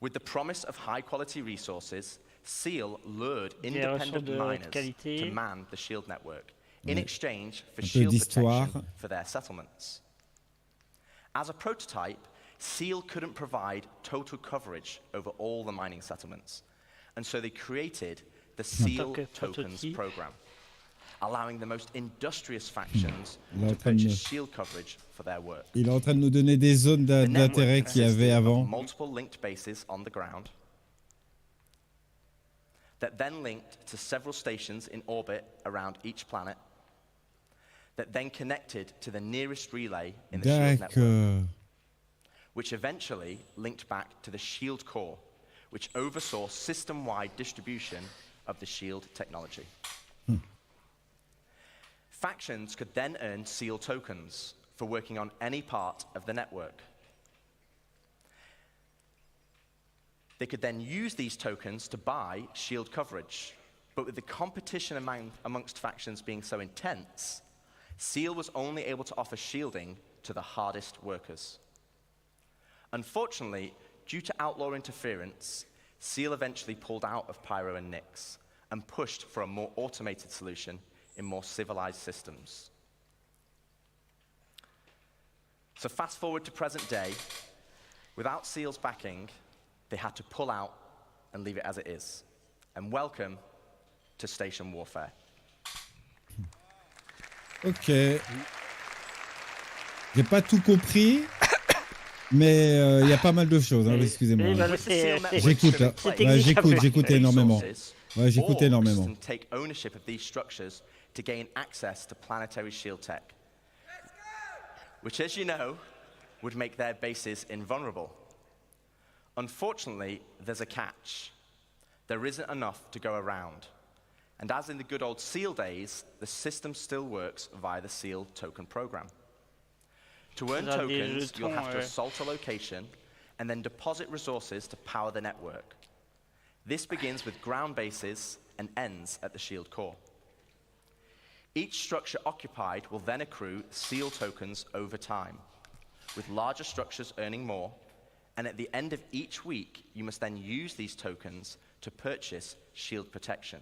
With the promise of high-quality resources, SEAL lured independent miners to man the shield network in exchange for shield protection for their settlements. As a prototype, SEAL couldn't provide total coverage over all the mining settlements, and so they created the SEAL Tokens program, allowing the most industrious factions to purchase shield coverage for their work. Il est en train de nous donner des zones d'intérêt qu'il y avait avant. Multiple linked bases on the ground that then linked to several stations in orbit around each planet that then connected to the nearest relay in the shield network, which eventually linked back to the shield core, which oversaw system-wide distribution of the shield technology. Factions could then earn SEAL tokens for working on any part of the network. They could then use these tokens to buy shield coverage, but with the competition amongst factions being so intense, SEAL was only able to offer shielding to the hardest workers. Unfortunately, due to outlaw interference, SEAL eventually pulled out of Pyro and Nyx and pushed for a more automated solution in more civilized systems. So fast forward to present day, without SEAL's backing, they had to pull out and leave it as it is. And welcome to Station Warfare. Ok. J'ai pas tout compris. Mais il y a pas mal de choses, hein, excusez-moi. J'écoute là. Ouais, j'écoute énormément. Ouais, j'écoute énormément. Take ownership of these structures to gain access to planetary shield tech, which, as you know, would make their bases invulnerable. Unfortunately, there's a catch. there isn't enough to go around. And as in the good old SEAL days, the system still works via the SEAL token program. To earn tokens, you'll have to assault a location and then deposit resources to power the network. This begins with ground bases and ends at the shield core. Each structure occupied will then accrue SEAL tokens over time, with larger structures earning more, and at the end of each week, you must then use these tokens to purchase shield protection.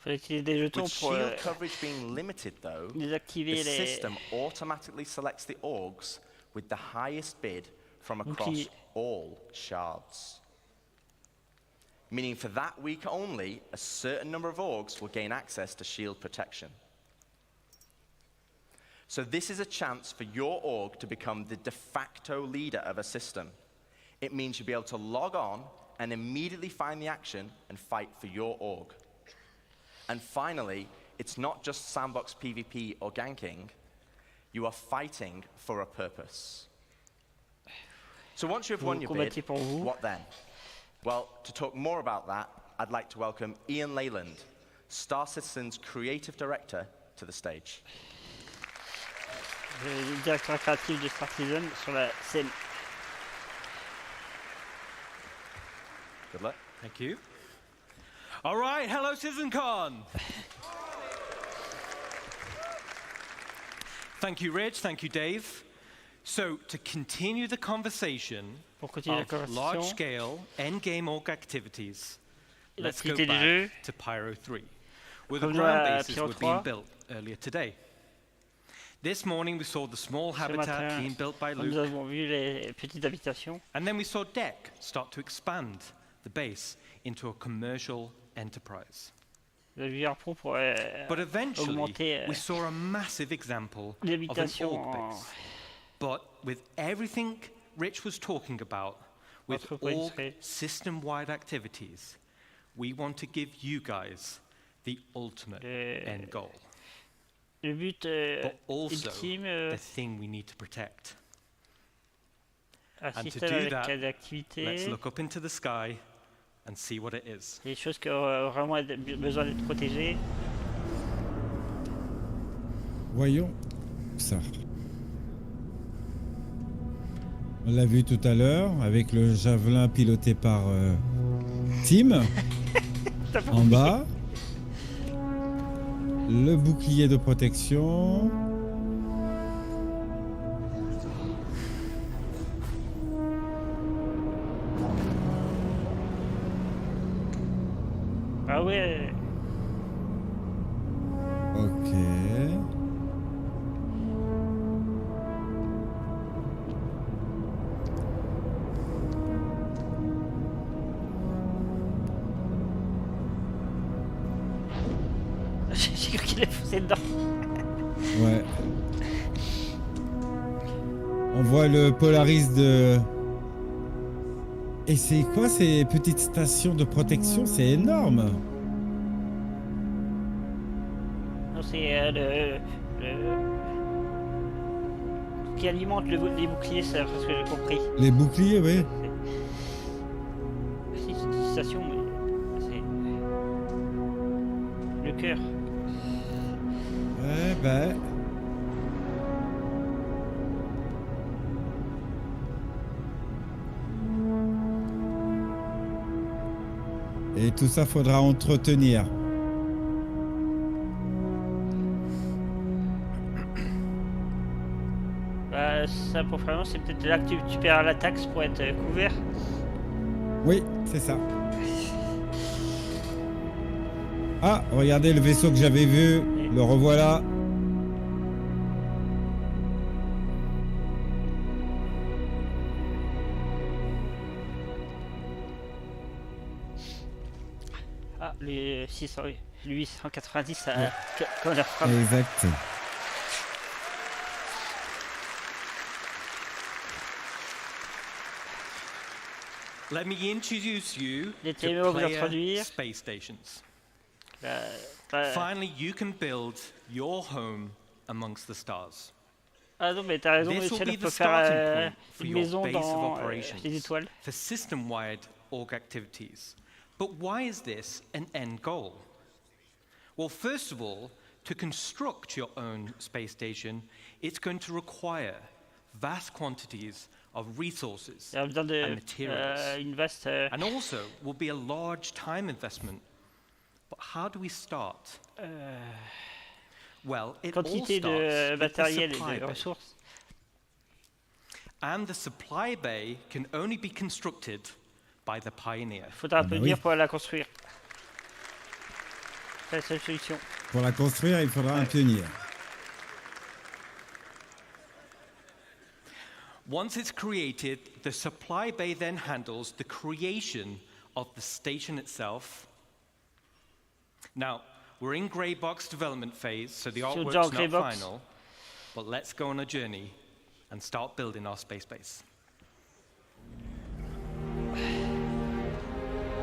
With shield coverage being limited, though, the system automatically selects the orgs with the highest bid from across all shards. Meaning for that week only, a certain number of orgs will gain access to shield protection. So this is a chance for your org to become the de facto leader of a system. It means you'll be able to log on and immediately find the action and fight for your org. And finally, it's not just sandbox PvP or ganking. You are fighting for a purpose. So once you've won your bid, what then? Well, to talk more about that, I'd like to welcome Ian Leyland, Star Citizen's creative director, to the stage. Directeur créatif de Star Citizen sur la scène. Good luck. Thank you. All right, hello CitizenCon. Thank you, Rich. Thank you, Dave. So, to continue the conversation of large-scale endgame org activities, let's go back to Pyro 3, where the ground bases were being built earlier today. This morning we saw the small habitat being built by Luke, and then we saw Deck start to expand the base into a commercial enterprise. But eventually we saw a massive example of an org base. But with everything Rich was talking about, with org system-wide activities, we want to give you guys the ultimate end goal. But also the thing we need to protect. And to do that, let's look up into the sky and see what it is. Les choses qui ont vraiment besoin d'être protégées. Voyons ça. On l'a vu tout à l'heure avec le javelin piloté par Tim en bas. Le bouclier de protection. Ah ouais. Ok. J'ai cru qu'il a foncé dedans. Ouais. On voit le Polaris de... Et c'est quoi ces petites stations de protection? C'est énorme. Non, c'est le qui alimente les boucliers, c'est ce que j'ai compris. Les boucliers, oui. Si, c'est une station, mais c'est le cœur. Ouais, bah... Et tout ça, faudra entretenir. Ça, pour vraiment, c'est peut-être là que tu perds la taxe pour être couvert. Oui, c'est ça. Ah, regardez le vaisseau que j'avais vu. Le revoilà. Ah, les 600, 890, ça comme la frappe. Exact. Let me introduce you to player space stations. Finally, you can build your home amongst the stars. Ah non, mais t'as raison, This will be peut the faire starting point for une your maison base of dans operations les étoiles. for system-wide org activities. But why is this an end goal? Well, first of all, to construct your own space station, it's going to require vast quantities of resources and materials, and also will be a large time investment. But how do we start? Well, it all starts with the supply bay. And the supply bay can only be constructed by the pioneer. Faudra un peu dire pour la construire. C'est la seule solution. Pour la construire, il faudra un pionnier. Once it's created, the supply bay then handles the creation of the station itself. Now, we're in grey box development phase, so the artwork's not final, but let's go on a journey and start building our space base.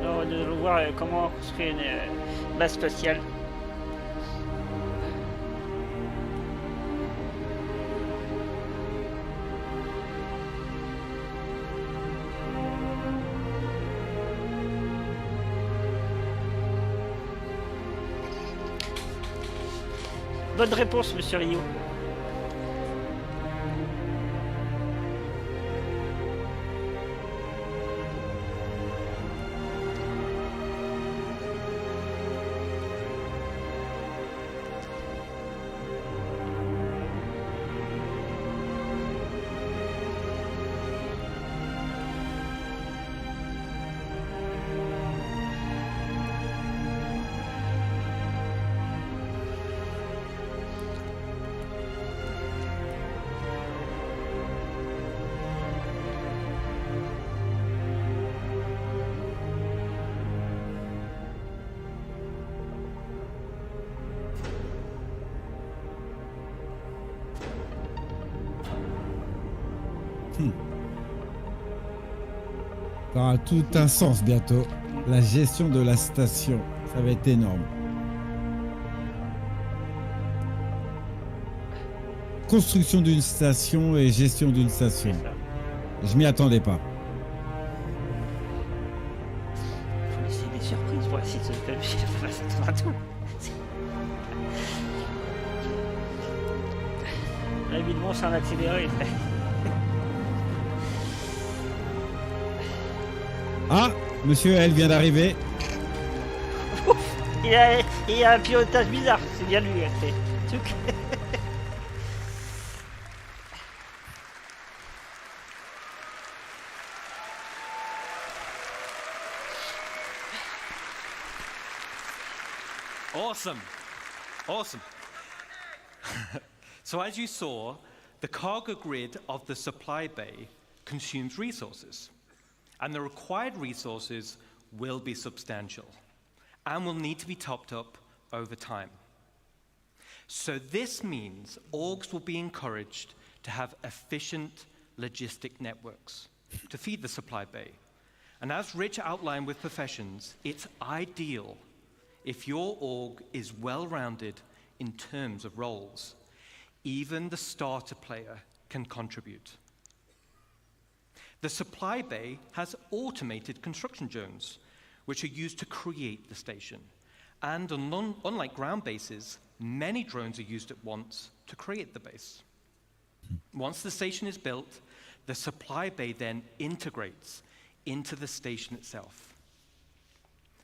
Alors, nous allons voir comment construire une base spatiale. Bonne réponse, monsieur Rio. Ça aura tout un sens bientôt. La gestion de la station, ça va être énorme. Construction d'une station et gestion d'une station. Je m'y attendais pas. Il faut laisser des surprises pour essayer de se faire ça à tout. Là, évidemment, c'est un accéléré. Ah, monsieur L vient d'arriver. Il a un pilotage bizarre, c'est bien lui. Awesome. Awesome. So as you saw, the cargo grid of the supply bay consumes resources. And the required resources will be substantial and will need to be topped up over time. So this means orgs will be encouraged to have efficient logistic networks to feed the supply bay. And as Rich outlined with professions, it's ideal if your org is well-rounded in terms of roles. Even the starter player can contribute. The supply bay has automated construction zones, which are used to create the station. And unlike ground bases, many drones are used at once to create the base. Once the station is built, the supply bay then integrates into the station itself.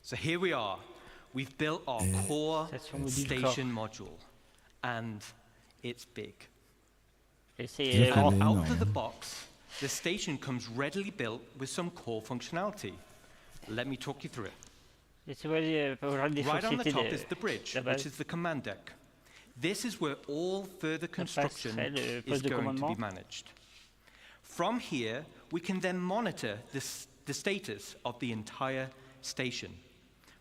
So here we are. We've built our core station module, and it's big. Out of the box, the station comes readily built with some core functionality. Let me talk you through it. Right on the top is the bridge, which is the command deck. This is where all further construction is going to be managed. From here, we can then monitor the status of the entire station.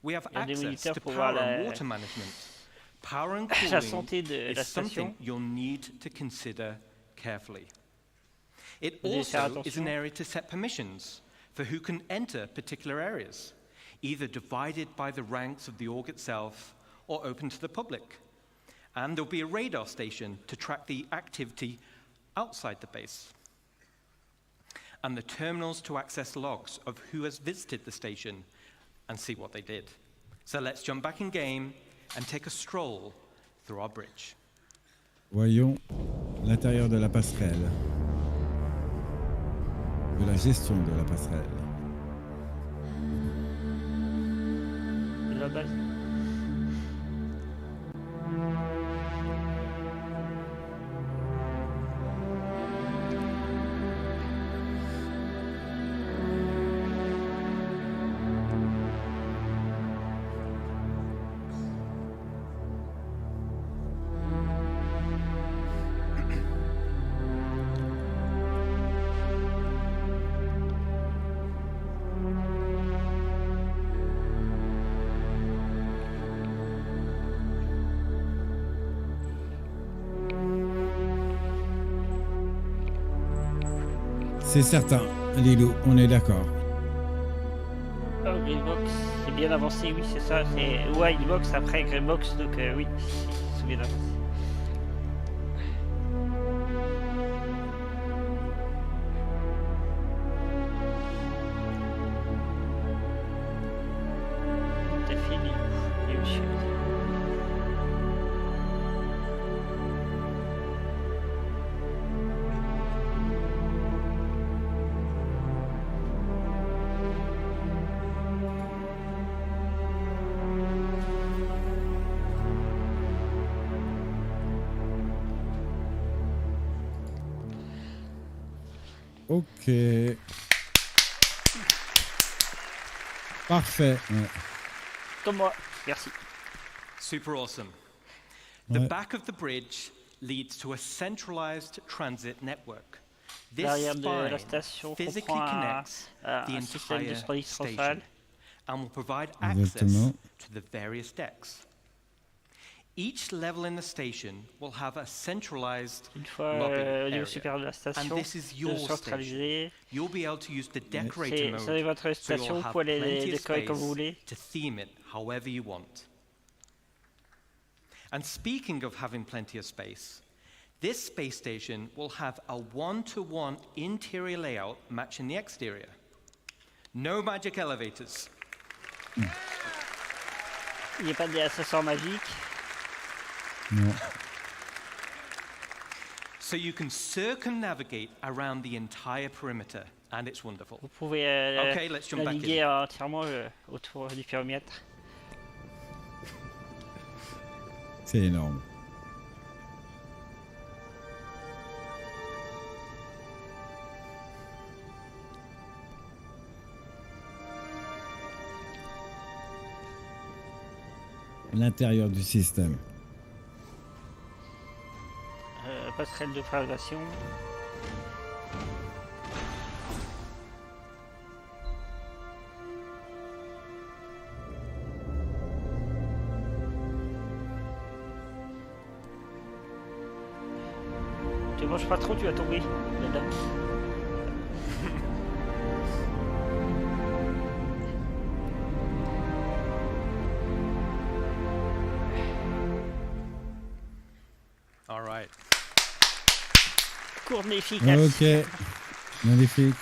We have access to power and water management. Power and cooling is something you'll need to consider carefully. It also is an area to set permissions for who can enter particular areas, either divided by the ranks of the org itself or open to the public. And there'll be a radar station to track the activity outside the base. And the terminals to access logs of who has visited the station and see what they did. So let's jump back in game and take a stroll through our bridge. Voyons l'intérieur de la passerelle. De la gestion de la passerelle. La base. C'est certain, Lilou, on est d'accord. Oh, Greenbox, c'est bien avancé, oui, c'est ça. C'est Wildbox après Greenbox, donc oui, c'est bien avancé. T'as fini. Et oui, Ok. Parfait. Ouais. Comme moi, merci. Super awesome. The back of the bridge leads to a centralized transit network. This spine physically connects the entire station and will provide access to the various decks. Each level in the station will have a centralized lobby area, and this is your station. You'll be able to use the decorator mode, so you'll have plenty of space to theme it however you want. And speaking of having plenty of space, this space station will have a one-to-one interior layout matching the exterior. No magic elevators. Il n'y a pas d'ascenseur magique. Non. So you can circumnavigate around the entire perimeter, and it's wonderful. Vous pouvez naviguer entièrement autour du périmètre. C'est énorme. L'intérieur du système. Passerelle de fabrication. Tu manges pas trop, tu vas tomber là-dedans. All right. Courbe efficace. Ok, magnifique.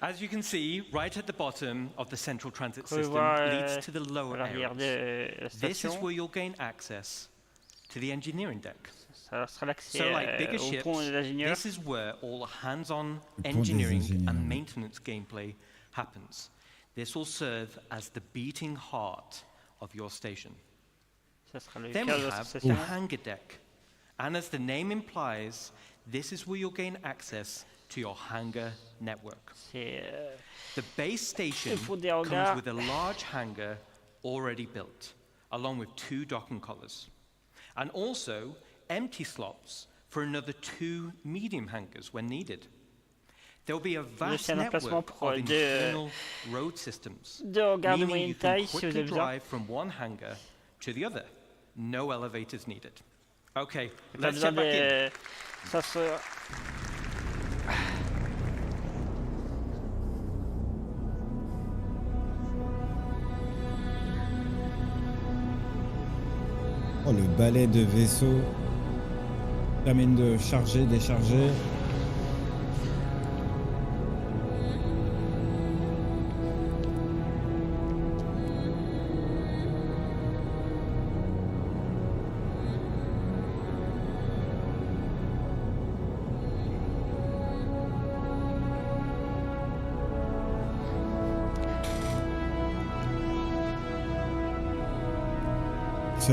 As you can see, right at the bottom of the central transit system leads to the lower areas. This is where you'll gain access to the engineering deck. So like bigger ships, this is where all the hands-on engineering and maintenance gameplay happens. This will serve as the beating heart of your station. Then we have the hangar deck. And as the name implies, this is where you'll gain access to your hangar network. The base station comes with a large hangar already built, along with 2 docking collars, and also empty slots for another 2 medium hangars when needed. There will be a vast network of internal road systems, meaning you can quickly drive from one hangar to the other. No elevators needed. Okay, let's get back in. Oh, le balai de vaisseau termine de charger, décharger. On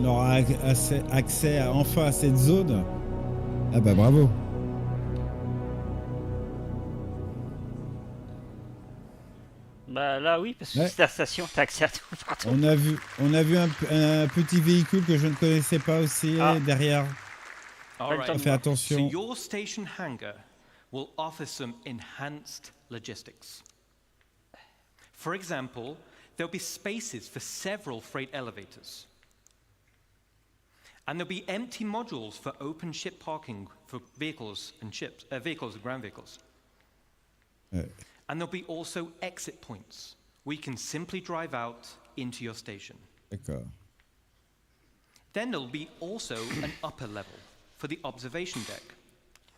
aura accès enfin à cette zone. Ah bah bravo. Bah là oui, parce que c'est la station, t'as accès à tout partout. On a vu un petit véhicule que je ne connaissais pas aussi derrière. Fais attention. So your station hangar will offer some enhanced logistics. For example, there'll be spaces for several freight elevators. And there'll be empty modules for open ship parking for vehicles and ground vehicles. And there'll be also exit points where you can simply drive out into your station. D'accord. Then there'll be also an upper level for the observation deck.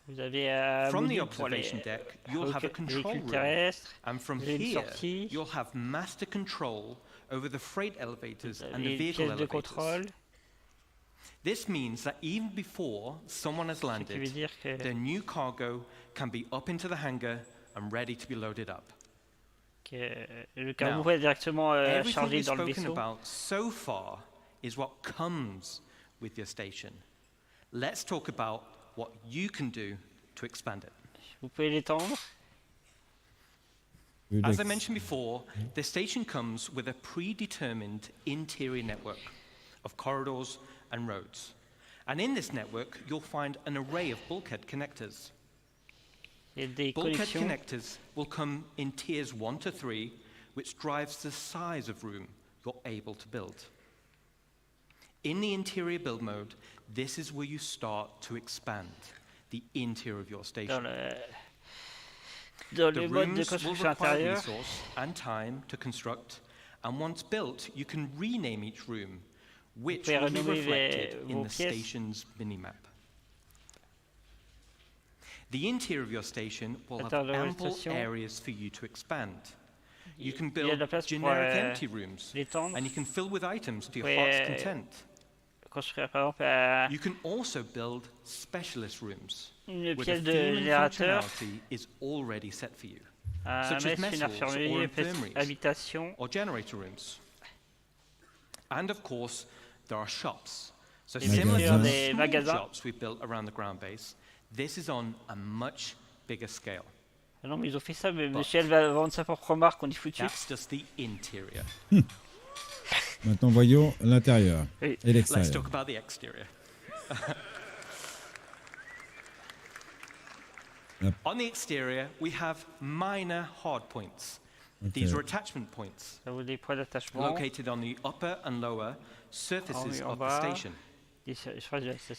Vous avez from the observation deck, you'll have a control room. And from here, you'll have master control over the freight elevators and the vehicle elevators. This means that even before someone has landed, the new cargo can be up into the hangar and ready to be loaded up. Le cargo est directement chargé dans le vaisseau. Everything we've spoken about so far is what comes with your station. Let's talk about what you can do to expand it. Vous pouvez l'étendre. As I mentioned before, the station comes with a predetermined interior network of corridors and roads. And in this network, you'll find an array of bulkhead connectors. Bulkhead connectors will come in tiers 1 to 3, which drives the size of room you're able to build. In the interior build mode, this is where you start to expand the interior of your station. Dans the le mode de rooms will construction require intérieure, resource and time to construct, and once built, you can rename each room, which will be reflected in the station's minimap. The interior of your station will have ample areas for you to expand. You can build generic empty rooms, and you can fill with items to your heart's content. You can also build specialist rooms, where the theme and functionality is already set for you, such as mess halls or infirmaries, or generator rooms. And of course, there are shops. So similar to the small shops we built around the ground base, this is on a much bigger scale. Ah non, mais ils ont fait ça, mais Michel va vendre sa propre marque, on y foutu. That's just the interior. Maintenant, voyons l'intérieur et l'extérieur. Let's talk about the exterior. On the exterior, we have minor hard points. These are attachment points located on the upper and lower surfaces of the station.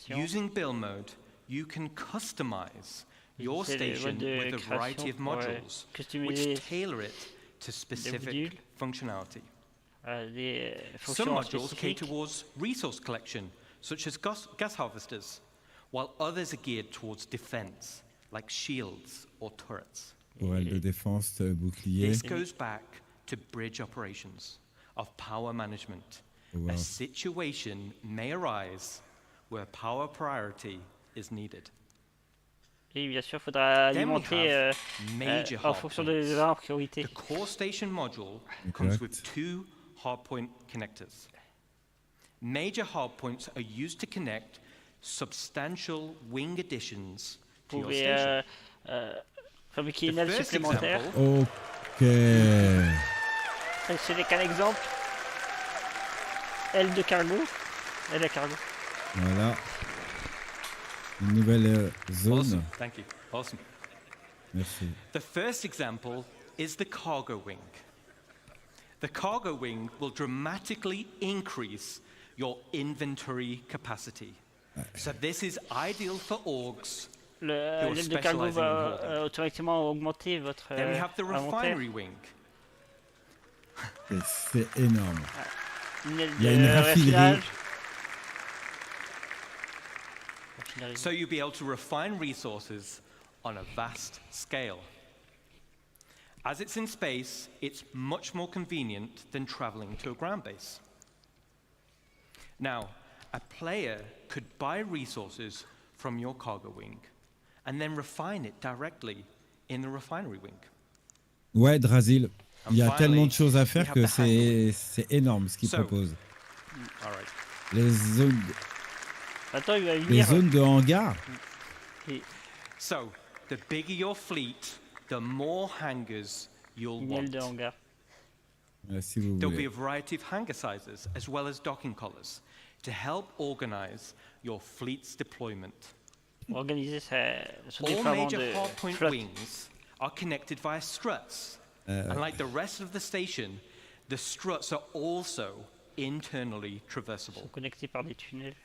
Using build mode, you can customize your station with a variety of modules which tailor it to specific functionality. Some modules cater towards resource collection, such as gas harvesters, while others are geared towards defense, like shields or turrets. De défense, bouclier. This goes back to bridge operations of power management. A situation may arise where power priority is needed. Et bien sûr, il faudra alimenter en fonction des priorités. The core station module comes with 2 hardpoint connectors. Major hardpoints are used to connect substantial wing additions to your station. Fabriquer une aile supplémentaire. Ok. Ce n'est qu'un exemple. Aile de cargo. Aile à cargo. Voilà. Une nouvelle zone. Awesome. Thank you. Awesome. Merci. The first example is the cargo wing. The cargo wing will dramatically increase your inventory capacity. So this is ideal for orgs. L'aile de cargo va automatiquement augmenter votre Then we have the refinery wing. C'est énorme. Il y a une raffinerie. So you'll be able to refine resources on a vast scale. As it's in space, it's much more convenient than traveling to a ground base. Now, a player could buy resources from your cargo wing and then refine it directly in the refinery wing. Ouais, Drasil, il y a tellement de choses à faire que c'est énorme ce qu'ils proposent. Les zones, les zones de hangar. So, the bigger your fleet, the more hangars you'll want. Si vous There'll voulez. be a variety of hangar sizes as well as docking collars to help organize your fleet's deployment. Organiser son All déploiement major de hardpoint flotte. wings are connected via struts. And like the rest of the station, the struts are also internally traversable. Connectés par des tunnels.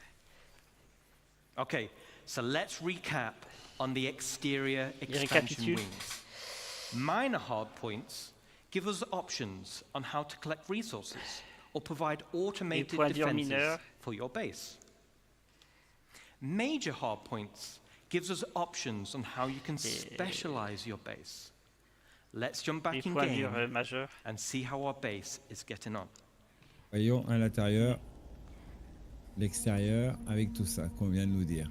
Okay, so let's recap on the exterior expansion wings. Minor hardpoints give us options on how to collect resources or provide automated defenses for your base. Major hardpoints gives us options on how you can specialize your base. Let's jump back in game and see how our base is getting on. Voyons à l'intérieur, l'extérieur, avec tout ça qu'on vient de nous dire.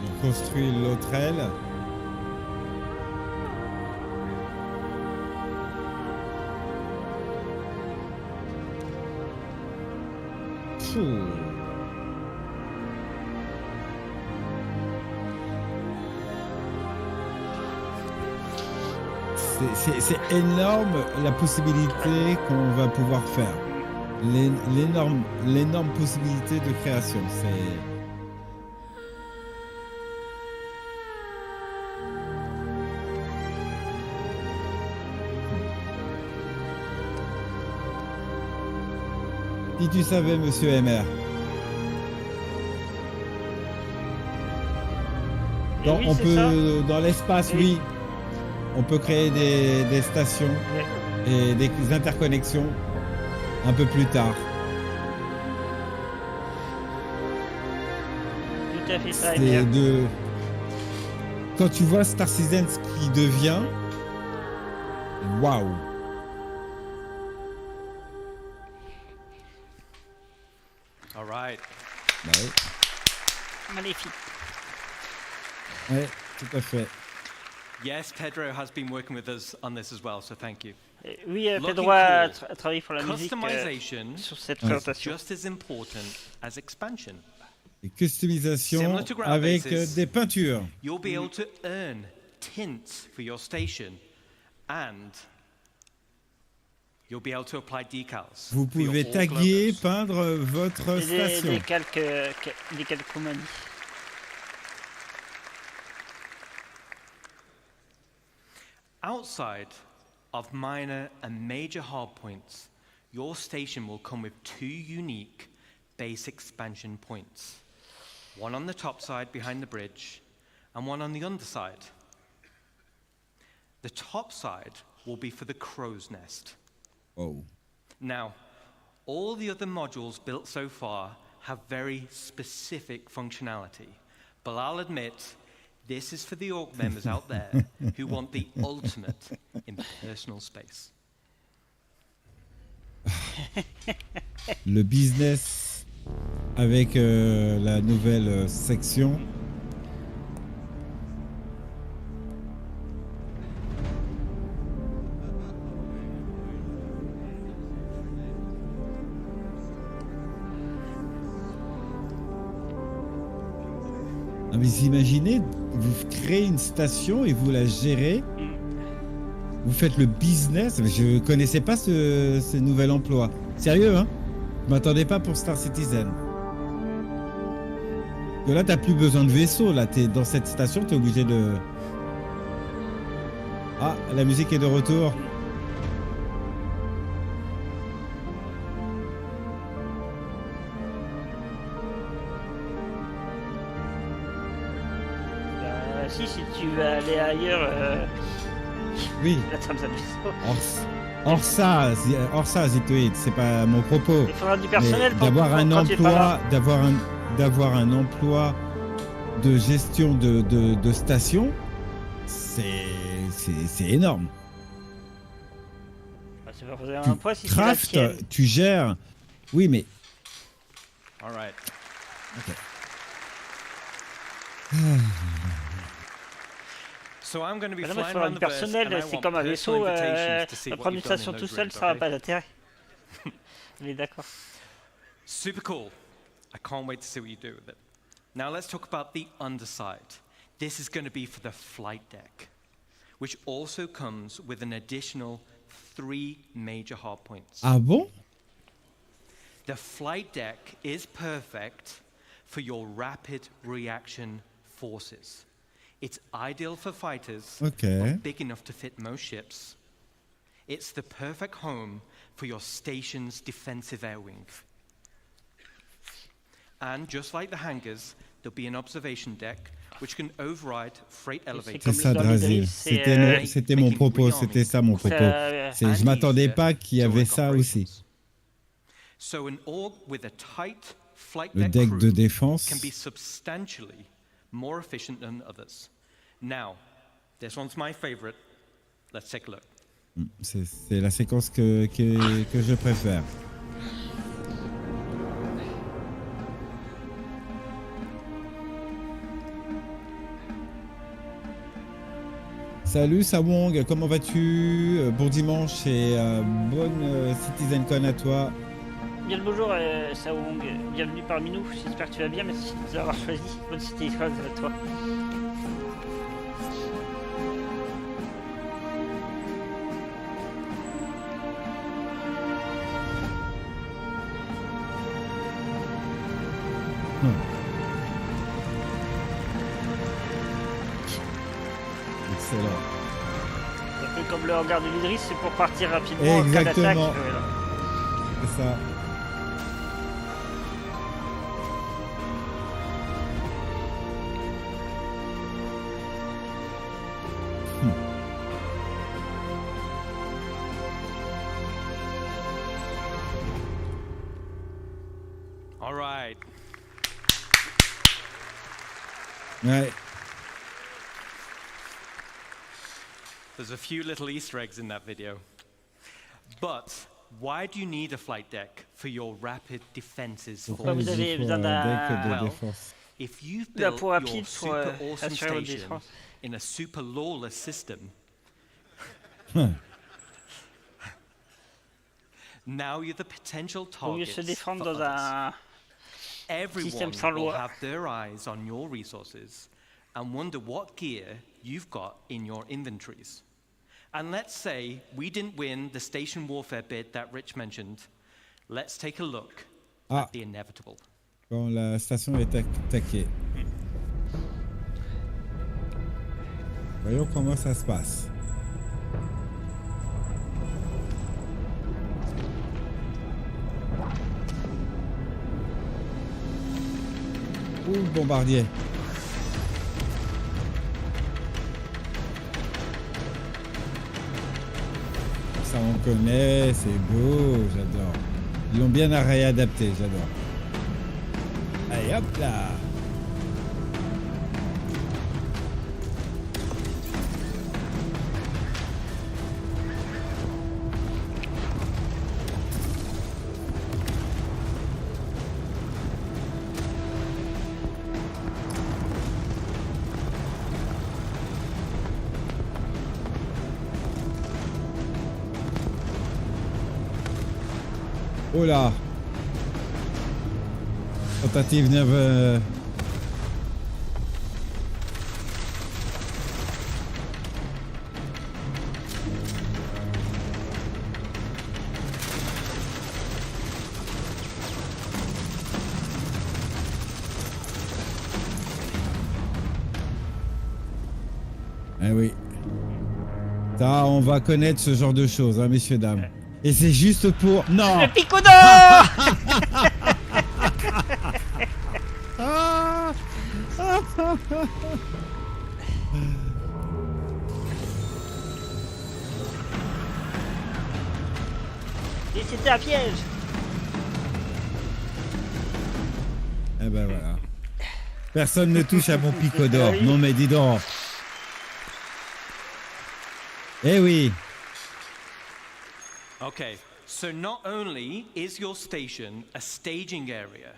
Il construit l'autre aile. C'est énorme la possibilité qu'on va pouvoir faire. L'énorme possibilité de création. Si tu savais, monsieur MR. Oui, on peut, dans l'espace, oui, on peut créer des stations et des interconnexions un peu plus tard. Tout à fait ça. Quand tu vois Star Citizen ce qui devient, waouh. All right. Ouais. Magnifique. Ouais, tout à fait. Yes, Pedro has been working with us on this as well, so thank you. Oui, Pedro a travaillé pour la musique sur cette présentation. Just as important as expansion. Et customisation avec des peintures. You'll be able to earn tints for your station and you'll be able to apply decals. Vous pouvez taguer, peindre votre station. Des calcomanies. Outside of minor and major hardpoints, your station will come with two unique base expansion points. One on the top side behind the bridge, and one on the underside. The top side will be for the crow's nest. Oh. Now, all the other modules built so far have very specific functionality, but I'll admit, this is for the org members out there who want the ultimate in personal space. Le business avec la nouvelle section. Ah, mais imaginez, vous créez une station et vous la gérez. Vous faites le business. Je connaissais pas ce nouvel emploi. Sérieux, hein? Je m'attendais pas pour Star Citizen. Que là, t'as plus besoin de vaisseau. Là, t'es dans cette station, t'es obligé de. Ah, la musique est de retour. Si tu veux aller ailleurs. Oui. La trame ça Hors ça, Zitoïd, c'est pas mon propos. Il faudra du personnel d'avoir un emploi, d'avoir un emploi de gestion de station, c'est énorme. C'est pas poser un poids si craft, tu gères. Oui, mais. All right. Ok. So I'm going to be flying around the personnel, c'est comme un vaisseau. La prendre une station tout seul, ça n'a pas d'intérêt. On est d'accord. Super cool. I can't wait to see what you do with it. Now let's talk about the underside. This is going to be for the flight deck, which also comes with an additional 3 major hardpoints. Ah bon? The flight deck is perfect for your rapid reaction forces. It's ideal for fighters, not big enough to fit most ships. It's the perfect home for your station's defensive air wing. And just like the hangars, there'll be an observation deck which can override freight elevators. C'est ça, Drasil. C'était mon propos. C'était ça mon propos. Je m'attendais pas qu'il y avait ça aussi. So an org with a tight flight Le deck deck de défense. can be substantially more efficient than others. Now, this one's my favorite. Let's take a look. C'est la séquence que je préfère. Salut Sawong, comment vas-tu? Bon dimanche et bonne CitizenCon à toi. Bien le bonjour Sawong, bienvenue parmi nous, j'espère que tu vas bien, merci de nous avoir choisi. Bonne CitizenCon à toi. Excellent. Un peu comme le hangar de l'Idris, c'est pour partir rapidement en cas d'attaque. Exactement. C'est ça. All right. Ouais. There's a few little Easter eggs in that video. But why do you need a flight deck for your rapid defenses? Pourquoi vous avez besoin d'un if you've built point rapide your pour super awesome assurer votre station défense? in a super lawless system, now you're the potential Vaut mieux target se défendre for dans others. un Everyone système sans will loi. have their eyes on your resources and wonder what gear you've got in your inventories. And let's say we didn't win the station warfare bid that Rich mentioned. Let's take a look at the inevitable. Quand la station est attaquée. Voyons comment ça se passe. Ouh, le bombardier. Ça on connaît, c'est beau, j'adore. Ils l'ont bien réadapté, j'adore. Allez hop là. Oh là. Tentative 9. Eh oui. Ça, on va connaître ce genre de choses, hein, messieurs, dames. Et c'est juste pour... Non. Le pico d'or. Et c'était un piège. Eh ben voilà. Personne ne touche à mon pico d'or. Non mais dis donc. Eh oui. Okay, so not only is your station a staging area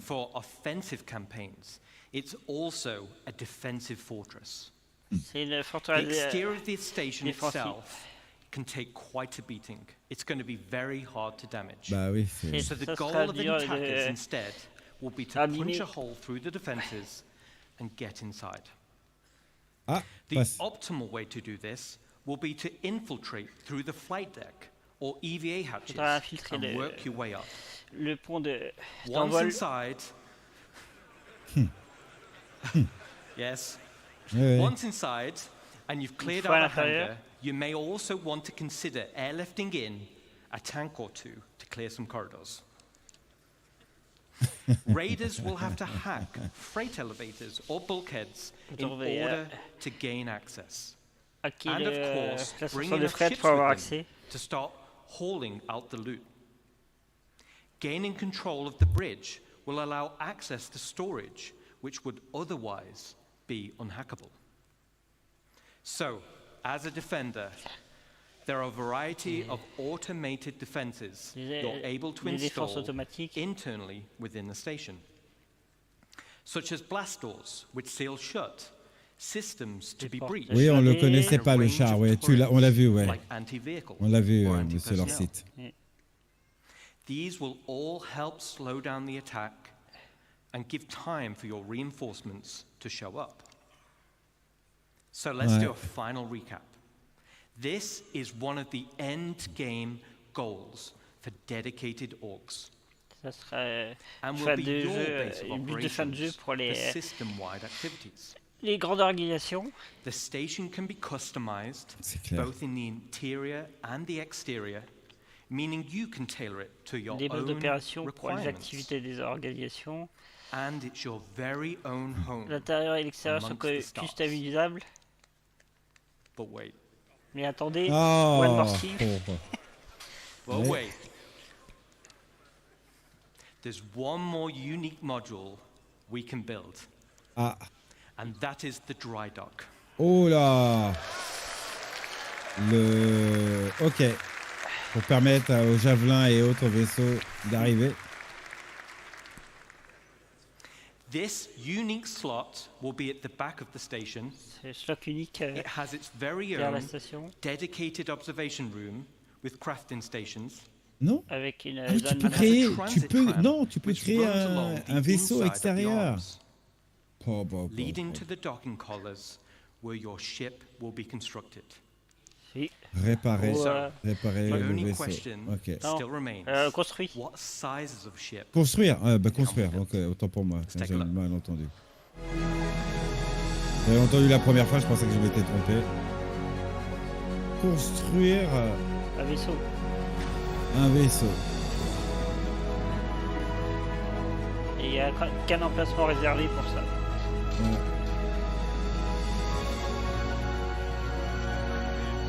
for offensive campaigns, it's also a defensive fortress. C'est une forteresse. The exterior of the station itself can take quite a beating. It's going to be very hard to damage. Bah oui, so the goal of attackers instead will be to punch a hole through the defenses and get inside. The optimal way to do this will be to infiltrate through the flight deck or EVA hatches and work your way up. Le pont de Once inside, yes. Once inside, and you've cleared out the hangar, you may also want to consider airlifting in a tank or two to clear some corridors. Raiders will have to hack freight elevators or bulkheads in order to gain access. And of course, bring enough ships with them to start hauling out the loot. Gaining control of the bridge will allow access to storage, which would otherwise be unhackable. So, as a defender, there are a variety of automated defenses you're able to install internally within the station, such as blast doors, which seal shut, systems to be breached. Oui, on le connaissait pas le char. Ouais, on l'a vu, ouais. On l'a vu sur leur site. These will all help slow down the attack and give time for your reinforcements to show up. So let's do a final recap. This is one of the end game goals for dedicated orgs. Ça sera une but de fin de jeu pour les grandes organisations. The station can be customized both in the interior and the exterior, meaning you can tailor it to your own d'opération pour les activités des organisations. And it's your very own home. L'intérieur et l'extérieur sont customisables. But wait. Mais attendez, one more thing. But wait. There's one more unique module we can build. And that is the dry dock. Oh là. OK. Pour permettre aux javelins et autres vaisseaux d'arriver. This unique slot will be at the back of the station. It has its very own dedicated observation room with crafting stations. Non. Avec une tu peux créer un vaisseau extérieur. Leading to the docking collars where your ship will be constructed. Réparer le vaisseau. OK. Construire. What sizes of ship? Construire. Construire. OK, autant pour moi. J'ai mal entendu. J'avais entendu la première fois, je pensais que je m'étais trompé. Construire un vaisseau. Un vaisseau. Et il n'y a qu'un emplacement réservé pour ça.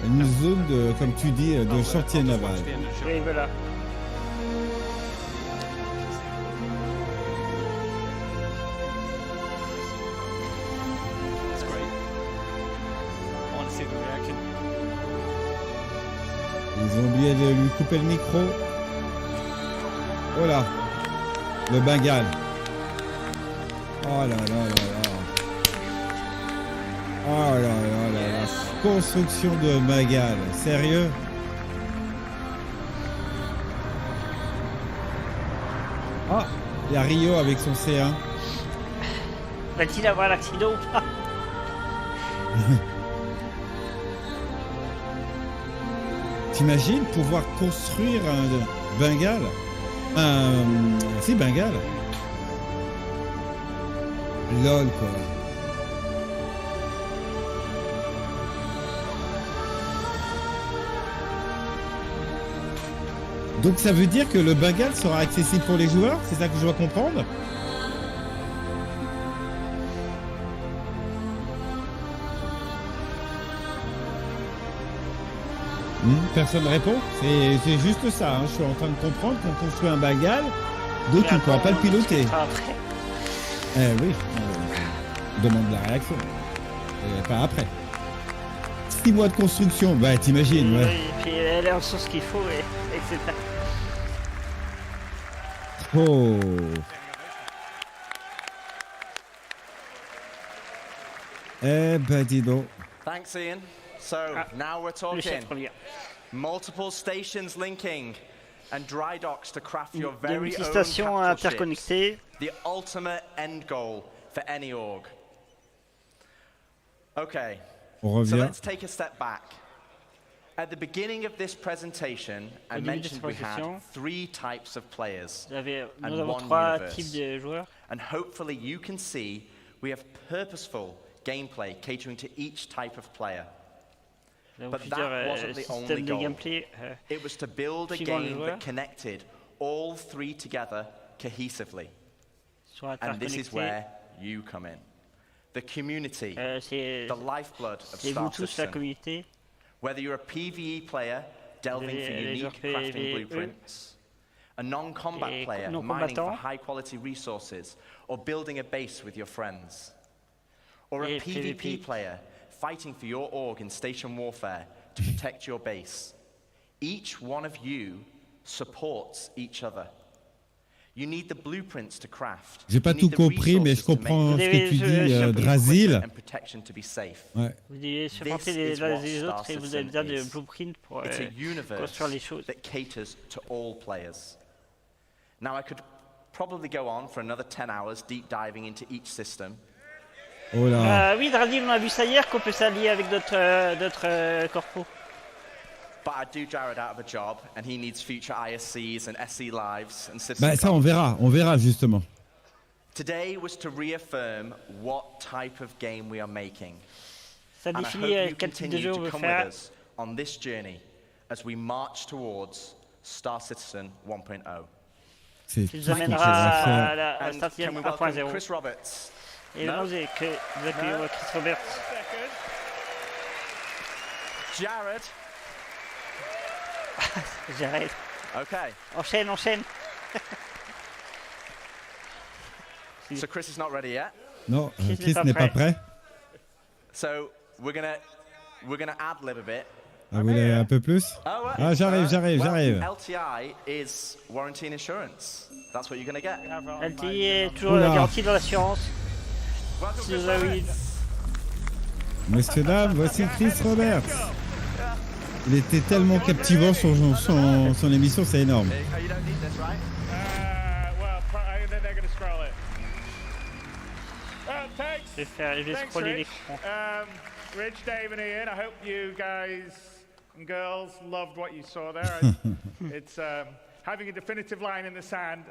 Une zone de, comme tu dis, de chantier naval. Oui, voilà. Ils ont oublié de lui couper le micro. Oh là, le Bengale. Oh là là là là. Oh là là là là. Construction de Bengale. Sérieux? Ah, il y a Rio avec son C1. Va-t-il avoir l'accident ou pas? T'imagines pouvoir construire un Bengale? Si, Bengale. LOL, quoi. Donc ça veut dire que le Bengale sera accessible pour les joueurs? C'est ça que je dois comprendre? Personne ne répond? C'est juste ça, hein. Je suis en train de comprendre qu'on construit un Bengale, donc on ne pourra pas le piloter. Oui, on demande la réaction. Et pas après. 6 mois de construction, bah t'imagines, ouais. Oui, et puis elle est en source qu'il faut, etc. Oh. Eh ben dis donc. Thanks, Ian. So now we're talking multiple stations linking and dry docks to craft your very own capital ships. The ultimate end goal for any org. Okay, so let's take a step back. At the beginning of this presentation, I mentioned we had 3 types of players and 1 universe. And hopefully you can see we have purposeful gameplay catering to each type of player. But that wasn't the only goal. It was to build a game that connected all 3 together cohesively. And this is where you come in. The community, the lifeblood of Star Citizen. Whether you're a PvE player delving for unique crafting blueprints, a non-combat player mining for high-quality resources or building a base with your friends, or a PvP player fighting for your org in station warfare to protect your base. Each one of you supports each other. You need the blueprints to craft. J'ai pas tout compris, mais je comprends ce que tu dis, Drasil. Ouais. Vous devez supporter les uns les autres et vous avez besoin de blueprints pour construire les choses. That caters to all players. Now I could probably go on for another 10 hours deep diving into each system. Oh là. Oui, Drasil, on a vu ça hier qu'on peut s'allier avec d'autres corpos. But I do Jared out of a job, and he needs future ISCs and SC lives and systems. Bah ça on verra justement. Today was to reaffirm what type of game we are making. Ça définit quel type de jeu on veut faire. On this journey as we march towards Star Citizen 1.0. C'est qui nous amènera à la Star Citizen 1.0. Chris Roberts. Et maintenant vous accueillons Chris Roberts. Jared. J'arrête. Okay. Enchaîne. So Chris is not ready yet. Non, Chris n'est pas prêt. So we're gonna ad-lib a bit. Ah, vous voulez un peu plus? Ah, j'arrive. LTI is warranty and insurance. That's what you're gonna get. LTI est toujours la garantie dans l'assurance. Si vous avez... Messieurs, dames, voici Chris Roberts. Il était tellement captivant son émission, c'est énorme. Je vais scroller l'écran. Rich, Dave, and Ian, I hope you guys and girls loved what you saw there. It's having a definitive line in the sand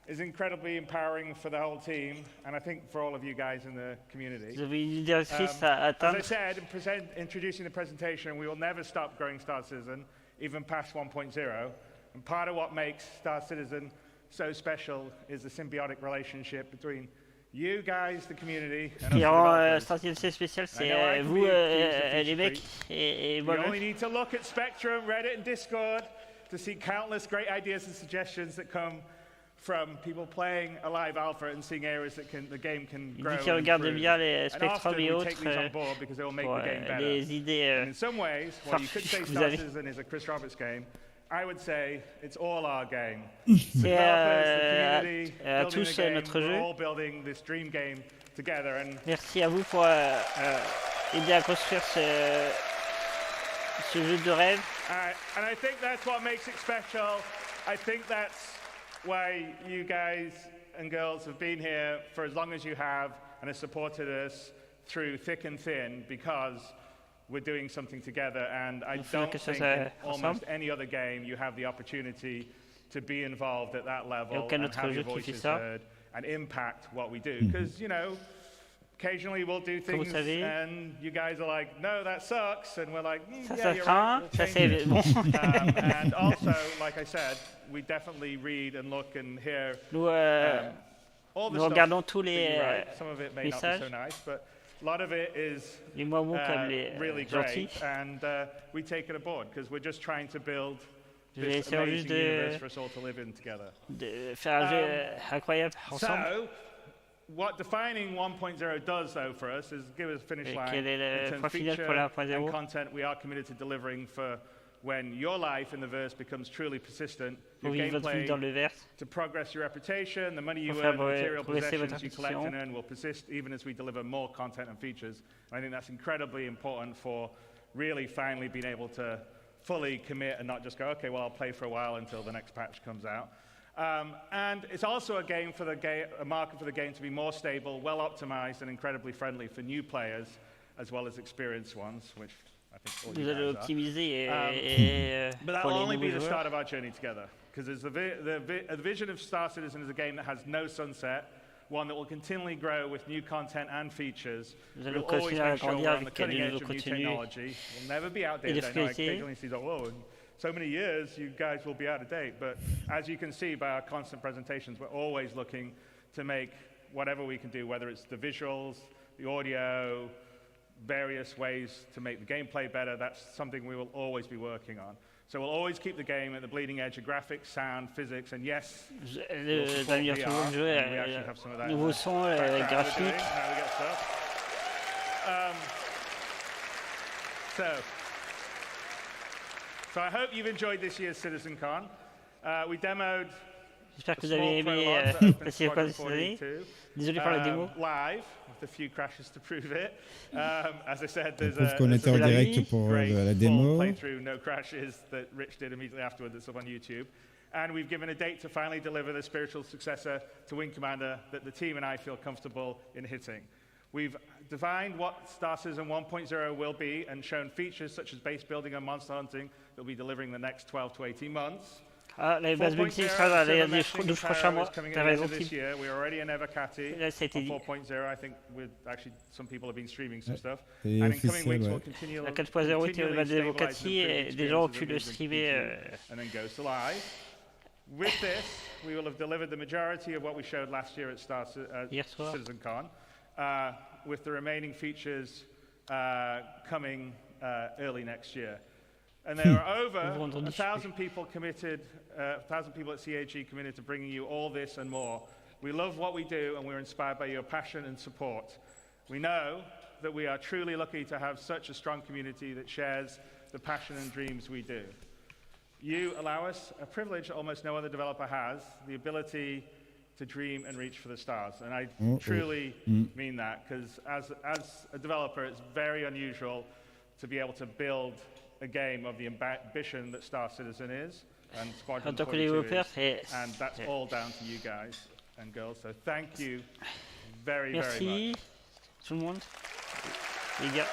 is incredibly empowering for the whole team, and I think for all of you guys in the community. Vous avez une directrice à atteindre. As I said, introducing the presentation, we will never stop growing Star Citizen, even past 1.0. And part of what makes Star Citizen so special is the symbiotic relationship between you guys, the community, and us developers. Star Citizen spécial, c'est vous, les mecs, et moi. You only need to look at Spectrum, Reddit, and Discord to see countless great ideas and suggestions that come from people playing a live alpha and seeing areas that the game can grow. Qui regardent bien les Spectrum et autres les idées in some ways, while you could say Star Citizen is a Chris Roberts game, I would say it's all our game. C'est tous notre jeu. We're all building this dream game together. And merci à vous pour aider à construire ce jeu de rêve. And I think that's what makes it special. I think that's why you guys and girls have been here for as long as you have and have supported us through thick and thin, because we're doing something together, and I don't think in almost any other game you have the opportunity to be involved at that level and have your voices heard and impact what we do. Because, you know, occasionally we'll do things and you guys are like, no, that sucks, and we're like, yeah, you're right. And also, like I said, we definitely read and look and hear all the stuff tous les some of it may not be so nice, but a lot of it is really great, and we take it aboard because we're just trying to build this amazing universe for us all to live in together. Faire un jeu incroyable ensemble. So, what defining 1.0 does, though, for us is give us a finish line in terms of feature and content we are committed to delivering for when your life in the verse becomes truly persistent, your gameplay to progress your reputation, the money you earn, the material possessions you collect and earn will persist even as we deliver more content and features. And I think that's incredibly important for really finally being able to fully commit and not just go, okay, well, I'll play for a while until the next patch comes out. And it's also a market for the game to be more stable, well optimized, and incredibly friendly for new players as well as experienced ones, which I think all you guys are. But that will only be the start of our journey together, because the vision of Star Citizen is a game that has no sunset, one that will continually grow with new content and features. We'll always make sure we're on the cutting edge of new technology. We'll never be outdated. I know I occasionally see that, whoa, so many years, you guys will be out of date. But as you can see by our constant presentations, we're always looking to make whatever we can do, whether it's the visuals, the audio, various ways to make the gameplay better. That's something we will always be working on. So we'll always keep the game at the bleeding edge of graphics, sound, physics, and yes, we'll support VR, and we actually have some of that. Nouveau son, graphique. So I hope you've enjoyed this year's CitizenCon. We demoed J'espère que vous avez aimé passer le cette année. Désolé pour la démo. Live, with a few crashes to prove it. As I said, there's qu'on était en direct pour la démo. Playthrough, no crashes that Rich did immediately afterward that's up on YouTube. And we've given a date to finally deliver the spiritual successor to Wing Commander that the team and I feel comfortable in hitting. We've defined what Star Citizen 1.0 will be and shown features such as base building and monster hunting that will be delivering the next 12 to 18 months. La base building sera dans les 12 prochains mois. T'as raison, Tim. We're already in Evercati on 4.0. I think actually some people have been streaming some stuff. And in coming weeks we'll continue. La 4.0 était au base d'Evocati et des gens ont pu le streamer. And then goes to live. With this, we will have delivered the majority of what we showed last year at CitizenCon. With the remaining features coming early next year. And there are over 1,000 people committed, 1,000 people at CAG committed to bringing you all this and more. We love what we do and we're inspired by your passion and support. We know that we are truly lucky to have such a strong community that shares the passion and dreams we do. You allow us a privilege that almost no other developer has, the ability to dream and reach for the stars. And I truly mean that, because as a developer, it's very unusual to be able to build a game of the ambition that Star Citizen is, and Squadron 42 is, and that's all down to you guys and girls. So thank you very, very much. Merci tout le monde. Les gars.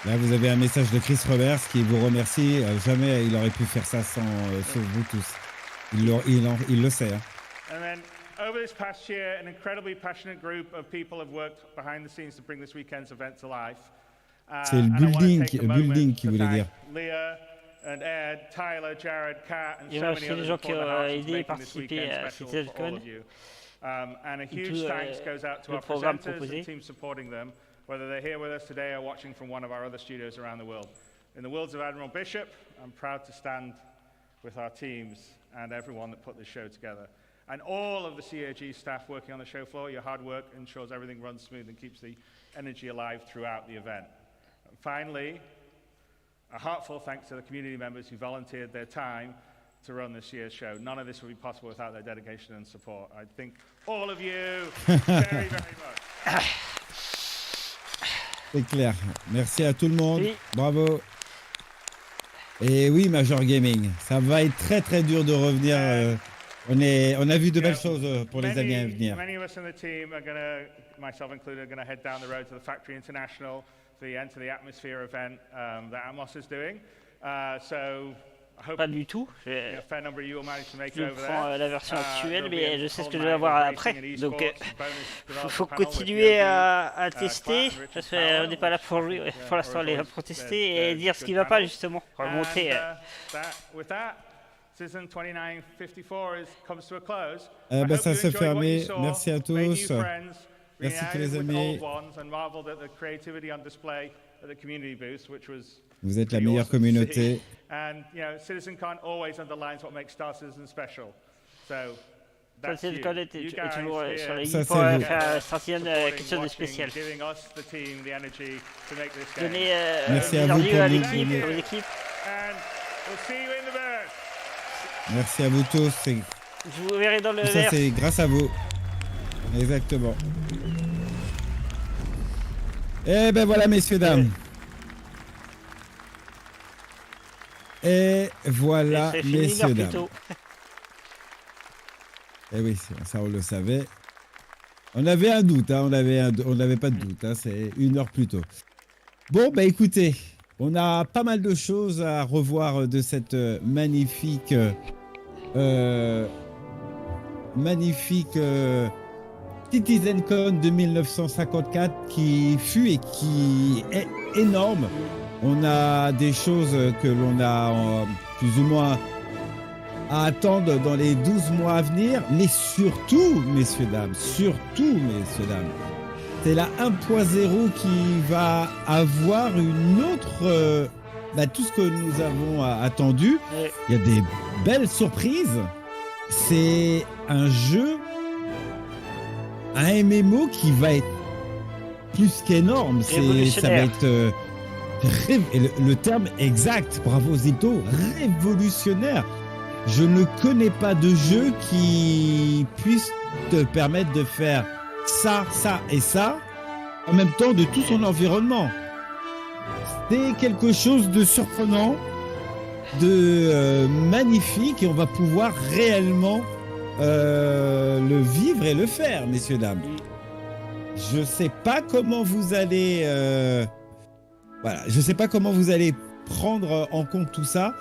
Là, vous avez un message de Chris Roberts qui vous remercie. Jamais il aurait pu faire ça sans vous tous. Il le sait. Hein. And then, over this past year, an incredibly passionate group of people have worked behind the scenes to bring this weekend's event to life. C'est le building qui voulait dire. Leah and Ed, Tyler, Jared, Kat, and so many others for the hearts of making this weekend special for all of you. And a huge thanks goes out to our presenters and team supporting them, whether they're here with us today or watching from one of our other studios around the world. In the words of Admiral Bishop, I'm proud to stand with our teams and everyone that put this show together. And all of the CAG staff working on the show floor, your hard work ensures everything runs smooth and keeps the energy alive throughout the event. And finally, a heartfelt thanks to the community members who volunteered their time to run this year's show. None of this would be possible without their dedication and support. I thank all of you very, very much. C'est clair. Merci à tout le monde. Oui. Bravo. Et oui, Major Gaming, ça va être très très dur de revenir. On a vu de belles choses pour les années à venir. Many of us in the team are going to, myself included, are going to head down the road to the Factory International for the Enter the Atmosphere event that Amos is doing. So I hope pas du tout. a fair number of you will manage to make it je over prends there. la version actuelle, mais je sais ce que je vais avoir après. Donc, faut continuer à tester. Parce qu'on n'est pas là pour l'instant pour tester et dire ce qui ne va pas justement. Remonter. Season 2954 comes to a close. Ça s'est fermé. Merci à tous. Merci tous les amis. Vous êtes la meilleure communauté. And you know, CitizenCon always underlines what makes Star Citizen special. So that's you. You guys sur here les pour faire sortir quelque chose de spécial. Giving us the team the energy to make this game. Donner merci à vous pour l'équipe. And we'll see you in the verse. Merci à vous tous. Je vous verrai dans le tout ça, verse. c'est grâce à vous. Exactement. Et ben voilà, messieurs, dames. Et voilà, messieurs, dames. Eh oui, ça on le savait. On avait un doute, hein, on n'avait pas de doute, hein, c'est 1 heure plus tôt. Bon, bah écoutez, on a pas mal de choses à revoir de cette magnifique CitizenCon de 1954 qui fut et qui est énorme. On a des choses que l'on a plus ou moins à attendre dans les 12 mois à venir, mais surtout, messieurs, dames, c'est la 1.0 qui va avoir une autre... tout ce que nous avons attendu, il y a des belles surprises. C'est un jeu, un MMO qui va être plus qu'énorme. Ça va être... le terme exact, bravo Zito, révolutionnaire. Je ne connais pas de jeu qui puisse te permettre de faire ça, ça et ça en même temps de tout son environnement. C'est quelque chose de surprenant, de magnifique, et on va pouvoir réellement le vivre et le faire, messieurs, dames. Je sais pas comment vous allez... je sais pas comment vous allez prendre en compte tout ça.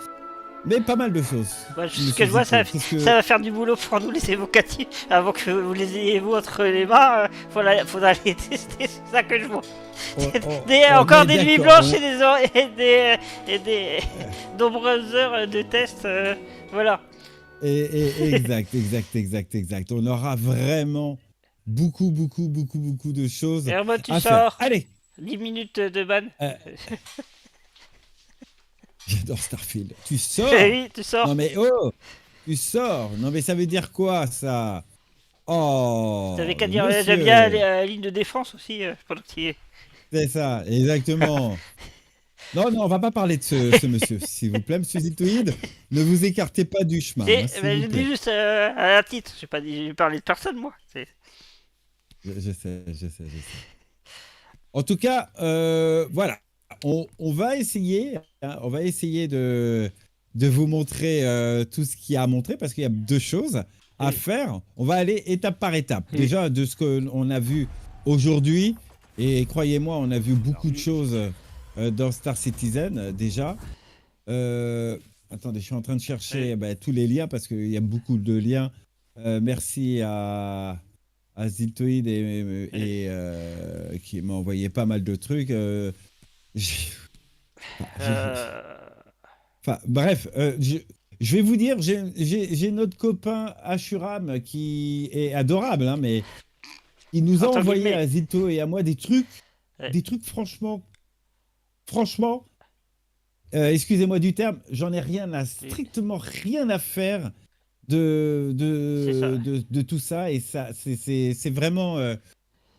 Mais pas mal de choses. Ce que je vois, ça va faire du boulot pour nous les évocatifs. Avant que vous les ayez vous entre les mains, faudra les tester, c'est ça que je vois. Encore des nuits blanches et des nombreuses heures de tests, voilà. Exact. On aura vraiment beaucoup de choses et en mode, tu à sors. Faire. Allez, 10 minutes de ban. J'adore Starfield. Tu sors? Oui, tu sors. Non mais tu sors. Non mais ça veut dire quoi ça? Oh. T'avais qu'à dire j'aime bien la ligne de défense aussi pendant qu'il y est. C'est ça, exactement. Non, on va pas parler de ce monsieur, s'il vous plaît, monsieur Zitoïde. Ne vous écartez pas du chemin. Je dis juste à titre. J'ai pas parlé de personne, moi. Je sais. En tout cas, voilà. On va essayer de vous montrer tout ce qu'il y a à montrer, parce qu'il y a 2 choses à faire. On va aller étape par étape. Déjà, de ce qu'on a vu aujourd'hui, et croyez-moi, on a vu beaucoup de choses dans Star Citizen déjà. Attendez, je suis en train de chercher tous les liens, parce qu'il y a beaucoup de liens. Merci à Ziltoid et qui m'a envoyé pas mal de trucs. Bref, je vais vous dire, j'ai notre copain Ashuram qui est adorable, hein, mais il nous a envoyé à Zito et à moi des trucs franchement, excusez-moi du terme, j'en ai strictement rien à faire de tout ça, et ça, c'est vraiment...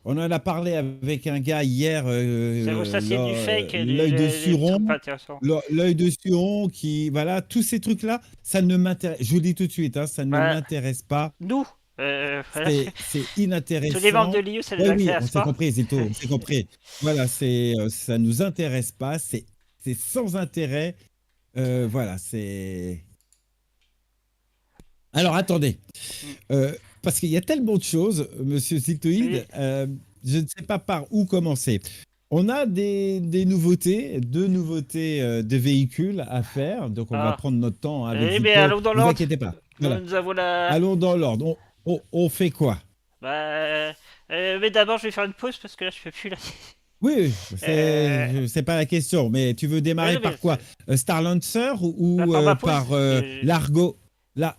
on en a parlé avec un gars hier, l'œil de Suron, qui, voilà, tous ces trucs-là, ça ne m'intéresse, je vous le dis tout de suite, hein, ça ne m'intéresse pas. Nous, c'est inintéressant. Tous les membres de l'IU, ça ne les intéresse pas. On s'est compris, Zito, on s'est compris. Voilà, ça ne nous intéresse pas, c'est sans intérêt. Voilà, c'est... Alors, attendez. Parce qu'il y a tellement de choses, monsieur Ziltoïde, je ne sais pas par où commencer. On a des nouveautés, 2 nouveautés de véhicules à faire, donc on va prendre notre temps avec Zito. Allons dans l'ordre. Ne vous inquiétez pas. Voilà. Nous avons Allons dans l'ordre. On fait quoi? Mais d'abord, je vais faire une pause parce que là, je ne peux plus. Là. Oui, c'est pas la question, mais tu veux démarrer par quoi? Star Lancer ou par l'Argo?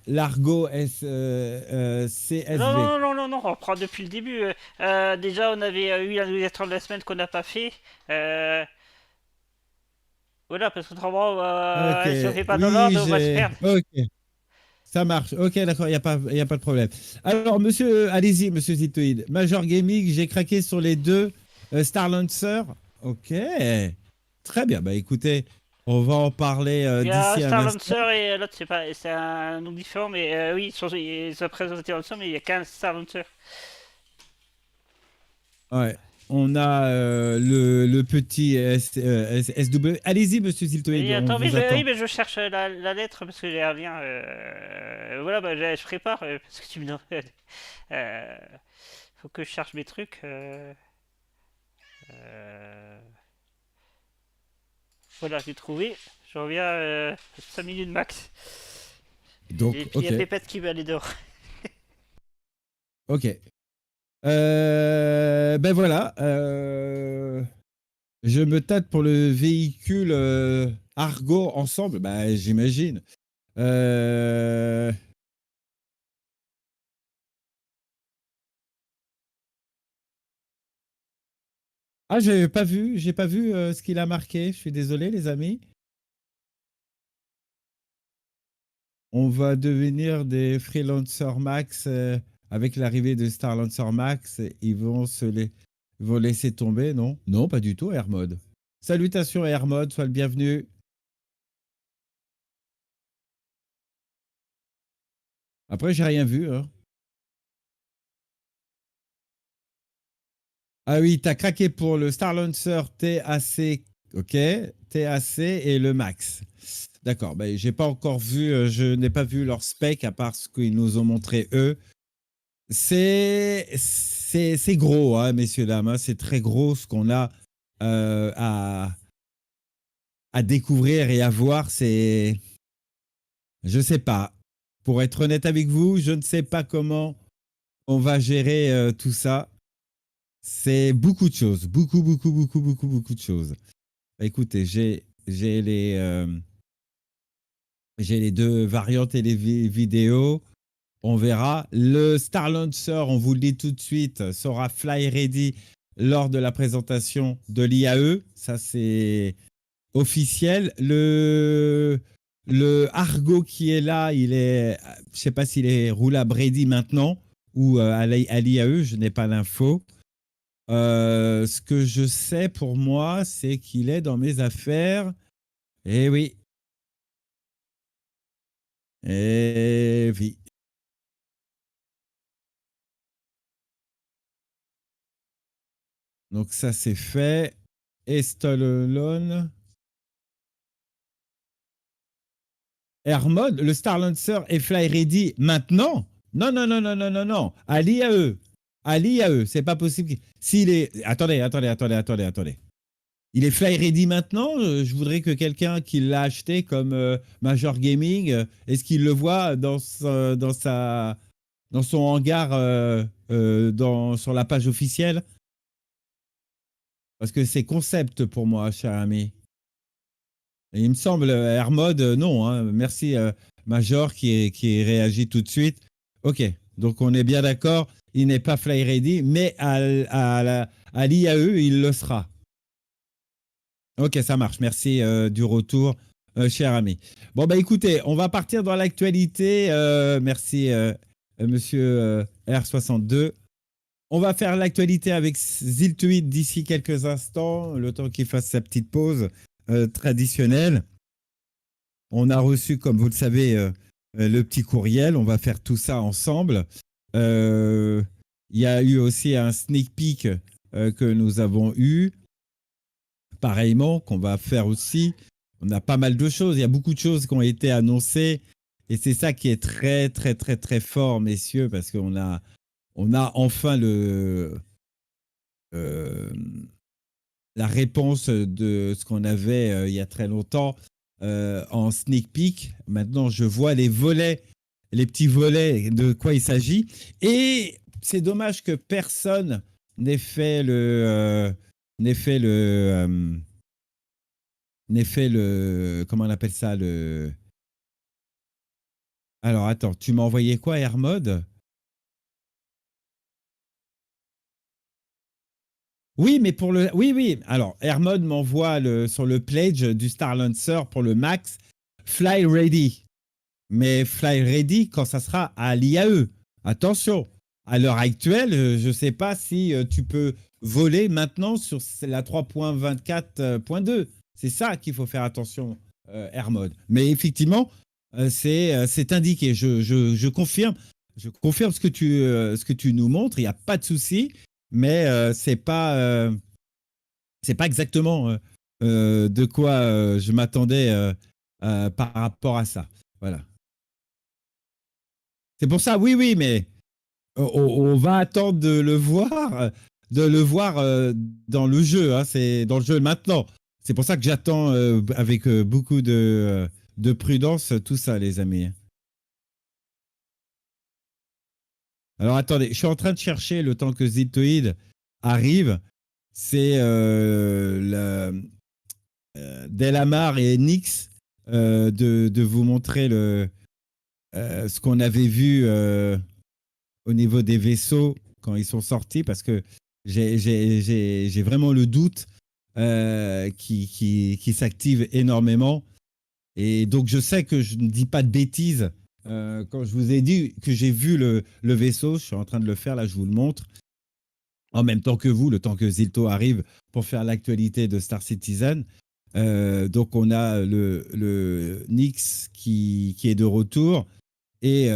L'Argo CSV. Non, on reprend depuis le début. Déjà, on avait eu l'annonciateur de la semaine qu'on n'a pas fait. Voilà, parce qu'autrement, si on ne fait pas dans l'ordre, on va se perdre. Ok. Ça marche. Ok, d'accord, il n'y a pas de problème. Alors, monsieur, allez-y, monsieur Zitoïd. Major Gaming, j'ai craqué sur les deux Starlancer. Ok. Très bien. Bah écoutez, on va en parler Il y a d'ici un instant. Starlancer et l'autre, c'est un nom différent, mais oui, ils sont présentés ensemble, mais il n'y a qu'un Starlancer. Ouais. On a le petit SW. Allez-y, monsieur Ziltoïd, Oui, on attends, vous attend. oui, mais je cherche la lettre parce que j'ai un lien. Voilà, bah, je prépare parce que tu me demandes. Faut que je cherche mes trucs. Voilà, j'ai trouvé. Je reviens 5 minutes max. Donc, et puis il y a Pépette qui va aller dehors. Ok. Ben voilà. Je me tâte pour le véhicule Argo ensemble. Bah, j'imagine. Ah, j'ai pas vu ce qu'il a marqué. Je suis désolé, les amis. On va devenir des freelancers max avec l'arrivée de Starlancer Max. Ils vont vont laisser tomber, non? Non, pas du tout, Airmod. Salutations Airmod, sois le bienvenu. Après, j'ai rien vu. Hein. Ah oui, t'as craqué pour le Starlancer TAC, ok, TAC et le Max. D'accord, ben, j'ai pas encore vu, je n'ai pas vu leur spec à part ce qu'ils nous ont montré eux. C'est gros, hein, messieurs, dames, hein, c'est très gros ce qu'on a à découvrir et à voir. Je sais pas. Pour être honnête avec vous, je ne sais pas comment on va gérer tout ça. C'est beaucoup de choses, beaucoup de choses. Écoutez, j'ai les deux variantes et les vidéos. On verra. Le Starlancer, on vous le dit tout de suite, sera fly ready lors de la présentation de l'IAE. Ça, c'est officiel. Le Argo qui est là, je ne sais pas s'il est roulable ready maintenant ou à l'IAE, je n'ai pas l'info. Ce que je sais pour moi, c'est qu'il est dans mes affaires. Eh oui. Eh oui. Donc ça, c'est fait. Estolone. Airmod, le Starlancer est fly ready maintenant? Non, non, non, non, non, non, non. À l'IAE. À l'IAE, c'est pas possible. S'il est. Attendez. Il est fly ready maintenant. Je voudrais que quelqu'un qui l'a acheté comme Major Gaming, est-ce qu'il le voit dans son hangar sur la page officielle? Parce que c'est concept pour moi, cher ami. Et il me semble, Airmod, non. Hein. Merci, Major, qui réagit tout de suite. Ok, donc on est bien d'accord. Il n'est pas fly ready, mais à l'IAE, il le sera. Ok, ça marche. Merci du retour, cher ami. Bon, bah écoutez, on va partir dans l'actualité. Merci, monsieur R62. On va faire l'actualité avec Ziltuit d'ici quelques instants, le temps qu'il fasse sa petite pause traditionnelle. On a reçu, comme vous le savez, le petit courriel. On va faire tout ça ensemble. Il y a eu aussi un sneak peek que nous avons eu. Pareillement, qu'on va faire aussi. On a pas mal de choses. Il y a beaucoup de choses qui ont été annoncées. Et c'est ça qui est très, très, très, très fort, messieurs, parce qu'on a enfin la réponse de ce qu'on avait il y a très longtemps en sneak peek. Maintenant, je vois les petits volets de quoi il s'agit. Et c'est dommage que personne n'ait fait comment on appelle ça, alors attends, tu m'as envoyé quoi, Airmod? Oui, mais oui. Alors, Airmod m'envoie sur le pledge du Starlancer pour le Max Fly Ready. mais Fly Ready quand ça sera à l'IAE. Attention, à l'heure actuelle, je ne sais pas si tu peux voler maintenant sur la 3.24.2. C'est ça qu'il faut faire attention, AirMode. Mais effectivement, c'est indiqué. Je confirme. Je confirme ce que tu nous montres. Il n'y a pas de souci, mais c'est pas exactement de quoi je m'attendais par rapport à ça. Voilà. C'est pour ça, oui, mais on va attendre de le voir dans le jeu. Hein, c'est dans le jeu maintenant. C'est pour ça que j'attends avec beaucoup de prudence tout ça, les amis. Alors attendez, je suis en train de chercher le temps que Zitoid arrive. C'est Delamar et Nix de vous montrer ce qu'on avait vu au niveau des vaisseaux quand ils sont sortis, parce que j'ai vraiment le doute qui s'active énormément. Et donc, je sais que je ne dis pas de bêtises quand je vous ai dit que j'ai vu le vaisseau. Je suis en train de le faire, là, je vous le montre. En même temps que vous, le temps que Zilto arrive pour faire l'actualité de Star Citizen. Donc, on a le Nix qui est de retour et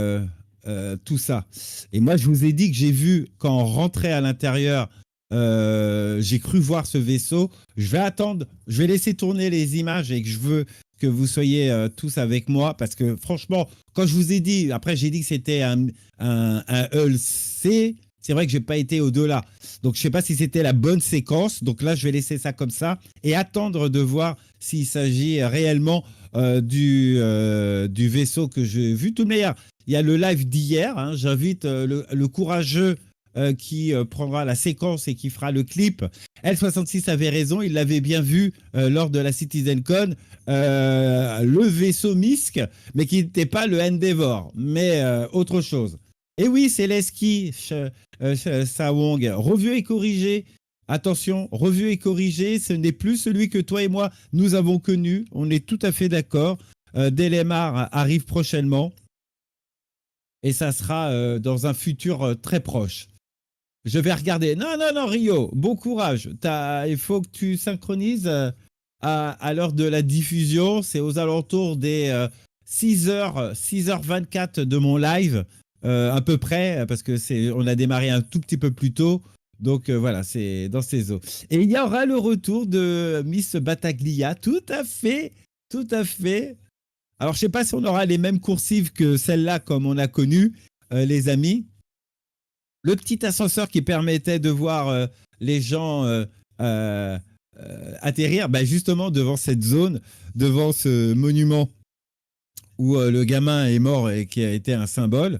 tout ça. Et moi, je vous ai dit que j'ai vu, quand on rentrait à l'intérieur, j'ai cru voir ce vaisseau. Je vais attendre, je vais laisser tourner les images et que je veux que vous soyez tous avec moi, parce que franchement, quand je vous ai dit, après j'ai dit que c'était un Hull C, c'est vrai que je n'ai pas été au-delà. Donc je ne sais pas si c'était la bonne séquence. Donc là, je vais laisser ça comme ça et attendre de voir s'il s'agit réellement du vaisseau que j'ai vu. Tout meilleur. Il y a le live d'hier. Hein. J'invite le courageux qui prendra la séquence et qui fera le clip. L66 avait raison, il l'avait bien vu lors de la CitizenCon, le vaisseau Misk, mais qui n'était pas le Endeavour, mais autre chose. Et oui, c'est l'Eski, Sawong, revu et corrigé. Attention, revu et corrigé, ce n'est plus celui que toi et moi, nous avons connu. On est tout à fait d'accord. Delamar arrive prochainement. Et ça sera dans un futur très proche. Je vais regarder. Non, Rio, bon courage. Il faut que tu synchronises à l'heure de la diffusion. C'est aux alentours des 6h24 de mon live, à peu près, parce que on a démarré un tout petit peu plus tôt. Donc voilà, c'est dans ces eaux. Et il y aura le retour de Miss Battaglia. Tout à fait. Alors, je ne sais pas si on aura les mêmes coursives que celle-là, comme on a connu, les amis. Le petit ascenseur qui permettait de voir les gens atterrir, justement devant cette zone, devant ce monument où le gamin est mort et qui a été un symbole.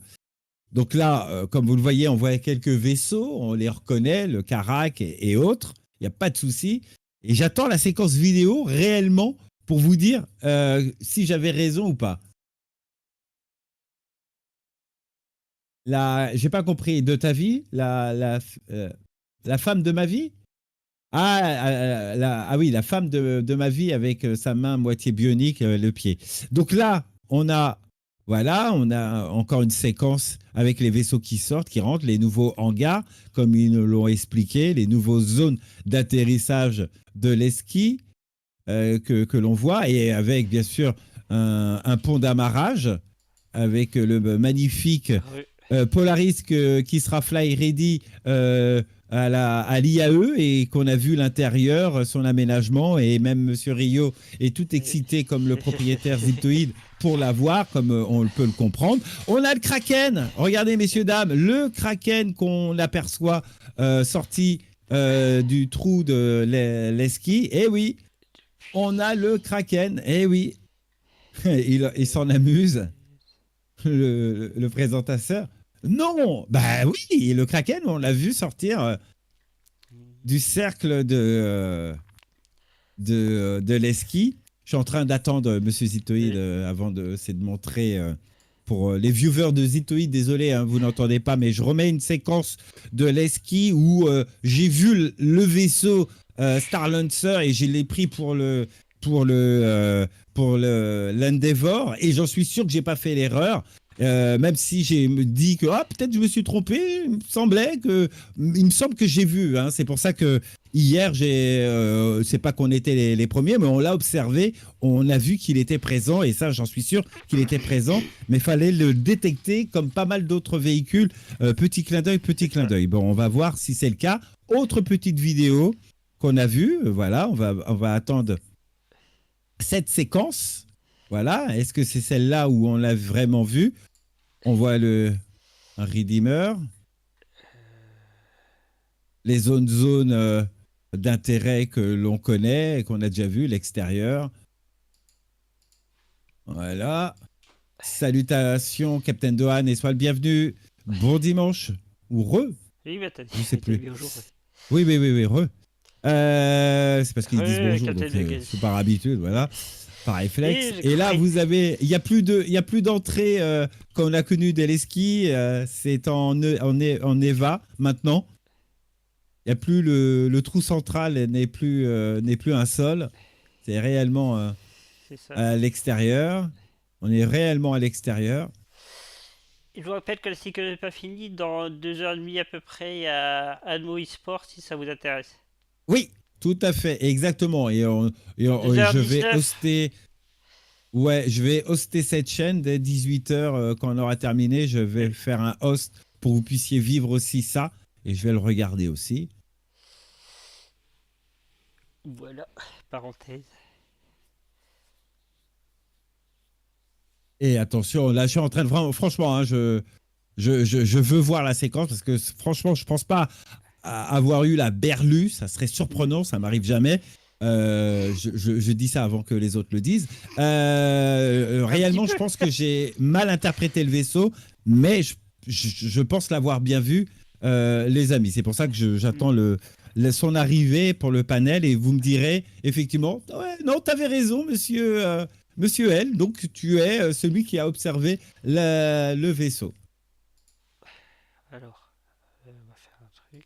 Donc là, comme vous le voyez, on voit quelques vaisseaux, on les reconnaît, le Karak et autres, il n'y a pas de souci. Et j'attends la séquence vidéo réellement pour vous dire si j'avais raison ou pas. J'ai pas compris, de ta vie, la femme de ma vie? Oui, la femme de ma vie avec sa main moitié bionique, le pied. Donc là, on a encore une séquence avec les vaisseaux qui sortent, qui rentrent, les nouveaux hangars, comme ils nous l'ont expliqué, les nouveaux zones d'atterrissage de l'Eski que l'on voit, et avec bien sûr un pont d'amarrage avec le magnifique Polaris qui sera fly ready à l'IAE, et qu'on a vu l'intérieur, son aménagement, et même Monsieur Rio est tout excité comme le propriétaire Ziptoid pour la voir, comme on peut le comprendre. On a le Kraken, regardez messieurs, dames, le Kraken qu'on aperçoit sorti du trou de l'Eski. Eh oui, on a le Kraken, eh oui. il s'en amuse, le présentateur. Non, oui, le Kraken, on l'a vu sortir du cercle de l'Eski. Je suis en train d'attendre Monsieur Zitoid avant de montrer pour les viewers de Zitoid. Désolé, vous n'entendez pas, mais je remets une séquence de l'Eski où j'ai vu le vaisseau Star Lancer et je l'ai pris pour l'Endeavor, et j'en suis sûr que j'ai pas fait l'erreur. Même si j'ai me dit que peut-être je me suis trompé, il me semble que j'ai vu. Hein, c'est pour ça que hier, c'est pas qu'on était les premiers, mais on l'a observé, on a vu qu'il était présent, et ça, j'en suis sûr qu'il était présent, mais fallait le détecter comme pas mal d'autres véhicules. Petit clin d'œil, petit clin d'œil. Bon, on va voir si c'est le cas. Autre petite vidéo qu'on a vue, voilà, on va attendre cette séquence. Voilà, est-ce que c'est celle-là où on l'a vraiment vu? On voit un Redeemer. Les zones d'intérêt que l'on connaît et qu'on a déjà vu, l'extérieur. Voilà. Salutations, Captain Dohan, et sois le bienvenu. Bon dimanche. Ou Oui, mais t'as dit. Je sais plus. Bonjour. Oui, c'est parce qu'ils disent bonjour, donc c'est par habitude, voilà. Par réflexe. Et là, il n'y a plus d'entrée qu'on a connue d'Eleski. C'est en Eva maintenant. Il n'y a plus le trou central n'est plus un sol. C'est réellement à l'extérieur. On est réellement à l'extérieur. Je vous rappelle que le cycle n'est pas fini. Dans 2h30 à peu près, il y a Admo eSport si ça vous intéresse. Oui, tout à fait, exactement. Et je vais hoster cette chaîne dès 18h quand on aura terminé. Je vais faire un host pour que vous puissiez vivre aussi ça. Et je vais le regarder aussi. Voilà, parenthèse. Et attention, là, je suis en train de franchement, hein, je veux voir la séquence parce que franchement, je pense pas avoir eu la berlue. Ça serait surprenant, ça m'arrive jamais. Je dis ça avant que les autres le disent. Réellement, je pense que j'ai mal interprété le vaisseau, mais je pense l'avoir bien vu, les amis. C'est pour ça que j'attends son arrivée pour le panel, et vous me direz effectivement, ouais, non, tu avais raison, Monsieur L, donc tu es celui qui a observé le vaisseau. Alors, on va faire un truc.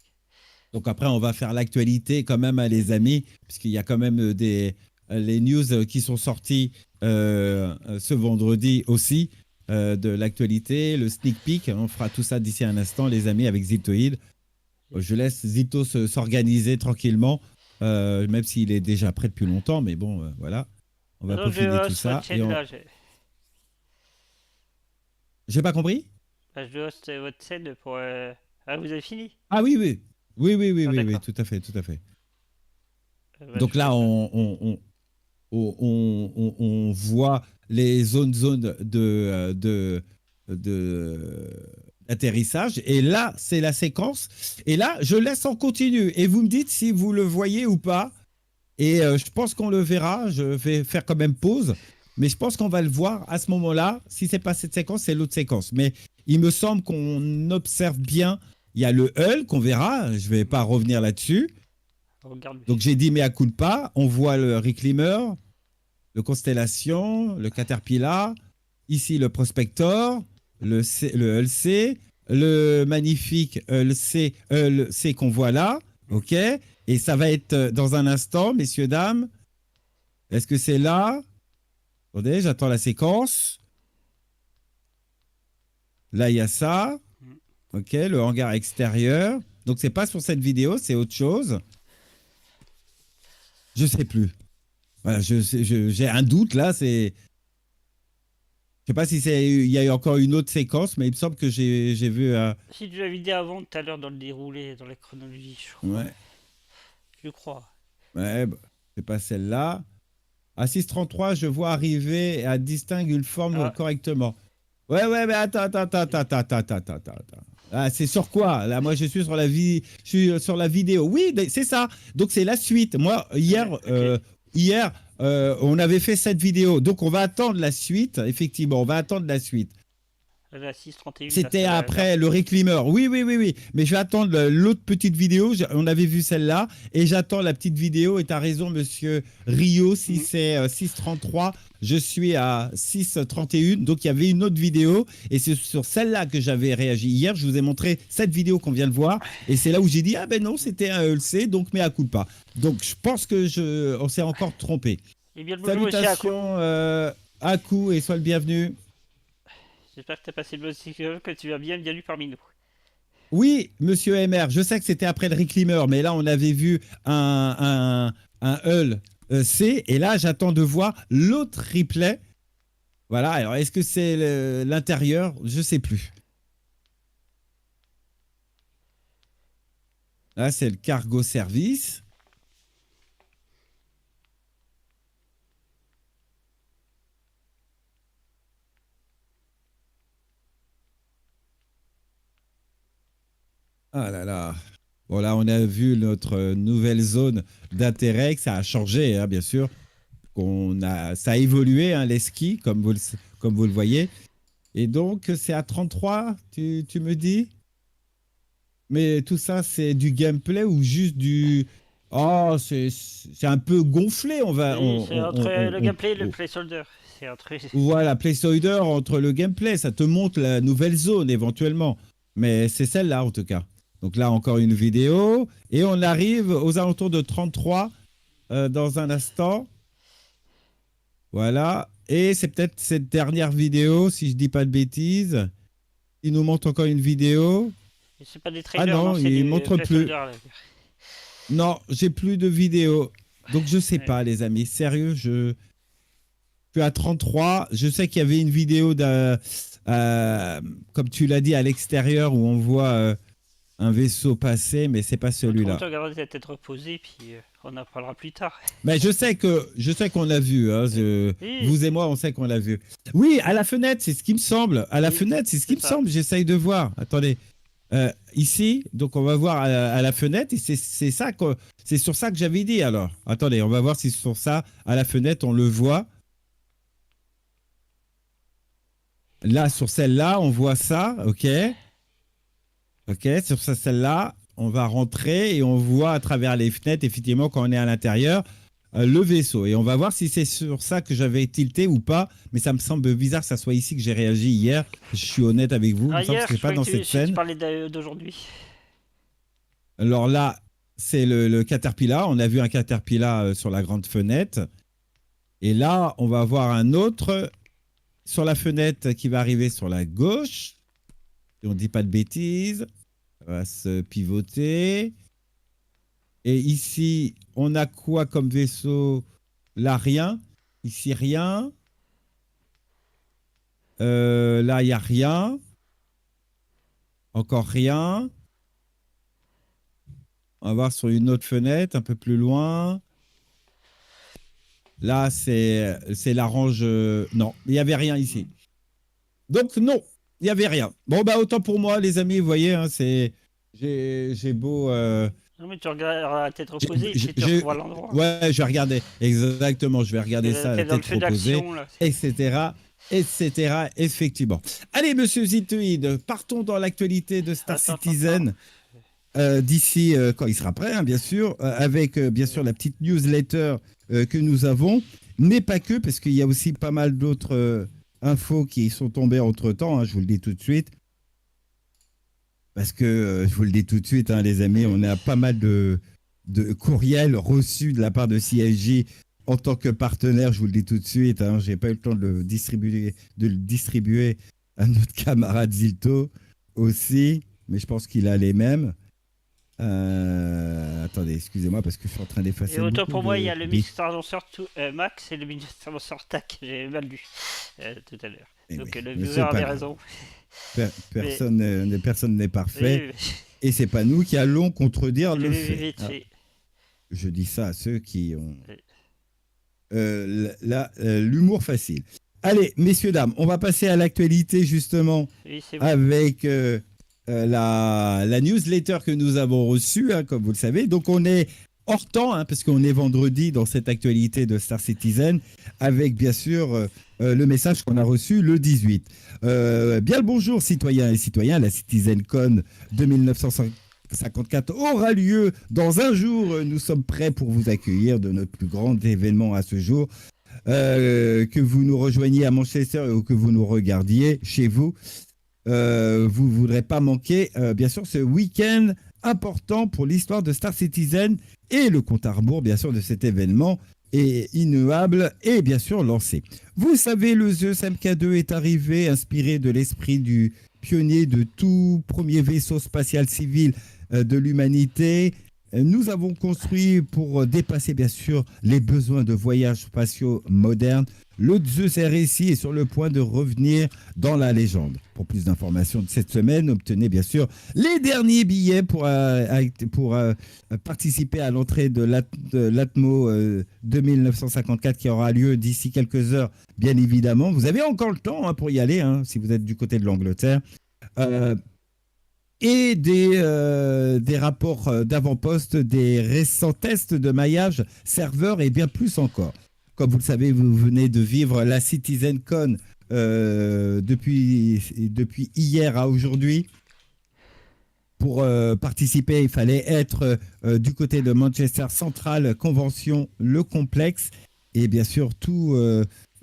Donc après, on va faire l'actualité quand même, les amis, puisqu'il y a quand même les news qui sont sorties ce vendredi aussi, de l'actualité, le sneak peek. On fera tout ça d'ici un instant, les amis, avec Zitoïd. Je laisse Zito s'organiser tranquillement, même s'il est déjà prêt depuis longtemps, mais bon, voilà. On va peaufiner tout ça. J'ai pas compris? Je host votre scène pour... Ah, vous avez fini? Ah oui, tout à fait. Donc là, on voit les zones d'atterrissage. Et là, c'est la séquence. Et là, je laisse en continu. Et vous me dites si vous le voyez ou pas. Et je pense qu'on le verra. Je vais faire quand même pause. Mais je pense qu'on va le voir à ce moment-là. Si ce n'est pas cette séquence, c'est l'autre séquence. Mais il me semble qu'on observe bien. Il y a le hull qu'on verra. Je ne vais pas revenir là-dessus. Donc j'ai dit mea culpa. On voit le Reclaimer, le Constellation, le Caterpillar. Ici, le Prospector, le hull C, le magnifique hull C qu'on voit là. OK? Et ça va être dans un instant, messieurs, dames. Est-ce que c'est là? Attendez, j'attends la séquence. Là, il y a ça. OK, le hangar extérieur. Donc, c'est pas sur cette vidéo, c'est autre chose. Je sais plus. Voilà, j'ai un doute, là. Je sais pas si il y a eu encore une autre séquence, mais il me semble que j'ai vu... Si tu l'avais dit avant, tout à l'heure, dans le déroulé, dans la chronologie, je crois. Ouais. Je crois. Ouais, c'est pas celle-là. À 633, je vois arriver et elle distingue une forme correctement. Ouais, mais attends. Ah, c'est sur quoi? Là, moi, je suis sur la vidéo. Oui, c'est ça. Donc, c'est la suite. Moi, hier, on avait fait cette vidéo. Donc, on va attendre la suite. Effectivement, on va attendre la suite. La 631, c'était après le Reclaimer. Oui. Mais je vais attendre l'autre petite vidéo. On avait vu celle-là. Et j'attends la petite vidéo. Et tu as raison, monsieur Rio. Si c'est 633, je suis à 631. Donc, il y avait une autre vidéo. Et c'est sur celle-là que j'avais réagi. Hier, je vous ai montré cette vidéo qu'on vient de voir. Et c'est là où j'ai dit, ah ben non, c'était un ELC. Donc, mea culpa. Donc, je pense qu'on s'est encore trompé. Et bien le bonjour aussi à Aku. Salutations Aku et sois le bienvenu. J'espère que tu as passé le bon cycle, que tu as bienvenue parmi nous. Oui, monsieur MR, je sais que c'était après le reclaimer, mais là on avait vu un Hull C, et là j'attends de voir l'autre replay. Voilà, alors est-ce que c'est l'intérieur? Je sais plus. Là c'est le cargo service. Ah là là. Bon, là, on a vu notre nouvelle zone d'intérêt, que ça a changé, hein, bien sûr. Ça a évolué, hein, les skis, comme vous le voyez. Et donc, c'est à 33, tu me dis? Mais tout ça, c'est du gameplay ou juste du... Oh, c'est un peu gonflé, on va... Oui, c'est entre le gameplay et le placeholder. C'est entre... Voilà, placeholder entre le gameplay, ça te montre la nouvelle zone éventuellement. Mais c'est celle-là, en tout cas. Donc là, encore une vidéo. Et on arrive aux alentours de 33 dans un instant. Voilà. Et c'est peut-être cette dernière vidéo, si je dis pas de bêtises. Il nous montre encore une vidéo. C'est pas des trailers, ah non, il ne montre plus. Là. Non, j'ai plus de vidéo. Donc je sais pas, les amis. Sérieux, je suis à 33. Je sais qu'il y avait une vidéo, comme tu l'as dit, à l'extérieur où on voit... un vaisseau passé, mais c'est pas celui-là. On regarde la tête reposée, puis on en parlera plus tard. Mais je sais qu'on l'a vu. Hein, oui. Vous et moi, on sait qu'on l'a vu. Oui, à la fenêtre, c'est ce qui me semble. À la fenêtre, c'est ce qui me semble. J'essaye de voir. Attendez. Ici, donc on va voir à la fenêtre, et c'est sur ça que j'avais dit alors. Attendez, on va voir si sur ça, à la fenêtre, on le voit. Là, sur celle-là, on voit ça, ok. Ok, sur celle-là, on va rentrer et on voit à travers les fenêtres, effectivement, quand on est à l'intérieur, le vaisseau. Et on va voir si c'est sur ça que j'avais tilté ou pas. Mais ça me semble bizarre que ça soit ici que j'ai réagi hier. Je suis honnête avec vous. Il me semble que c'est pas dans cette scène. Tu parlais d'aujourd'hui. Alors là, c'est le Caterpillar. On a vu un Caterpillar sur la grande fenêtre. Et là, on va voir un autre sur la fenêtre qui va arriver sur la gauche. Si on ne dit pas de bêtises. Ça va se pivoter. Et ici, on a quoi comme vaisseau? Là, rien. Ici, rien. Là, il n'y a rien. Encore rien. On va voir sur une autre fenêtre, un peu plus loin. Là, c'est l'orange. Non, il n'y avait rien ici. Donc, non. Il n'y avait rien. Bon, bah, autant pour moi, les amis, vous voyez, hein, j'ai beau... Non, mais tu regardes la tête reposée et puis tu revois l'endroit. Ouais, je vais regarder. Exactement, je vais regarder ça, la tête reposée, etc., etc., effectivement. Allez, monsieur Zitoïde, partons dans l'actualité de Star Citizen. D'ici, quand il sera prêt, hein, bien sûr, avec, bien sûr, la petite newsletter que nous avons, mais pas que, parce qu'il y a aussi pas mal d'autres... infos qui sont tombées entre-temps, hein, je vous le dis tout de suite. Parce que, je vous le dis tout de suite, hein, les amis, on a pas mal de courriels reçus de la part de CIJ en tant que partenaire, je vous le dis tout de suite. Hein, je n'ai pas eu le temps de le distribuer à notre camarade Zilto aussi, mais je pense qu'il a les mêmes. Attendez, excusez-moi parce que je suis en train d'effacer. Et autant pour moi, il y a le ministre annonceur Max et le ministre annonceur TAC. J'ai mal lu tout à l'heure. Donc le viewer avait raison. Personne n'est parfait. Et c'est pas nous qui allons contredire le fait. Je dis ça à ceux qui ont l'humour facile. Allez, messieurs, dames, on va passer à l'actualité justement avec... la newsletter que nous avons reçue, hein, comme vous le savez. Donc, on est hors temps, hein, parce qu'on est vendredi dans cette actualité de Star Citizen, avec bien sûr le message qu'on a reçu le 18. Bien le bonjour, citoyens et citoyens. La CitizenCon de 1954 aura lieu dans un jour. Nous sommes prêts pour vous accueillir de notre plus grand événement à ce jour. Que vous nous rejoigniez à Manchester ou que vous nous regardiez chez vous. Vous ne voudrez pas manquer, bien sûr, ce week-end important pour l'histoire de Star Citizen et le compte à rebours, bien sûr, de cet événement et immuable est bien sûr lancé. Vous savez, le Zeus MK2 est arrivé inspiré de l'esprit du pionnier de tout premier vaisseau spatial civil de l'humanité. Nous avons construit pour dépasser bien sûr les besoins de voyages spatiaux modernes. Le Zeus RSI est sur le point de revenir dans la légende. Pour plus d'informations de cette semaine, obtenez bien sûr les derniers billets pour participer à l'entrée de l'Atmo 2954 qui aura lieu d'ici quelques heures, bien évidemment. Vous avez encore le temps pour y aller si vous êtes du côté de l'Angleterre. Et des rapports d'avant-poste, des récents tests de maillage, serveurs et bien plus encore. Comme vous le savez, vous venez de vivre la CitizenCon depuis hier à aujourd'hui. Pour participer, il fallait être du côté de Manchester Central Convention, le complexe. Et bien sûr, tout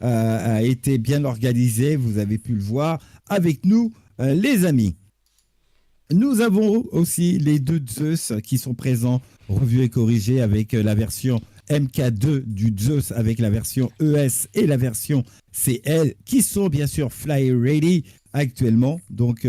a été bien organisé. Vous avez pu le voir avec nous, les amis. Nous avons aussi les deux Zeus qui sont présents, revus et corrigés avec la version MK2 du Zeus, avec la version ES et la version CL, qui sont bien sûr Fly Ready actuellement. Donc,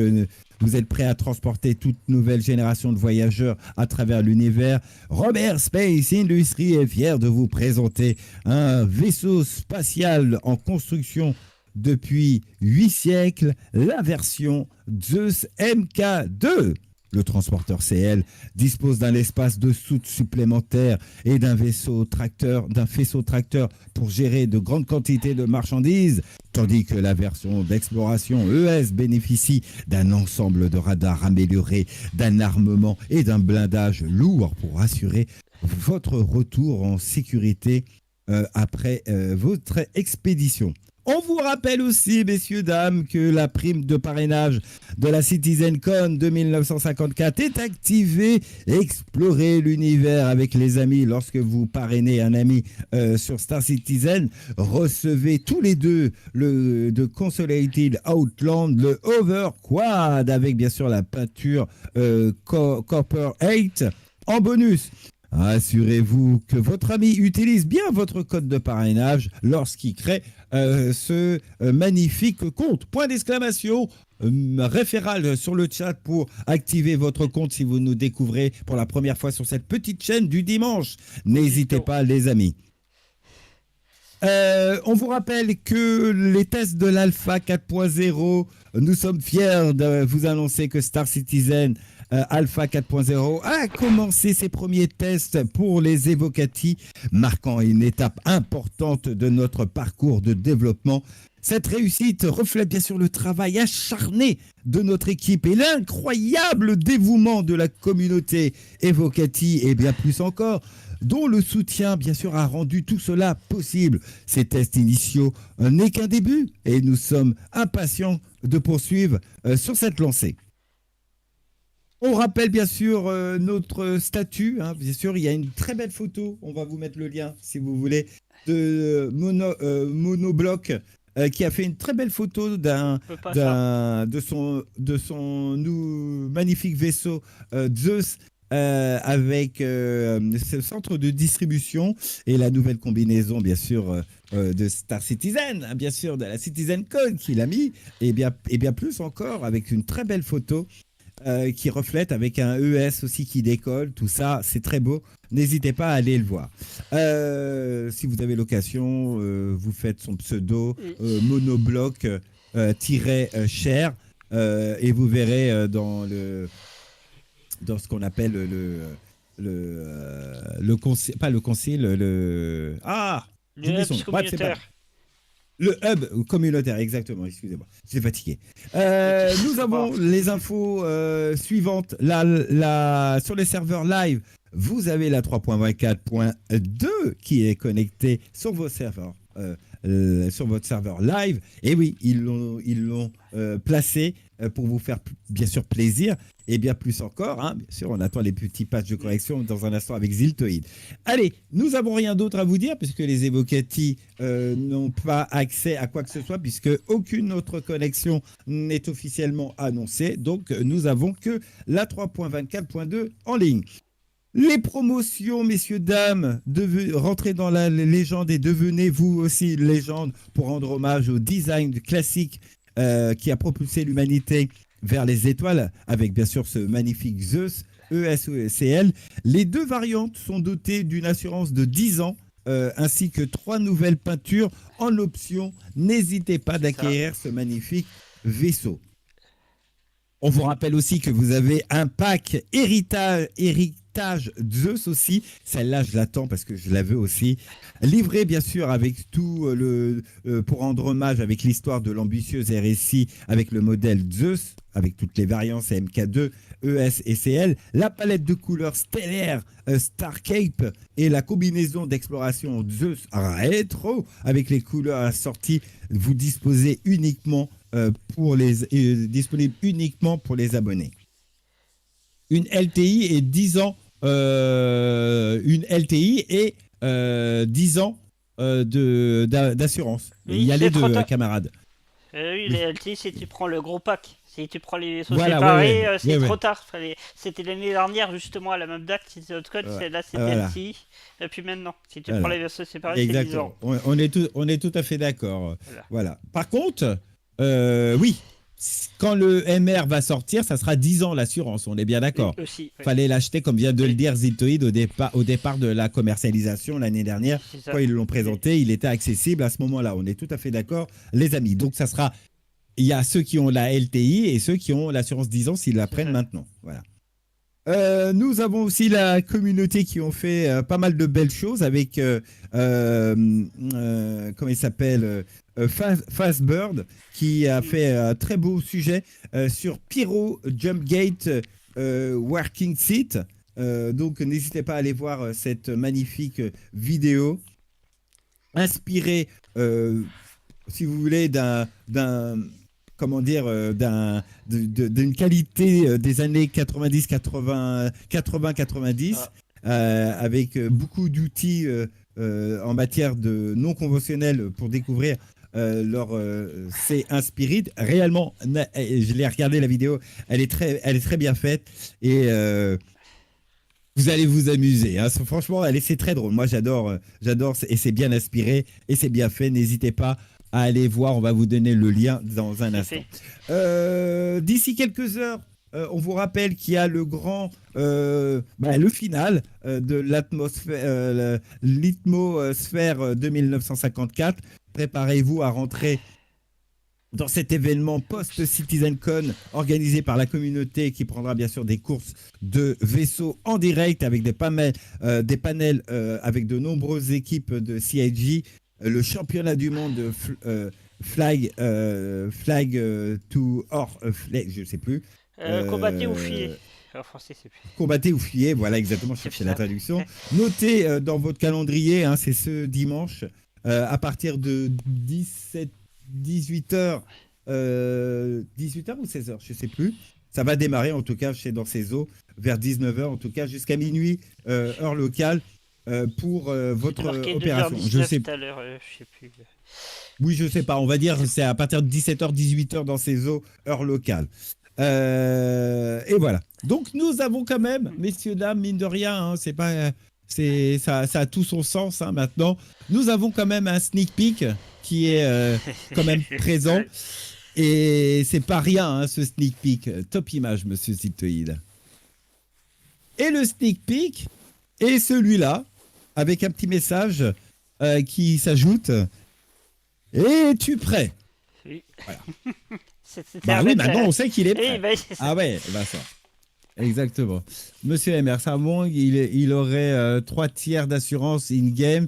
vous êtes prêts à transporter toute nouvelle génération de voyageurs à travers l'univers. Robert Space Industries est fier de vous présenter un vaisseau spatial en construction depuis 8 siècles, la version Zeus MK2. Le transporteur CL dispose d'un espace de soute supplémentaire et d'un faisceau tracteur pour gérer de grandes quantités de marchandises, tandis que la version d'exploration ES bénéficie d'un ensemble de radars améliorés, d'un armement et d'un blindage lourd pour assurer votre retour en sécurité après votre expédition. On vous rappelle aussi, messieurs, dames, que la prime de parrainage de la CitizenCon de 1954 est activée. Explorez l'univers avec les amis. Lorsque vous parrainez un ami sur Star Citizen, recevez tous les deux le de Consolidated Outland, le Over Quad, avec bien sûr la peinture Copper 8 en bonus. Assurez-vous que votre ami utilise bien votre code de parrainage lorsqu'il crée ce magnifique compte. Point d'exclamation, référale sur le chat pour activer votre compte si vous nous découvrez pour la première fois sur cette petite chaîne du dimanche. N'hésitez pas, les amis. On vous rappelle que les tests de l'Alpha 4.0, nous sommes fiers de vous annoncer que Star Citizen Alpha 4.0 a commencé ses premiers tests pour les Evocati, marquant une étape importante de notre parcours de développement. Cette réussite reflète bien sûr le travail acharné de notre équipe et l'incroyable dévouement de la communauté Evocati et bien plus encore, dont le soutien bien sûr a rendu tout cela possible. Ces tests initiaux n'est qu'un début et nous sommes impatients de poursuivre sur cette lancée. On rappelle bien sûr notre statut, bien sûr il y a une très belle photo, on va vous mettre le lien si vous voulez, de Monobloc qui a fait une très belle photo de son magnifique vaisseau Zeus avec ce centre de distribution et la nouvelle combinaison bien sûr de Star Citizen, bien sûr de la CitizenCon qu'il a mis et bien plus encore avec une très belle photo qui reflète avec un ES aussi qui décolle, tout ça, c'est très beau. N'hésitez pas à aller le voir. Si vous avez l'occasion, vous faites son pseudo monobloc _cher et vous verrez dans ce qu'on appelle le concile, pas le concile, le hub communautaire. Le hub communautaire, exactement, excusez-moi, j'ai fatigué. Nous avons les infos suivantes. Sur les serveurs live, vous avez la 3.24.2 qui est connectée sur vos serveurs. Sur votre serveur live. Et oui, ils l'ont placé pour vous faire bien sûr plaisir et bien plus encore. Bien sûr, on attend les petits patchs de correction dans un instant avec Ziltoid. Allez, nous n'avons rien d'autre à vous dire puisque les Evocati n'ont pas accès à quoi que ce soit puisque aucune autre connexion n'est officiellement annoncée. Donc, nous avons que la 3.24.2 en ligne. Les promotions, messieurs, dames, rentrez dans la légende et devenez vous aussi légende pour rendre hommage au design classique qui a propulsé l'humanité vers les étoiles, avec bien sûr ce magnifique Zeus, ESCL. Les 2 variantes sont dotées d'une assurance de 10 ans, ainsi que 3 nouvelles peintures en option. N'hésitez pas d'acquérir ce magnifique vaisseau. On vous rappelle aussi que vous avez un pack héritage Zeus aussi. Celle-là, je l'attends parce que je la veux aussi. Livré, bien sûr, avec tout pour rendre hommage avec l'histoire de l'ambitieuse RSI, avec le modèle Zeus, avec toutes les variantes MK2, ES et CL, la palette de couleurs stellaire Starcape et la combinaison d'exploration Zeus rétro avec les couleurs assorties. Vous disposez uniquement disponible uniquement pour les abonnés. Une LTI et 10 ans, une LTI et 10 ans d'assurance. Oui, il y a les 2, camarades. Oui, les LTI, si tu prends le gros pack. Si tu prends les vaisseaux séparés, c'est trop tard. C'était l'année dernière, justement, à la même date. C'était notre code, là, c'était LTI. Et puis maintenant, si tu prends les vaisseaux séparés, c'est 10 ans. On est tout à fait d'accord. Voilà. Par contre, oui, quand le MR va sortir, ça sera 10 ans l'assurance, on est bien d'accord. Oui. Fallait l'acheter, comme vient de le dire Zitoïd, au départ de la commercialisation l'année dernière. Quand ils l'ont présenté, il était accessible à ce moment-là. On est tout à fait d'accord, les amis. Donc, ça sera... Il y a ceux qui ont la LTI et ceux qui ont l'assurance 10 ans s'ils la prennent maintenant. Voilà. Nous avons aussi la communauté qui ont fait pas mal de belles choses avec, comment il s'appelle, Fastbird, qui a fait un très beau sujet sur Pyro Jumpgate Working Seat. Donc n'hésitez pas à aller voir cette magnifique vidéo inspirée, si vous voulez, d'une qualité des années 80-90, avec beaucoup d'outils en matière de non conventionnels pour découvrir c'est Inspirid. Réellement, je l'ai regardé la vidéo, elle est très bien faite et vous allez vous amuser. Hein. Franchement, c'est très drôle. Moi, j'adore et c'est bien inspiré et c'est bien fait. N'hésitez pas à aller voir, on va vous donner le lien dans un instant. D'ici quelques heures, on vous rappelle qu'il y a le final de l'Itmosphère 2954. Préparez-vous à rentrer dans cet événement post-CitizenCon organisé par la communauté qui prendra bien sûr des courses de vaisseaux en direct avec des panels avec de nombreuses équipes de CIG. Le championnat du monde de flag to or flag, je sais plus. Combattez ou fuyez. En français, c'est plus. Combattez ou fuyez, voilà exactement, je cherchais la traduction. Notez dans votre calendrier, hein, c'est ce dimanche, à partir de 18h, 18h ou 16h, je sais plus. Ça va démarrer en tout cas dans ces eaux vers 19h, en tout cas jusqu'à minuit, heure locale. Pour votre opération. Je sais tout à l'heure, je sais plus. Oui, je sais pas. On va dire c'est à partir de 17h, 18h dans ces eaux, heure locale. Et voilà. Donc nous avons quand même, messieurs dames, mine de rien, hein, ça a tout son sens hein, maintenant. Nous avons quand même un sneak peek qui est quand même présent. Et c'est pas rien, hein, ce sneak peek. Top image, monsieur Zitoïd. Et le sneak peek est celui-là, avec un petit message qui s'ajoute. Es-tu prêt? Oui. Voilà. Oui, maintenant on sait qu'il est prêt. Ah ouais, ça. Exactement. Monsieur MR Samong, il aurait 3 tiers d'assurance in-game.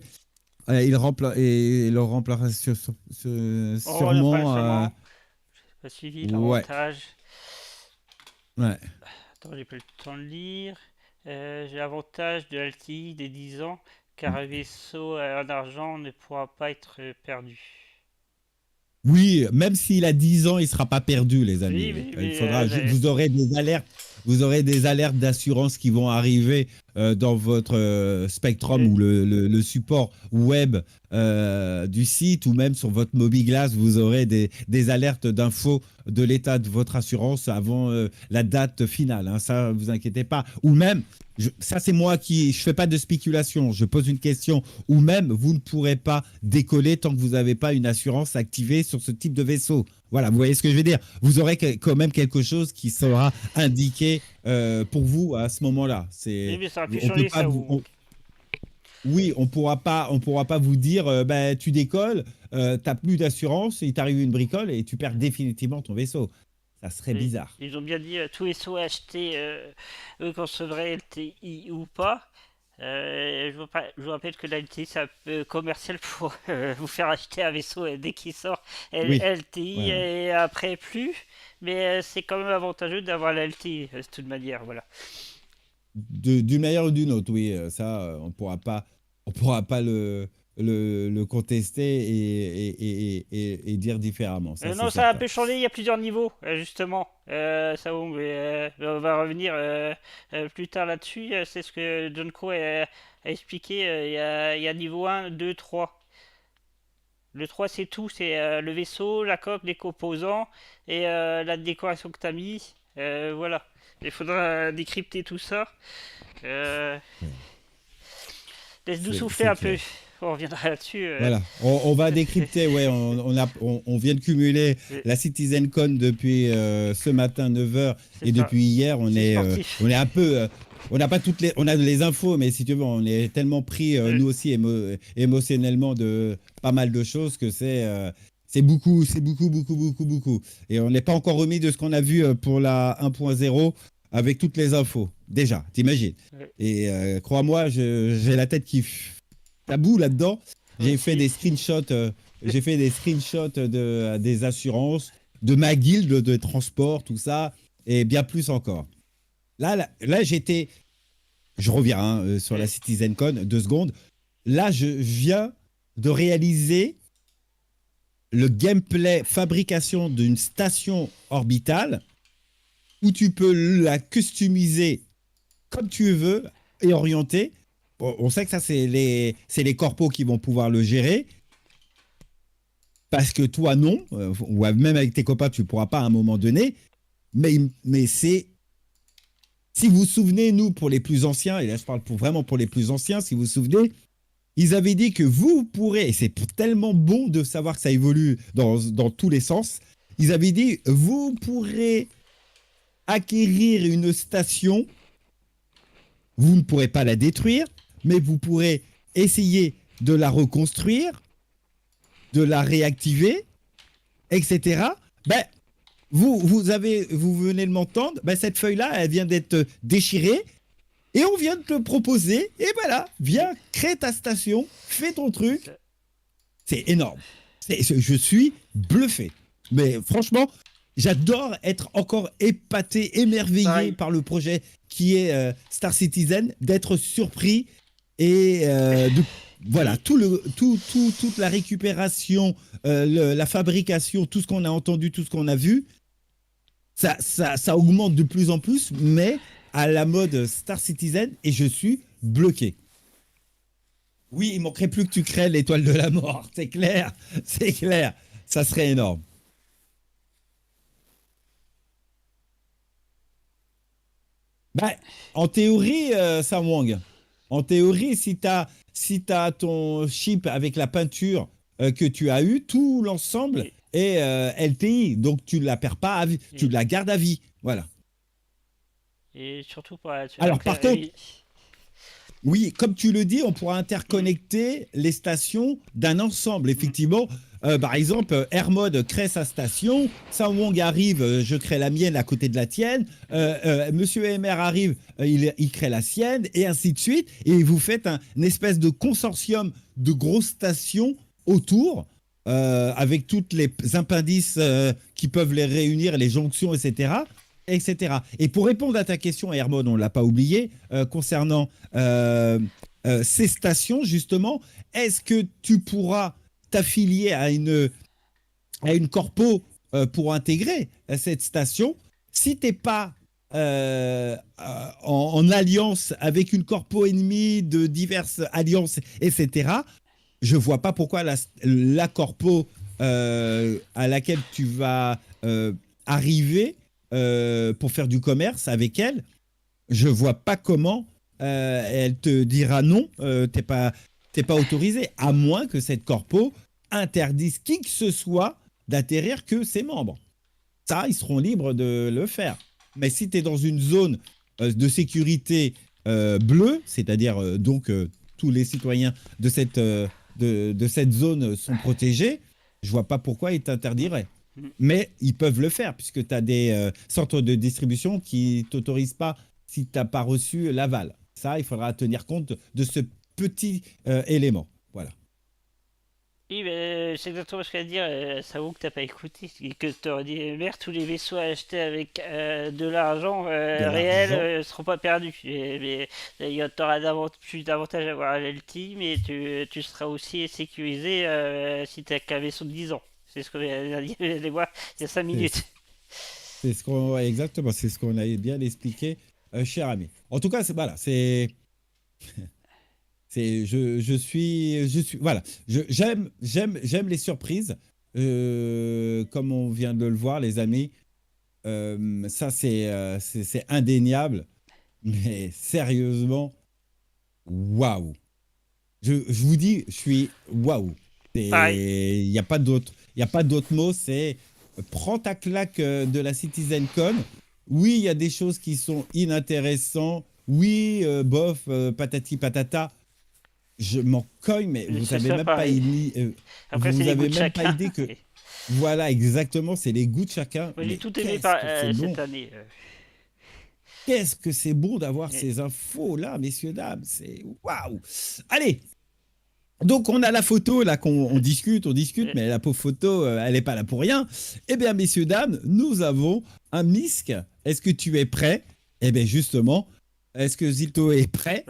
Il le remplacera sûrement. Je pas suivi l'avantage. Ouais. Attends, j'ai pas le temps de lire. J'ai l'avantage de LTI des 10 ans, car un vaisseau en argent ne pourra pas être perdu. Oui, même s'il a 10 ans, il ne sera pas perdu, les amis. Oui, Il faudra, vous aurez des alertes. vous aurez des alertes d'assurance qui vont arriver dans votre Spectrum ou le support web du site, ou même sur votre mobiGlas, vous aurez des alertes d'infos de l'état de votre assurance avant la date finale. Hein, ça, vous inquiétez pas. Ou même, ça c'est moi je fais pas de spéculation, je pose une question. Ou même, vous ne pourrez pas décoller tant que vous n'avez pas une assurance activée sur ce type de vaisseau. Voilà, vous voyez ce que je veux dire. Vous aurez quand même quelque chose qui sera indiqué pour vous à ce moment-là. Oui, mais ça aurait pu changer ça. Oui, on pourra pas vous dire, tu décolles, t'as plus d'assurance, il t'arrive une bricole et tu perds définitivement ton vaisseau. Ça serait bizarre. Ils ont bien dit tout vaisseau acheté, eux concevraient LTI ou pas. Je vous rappelle que la LTI c'est un peu commercial pour vous faire acheter un vaisseau dès qu'il sort LTI et après plus. Mais c'est quand même avantageux d'avoir la LTI de toute manière, voilà. D'une manière ou d'une autre, oui, ça on pourra pas le contester et dire différemment. Ça, non, ça a un peu changé, il y a plusieurs niveaux, justement. Ça, on va revenir plus tard là-dessus. C'est ce que John Crow a expliqué. Il y a niveau 1, 2, 3. Le 3, c'est tout. C'est le vaisseau, la coque, les composants et la décoration que tu as mis. Voilà. Il faudra décrypter tout ça. Laisse-nous souffler un peu. On reviendra là-dessus. Voilà, on va décrypter. Ouais, on vient de cumuler la CitizenCon depuis ce matin 9h et depuis hier, on est un peu. On n'a pas on a les infos, mais si tu veux, on est tellement pris nous aussi émotionnellement de pas mal de choses que c'est beaucoup. Et on n'est pas encore remis de ce qu'on a vu pour la 1.0 avec toutes les infos. Déjà, t'imagines. Et crois-moi, j'ai la tête qui taboue là-dedans. J'ai fait des screenshots des assurances, de ma guilde de transport, tout ça, et bien plus encore. Là je reviens sur la CitizenCon, 2 secondes. Là, je viens de réaliser le gameplay fabrication d'une station orbitale où tu peux la customiser comme tu veux et orienter. On sait que ça, c'est les corpos qui vont pouvoir le gérer. Parce que toi, non. Ou même avec tes copains, tu ne pourras pas à un moment donné. Mais c'est... Si vous vous souvenez, nous, pour les plus anciens, et là, je parle vraiment pour les plus anciens, si vous vous souvenez, ils avaient dit que vous pourrez, et c'est tellement bon de savoir que ça évolue dans tous les sens, ils avaient dit, vous pourrez acquérir une station, vous ne pourrez pas la détruire, mais vous pourrez essayer de la reconstruire, de la réactiver, etc. Vous venez de m'entendre, cette feuille-là, elle vient d'être déchirée, et on vient de te proposer, et voilà, viens, crée ta station, fais ton truc. C'est énorme. Je suis bluffé. Mais franchement, j'adore être encore épaté, émerveillé par le projet qui est Star Citizen, d'être surpris et voilà, toute la récupération, la fabrication, tout ce qu'on a entendu, tout ce qu'on a vu, ça augmente de plus en plus, mais à la mode Star Citizen, et je suis bloqué. Oui, il manquerait plus que tu crées l'étoile de la mort, c'est clair, ça serait énorme. En théorie, Samwang, en théorie, si tu as ton chip avec la peinture que tu as eu, tout l'ensemble est LTI, donc tu ne la perds pas à vie, tu la gardes à vie, voilà. Et surtout pour alors par contre, oui, comme tu le dis, on pourra interconnecter les stations d'un ensemble, effectivement. Par exemple, Airmod crée sa station, Samwang arrive, je crée la mienne à côté de la tienne, Monsieur MR arrive, il crée la sienne, et ainsi de suite, et vous faites une espèce de consortium de grosses stations autour, avec toutes les appendices qui peuvent les réunir, les jonctions, etc. Et pour répondre à ta question, Hermod, on ne l'a pas oublié, concernant ces stations, justement, est-ce que tu pourras t'affilier à une corpo pour intégrer cette station? Si tu n'es pas en alliance avec une corpo ennemie de diverses alliances, etc., je ne vois pas pourquoi la corpo à laquelle tu vas arriver pour faire du commerce avec elle, je ne vois pas comment elle te dira non, t'es pas autorisé, à moins que cette corpo interdise qui que ce soit d'atterrir que ses membres. Ça, ils seront libres de le faire. Mais si tu es dans une zone de sécurité bleue, c'est-à-dire donc tous les citoyens de cette zone sont protégés, je vois pas pourquoi ils t'interdiraient. Mais ils peuvent le faire, puisque tu as des centres de distribution qui ne t'autorisent pas si tu n'as pas reçu l'aval. Ça, il faudra tenir compte de ce petit élément. Voilà. Oui, mais c'est exactement ce qu'elle a dit. Ça vaut que t'as pas écouté. Que t'aurais dit, merde, tous les vaisseaux achetés avec de l'argent réel seront pas perdus. Mais t'auras plus d'avantages à avoir un LT, mais tu seras aussi sécurisé si t'as qu'un vaisseau de 10 ans. C'est ce qu'on a dit il y a 5 minutes. Exactement, c'est ce qu'on a bien expliqué, cher ami. En tout cas, voilà, c'est... Voilà, j'aime les surprises, comme on vient de le voir, les amis. Ça, c'est indéniable, mais sérieusement, waouh. Je vous dis, je suis waouh. Il n'y a pas d'autre mot. C'est prends ta claque de la CitizenCon. Oui, il y a des choses qui sont inintéressantes. Oui, bof, patati patata. Je m'en cogne, mais vous n'avez même pas idée. Que. Voilà, exactement, c'est les goûts de chacun. Moi, j'ai tout aimé cette année. Qu'est-ce que c'est bon d'avoir ces infos-là, messieurs, dames. C'est waouh. Allez. Donc, on a la photo, là, qu'on discute, mais la pauvre photo, elle n'est pas là pour rien. Eh bien, messieurs, dames, nous avons un MISC. Est-ce que tu es prêt? Eh bien, justement, est-ce que Zilto est prêt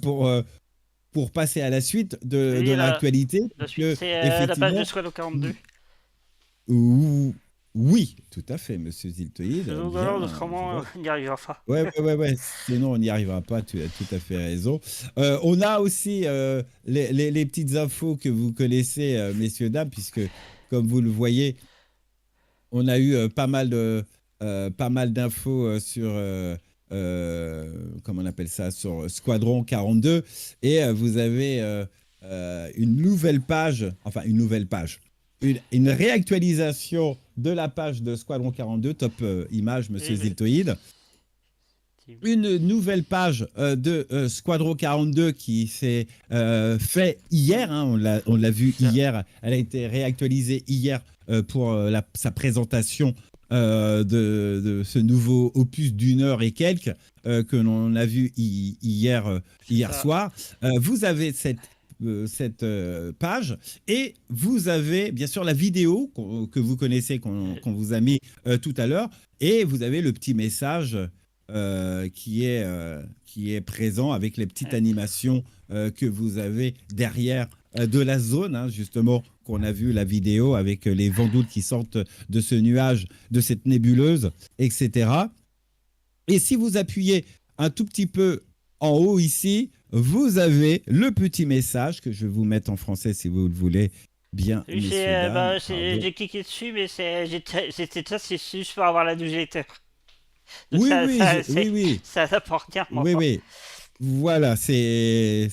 pour passer à la suite de l'actualité? La suite, c'est la page de Squadron 42. Oui, tout à fait, monsieur Ziltoïd. Autrement, on n'y arrivera pas. Ouais. Sinon, on n'y arrivera pas, tu as tout à fait raison. On a aussi les petites infos que vous connaissez, messieurs, dames, puisque, comme vous le voyez, on a eu pas mal d'infos sur... comment on appelle ça, sur Squadron 42, et vous avez une nouvelle page, une réactualisation de la page de Squadron 42, top image, monsieur Ziltoïd. Une nouvelle page de Squadron 42 qui s'est fait hier, on l'a vu hier, elle a été réactualisée hier pour sa présentation de ce nouveau opus d'une heure et quelques que l'on a vu hier soir. Vous avez cette page et vous avez bien sûr la vidéo que vous connaissez, qu'on vous a mis tout à l'heure, et vous avez le petit message qui est présent avec les petites animations que vous avez derrière de la zone, justement, qu'on a vu la vidéo avec les vendoules qui sortent de ce nuage, de cette nébuleuse, etc. Et si vous appuyez un tout petit peu en haut ici, vous avez le petit message que je vais vous mettre en français si vous le voulez bien. J'ai cliqué dessus, mais c'est juste pour avoir la newsletter. Oui. Ça n'apporte rien. Oui. Voilà, c'est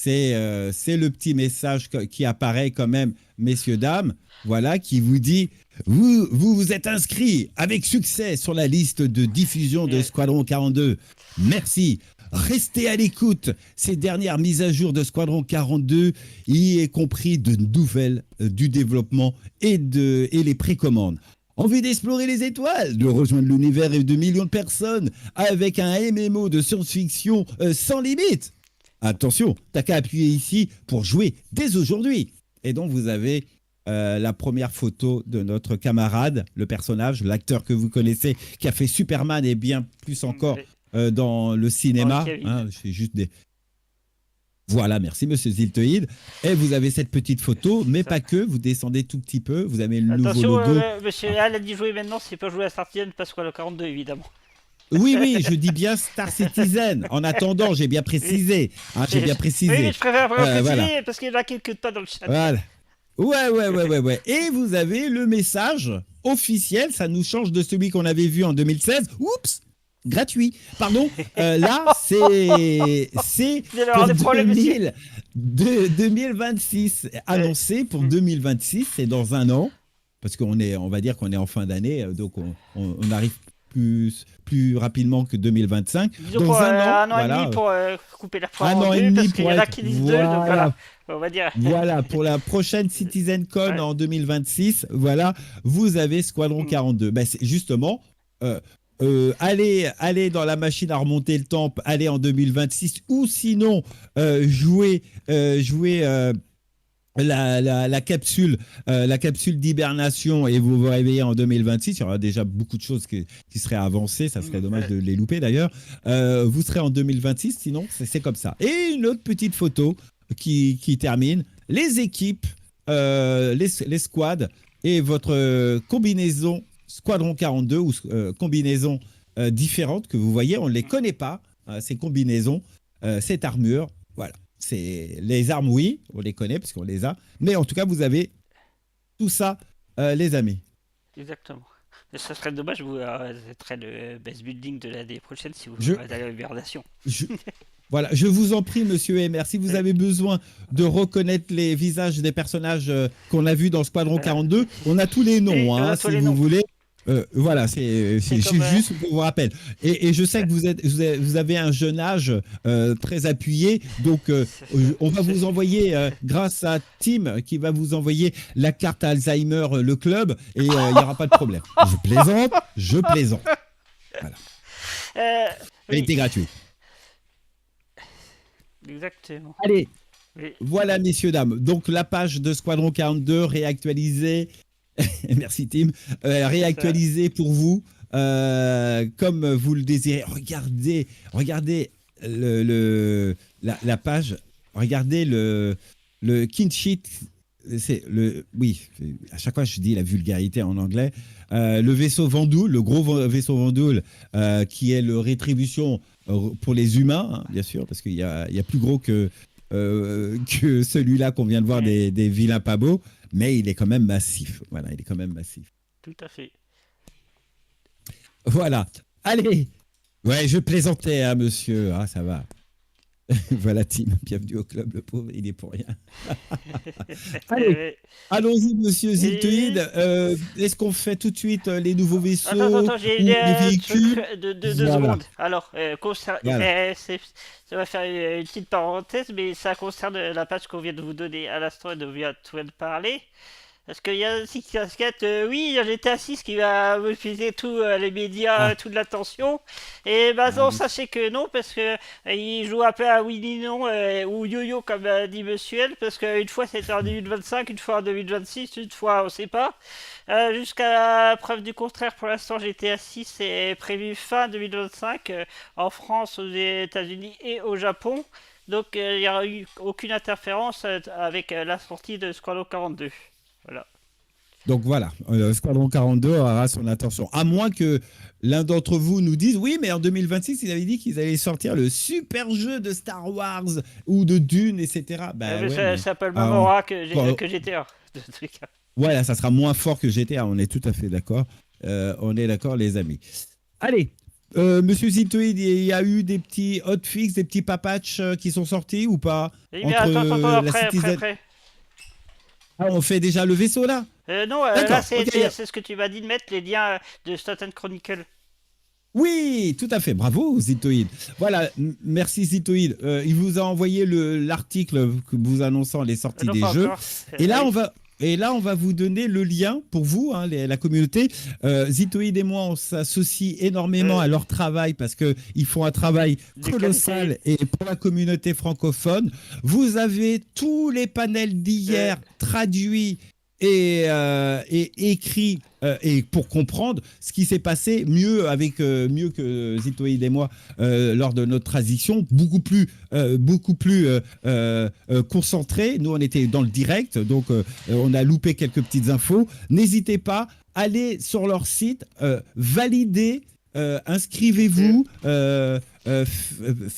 le petit message qui apparaît quand même, messieurs, dames, voilà, qui vous dit vous êtes inscrits avec succès sur la liste de diffusion de Squadron 42. Merci. Restez à l'écoute. Ces dernières mises à jour de Squadron 42, y est compris de nouvelles du développement et les précommandes. Envie d'explorer les étoiles, de rejoindre l'univers de millions de personnes avec un MMO de science-fiction sans limite. Attention, t'as qu'à appuyer ici pour jouer dès aujourd'hui. Et donc, vous avez la première photo de notre camarade, le personnage, l'acteur que vous connaissez, qui a fait Superman et bien plus encore dans le cinéma. C'est juste des... Voilà, merci monsieur Ziltoïd. Et vous avez cette petite photo, mais pas que, vous descendez tout petit peu, vous avez le nouveau logo. Monsieur Al a dit jouer maintenant, c'est pas jouer à Starci, pas Squadron 42, évidemment. Oui, je dis bien Star Citizen. En attendant, j'ai bien précisé. Oui, je préfère préciser voilà. Parce qu'il y en a quelques pas dans le chat. Voilà. Ouais. Et vous avez le message officiel, ça nous change de celui qu'on avait vu en 2016. Oups, gratuit. Pardon. Là, c'est pour 2026. Annoncé pour 2026, c'est dans un an. Parce on va dire qu'on est en fin d'année, donc on arrive plus rapidement que 2025. Disons dans un an et demi pour couper la poire en deux, parce qu'il y en a qui disent 2, donc voilà, on va dire. Voilà, pour la prochaine CitizenCon en 2026, voilà, vous avez Squadron 42. Ben, justement, allez dans la machine à remonter le temps, allez en 2026, ou sinon, jouez la capsule d'hibernation et vous vous réveillez en 2026. Il y aura déjà beaucoup de choses qui seraient avancées. Ça serait dommage de les louper d'ailleurs. Vous serez en 2026, sinon c'est comme ça. Et une autre petite photo qui termine. Les équipes, les squads et votre combinaison Squadron 42 ou combinaison différente que vous voyez. On ne les connaît pas, ces combinaisons, cette armure. Voilà. C'est les armes, oui, on les connaît parce qu'on les a. Mais en tout cas, vous avez tout ça, les amis. Exactement. Ça serait dommage, vous êtes le best building de l'année prochaine si vous êtes à la hibernation. Voilà, je vous en prie, monsieur Emer, si vous avez besoin de reconnaître les visages des personnages qu'on a vus dans Squadron 42, on a tous les noms, si vous voulez. Voilà, c'est juste pour vous rappeler. Et je sais que vous avez un jeune âge très appuyé, donc on va vous envoyer, grâce à Tim, qui va vous envoyer la carte Alzheimer, le club, et il n'y aura pas de problème. Je plaisante. Voilà. Elle était gratuite. Exactement. Allez, voilà, messieurs, dames. Donc, la page de Squadron 42 réactualisée. Merci Tim. Réactualisé pour vous comme vous le désirez. Regardez la page. Regardez le kin sheet. À chaque fois je dis la vulgarité en anglais. Le vaisseau Vandoul, le gros vaisseau Vandoul, qui est le rétribution pour les humains, hein, bien sûr, parce qu'il y a plus gros que celui-là qu'on vient de voir des vilains pas beaux. Mais il est quand même massif. Voilà, il est quand même massif. Tout à fait. Voilà. Allez. Ouais, je plaisantais, hein, monsieur. Ah, ça va. Voilà, Tim. Bienvenue au club. Le pauvre, il est pour rien. Allez. Allons-y, monsieur Ziltoïd. Est-ce qu'on fait tout de suite les nouveaux vaisseaux Attends, j'ai les véhicules de 2 secondes. Alors, ça va faire une petite parenthèse, mais ça concerne la page qu'on vient de vous donner à l'instant et dont vient de parler. Parce qu'il y a aussi une casquette, oui, GTA 6 qui va mobiliser tous les médias, toute l'attention. Et non, sachez que non, parce que il joue un peu à Willy non ou Yo-Yo comme dit Monsieur L, parce qu'une fois c'était en 2025, une fois en 2026, une fois on sait pas. Jusqu'à preuve du contraire, pour l'instant, GTA 6 est prévu fin 2025 en France, aux États-Unis et au Japon. Donc il n'y aura eu aucune interférence avec la sortie de Squadron 42. Voilà. Donc voilà, Squadron 42 aura son attention. À moins que l'un d'entre vous nous dise, oui, mais en 2026, ils avaient dit qu'ils allaient sortir le super jeu de Star Wars ou de Dune, etc. Ça s'appelle le même aura que GTA, de tous les cas. Voilà, ça sera moins fort que GTA, on est tout à fait d'accord. On est d'accord, les amis. Allez, monsieur Zitoïd, il y a eu des petits hotfix, des petits papatchs qui sont sortis ou pas? Attends, après. Ah, on fait déjà le vaisseau là? Non, là c'est ce que tu m'as dit de mettre, les liens de Stoten Chronicle. Oui, tout à fait. Bravo, Zitoïd. Voilà, merci Zitoïd. Il vous a envoyé l'article vous annonçant les sorties des jeux. Et là, on va vous donner le lien pour vous, hein, la communauté. Zitoïd et moi, on s'associe énormément à leur travail parce qu'ils font un travail colossal et pour la communauté francophone. Vous avez tous les panels d'hier traduits et écrits et pour comprendre ce qui s'est passé mieux que Zitoïd et moi lors de notre transition, beaucoup plus concentré. Nous, on était dans le direct, donc on a loupé quelques petites infos. N'hésitez pas, allez sur leur site, validez inscrivez-vous.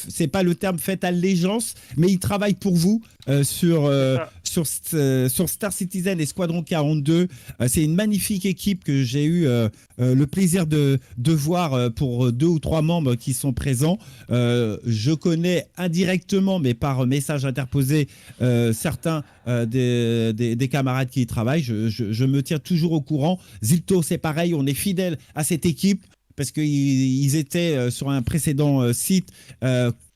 C'est pas le terme, faites allégeance, mais ils travaillent pour vous sur Star Citizen et Squadron 42. C'est une magnifique équipe que j'ai eu le plaisir de voir pour 2 ou 3 membres qui sont présents. Je connais indirectement, mais par message interposé, certains des camarades qui y travaillent. Je me tiens toujours au courant. Zilto, c'est pareil, on est fidèle à cette équipe parce qu'ils étaient sur un précédent site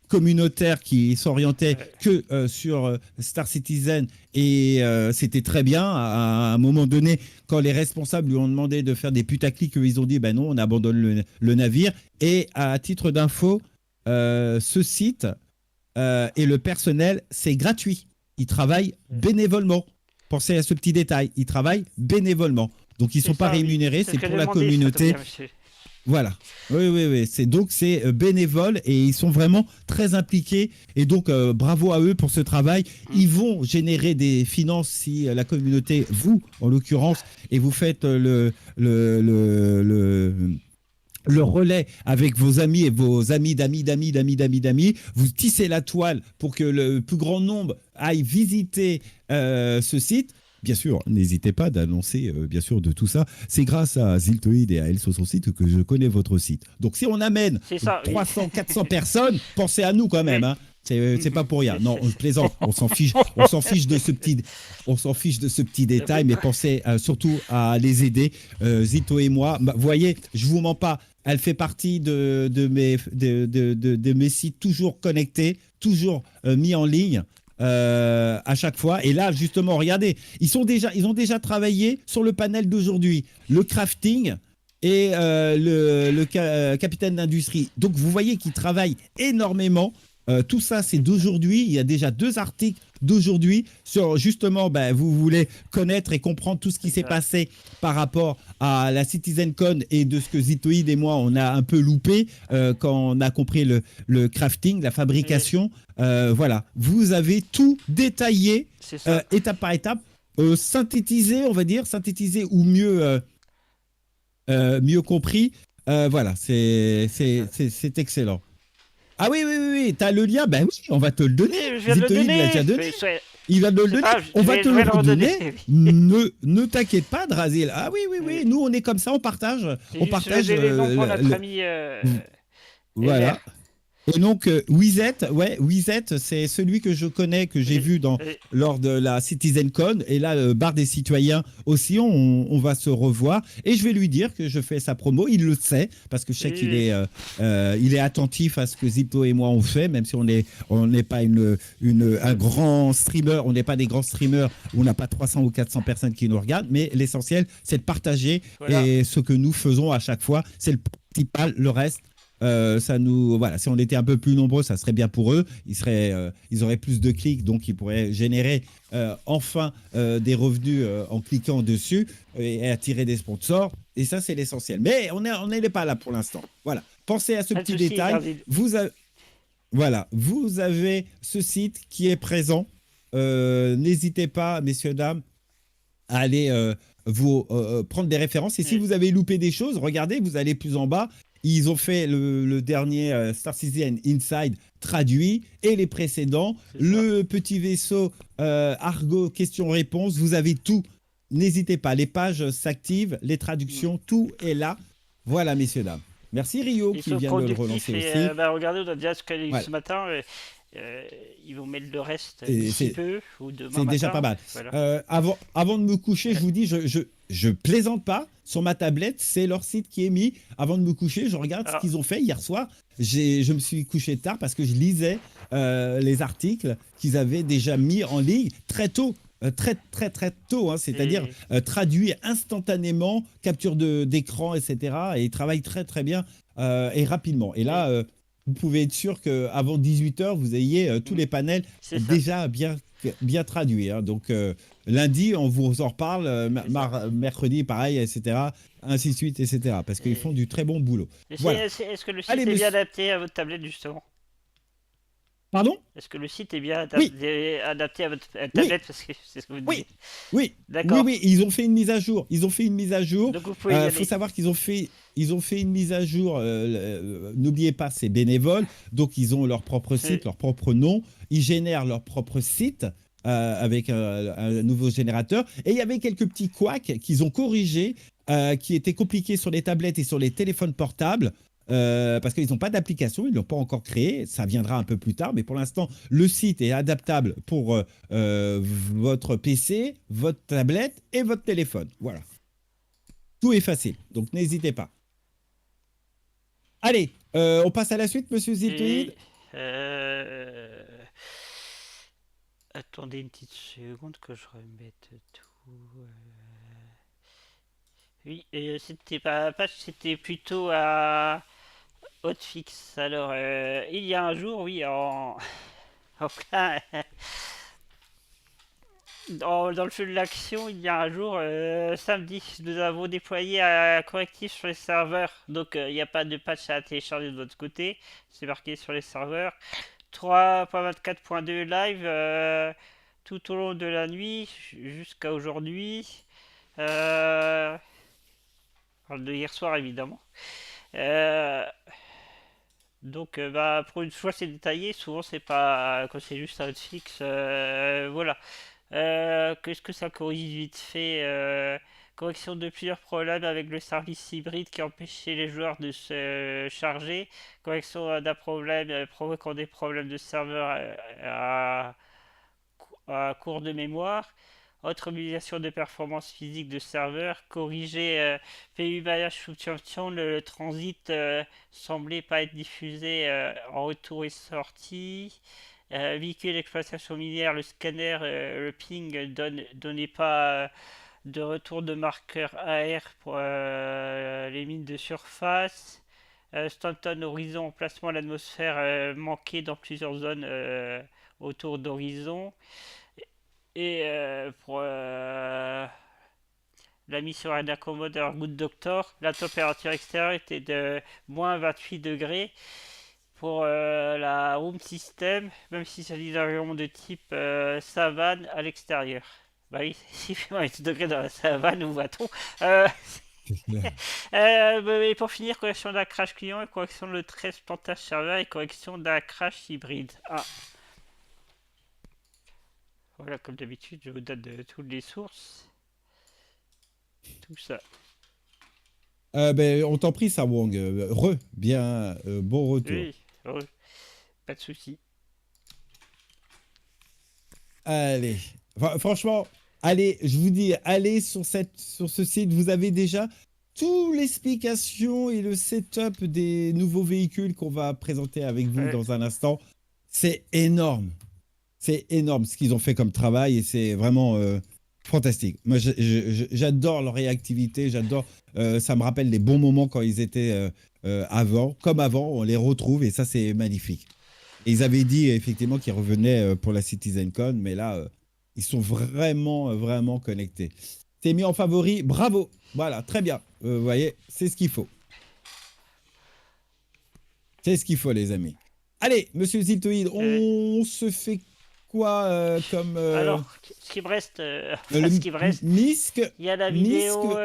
communautaire qui s'orientait que sur Star Citizen et c'était très bien. À un moment donné, quand les responsables lui ont demandé de faire des putaclics, ils ont dit ben non, on abandonne le navire. Et à titre d'info, ce site et le personnel, c'est gratuit. Ils travaillent bénévolement. Pensez à ce petit détail. Ils travaillent bénévolement. Donc, ils ne sont pas rémunérés. C'est pour la communauté. Voilà. Oui. C'est bénévole et ils sont vraiment très impliqués. Et donc, bravo à eux pour ce travail. Ils vont générer des finances si la communauté, vous, en l'occurrence, et vous faites le relais avec vos amis et vos amis d'amis. Vous tissez la toile pour que le plus grand nombre aille visiter ce site. Bien sûr, n'hésitez pas d'annoncer, bien sûr, de tout ça. C'est grâce à Ziltoid et à Elle sur son site que je connais votre site. Donc, si on amène 300, 400 personnes, pensez à nous quand même. Hein. C'est pas pour rien. Non, on plaisante. On s'en fiche de ce petit détail, mais pensez surtout à les aider. Zito et moi, vous voyez, je vous mens pas. Elle fait partie de mes sites toujours connectés, toujours mis en ligne. À chaque fois. Et là, justement, regardez, ils ont déjà travaillé sur le panel d'aujourd'hui, le crafting et le capitaine d'industrie. Donc, vous voyez qu'ils travaillent énormément. Tout ça, c'est d'aujourd'hui. Il y a déjà 2 articles d'aujourd'hui sur, justement, vous voulez connaître et comprendre tout ce qui s'est passé par rapport à la CitizenCon et de ce que Zitoïd et moi, on a un peu loupé quand on a compris le crafting, la fabrication. Voilà, vous avez tout détaillé, étape par étape, synthétisé, on va dire, ou mieux compris. Voilà, c'est excellent. Ah oui, t'as le lien, ben oui, on va te le donner. Je viens de le donner. Il va te le donner. On va te le redonner. Ne t'inquiète pas, Drazil. Ah oui. Nous, on est comme ça, on partage. On partage. Notre ami. Voilà. Et donc, Wizet, c'est celui que je connais, que j'ai vu lors de la CitizenCon. Et là, Bar des Citoyens aussi, on va se revoir. Et je vais lui dire que je fais sa promo. Il le sait, parce que je sais qu'il est attentif à ce que Zippo et moi on fait, même si on n'est pas un grand streamer, on n'est pas des grands streamers, on n'a pas 300 ou 400 personnes qui nous regardent. Mais l'essentiel, c'est de partager. Voilà. Et ce que nous faisons à chaque fois, c'est le principal, le reste. Si on était un peu plus nombreux, ça serait bien pour eux. Ils auraient plus de clics, donc ils pourraient générer enfin des revenus en cliquant dessus et attirer des sponsors. Et ça, c'est l'essentiel. Mais on n'est pas là pour l'instant. Voilà. Pensez à ce petit détail. Vous avez ce site qui est présent. N'hésitez pas, messieurs, dames, à aller vous prendre des références. Et si vous avez loupé des choses, regardez, vous allez plus en bas. Ils ont fait le dernier Star Citizen Inside traduit et les précédents. Le petit vaisseau Argo questions-réponses. Vous avez tout. N'hésitez pas. Les pages s'activent, les traductions, tout est là. Voilà, messieurs, dames. Merci Rio qui vient de le relancer aussi. Regardez, on a déjà ce matin. Ils vont mettre le reste d'ici peu ou demain matin. C'est déjà pas mal. Voilà. Avant de me coucher, je vous dis, je plaisante pas. Sur ma tablette, c'est leur site qui est mis. Avant de me coucher, je regarde ce qu'ils ont fait hier soir. Je me suis couché tard parce que je lisais les articles qu'ils avaient déjà mis en ligne très tôt. Très tôt, hein, c'est-à-dire traduit instantanément, capture d'écran, etc. Et ils travaillent très bien et rapidement. Et là, vous pouvez être sûr qu'avant 18h, vous ayez tous les panels déjà bien traduits. Hein. Donc, lundi, on vous en reparle. Mercredi, pareil, etc. Ainsi de suite, etc. Parce qu'ils font du très bon boulot. Voilà. Est-ce que le site est bien adapté à votre tablette, justement ? Pardon? Est-ce que le site est bien adapté à votre tablette, parce que c'est ce que vous dites. Oui, d'accord. Oui, ils ont fait une mise à jour. Donc vous pouvez y aller. Faut savoir qu'ils ont fait une mise à jour. N'oubliez pas, c'est bénévole. Donc ils ont leur propre site, leur propre nom. Ils génèrent leur propre site avec un nouveau générateur. Et il y avait quelques petits couacs qu'ils ont corrigés, qui étaient compliqués sur les tablettes et sur les téléphones portables. Parce qu'ils n'ont pas d'application, ils ne l'ont pas encore créé, ça viendra un peu plus tard, mais pour l'instant, le site est adaptable pour votre PC, votre tablette et votre téléphone. Voilà. Tout est facile, donc n'hésitez pas. Allez, on passe à la suite, monsieur Ziltoïd. Attendez une petite seconde que je remette tout. Oui, c'était pas page, c'était plutôt à hotfix. Alors, il y a un jour, oui, en plein dans le feu de l'action, il y a un jour, samedi, nous avons déployé un correctif sur les serveurs. Donc, il n'y a pas de patch à télécharger de votre côté. C'est marqué sur les serveurs. 3.24.2 live tout au long de la nuit jusqu'à aujourd'hui. De hier soir, évidemment. Donc, pour une fois, c'est détaillé. Souvent, c'est pas quand c'est juste un hotfix. Voilà. Qu'est-ce que ça corrige vite fait? Correction de plusieurs problèmes avec le service hybride qui empêchait les joueurs de se charger. Correction d'un problème provoquant des problèmes de serveur à court de mémoire. Autre mobilisation de performance physique de serveur. Corriger PU maillage fluctuation. Le transit semblait pas être diffusé en retour et sortie. Véhicule d'exploitation minière, le scanner, le ping donnait pas de retour de marqueur AR pour les mines de surface. Stanton horizon, emplacement à l'atmosphère manqué dans plusieurs zones autour d'horizon. Et pour la mission Radar Commodore Good Doctor, la température extérieure était de moins 28 degrés. Pour la Room System, même si ça dit d'environ de type savane à l'extérieur. Bah oui, s'il fait moins 8 degrés dans la savane, où va-t-on Et pour finir, correction d'un crash client et correction de 13 plantage serveur et correction d'un crash hybride. Voilà, comme d'habitude, je vous donne toutes les sources. Tout ça. On t'en prie, ça, Wong. Bien, bon retour. Oui. Pas de souci. Allez, franchement, allez, je vous dis, allez sur ce site, vous avez déjà toute l'explication et le setup des nouveaux véhicules qu'on va présenter avec vous dans un instant. C'est énorme ce qu'ils ont fait comme travail et c'est vraiment fantastique. Moi, j'adore leur réactivité, ça me rappelle les bons moments quand ils étaient avant, on les retrouve et ça, c'est magnifique. Et ils avaient dit effectivement qu'ils revenaient pour la CitizenCon, mais là, ils sont vraiment connectés. C'est mis en favori, bravo. Voilà, très bien. Vous voyez, c'est ce qu'il faut. C'est ce qu'il faut, les amis. Allez, monsieur Ziltoïd, on se fait quoi comme... Alors, ce qui me reste... Misk, il y a la vidéo,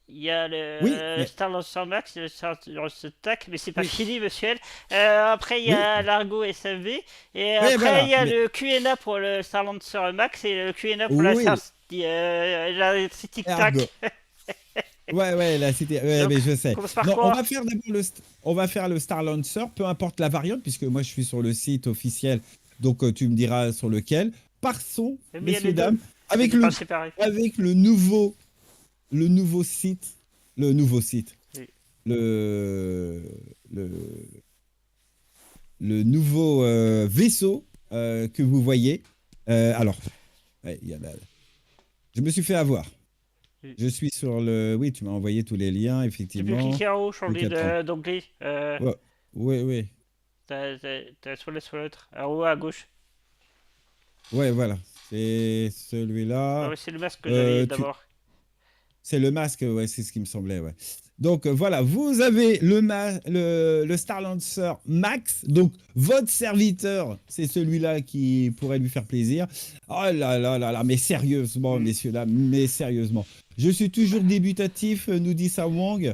il y a le Star Lancer Max, le Star Lancer TAC, mais c'est pas fini, monsieur L. Après, il y a l'Argo SMV, et après, il y a le QNA pour le Star Lancer Max et le QNA pour la City TAC. Ouais, là, c'était. Ouais, mais je sais. Non, on va faire le Star Lancer, peu importe la variante, puisque moi je suis sur le site officiel, donc tu me diras sur lequel. Passons, messieurs, dames, avec le nouveau site. Le nouveau site. Oui. Le nouveau vaisseau que vous voyez. Alors, je me suis fait avoir. Je suis sur le... Oui, tu m'as envoyé tous les liens, effectivement. Tu peux cliquer en haut, changer d'onglet. Oui. T'as sur l'autre, en haut à gauche. Ouais, voilà. C'est celui-là. C'est le masque que j'avais d'abord. C'est le masque, ouais, c'est ce qui me semblait, ouais. Donc voilà, vous avez le Star Lancer Max. Donc votre serviteur, c'est celui-là qui pourrait lui faire plaisir. Oh là là là là, mais sérieusement, messieurs, dames, mais sérieusement. Je suis toujours débutatif, nous dit Wang.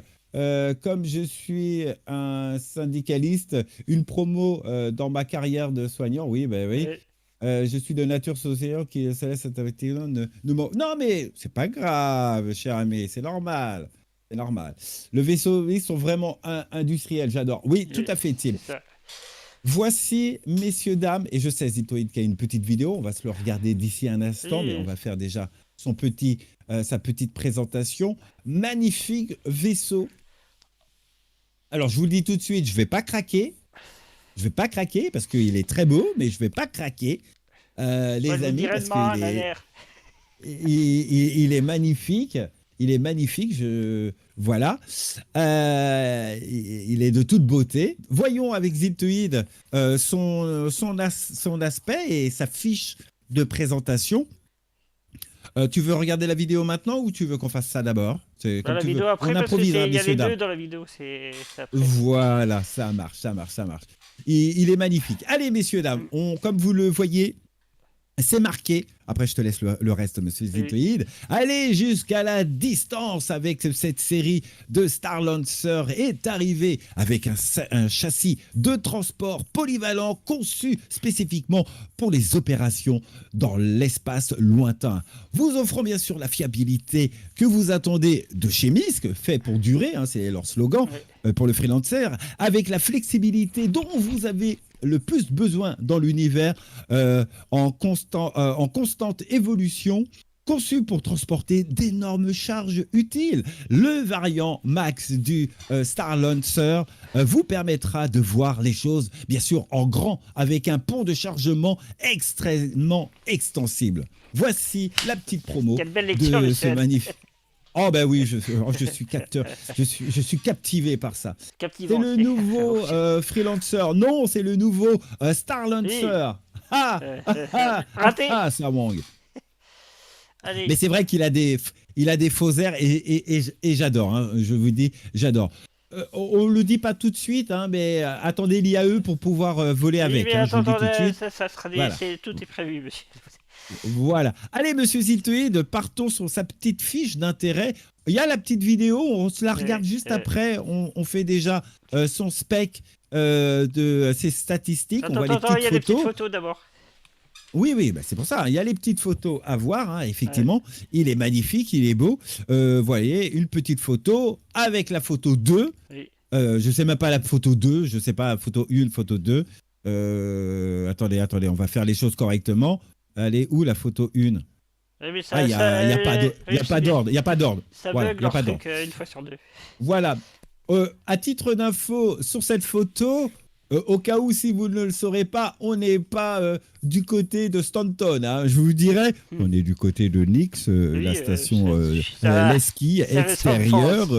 Comme je suis un syndicaliste, une promo dans ma carrière de soignant, oui, ben oui. Je suis de nature sociale qui se laisse activité. Non, mais c'est pas grave, cher ami, c'est normal. C'est normal. Le vaisseau, ils sont vraiment industriels, j'adore. Oui, tout à fait, Tim. Voici, messieurs, dames, et je sais, Zitoïd, qu'il y a une petite vidéo, on va se le regarder d'ici un instant, mais on va faire déjà sa petite présentation. Magnifique vaisseau. Alors, je vous le dis tout de suite, je ne vais pas craquer. Je ne vais pas craquer parce qu'il est très beau, mais je ne vais pas craquer, les amis, parce qu'il est magnifique. Il est magnifique, voilà. Il est de toute beauté. Voyons avec Ziltoid son aspect et sa fiche de présentation. Tu veux regarder la vidéo maintenant ou tu veux qu'on fasse ça d'abord? La vidéo après, on improvise, parce qu'il y a les deux dans la vidéo. Voilà, ça marche. Il est magnifique. Allez, messieurs, dames, comme vous le voyez, c'est marqué. Après, je te laisse le reste, monsieur Zitoïd. Allez jusqu'à la distance avec cette série de Star Lancer est arrivée avec un châssis de transport polyvalent conçu spécifiquement pour les opérations dans l'espace lointain. Vous offrant bien sûr la fiabilité que vous attendez de chez Misk, fait pour durer, hein, c'est leur slogan pour le freelancer, avec la flexibilité dont vous avez le plus besoin dans l'univers en constante évolution, conçu pour transporter d'énormes charges utiles. Le variant Max du Star Lancer vous permettra de voir les choses, bien sûr, en grand, avec un pont de chargement extrêmement extensible. Voici la petite promo de ce magnifique... Oh ben oui, je suis capteur, je suis captivé par ça. C'est le nouveau freelancer. Non, c'est le nouveau Star Lancer. Raté. Ça manque. Mais c'est vrai qu'il a des faux airs et j'adore. Hein, je vous dis, j'adore. On le dit pas tout de suite, hein, mais attendez l'IAE pour pouvoir voler avec. Mais hein, attendez, ça sera voilà. Tout est prévu, monsieur. Voilà. Allez, monsieur Ziltoïd, partons sur sa petite fiche d'intérêt. Il y a la petite vidéo, on se la regarde juste après. On fait déjà son spec de ses statistiques. On voit les petites photos. Il y a les petites photos d'abord. Oui, bah c'est pour ça. Il y a les petites photos à voir, hein, effectivement. Il est magnifique, il est beau. Voyez, une petite photo avec la photo 2. Oui. Je ne sais même pas la photo 2, je ne sais pas, photo 1, photo 2. Attendez, on va faire les choses correctement. Elle est où la photo 1? Il n'y a pas d'ordre. Ça bug une fois sur deux. Voilà. À titre d'info, sur cette photo, au cas où si vous ne le saurez pas, on n'est pas du côté de Stanton. Hein. Je vous dirais, on est du côté de Nix, la station Leski extérieure.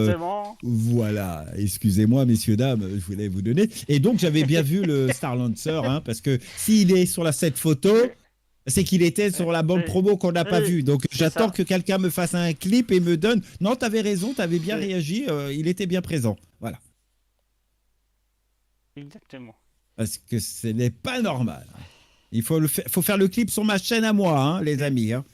Voilà. Excusez-moi, messieurs, dames, je voulais vous donner. Et donc, j'avais bien vu le Star Lancer, hein, parce que s'il est sur cette photo... c'est qu'il était sur la bande promo qu'on n'a pas vue. Donc, j'attends que quelqu'un me fasse un clip et me donne... Non, tu avais raison, tu avais bien réagi, il était bien présent. Voilà. Exactement. Parce que ce n'est pas normal. Il faut faire le clip sur ma chaîne à moi, hein, les amis. Hein.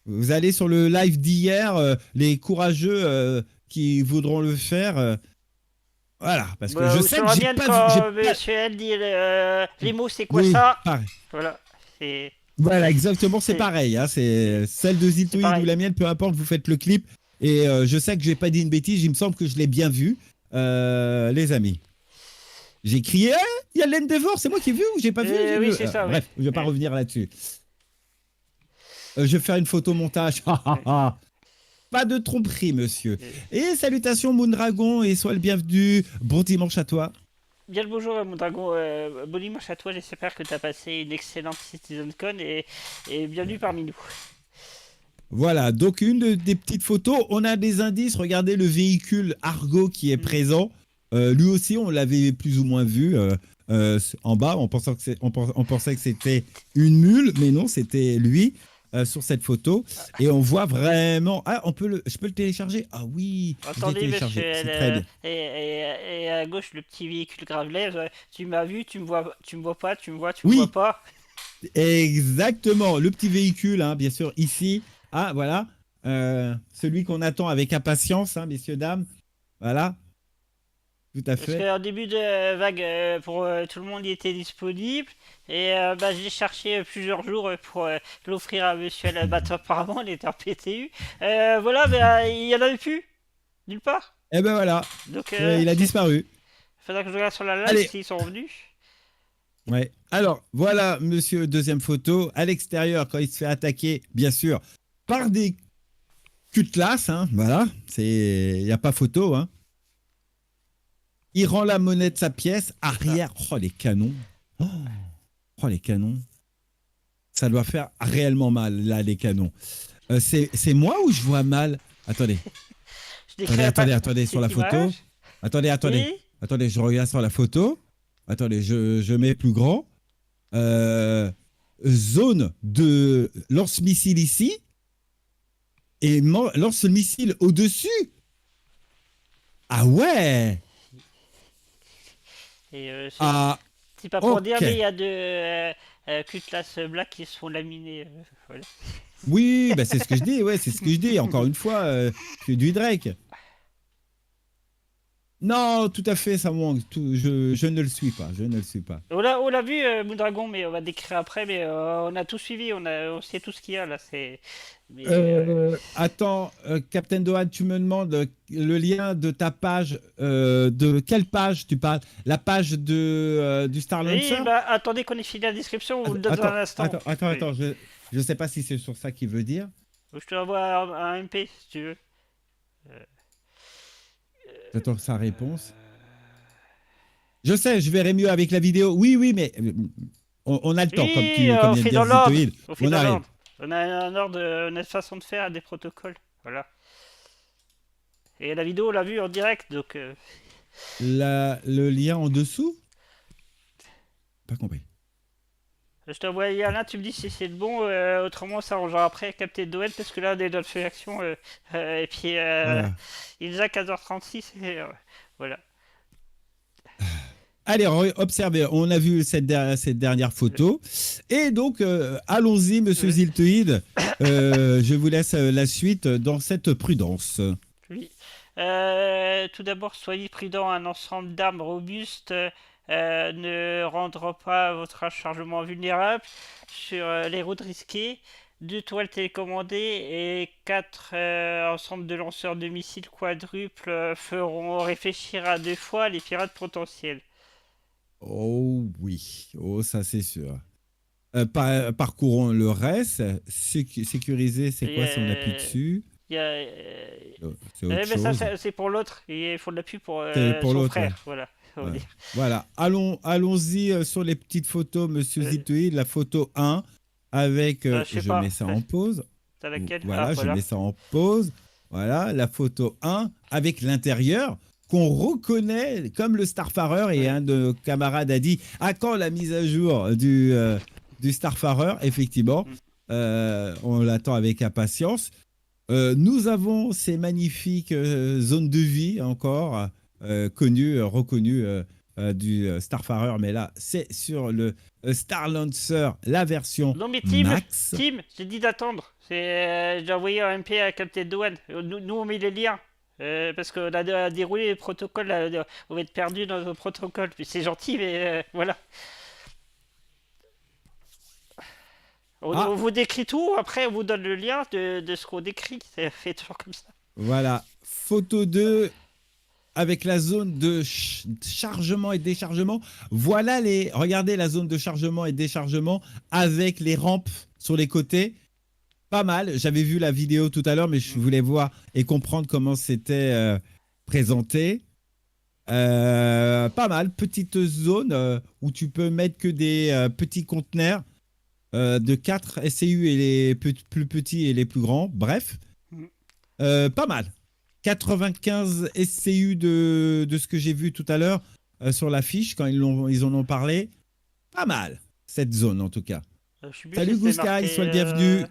Vous allez sur le live d'hier, les courageux qui voudront le faire... Voilà, parce que je sais que j'ai pas vu... Monsieur L dit les mots, c'est quoi ça? Pareil. Voilà, c'est... Voilà, exactement, c'est pareil. Hein, c'est celle de Zitoïd ou la mienne, peu importe, vous faites le clip. Et je sais que je n'ai pas dit une bêtise, il me semble que je l'ai bien vu, les amis. J'ai crié, il y a l'Endeavor, c'est moi qui ai vu ou j'ai pas vu? Oui, c'est ça. Bref, je ne vais pas revenir là-dessus. Je vais faire une photo montage. Pas de tromperie, monsieur. Et salutations, Moondragon, et sois le bienvenu. Bon dimanche à toi. Bien le bonjour, mon dragon. Bon dimanche à toi. J'espère que tu as passé une excellente CitizenCon et bienvenue parmi nous. Voilà, donc des petites photos. On a des indices. Regardez le véhicule Argo qui est présent. Lui aussi, on l'avait plus ou moins vu en bas. On pensait que c'était une mule, mais non, c'était lui. sur cette photo. Et on voit vraiment... Ah, je peux le télécharger? Ah oui, Attendez, monsieur, c'est très bien. et à gauche, le petit véhicule gravelait. Tu m'as vu, tu me vois pas, tu me vois, tu Oui. me vois pas. Exactement, le petit véhicule, hein, bien sûr, ici. Ah, voilà, celui qu'on attend avec impatience, hein, messieurs, dames. Voilà, tout à Parce fait. qu'en début de vague, pour tout le monde, il était disponible. Et j'ai cherché plusieurs jours pour l'offrir à monsieur apparemment, il était en PTU. Voilà, il y en avait plus, nulle part. Eh ben voilà, Donc, il a disparu. Faudra que je regarde sur la live Allez. s'ils sont revenus. Ouais. Alors, voilà, monsieur, deuxième photo. À l'extérieur, quand il se fait attaquer, bien sûr, par des cutlasses, hein, voilà. Il n'y a pas photo, hein. Il rend la monnaie de sa pièce. Arrière. Oh, les canons. Oh, les canons. Ça doit faire réellement mal, là, les canons. C'est moi ou je vois mal? Attendez. Attendez, sur la photo. Attendez. Oui. Attendez, je regarde sur la photo. Attendez, je mets plus grand. Zone de lance-missile ici. Et lance-missile au-dessus. Ah ouais. Et c'est pas pour dire, mais il y a de cutlass black qui se font laminer. Voilà. Oui, bah c'est ce que je dis. Ouais, c'est ce que je dis. Encore une fois, c'est du Drake. Non, tout à fait, ça manque. Je ne le suis pas. On l'a vu, Moondragon, mais on va décrire après. Mais on a tout suivi, on sait tout ce qu'il y a là. Attends, Captain Dohan, tu me demandes le lien de ta page. De quelle page tu parles? La page du Star Launcher? Oui, attendez qu'on ait fini la description, on vous le donne dans un instant. Attends, je ne sais pas si c'est sur ça qu'il veut dire. Je te envoie un MP si tu veux. J'attends sa réponse. Je sais, je verrai mieux avec la vidéo. Oui, mais on a le temps, comme vient de dire Zitoïd. On arrive. On a un ordre, une façon de faire, des protocoles. Voilà. Et la vidéo, on l'a vue en direct, donc... Le lien en dessous? Pas compris. Je t'envoie là, tu me dis si c'est bon, autrement ça arrangera après capter Doel, parce que là on est dans le feu d'action, et puis voilà. Il est déjà 15h36, et voilà. Allez, observez, on a vu cette dernière photo, et donc allons-y, monsieur Ziltoïd, je vous laisse la suite dans cette prudence. Oui. Tout d'abord, soyez prudent, un ensemble d'armes robustes ne rendra pas votre chargement vulnérable sur les routes risquées. 2 toiles télécommandées et 4 ensembles de lanceurs de missiles quadruples feront réfléchir à 2 fois les pirates potentiels. Oh oui, ça c'est sûr. Parcourons le reste. Sécuriser, c'est quoi si on appuie dessus? C'est autre chose. Mais ça, c'est pour l'autre. Il faut de l'appui pour son frère. Ouais. Voilà. Voilà. Allons-y sur les petites photos, monsieur Zitoïd. La photo 1 avec... je mets ça en pause. T'as laquelle? Voilà, je mets ça en pause. Voilà, la photo 1 avec l'intérieur qu'on reconnaît comme le Starfarer. Et un de nos camarades a dit, à quand la mise à jour du Starfarer? Effectivement, on l'attend avec impatience. Nous avons ces magnifiques zones de vie encore reconnues du Starfarer, mais là c'est sur le Star Launcher, la version Max. Tim, j'ai dit d'attendre. J'ai envoyé un MP à Captain Dohan. Nous on met les liens. Parce qu'on a déroulé les protocoles, on va être perdu dans nos protocoles. C'est gentil, mais voilà. On vous décrit tout, après on vous donne le lien de ce qu'on décrit. C'est fait toujours comme ça. Voilà, photo 2 avec la zone de chargement et déchargement. Voilà regardez la zone de chargement et déchargement avec les rampes sur les côtés. Pas mal, j'avais vu la vidéo tout à l'heure, mais je voulais voir et comprendre comment c'était présenté. Pas mal, petite zone où tu peux mettre que des petits conteneurs. De 4 SCU et les plus petits et les plus grands, bref, pas mal. 95 SCU de ce que j'ai vu tout à l'heure sur l'affiche quand ils en ont parlé. Pas mal, cette zone en tout cas. Salut Gouska, sois le bienvenu.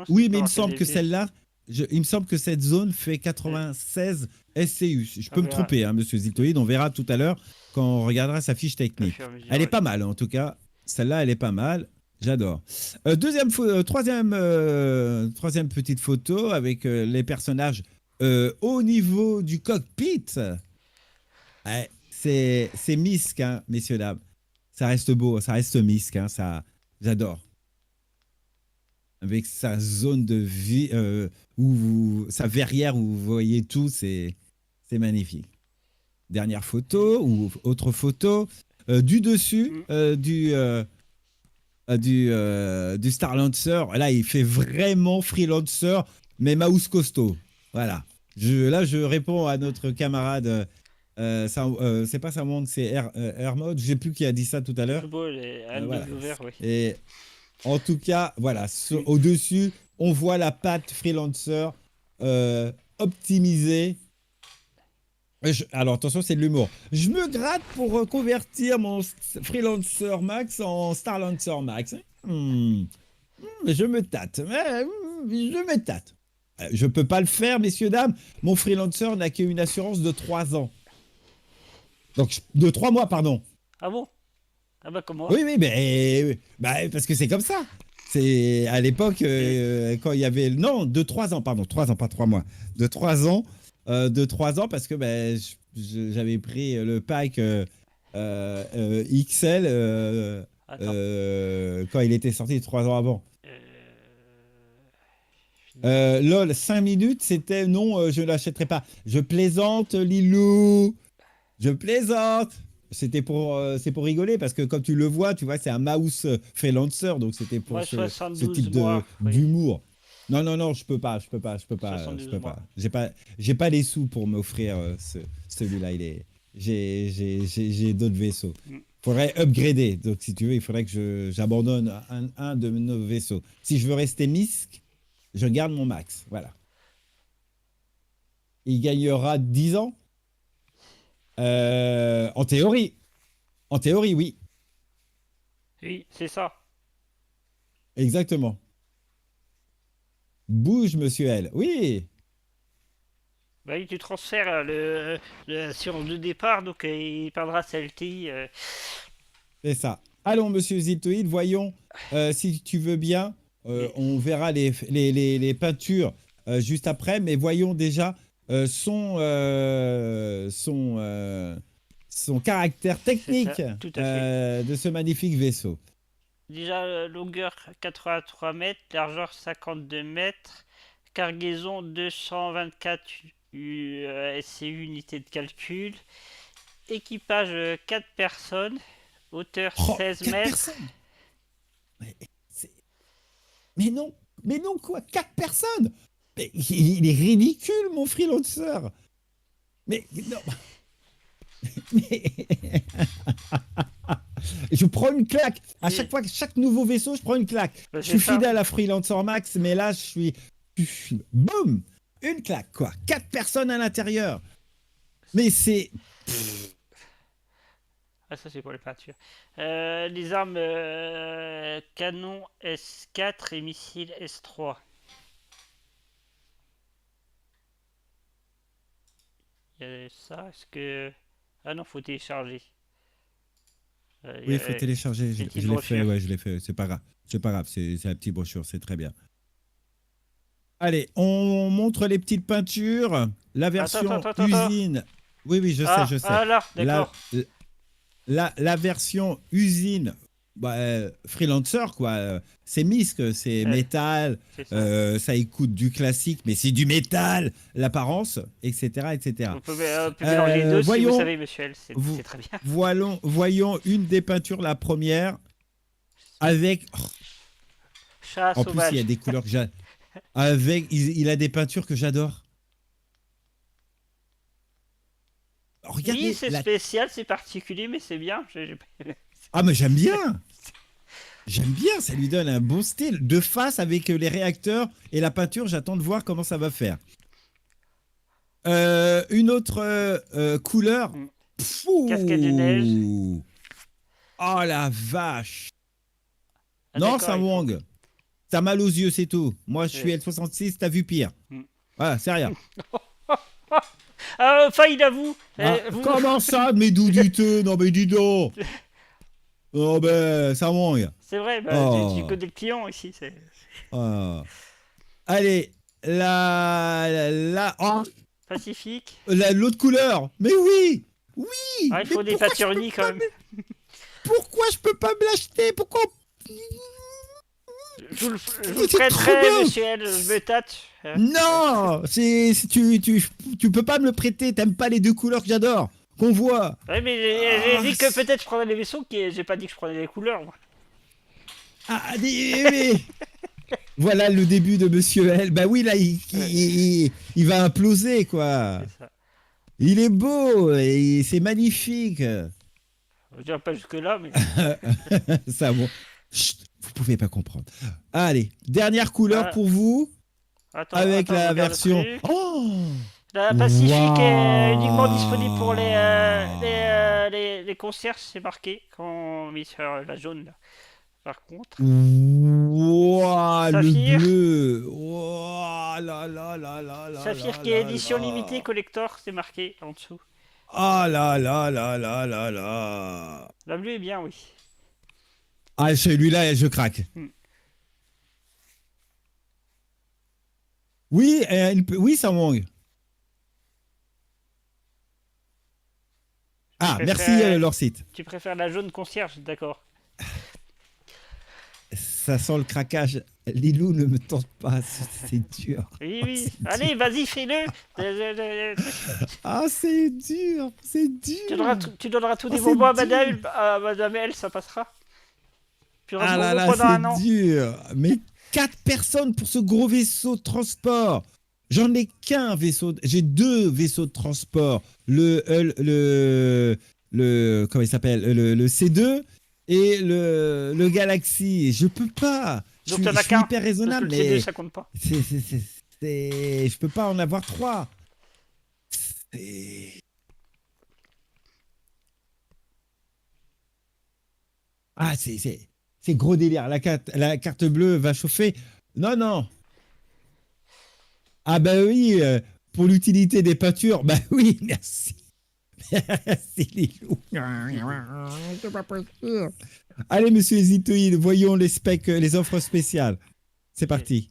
Oui, mais il me semble que celle-là, il me semble que cette zone fait 96 SCU. Je peux me tromper, hein, monsieur Zitoïd. On verra tout à l'heure quand on regardera sa fiche technique. Elle est pas mal, en tout cas. Celle-là, elle est pas mal. J'adore. Troisième petite photo avec les personnages au niveau du cockpit. Ouais, c'est Misk, hein, messieurs, dames. Ça reste beau, ça reste Misk. Hein, j'adore. Avec sa zone de vie, sa verrière où vous voyez tout, c'est magnifique. Dernière photo ou autre photo du dessus du Starlancer. Là, il fait vraiment freelancer, mais mouse costaud. Voilà. Là, je réponds à notre camarade. C'est pas Samwang, c'est Air Mode. Je sais plus qui a dit ça tout à l'heure. Voilà. Oui. Et en tout cas, voilà, au-dessus, on voit la patte freelancer optimisée. Alors attention, c'est de l'humour. Je me gratte pour convertir mon freelancer max en Starlancer max. Je me tâte. Je me tâte. Je peux pas le faire, messieurs, dames. Mon freelancer n'a qu'une assurance de 3 ans. Donc, de 3 mois, pardon. Ah bon? Ah bah comment? Oui, mais parce que c'est comme ça. C'est à l'époque, quand il y avait... Non, de 3 ans, pardon. 3 ans, pas 3 mois. De 3 ans. Parce que j'avais pris le pack XL quand il était sorti 3 ans avant. LOL, 5 minutes, c'était non, je ne l'achèterai pas. Je plaisante, Lilou. Je plaisante. C'est pour rigoler parce que comme tu le vois, c'est un mouse freelancer, donc c'était pour ce type d'humour. Non, je peux pas. J'ai pas les sous pour m'offrir celui-là. J'ai d'autres vaisseaux. Faudrait upgrader. Donc si tu veux, il faudrait que j'abandonne un de nos vaisseaux. Si je veux rester Misk, je garde mon max. Voilà. Il gagnera 10 ans. En théorie, oui. Oui, c'est ça. Exactement. Bouge, monsieur L. Oui. Bah oui, tu transfères l'assurance de départ, donc il perdra sa LTI. C'est ça. Allons, monsieur Zitoïd, voyons si tu veux bien. On verra les peintures juste après, mais voyons déjà son caractère technique de ce magnifique vaisseau. Déjà, longueur 83 mètres, largeur 52 mètres, cargaison 224 SCU unités de calcul, équipage 4 personnes, hauteur 16 mètres. Mais non, quoi, 4 personnes. Mais il est ridicule, mon freelancer. Mais non. Mais... je prends une claque. À chaque fois, chaque nouveau vaisseau, je prends une claque. Je suis fidèle à Freelancer Max, mais là, je suis... Boum, une claque, quoi. 4 personnes à l'intérieur. Mais c'est... Ah, ça, c'est pour les peintures. Les armes canon S4 et missiles S3. Il y a ça, est-ce que... Ah non, faut télécharger. Oui, il faut télécharger. Je l'ai fait. C'est pas grave. C'est la petite brochure, c'est très bien. Allez, on montre les petites peintures. La version usine. Oui, je sais. Ah là, d'accord. La version usine, freelancer, quoi. C'est Misk, c'est métal. Ça écoute du classique, mais c'est du métal, l'apparence, etc., etc. On peut mélanger les deux, si vous savez, monsieur L, c'est très bien. Voyons une des peintures, la première, avec... Chat en sauvage. plus, il y a des couleurs que j'adore. Il a des peintures que j'adore. Regardez, oui, c'est spécial, c'est particulier, mais c'est bien. Ah, mais j'aime bien. J'aime bien, ça lui donne un bon style. De face avec les réacteurs et la peinture, j'attends de voir comment ça va faire. Une autre couleur. Cascade de neige. Oh la vache. Ah, non, Samwang. t'as mal aux yeux, c'est tout. Moi, je suis L66, t'as vu pire. Voilà, c'est rien. Enfin, il avoue. Comment ça, mes doux du te? Non, mais dis donc. Oh, ben, ça manque. C'est vrai, tu connais le client ici. Allez, Pacifique. L'autre couleur. Mais oui. Il faut des peintures uniques quand même. Pourquoi je peux pas me l'acheter? Pourquoi? Je vous prêterai, monsieur L, je me tâte. Non, tu peux pas me le prêter. T'aimes pas les deux couleurs que j'adore, qu'on voit. Oui, mais j'ai dit que peut-être je prendrais les vaisseaux. J'ai pas dit que je prenais les couleurs. Moi. Mais... Voilà le début de monsieur L. Bah oui, là, il va imploser, quoi. Il est beau, et c'est magnifique. Je dirais pas jusque-là, mais... Ça, bon. Chut, vous pouvez pas comprendre. Allez, dernière couleur pour vous. Avec la version... La Pacifique est uniquement disponible pour les concierges, c'est marqué quand on met sur la jaune, là. Par contre... Wow, le bleu. Wow, là. Saphir qui est édition limitée collector, c'est marqué en dessous. Ah là. La bleue est bien, oui. Ah, celui-là, je craque. Oui, oui, ça manque. Merci, leur site. Tu préfères la jaune concierge, d'accord. Ça sent le craquage. Lilou, ne me tente pas, c'est dur. Oui. Allez, vas-y, fais-le. C'est dur. Tu donneras tous des bonbons à Madame L, ça passera. C'est dur. Mais 4 personnes pour ce gros vaisseau de transport. J'en ai qu'un vaisseau. J'ai 2 vaisseaux de transport. Le comment il s'appelle? Le C2 et le Galaxy. Je peux pas. Je suis hyper raisonnable, mais C2, ça compte pas. Je peux pas en avoir 3. C'est gros délire. La carte bleue va chauffer. Non. Ah bah oui, pour l'utilité des peintures, bah oui, merci. Merci Lilou. C'est pas possible. Allez, monsieur Hésitoïde, voyons les specs, les offres spéciales. C'est parti.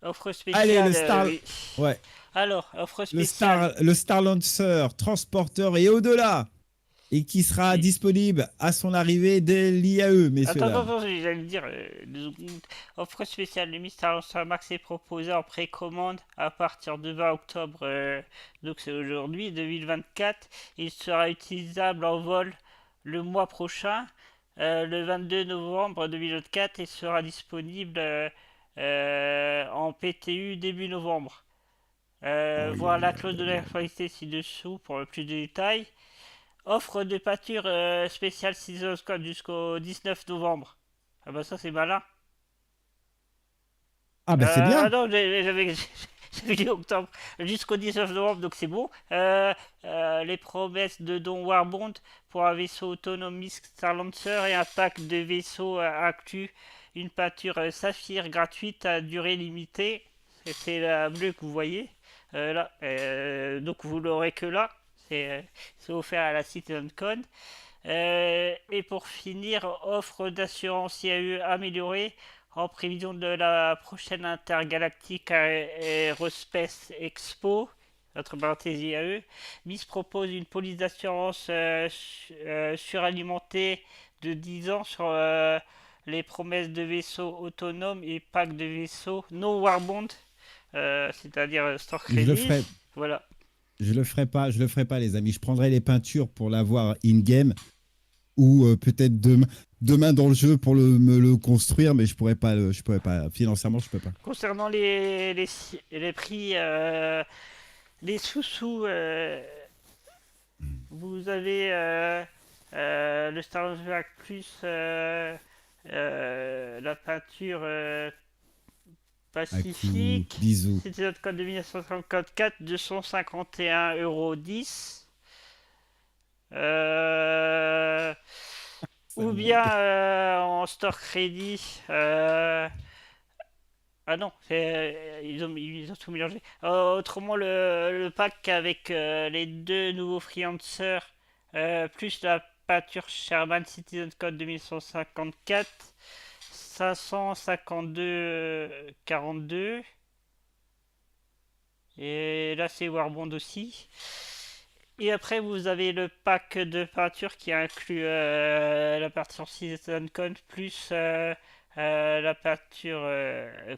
Offre spéciale. Allez, le Star... Ouais. Alors, offre spéciale. Le Star Lancer, transporteur et au-delà. Et qui sera disponible à son arrivée dès l'IAE, messieurs. Attends, j'allais le dire. Offre spéciale, le Star Lancer Max est proposé en précommande à partir du 20 octobre, donc c'est aujourd'hui, 2024. Il sera utilisable en vol le mois prochain, le 22 novembre 2024, et sera disponible en PTU début novembre. Voir la clause de la qualité ci-dessous pour plus de détails. Offre de peinture spéciale Season Code jusqu'au 19 novembre. Ah bah ça c'est malin. Ah bah c'est bien. Ah non, j'avais dit octobre. Jusqu'au 19 novembre, donc c'est bon. Les promesses de Don Warbond pour un vaisseau autonome Star Lancer et un pack de vaisseaux inclus. Une peinture saphir gratuite à durée limitée. C'est la bleue que vous voyez. Là. Donc vous l'aurez que là. C'est offert à la CitizenCon. Et pour finir, offre d'assurance IAE améliorée en prévision de la prochaine intergalactique Aerospace Expo, entre parenthèses IAE. MIS propose une police d'assurance suralimentée de 10 ans sur les promesses de vaisseaux autonomes et packs de vaisseaux no warbond, c'est-à-dire store credit. Voilà. Je le ferai pas, les amis. Je prendrai les peintures pour l'avoir in-game ou peut-être demain dans le jeu pour me le construire, mais je pourrais pas. Financièrement, je peux pas. Concernant les prix, les sous-sous, vous avez le Star Wars plus la peinture Pacifique, c'était notre code de 1954, 251,10 €. ou bien en store crédit. Ah non, ils ont tout mélangé. Autrement, le pack avec les deux nouveaux freelancers, plus la peinture Sherman Citizen Code 2154, 552,42. Et là, c'est Warbond aussi. Et après, vous avez le pack de peinture qui inclut la peinture Citizen Code plus la peinture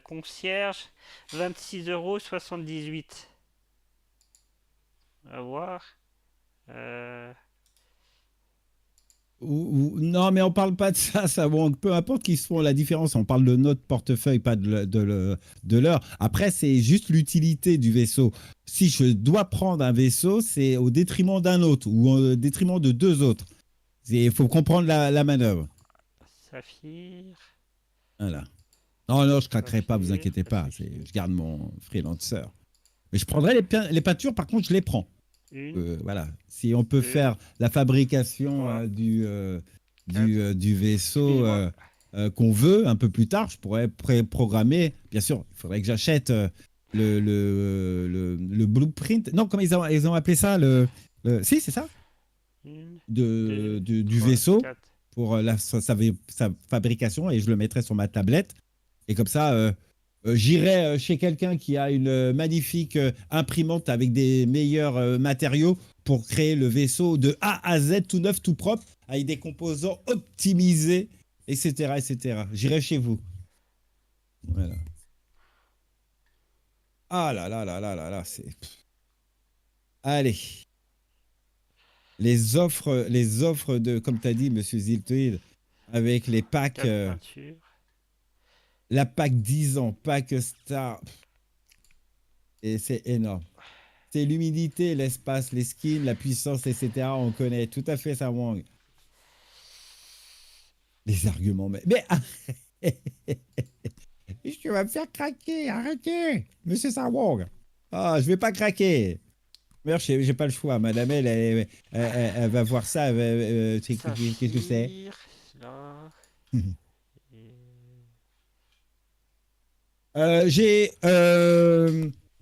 concierge, 26,78 €. À voir. Non, mais on parle pas de ça. Bon, peu importe qu'ils se font la différence. On parle de notre portefeuille, pas de leur. Après, c'est juste l'utilité du vaisseau. Si je dois prendre un vaisseau, c'est au détriment d'un autre ou au détriment de deux autres. Il faut comprendre la manœuvre. Saphir. Voilà. Non, je craquerai pas, vous inquiétez pas. Je garde mon freelancer. Mais je prendrai les peintures, par contre, je les prends. Voilà. Si on peut faire la fabrication du vaisseau qu'on veut un peu plus tard, je pourrais programmer. Bien sûr, il faudrait que j'achète le blueprint. Non, comment ils ont appelé ça Si, c'est ça. Du vaisseau pour sa fabrication, et je le mettrai sur ma tablette. Et comme ça, j'irai chez quelqu'un qui a une magnifique imprimante avec des meilleurs matériaux pour créer le vaisseau de A à Z, tout neuf, tout propre, avec des composants optimisés, etc., etc. J'irai chez vous. Voilà. Ah là là là là là là, c'est... Allez. Les offres de, comme tu as dit, Monsieur Ziltoid, avec les packs... la pack 10 ans, pack Star... Et c'est énorme. C'est l'humidité, l'espace, les skins, la puissance, etc. On connaît tout à fait ça, Wang. Les arguments, mais tu vas me faire craquer, arrêtez, monsieur Sarwang. Ah, je vais pas craquer. D'ailleurs, j'ai pas le choix. Madame, elle va voir ça. Qu'est-ce que c'est?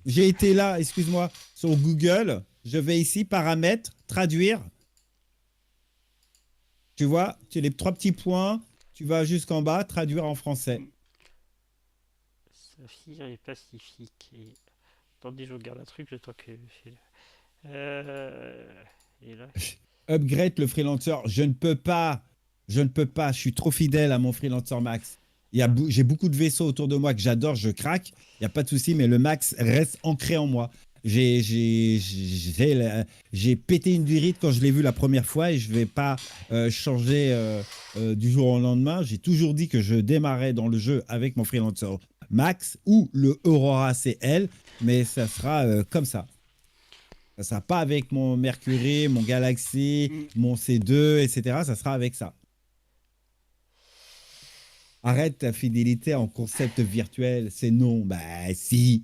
J'ai été là, excuse-moi, sur Google. Je vais ici, paramètres, traduire. Tu vois, tu as les trois petits points. Tu vas jusqu'en bas, traduire en français. Saphir et Pacifique. Attendez, je regarde un truc, le temps que... Et là... Upgrade le freelancer. Je ne peux pas. Je suis trop fidèle à mon freelancer max. J'ai beaucoup de vaisseaux autour de moi que j'adore, je craque. Il n'y a pas de souci, mais le max reste ancré en moi. J'ai pété une durite quand je l'ai vu la première fois, et je ne vais pas changer du jour au lendemain. J'ai toujours dit que je démarrais dans le jeu avec mon freelancer max ou le Aurora CL, mais ça sera comme ça. Ça sera pas avec mon Mercury, mon Galaxy, mon C2, etc. Ça sera avec ça. Arrête ta fidélité en concept virtuel, c'est non. Bah si.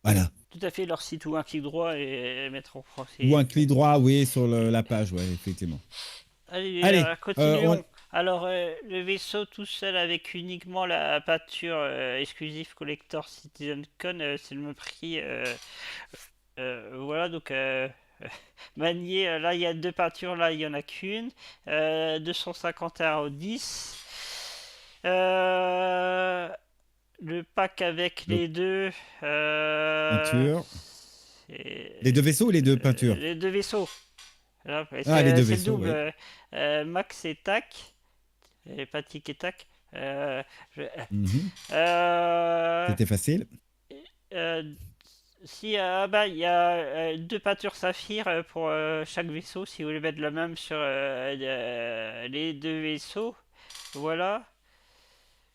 Voilà. Tout à fait, leur site ou un clic droit et mettre en français. Ou un clic droit, oui, sur la page, ouais, effectivement. Allez, continuons. Alors, le vaisseau tout seul avec uniquement la peinture exclusive Collector Citizen Con, c'est le même prix. Voilà, donc manier, là il y a deux peintures, là il n'y en a qu'une. 251,10 €. Le pack avec les deux peintures. Les deux vaisseaux ou les deux peintures? Les deux vaisseaux. Là, les deux c'est vaisseaux. double. Ouais. Max et tac. Et pas tic et tac. C'était facile. Si il y a deux peintures saphir pour chaque vaisseau, si vous voulez mettre la même sur les deux vaisseaux, voilà.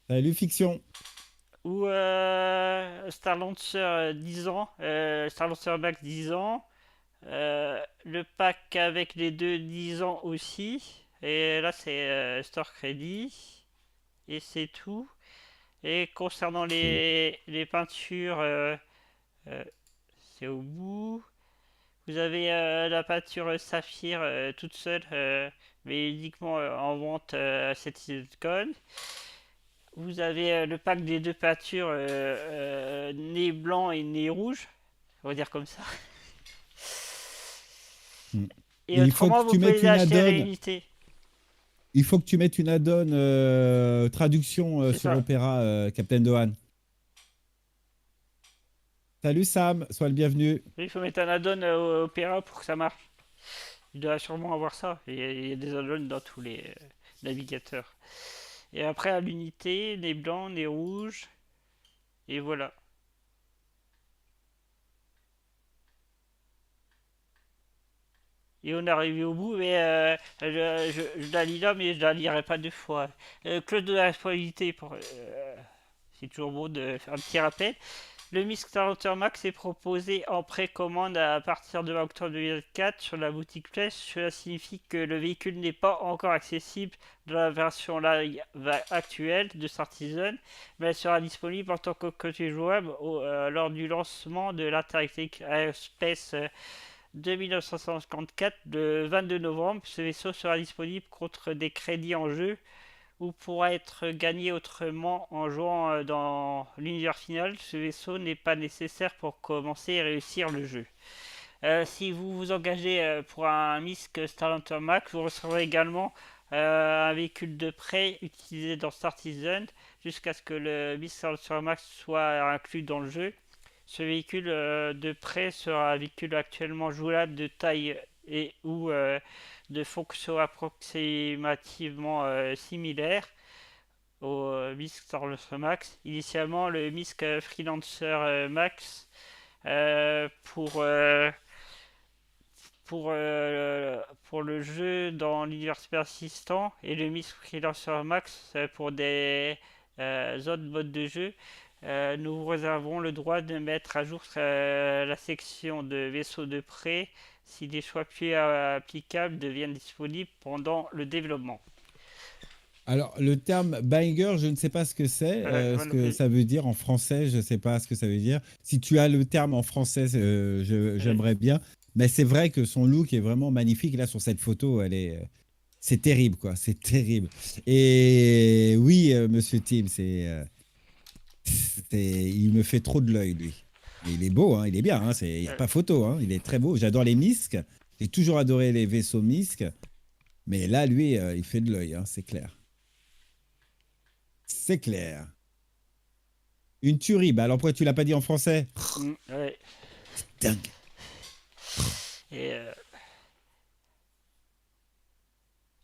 Salut Fiction. Ou Star Lancer 10 ans, Star Lancer Max 10 ans, le pack avec les deux 10 ans aussi, et là c'est Store Credit, et c'est tout. Et concernant les peintures, c'est au bout. Vous avez la peinture saphir toute seule, mais uniquement en vente à cette CitizenCon. Vous avez le pack des deux peintures, nez blanc et nez rouge, on va dire comme ça. Et autrement, vous pouvez les acheter réunité. Il faut que tu mettes une add-on traduction sur Opera, Captain Dohan. Salut Sam, sois le bienvenu. Il faut mettre un add-on Opera pour que ça marche. Il doit sûrement avoir ça. Il y a des add-ons dans tous les navigateurs. Et après, à l'unité, nez blanc, nez rouge. Et voilà. Et on est arrivé au bout, mais je la lis là, mais je la lirai pas deux fois. Clause de la responsabilité, c'est toujours bon de faire un petit rappel. Le Misk Starter Max est proposé en précommande à partir de octobre 2004 sur la boutique Flash. Cela signifie que le véhicule n'est pas encore accessible dans la version live actuelle de Starci, mais elle sera disponible en tant que côté jouable lors du lancement de l'Interactive Aerospace de 1954, le 22 novembre. Ce vaisseau sera disponible contre des crédits en jeu ou pourra être gagné autrement en jouant dans l'univers final. Ce vaisseau n'est pas nécessaire pour commencer et réussir le jeu. Si vous vous engagez pour un Misk Starlancer Max, vous recevrez également un véhicule de prêt utilisé dans Starci jusqu'à ce que le Misk Starlancer Max soit inclus dans le jeu. Ce véhicule de prêt sera un véhicule actuellement jouable de taille et ou de fonction approximativement similaire au Misk Starlancer Max. Initialement, le Misk Freelancer Max pour le jeu dans l'univers persistant et le Misk Freelancer Max pour des autres modes de jeu. Nous vous réservons le droit de mettre à jour la section de vaisseaux de prêt si des choix plus applicables deviennent disponibles pendant le développement. Alors, le terme banger, je ne sais pas ce que c'est, ce que ça veut dire en français, je ne sais pas ce que ça veut dire. Si tu as le terme en français, j'aimerais bien. Mais c'est vrai que son look est vraiment magnifique. Là, sur cette photo, c'est terrible, quoi. C'est terrible. Et oui, monsieur Tim, il me fait trop de l'œil, lui. Mais il est beau, hein, il est bien, hein, il n'y a pas photo, hein, il est très beau. J'adore les Misk, j'ai toujours adoré les vaisseaux Misk, mais là, lui, il fait de l'œil, hein, c'est clair. C'est clair. Une tuerie, bah alors pourquoi tu l'as pas dit en français? Ouais. C'est dingue. Et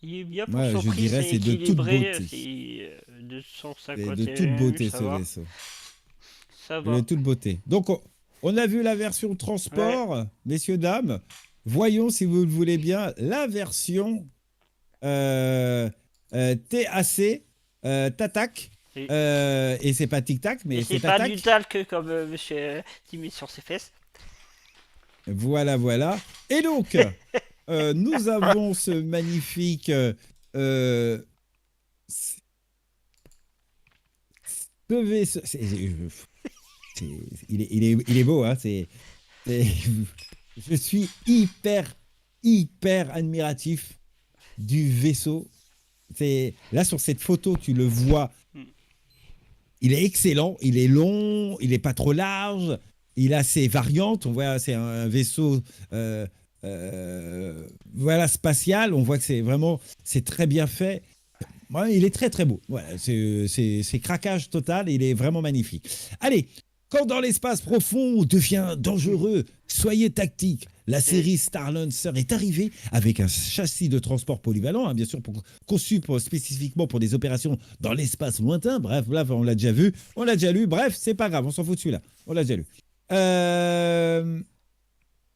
il est bien pour moi, son je prix, dirais c'est de toute beauté. De 151, de toute beauté, ce vaisseau. Ça va. De toute beauté. Donc, on a vu la version transport, messieurs, dames. Voyons, si vous le voulez bien, la version TAC, Tatac. Et c'est pas tic-tac, mais c'est pas du talc comme monsieur Timmy sur ses fesses. Voilà, voilà. Et donc, nous avons ce magnifique... il est beau, hein, je suis hyper admiratif du vaisseau. Là, sur cette photo, tu le vois. Il est excellent, il est long, il n'est pas trop large, il a ses variantes. On voit, c'est un vaisseau spatial. On voit que c'est très bien fait. Ouais, il est très beau. Voilà, c'est craquage total. Il est vraiment magnifique. Allez, quand dans l'espace profond devient dangereux, soyez tactique. La série Starlancer est arrivée avec un châssis de transport polyvalent, hein, bien sûr, conçu spécifiquement pour des opérations dans l'espace lointain. Bref, on l'a déjà vu, on l'a déjà lu. Bref, c'est pas grave, on s'en fout de celui-là. On l'a déjà lu.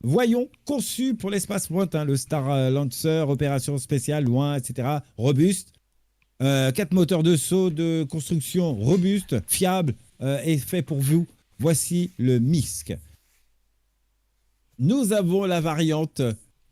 Voyons, conçu pour l'espace lointain, le Starlancer, opération spéciale, loin, etc. Robuste. 4 moteurs de saut de construction robustes, fiables et faits pour vous. Voici le Misk. Nous avons la variante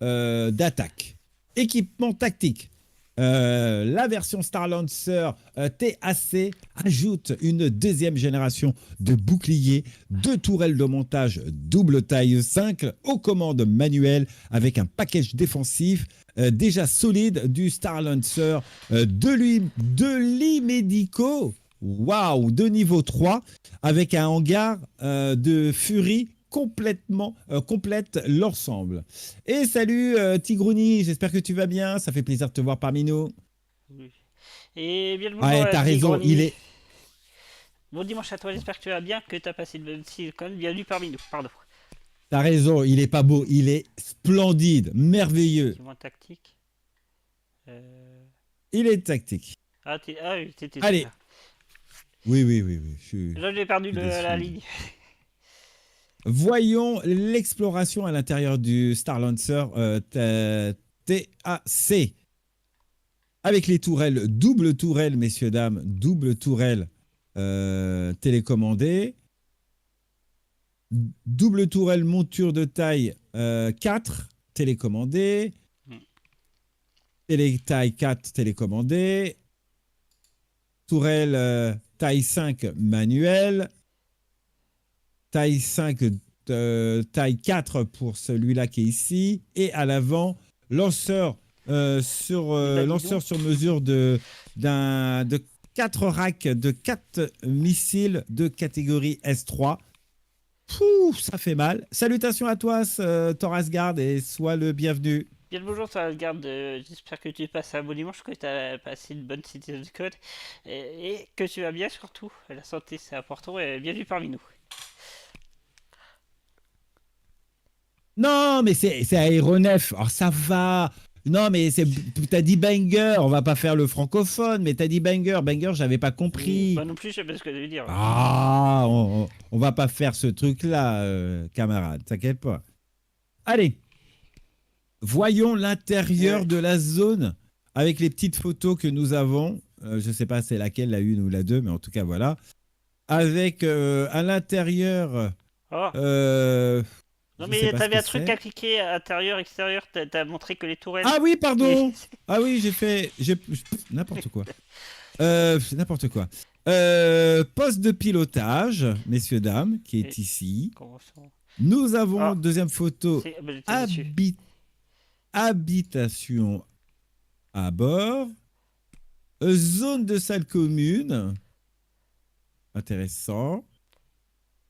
d'attaque. Équipement tactique. La version Star Lancer TAC ajoute une deuxième génération de boucliers, 2 tourelles de montage double taille 5 aux commandes manuelles avec un package défensif déjà solide du Star Lancer, 2 lits médicaux, waouh, de niveau 3 avec un hangar de Fury complètement complète l'ensemble. Et salut Tigrouni, j'espère que tu vas bien, ça fait plaisir de te voir parmi nous. Oui. Et bien le bonjour t'as raison, il est... Bon dimanche à toi, j'espère que tu vas bien, que tu as passé une bonne silicone, bienvenue parmi nous, pardon. T'as raison, il est pas beau, il est splendide, merveilleux. Tactique. Il est tactique. Ah oui, t'étais Allez. là. Oui. Là j'ai perdu la ligne. Voyons l'exploration à l'intérieur du Star Lancer TAC. Avec les tourelles, double tourelle, messieurs, dames, double tourelle télécommandée. Double tourelle monture de taille 4 télécommandée. Taille 4 télécommandée. Tourelle taille 5 manuelle. Taille 5, taille 4 pour celui-là qui est ici. Et à l'avant, lanceur sur mesure de 4 racks de 4 missiles de catégorie S3. Pouh, ça fait mal. Salutations à toi, Thorasgard, et sois le bienvenu. Bien le bonjour, Thorasgard. J'espère que tu passes un bon dimanche, que tu as passé une bonne cité de code et que tu vas bien surtout. La santé, c'est important, et bienvenue parmi nous. Non, mais c'est aéronef. Alors ça va. Non, mais t'as dit banger. On va pas faire le francophone, mais t'as dit banger. Banger, j'avais pas compris. Moi non plus, je sais pas ce que je veux dire. Ah, on va pas faire ce truc-là, camarade. T'inquiète pas. Allez. Voyons l'intérieur de la zone avec les petites photos que nous avons. Je sais pas c'est laquelle, la 1 ou la 2, mais en tout cas, voilà. Avec à l'intérieur... Non mais t'avais un truc à cliquer, intérieur, extérieur, t'as montré que les tourelles... Ah oui, pardon. Ah oui, j'ai n'importe quoi. N'importe quoi. Poste de pilotage, messieurs, dames, qui est ici. Nous avons, deuxième photo, habitation à bord. Zone de salle commune. Intéressant.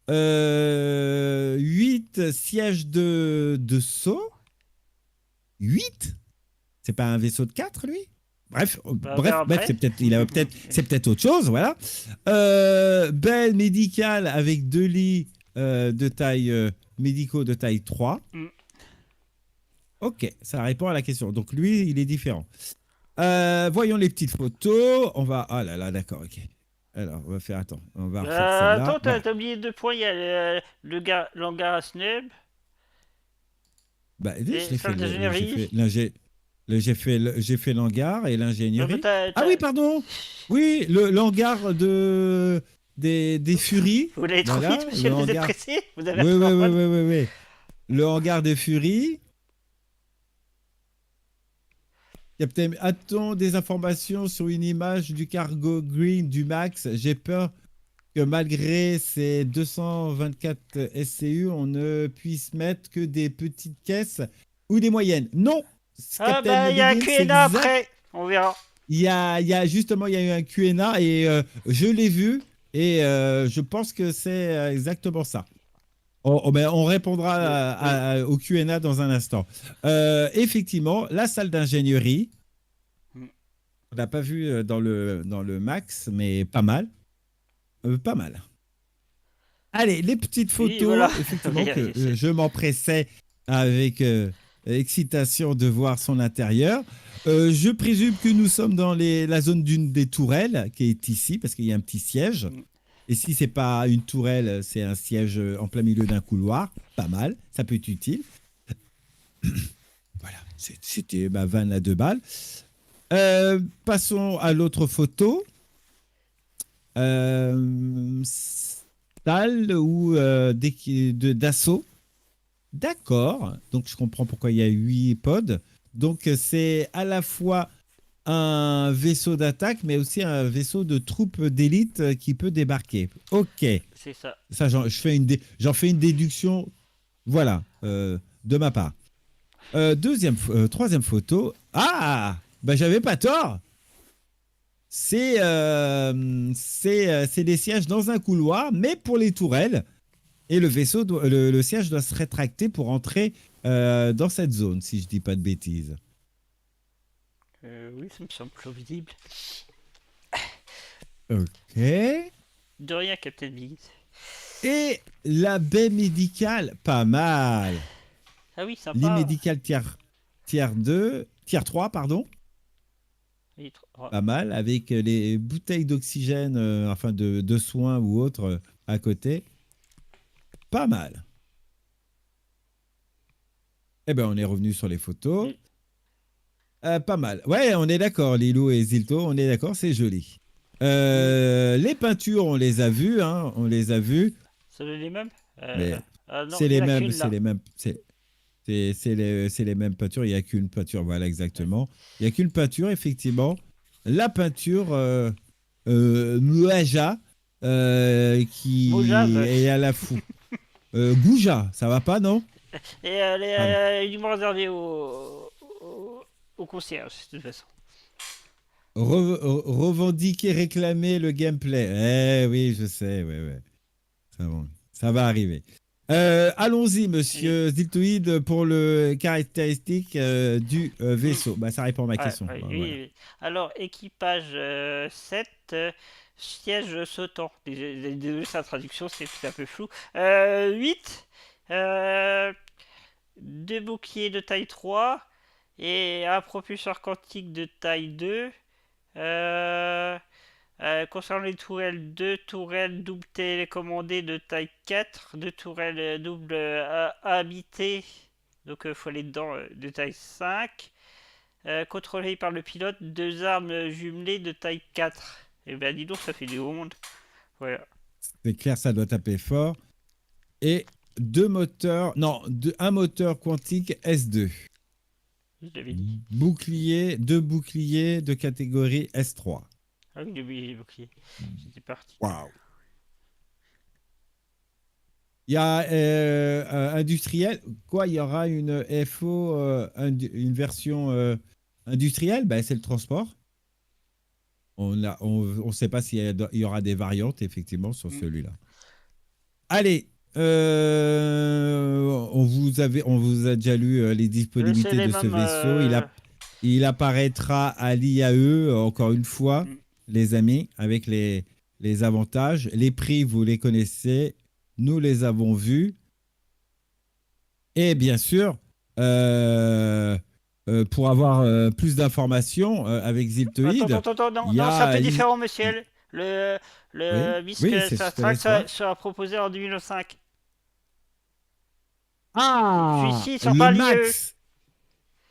8 sièges de saut. 8 ? C'est pas un vaisseau de 4, lui ? Bref, c'est peut-être autre chose, voilà. Belle médicale avec 2 lits de taille médicaux de taille 3. Ok, ça répond à la question. Donc lui, il est différent. Voyons les petites photos. On va... Ah là là, d'accord, ok. Alors, on va faire... Attends, on va refaire celle-là. Attends, t'as oublié 2 points. Il y a l'hangar à Snub. Bah, j'ai fait l'hangar et l'ingénierie. Ah oui, pardon. Oui, l'hangar des Furies. Vous l'avez trop vite, monsieur, vous êtes pressé. Vous avez oui. Le hangar des Furies. Captain, a-t-on des informations sur une image du cargo green du Max? J'ai peur que malgré ces 224 SCU, on ne puisse mettre que des petites caisses ou des moyennes. Non. Ah bah il y a un Q&A après, on verra. Il y a justement eu un Q&A et je l'ai vu et je pense que c'est exactement ça. On répondra au Q&A dans un instant. Effectivement, la salle d'ingénierie, on n'a pas vu dans le Max, mais pas mal. Pas mal. Allez, les petites photos, oui, voilà. Effectivement, que je m'empressais avec excitation de voir son intérieur. Je présume que nous sommes dans la zone d'une des tourelles qui est ici, parce qu'il y a un petit siège. Et si c'est pas une tourelle, c'est un siège en plein milieu d'un couloir. Pas mal, ça peut être utile. Voilà, c'était ma vanne à 2 balles. Passons à l'autre photo. Salle ou d'assaut. D'accord, donc je comprends pourquoi il y a 8 pods. Donc c'est à la fois un vaisseau d'attaque, mais aussi un vaisseau de troupes d'élite qui peut débarquer. Ok. C'est ça. Ça, j'en fais une déduction, voilà, de ma part. Troisième photo. Ah, bah j'avais pas tort. C'est des sièges dans un couloir, mais pour les tourelles. Et le vaisseau, le siège doit se rétracter pour entrer dans cette zone, si je dis pas de bêtises. Oui, ça me semble plausible. Ok. De rien, Captain Biggs. Et la baie médicale, pas mal. Ah oui, sympa. Lit médical tiers 3, pardon. Pas mal, avec les bouteilles d'oxygène, enfin de soins ou autres à côté. Pas mal. Eh bien, on est revenu sur les photos. Pas mal. Ouais, on est d'accord, Lilou et Zilto, on est d'accord, c'est joli. Les peintures, on les a vues, hein, on les a vues. C'est les mêmes c'est les mêmes, c'est les mêmes. C'est les mêmes peintures, il n'y a qu'une peinture, voilà, exactement. Il n'y a qu'une peinture, effectivement. La peinture Muaja, qui est à la fou. Gouja, ça va pas, non? Et elle est uniquement réservée aux concierges, de toute façon. Revendiquer, réclamer le gameplay. Eh oui, je sais, ouais. Ça va arriver. Allons-y, monsieur Ziltoïd, pour le caractéristique du vaisseau. Bah, ça répond à ma question. Oui, voilà. oui. Alors, équipage 7, siège sautant. Désolé, sa traduction, c'est un peu flou. 8, 2 boucliers de taille 3 et un propulseur quantique de taille 2. Concernant les tourelles, 2 tourelles double télécommandées de taille 4, 2 tourelles double habitées, donc il faut aller dedans, de taille 5, contrôlées par le pilote, 2 armes jumelées de taille 4. Et ben dis donc, ça fait du monde. Voilà. C'est clair, ça doit taper fort. Et un moteur quantique S2. Je l'avais dit. Deux boucliers de catégorie S3. Ah oui, les boucliers. C'était parti. Waouh. Il y a industriel. Quoi, il y aura une FO, une version industrielle? Ben, c'est le transport. On ne sait pas s'il y aura des variantes, effectivement, sur celui-là. Allez, on vous a déjà lu les disponibilités de ce vaisseau. Il apparaîtra à l'IAE, encore une fois, les amis, avec les avantages. Les prix, vous les connaissez. Nous les avons vus. Et bien sûr, pour avoir plus d'informations avec Ziltoïd... Attends, non, c'est un peu différent, monsieur. Le Starci sera proposé en 2005. Ah, celui-ci sera pas à l'IE.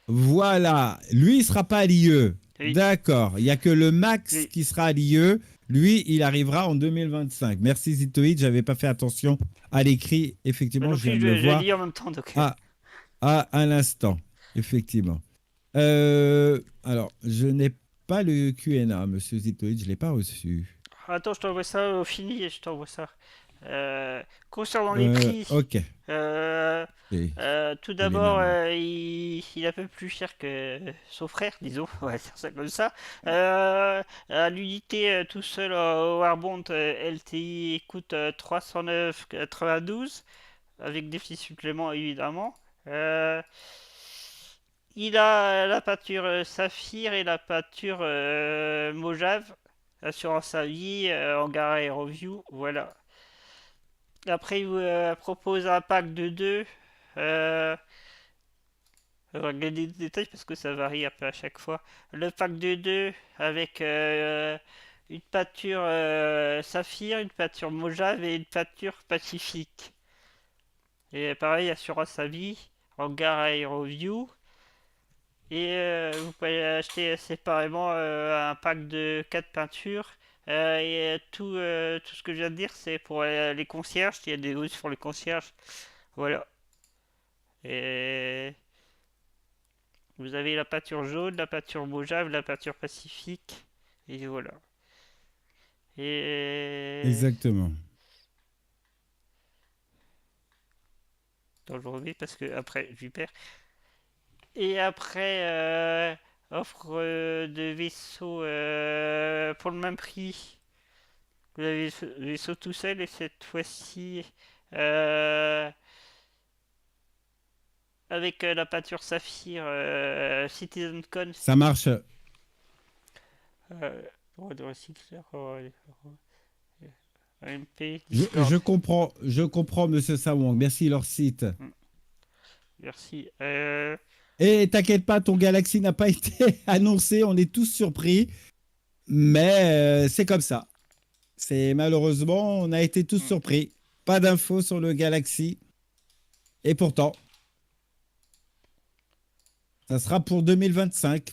Voilà, lui il sera pas à l'IE. Oui. D'accord, il y a que le Max qui sera à l'IE. Lui, il arrivera en 2025. Merci Ziltoïd, j'avais pas fait attention à l'écrit. Effectivement, je viens de le voir. Je lis en même temps, donc. À l'instant, effectivement. Alors, je n'ai pas le Q&A, monsieur Ziltoïd, je l'ai pas reçu. Attends, je t'envoie ça au fini et je t'envoie ça. Concernant les prix, ok. tout d'abord, il est un peu plus cher que son frère, disons, on va dire ça comme ça. À l'unité tout seul au Warbond LTI coûte 309,92 avec des petits suppléments évidemment. Il a la peinture Saphir et la peinture Mojave. Assurance à vie, hangar AeroView, voilà. Après, il vous propose un pack de 2. Regardez les détails parce que ça varie un peu à chaque fois. Le pack de 2 avec une peinture Saphir, une peinture Mojave et une peinture Pacifique. Et pareil, assurance à vie, hangar AeroView. Et vous pouvez acheter séparément un pack de 4 peintures. Et tout ce que je viens de dire, c'est pour les concierges. Il y a des ruses pour les concierges. Voilà. Et Vous avez la peinture jaune, la peinture mauve, la peinture pacifique. Et voilà. Et... Exactement. Donc je remets parce que après je perds. Et après, offre de vaisseaux pour le même prix. Vous avez le vaisseau tout seul et cette fois-ci avec la peinture saphir CitizenCon. Ça marche. Droit de recycleur. MP, je comprends, monsieur Sawang. Merci, leur site. Merci. Et t'inquiète pas, ton Galaxy n'a pas été annoncé. On est tous surpris. Mais c'est comme ça. C'est malheureusement, on a été tous surpris. Pas d'infos sur le Galaxy. Et pourtant, ça sera pour 2025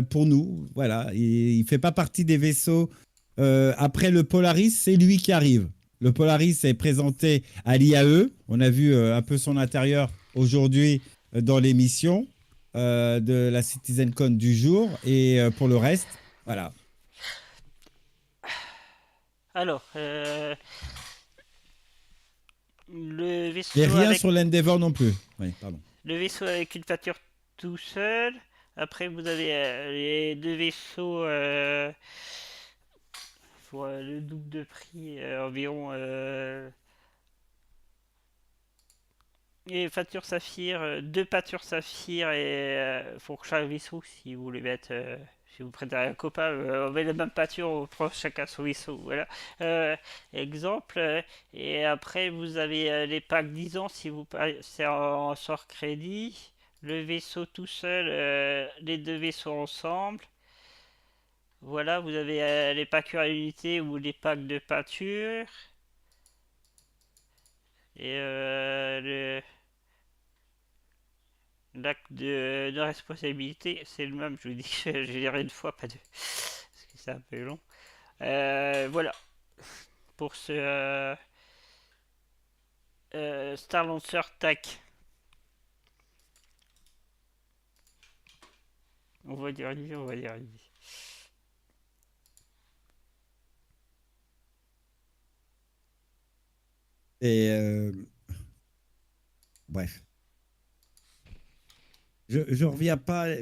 pour nous. Voilà, il fait pas partie des vaisseaux. Après le Polaris, c'est lui qui arrive. Le Polaris est présenté à l'IAE. On a vu un peu son intérieur aujourd'hui dans l'émission de la CitizenCon du jour. Et pour le reste, voilà. Alors, le vaisseau. Et rien sur l'Endeavor non plus. Oui, pardon. Le vaisseau avec une peinture tout seul. Après, vous avez les deux vaisseaux pour le double de prix environ. Et peinture saphir, deux peintures saphir et pour chaque vaisseau si vous voulez mettre. Si vous préférez un copain, on met la même peinture, on prend chacun son vaisseau. Voilà. Exemple. Et après, vous avez les packs 10 ans si vous passez en sort crédit. Le vaisseau tout seul, les deux vaisseaux ensemble. Voilà, vous avez les packs à unité ou les packs de peinture. Et l'acte de responsabilité, c'est le même, je vous dis, je dirais une fois, pas deux, parce que c'est un peu long. Voilà, pour ce Star Lancer TAC. On va y arriver, on va y arriver. Et bref. Je reviens pas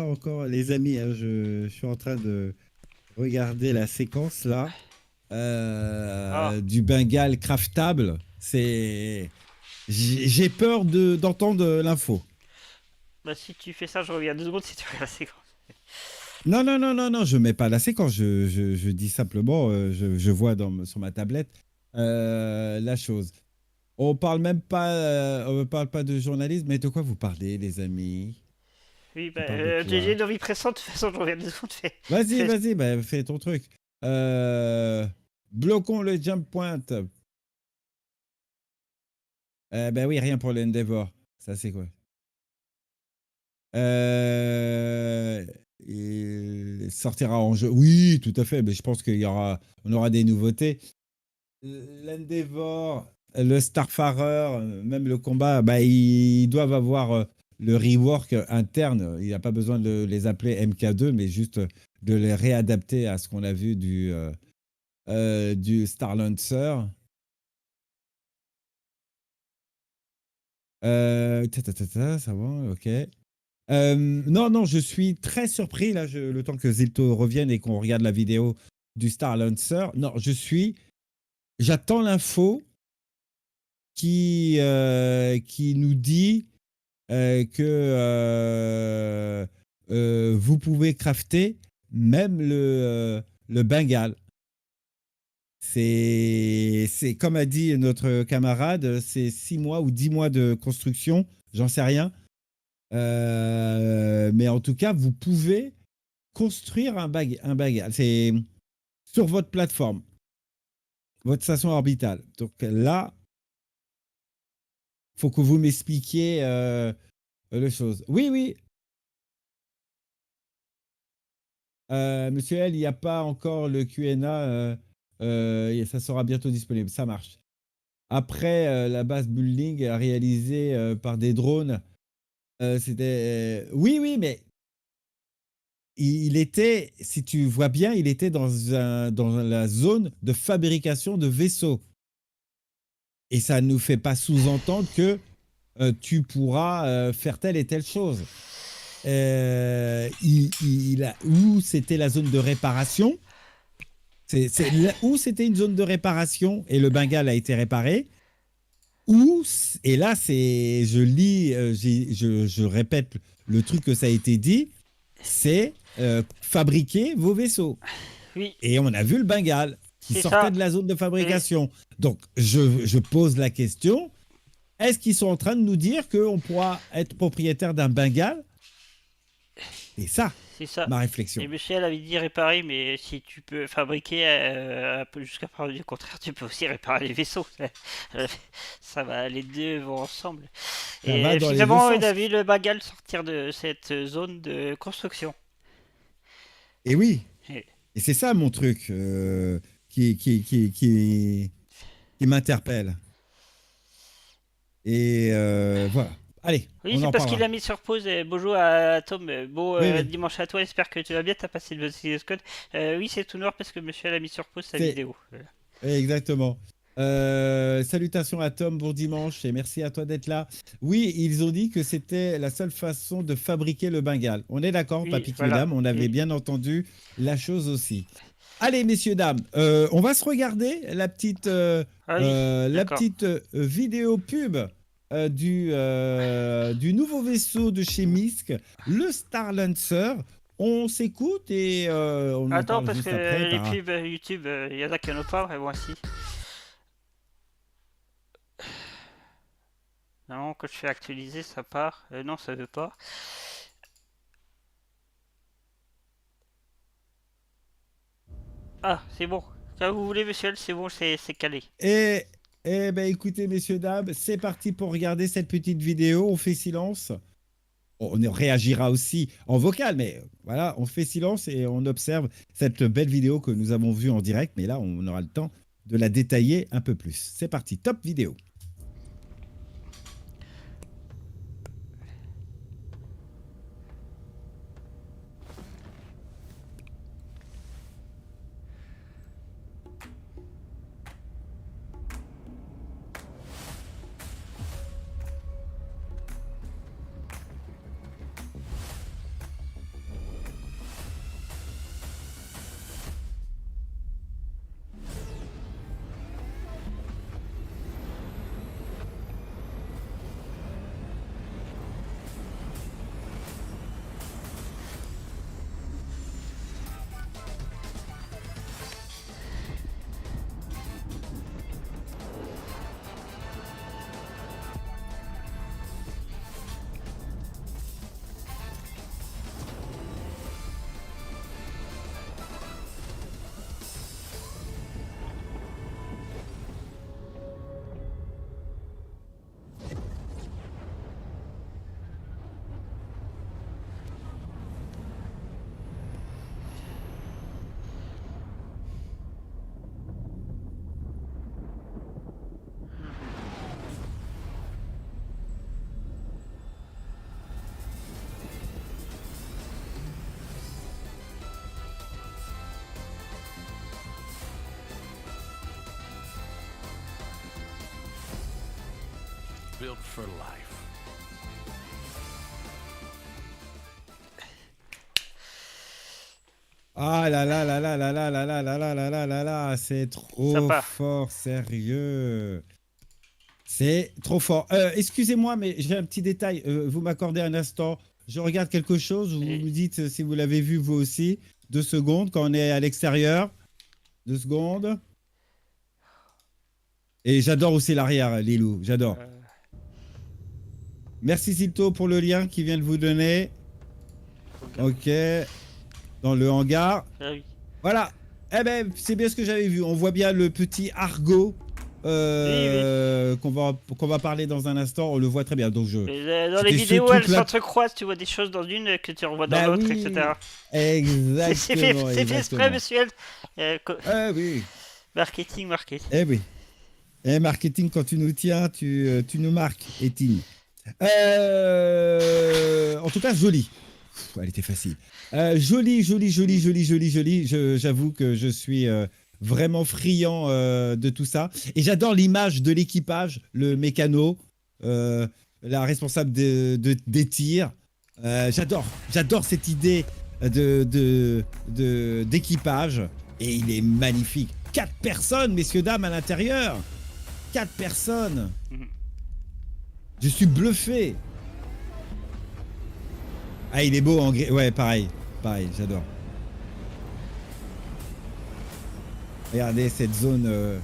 encore, les amis. Hein, je suis en train de regarder la séquence là du Bengale craftable. J'ai peur d'entendre l'info. Bah si tu fais ça, je reviens 2 secondes si tu regardes la séquence. Non, je mets pas la séquence. Je dis simplement, je vois sur ma tablette la chose. On parle même pas, on ne parle pas de journalisme, mais de quoi vous parlez, les amis? Oui, bah, j'ai une envie pressante, de toute façon, je reviens 2 secondes. Vas-y, bah, fais ton truc. Bloquons le jump point. Ben oui, rien pour l'Endeavor. Ça, c'est quoi? Il sortira en jeu. Oui, tout à fait, mais je pense on aura des nouveautés. L'Endeavor, le Starfarer, même le combat, bah, ils doivent avoir le rework interne. Il n'y a pas besoin de les appeler MK2, mais juste de les réadapter à ce qu'on a vu du Star Lancer. Ça va, ok. Non, je suis très surpris, là, le temps que Zilto revienne et qu'on regarde la vidéo du Star Lancer. Non, j'attends l'info qui nous dit que vous pouvez crafter même le Bengale. C'est comme a dit notre camarade, c'est 6 mois ou 10 mois de construction, j'en sais rien. Mais en tout cas, vous pouvez construire un Bengale. C'est sur votre plateforme, votre station orbitale. Donc là, il faut que vous m'expliquiez les choses. Oui. Monsieur L, il n'y a pas encore le Q&A. Ça sera bientôt disponible. Ça marche. Après, la base building réalisée par des drones. Oui, mais il était, si tu vois bien, il était dans la zone de fabrication de vaisseaux. Et ça ne nous fait pas sous-entendre que tu pourras faire telle et telle chose. Où c'était la zone de réparation, où c'était une zone de réparation et le Bengale a été réparé, et là, je répète le truc que ça a été dit, c'est fabriquer vos vaisseaux. Oui. Et on a vu le Bengale qui sortait de la zone de fabrication. Donc, je pose la question, est-ce qu'ils sont en train de nous dire qu'on pourra être propriétaire d'un Bengale? Et ça, ma réflexion. Et Michel avait dit réparer, mais si tu peux fabriquer un peu jusqu'à preuve du contraire, tu peux aussi réparer les vaisseaux. Ça va, les deux vont ensemble. Et finalement, on a vu le Bengale sortir de cette zone de construction. Et oui. Et c'est ça mon truc qui m'interpelle. Et voilà. Allez, oui, c'est parce qu'il a mis sur pause. Bonjour à Tom. Dimanche à toi. J'espère que tu vas bien. T'as passé le code. Oui, c'est tout noir parce que monsieur a mis sur pause sa vidéo. Exactement. Salutations à Tom, bon dimanche et merci à toi d'être là. Oui, ils ont dit que c'était la seule façon de fabriquer le Bengale. On est d'accord, Papy Kidam, on avait bien entendu la chose aussi. Allez, messieurs, dames, on va se regarder la petite vidéo pub du nouveau vaisseau de chez Misk, le Star Lancer. On s'écoute et on en parle juste après. Attends, parce que les pubs YouTube, il y en a qui n'en ont pas, et voici. Non, quand je fais actualiser, ça part. Non, ça veut pas. Ah, c'est bon. Quand vous voulez, monsieur, c'est bon, c'est calé. Eh ben, écoutez, messieurs, dames, c'est parti pour regarder cette petite vidéo. On fait silence. On réagira aussi en vocal, mais voilà, on fait silence et on observe cette belle vidéo que nous avons vue en direct. Mais là, on aura le temps de la détailler un peu plus. C'est parti, top vidéo. Built for life. Ah là là là là là là là là là là là là là là, c'est trop fort, sérieux. C'est trop fort. Excusez-moi, mais j'ai un petit détail. Vous m'accordez un instant. Je regarde quelque chose. Vous me dites si vous l'avez vu vous aussi. 2 secondes quand on est à l'extérieur. 2 secondes. Et j'adore aussi l'arrière, Lilou. J'adore. Merci Zito pour le lien qu'il vient de vous donner. Ok. Dans le hangar. Ah oui. Voilà. Eh ben, c'est bien ce que j'avais vu. On voit bien le petit argot qu'on va parler dans un instant. On le voit très bien. Donc dans les vidéos, elles s'entrecroisent. Tu vois des choses dans une que tu revois dans l'autre, etc. Exactement. C'est fait exprès, monsieur. Oui. Marketing. Eh oui. Et marketing, quand tu nous tiens, tu nous marques, Étienne. En tout cas, jolie. Elle était facile. Jolie. J'avoue que je suis vraiment friand de tout ça. Et j'adore l'image de l'équipage, le mécano, la responsable des tirs. J'adore cette idée d'équipage. Et il est magnifique. 4 personnes, messieurs, dames, à l'intérieur. 4 personnes. Je suis bluffé. Ah, il est beau en gris. Ouais, pareil, j'adore. Regardez cette zone.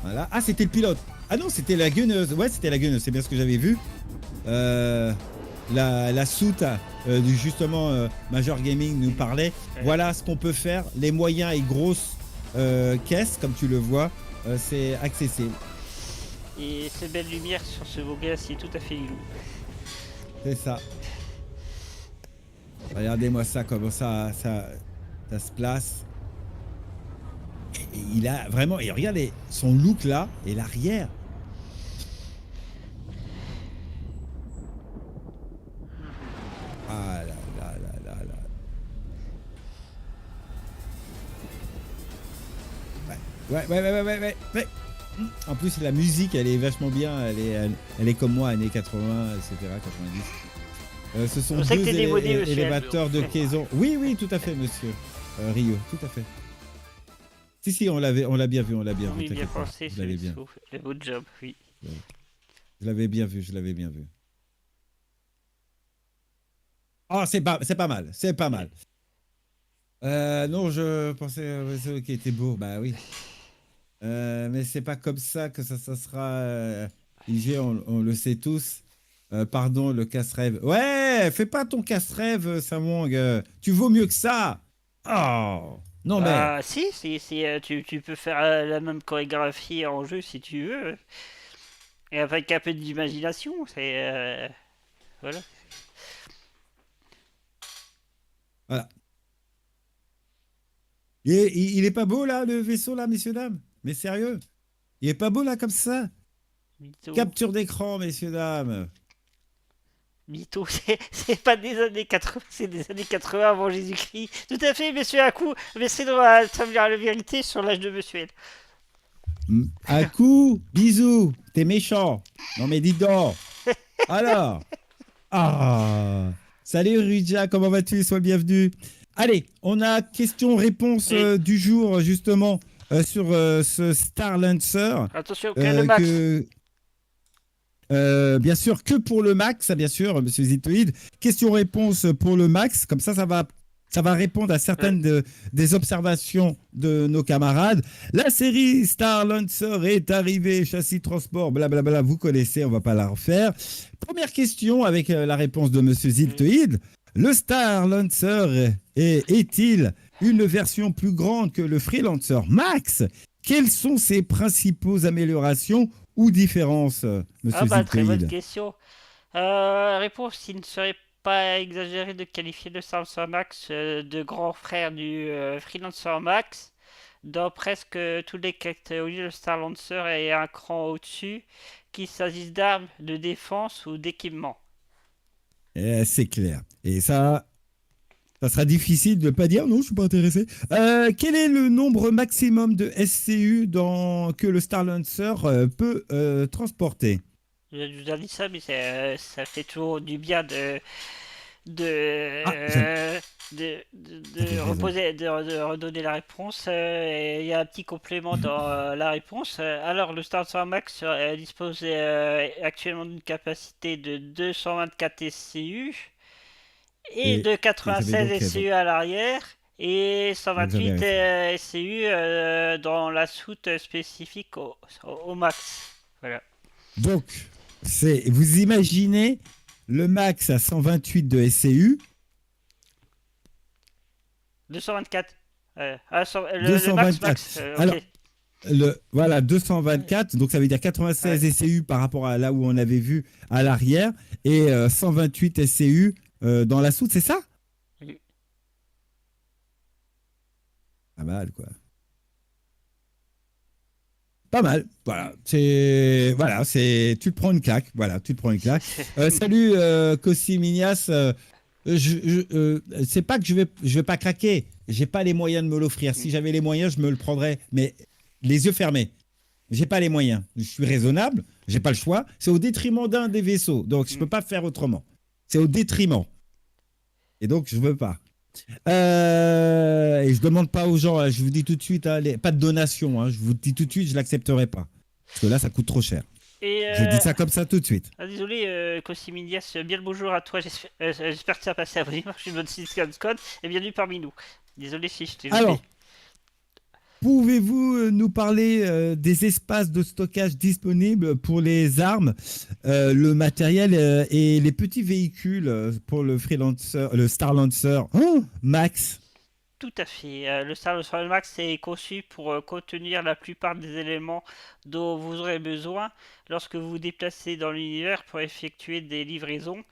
Voilà. Ah, c'était le pilote. Ah non, c'était la gunneuse. Ouais, c'était la gunneuse. C'est bien ce que j'avais vu. La soute du justement Major Gaming nous parlait. Voilà ce qu'on peut faire. Les moyens et grosses caisses, comme tu le vois, c'est accessible. Et ces belles lumières sur ce beau glacier tout à fait lilou. C'est ça. Regardez-moi ça, comment ça se place. Et il a vraiment... Et regardez son look là, et l'arrière. Ah là. Ouais. En plus, la musique, elle est vachement bien. Elle est comme moi, années 80, etc., 90. Ce sont deux élévateurs de caisson. Oui, tout à fait, monsieur Rio, tout à fait. Si, on l'a bien vu, Oui, bien pensé, le beau job, oui. Je l'avais bien vu. Oh, c'est pas mal. Non, je pensais qu'il était beau, bah oui. Mais c'est pas comme ça que ça sera. IG, on le sait tous. Pardon, le casse-rêve. Ouais, fais pas ton casse-rêve, Samwang. Tu vaux mieux que ça. Oh, non mais. Si, tu peux faire la même chorégraphie en jeu si tu veux. Et avec un peu d'imagination, c'est. Voilà. Voilà. Il est pas beau là, le vaisseau là, messieurs, dames? Mais sérieux? Il est pas beau là comme ça? Mytho. Capture d'écran, messieurs, dames. Mytho, c'est pas des années 80, c'est des années 80 avant Jésus-Christ. Tout à fait, monsieur Akou. Mais c'est de établir la vérité sur l'âge de monsieur. Akou, bisous. T'es méchant. Non mais dis donc. Alors. Salut Rudja, comment vas-tu? Sois le bienvenu. Allez, on a question-réponse du jour, justement, sur ce Star Lancer. Attention, le max. Bien sûr, que pour le max, bien sûr, monsieur Zitoïd. Question-réponse pour le max, comme ça va répondre à certaines des observations de nos camarades. La série Star Lancer est arrivée, châssis transport, blablabla, vous connaissez, on va pas la refaire. Première question avec la réponse de monsieur Zitoïd. Le Star Lancer est-il une version plus grande que le Freelancer Max? Quelles sont ses principaux améliorations ou différences, monsieur Zitoïd? Très bonne question. Réponse, il ne serait pas exagéré de qualifier le Star Lancer Max de grand frère du Freelancer Max. Dans presque toutes les catégories, le Star Lancer est un cran au-dessus, qu'il s'agisse d'armes, de défense ou d'équipement. C'est clair. Et ça sera difficile de ne pas dire non, je ne suis pas intéressé. Quel est le nombre maximum de SCU que le Star Lancer peut transporter? Je vous ai dit ça, mais ça fait toujours du bien de redonner la réponse. Il y a un petit complément dans la réponse. Alors, le Star Lancer Max dispose actuellement d'une capacité de 224 SCU et de 96 SCU à l'arrière et 128 SCU dans la soute spécifique au max. Voilà. Donc, vous imaginez le max à 128 de SCU. 224. 224. Max, alors, okay. Voilà, 224. Donc, ça veut dire 96 SCU par rapport à là où on avait vu à l'arrière et 128 SCU dans la soute, c'est ça? Oui. Pas mal, quoi. Pas mal, voilà. C'est tu te prends une claque, voilà, tu te prends une claque. Salut Kossi Minias. C'est pas que je vais pas craquer. J'ai pas les moyens de me l'offrir. Si j'avais les moyens, je me le prendrais, mais les yeux fermés. J'ai pas les moyens. Je suis raisonnable. J'ai pas le choix. C'est au détriment d'un des vaisseaux, donc je peux pas faire autrement. C'est au détriment. Et donc je veux pas. Et je demande pas aux gens. Je vous dis tout de suite, pas de donation. Je vous dis tout de suite, je l'accepterai pas parce que là, ça coûte trop cher. Je dis ça comme ça tout de suite. Désolé, Cosimilias, bien le bonjour à toi. J'espère que ça a passé à votre marche une bonne CitizenCon et bienvenue parmi nous. Désolé si je t'ai loupé. Alors, pouvez-vous nous parler des espaces de stockage disponibles pour les armes, le matériel et les petits véhicules pour le Star Lancer Max? Tout à fait. Le Star Lancer Max est conçu pour contenir la plupart des éléments dont vous aurez besoin lorsque vous vous déplacez dans l'univers pour effectuer des livraisons.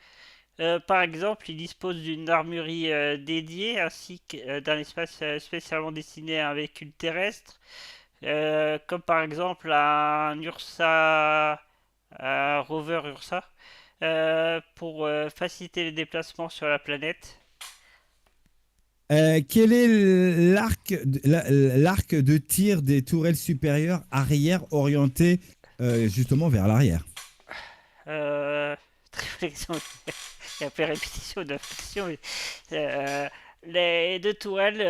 Par exemple, il dispose d'une armurerie dédiée ainsi que d'un espace spécialement destiné à un véhicule terrestre, comme par exemple un rover Ursa, pour faciliter les déplacements sur la planète. Quel est l'arc de tir des tourelles supérieures arrière orientées justement vers l'arrière? Très bonne question. Il y a un peu répétition de la question. Les deux tourelles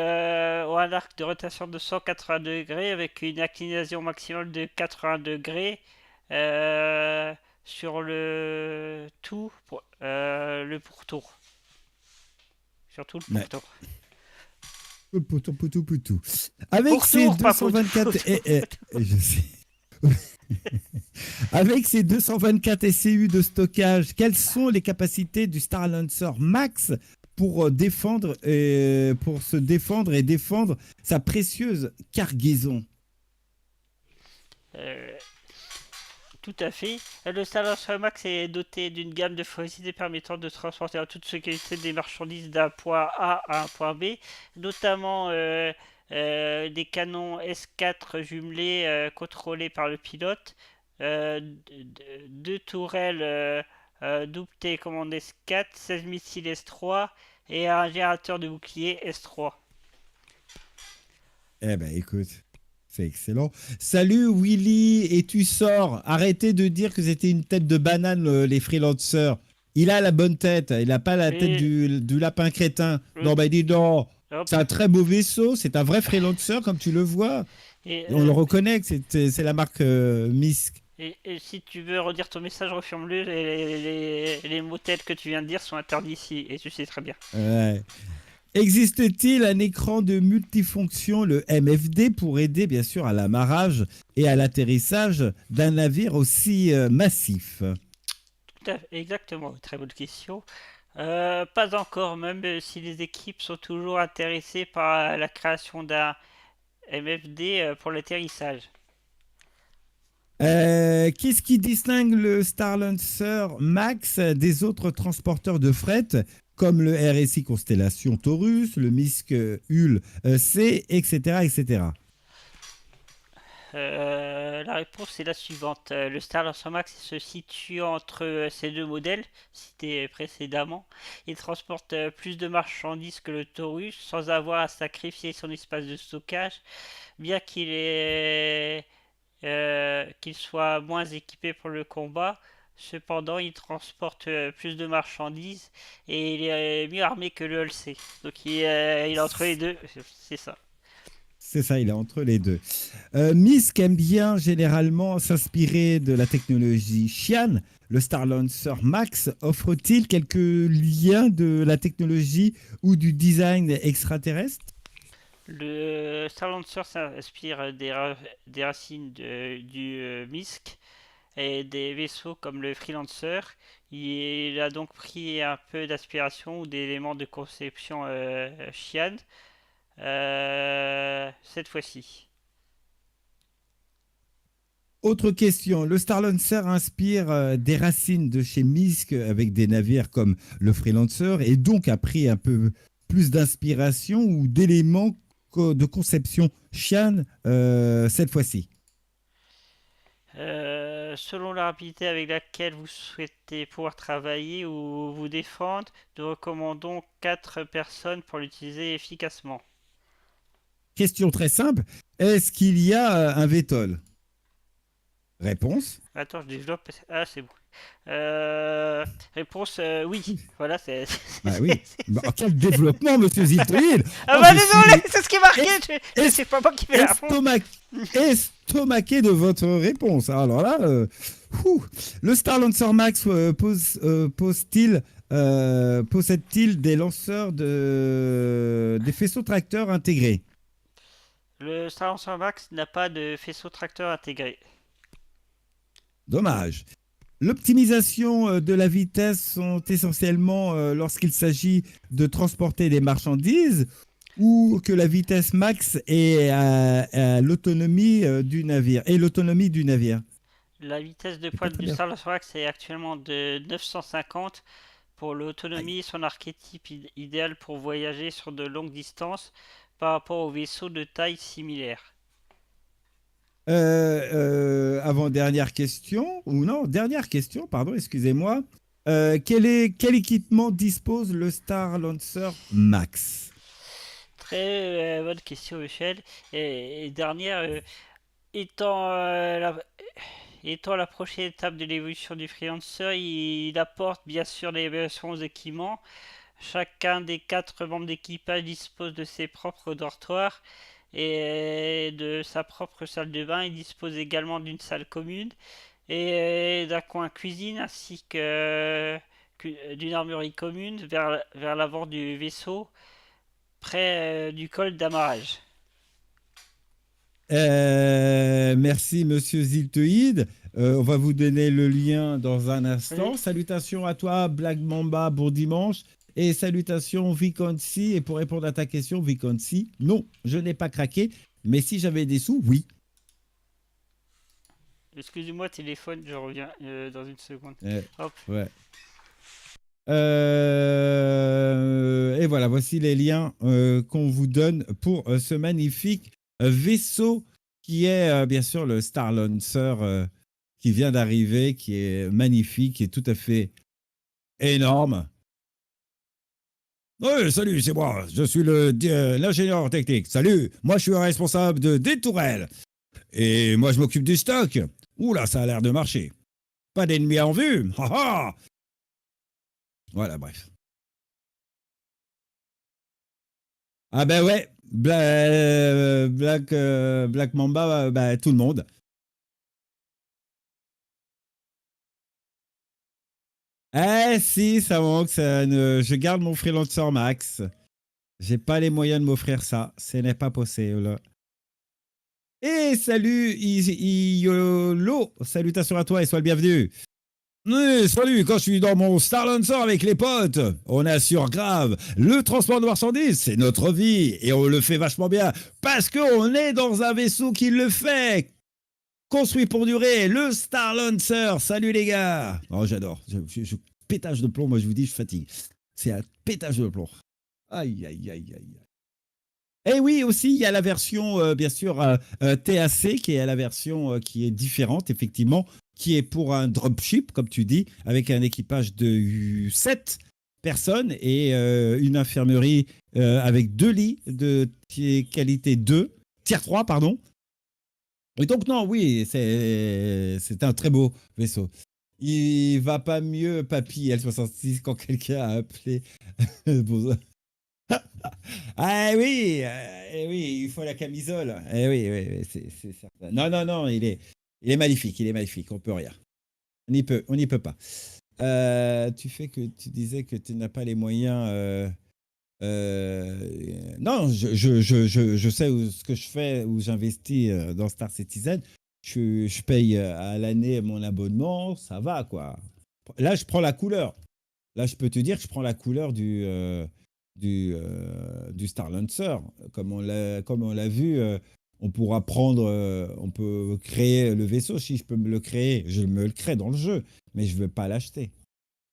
ont un arc de rotation de 180 degrés avec une inclination maximale de 80 degrés sur le pourtour. Surtout le pourtour. Le pourtour. Avec ces 224 je sais. Avec ces 224 SCU de stockage, quelles sont les capacités du Star Lancer Max pour se défendre et défendre sa précieuse cargaison? Tout à fait. Le Star Lancer Max est doté d'une gamme de fluidité permettant de transporter en toute sécurité des marchandises d'un point A à un point B, notamment des canons S4 jumelés contrôlés par le pilote, deux tourelles double télécommande S4, 16 missiles S3 et un générateur de bouclier S3. Eh ben écoute, c'est excellent. Salut Willy, et tu sors. Arrêtez de dire que c'était une tête de banane les freelancers. Il a la bonne tête, il n'a pas la tête du lapin crétin. Non ben dis donc. C'est un très beau vaisseau, c'est un vrai freelancer comme tu le vois. On le reconnaît que c'est la marque Misk. Et si tu veux redire ton message, referme-le. Les mots tels que tu viens de dire sont interdits ici, et tu sais très bien. Ouais. Existe-t-il un écran de multifonction, le MFD, pour aider bien sûr à l'amarrage et à l'atterrissage d'un navire aussi massif? Exactement, très bonne question. Pas encore, même si les équipes sont toujours intéressées par la création d'un MFD pour l'atterrissage. Qu'est-ce qui distingue le Star Lancer Max des autres transporteurs de fret comme le RSI Constellation Taurus, le Misk Hul C, etc. etc. La réponse est la suivante. Le Star Lancer Max se situe entre ces deux modèles cités précédemment. Il transporte plus de marchandises que le Taurus sans avoir à sacrifier son espace de stockage, bien qu'il soit moins équipé pour le combat. Cependant, il transporte plus de marchandises et il est mieux armé que le LC. Donc il est entre les deux, c'est ça. C'est ça, il est entre les deux. Misk aime bien généralement s'inspirer de la technologie Xi'an. Le Star Lancer Max offre-t-il quelques liens de la technologie ou du design extraterrestre? Le Star Lancer s'inspire des racines du Misk et des vaisseaux comme le Freelancer. Il a donc pris un peu d'inspiration ou d'éléments de conception Xi'an. Cette fois-ci. Autre question, le Star Lancer inspire des racines de chez Misk avec des navires comme le Freelancer et donc a pris un peu plus d'inspiration ou d'éléments de conception Xi'an cette fois-ci. Selon la rapidité avec laquelle vous souhaitez pouvoir travailler ou vous défendre, nous recommandons 4 personnes pour l'utiliser efficacement. Question très simple. Est-ce qu'il y a un VTOL? Réponse. Attends, je développe. Ah, c'est bon. Réponse oui. Voilà, c'est. Bah oui. Bah, quel développement, monsieur Ziltoïd. Ah bah désolé, c'est ce qui est marqué. C'est pas moi qui fais la estomaqué de votre réponse. Alors là, le Star Lancer Max possède-t-il des lanceurs des faisceaux tracteurs intégrés? Le Star Lancer Max n'a pas de faisceau tracteur intégré. Dommage. L'optimisation de la vitesse sont essentiellement lorsqu'il s'agit de transporter des marchandises ou que la vitesse max est à l'autonomie du navire. Et l'autonomie du navire. La vitesse de pointe du Star Lancer Max est actuellement de 950. Pour l'autonomie, son archétype idéal pour voyager sur de longues distances par rapport aux vaisseaux de taille similaire. Avant-dernière question, ou non, dernière question, pardon, excusez-moi. Quel équipement dispose le Star Lancer Max? Très bonne question, Michel. Et dernière, étant la prochaine étape de l'évolution du Freelancer, il apporte bien sûr des versions aux équipements. Chacun des 4 membres d'équipage dispose de ses propres dortoirs et de sa propre salle de bain. Il dispose également d'une salle commune et d'un coin cuisine ainsi que d'une armurerie commune vers l'avant du vaisseau, près du col d'amarrage. Merci, monsieur Ziltoïd. On va vous donner le lien dans un instant. Oui. Salutations à toi, Black Mamba, bon dimanche. Et salutations, Viconcy. Et pour répondre à ta question, Viconcy, non, je n'ai pas craqué. Mais si j'avais des sous, oui. Excusez-moi, téléphone, je reviens dans une seconde. Hop. Ouais. Et voilà, voici les liens qu'on vous donne pour ce magnifique vaisseau qui est bien sûr le Star Lancer qui vient d'arriver, qui est magnifique, qui est tout à fait énorme. Oui, salut, c'est moi, je suis l'ingénieur technique. Salut, moi je suis responsable des tourelles. Et moi je m'occupe du stock. Oula, ça a l'air de marcher. Pas d'ennemis en vue. Ha ha. Voilà, bref. Ah ben ouais, Black Mamba, bah, tout le monde. Eh si, ça manque, je garde mon freelancer max. J'ai pas les moyens de m'offrir ça, ce n'est pas possible. Et salut Iolo, salutations à toi et sois le bienvenu. Oui, salut, quand je suis dans mon Star Lancer avec les potes, on assure grave. Le transport de marchandises, c'est notre vie et on le fait vachement bien parce qu'on est dans un vaisseau qui le fait. Construit pour durer, le Star Lancer. Salut les gars. Oh, j'adore. Je pétage de plomb, moi je vous dis, je fatigue. C'est un pétage de plomb. Aïe, aïe, aïe, aïe. Et oui, aussi, il y a la version, bien sûr, TAC, qui est la version qui est différente, effectivement, qui est pour un dropship, comme tu dis, avec un équipage de 7 personnes et une infirmerie avec 2 lits de qualité 2, tier 3, pardon. Et donc, non, oui, c'est un très beau vaisseau. Il va pas mieux, Papy L66, quand quelqu'un a appelé. Ah oui, oui, il faut la camisole. Eh oui, oui, c'est certain. Non, non, non, il est magnifique, on peut rien. On n'y peut pas. Tu disais que tu n'as pas les moyens. Non, je sais ce que je fais, où j'investis dans Star Citizen. Je paye à l'année mon abonnement, ça va quoi. Là, je prends la couleur. Là, je peux te dire que je prends la couleur du Star Lancer. Comme on l'a vu, on pourra on peut créer le vaisseau. Si je peux me le créer, je me le crée dans le jeu, mais je ne veux pas l'acheter.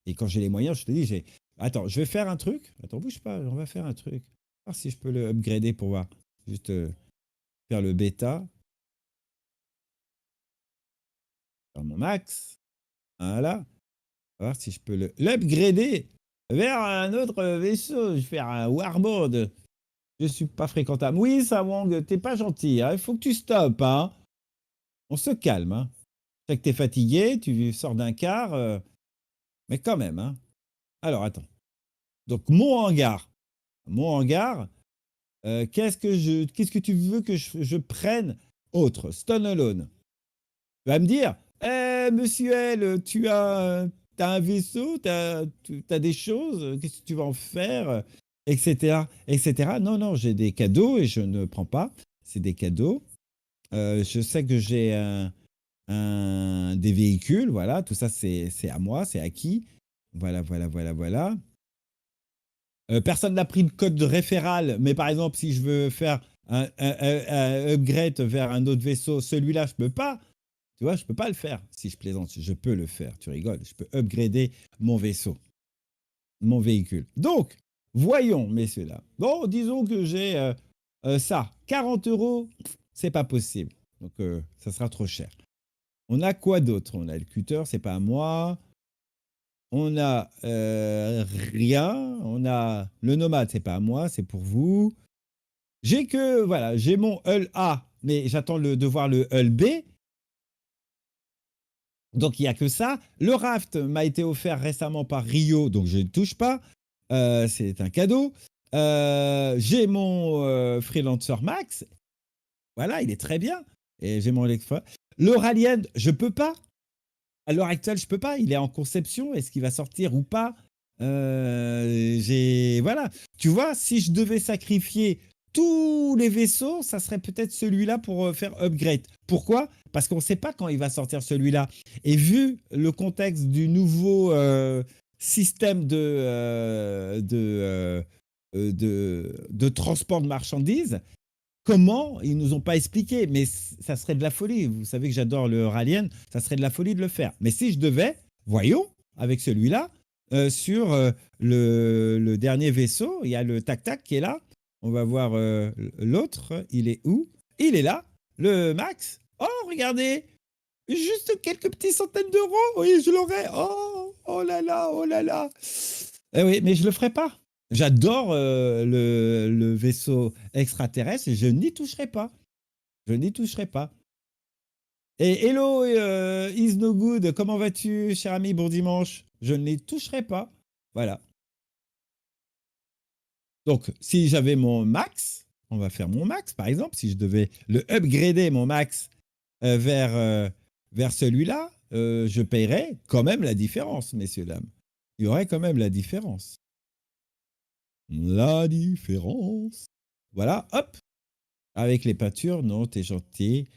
Et quand j'ai les moyens, je te dis, attends, je vais faire un truc. Attends, bouge pas, on va faire un truc. Voir si je peux le upgrader pour voir. Juste faire le bêta. Dans mon max. Voilà. On va voir si je peux l'upgrader vers un autre vaisseau. Je vais faire un warbird. Je suis pas fréquentable. Oui, ça, Wang, t'es pas gentil. Hein. Il faut que tu stoppes. Hein. On se calme. Hein. Je sais que t'es fatigué, tu sors d'un quart. Mais quand même. Hein. Alors, attends. Donc, mon hangar. Qu'est-ce que tu veux que je prenne autre? Stone Alone. Tu vas me dire, monsieur L, tu as un vaisseau, tu as des choses, qu'est-ce que tu vas en faire, etc., etc. Non, non, j'ai des cadeaux et je ne prends pas. C'est des cadeaux. Je sais que j'ai des véhicules, voilà, tout ça c'est à moi, c'est acquis. Voilà. Personne n'a pris le code référal, mais par exemple, si je veux faire un upgrade vers un autre vaisseau, celui-là, je peux pas. Tu vois, je peux pas le faire. Si je plaisante, je peux le faire. Tu rigoles, je peux upgrader mon vaisseau, mon véhicule. Donc, voyons, messieurs là. Bon, disons que j'ai ça. 40 €, c'est pas possible. Donc, ça sera trop cher. On a quoi d'autre? On a le cutter, c'est pas à moi. On a rien. On a le nomade, c'est pas à moi, c'est pour vous. J'ai mon hull A, mais j'attends de voir le hull B. Donc il n'y a que ça. Le raft m'a été offert récemment par Rio, donc je ne touche pas. C'est un cadeau. J'ai mon Freelancer Max. Voilà, il est très bien. Et j'ai mon Electra. Le Ralliant, je peux pas. À l'heure actuelle, je peux pas. Il est en conception. Est-ce qu'il va sortir ou pas? Voilà. Tu vois, si je devais sacrifier tous les vaisseaux, ça serait peut-être celui-là pour faire upgrade. Pourquoi? Parce qu'on ne sait pas quand il va sortir celui-là. Et vu le contexte du nouveau système de transport de marchandises, comment, ils ne nous ont pas expliqué, mais ça serait de la folie. Vous savez que j'adore le Rallyen, ça serait de la folie de le faire. Mais si je devais, voyons, avec celui-là, sur le dernier vaisseau, il y a le tac-tac qui est là. On va voir l'autre, il est où? Il est là, le Max. Oh, regardez, juste quelques petits centaines d'euros, oui, je l'aurais. Oh là là, oh là là. Eh oui, mais je le ferai pas. J'adore le vaisseau extraterrestre et je n'y toucherai pas. Je n'y toucherai pas. Et hello, is no good. Comment vas-tu, cher ami? Bon dimanche. Je ne les toucherai pas. Voilà. Donc, si j'avais mon max, on va faire mon max, par exemple. Si je devais le upgrader, mon max, vers celui-là, je paierais quand même la différence, messieurs, dames. Il y aurait quand même la différence. La différence. Voilà, hop. Avec les peintures, non, t'es gentil.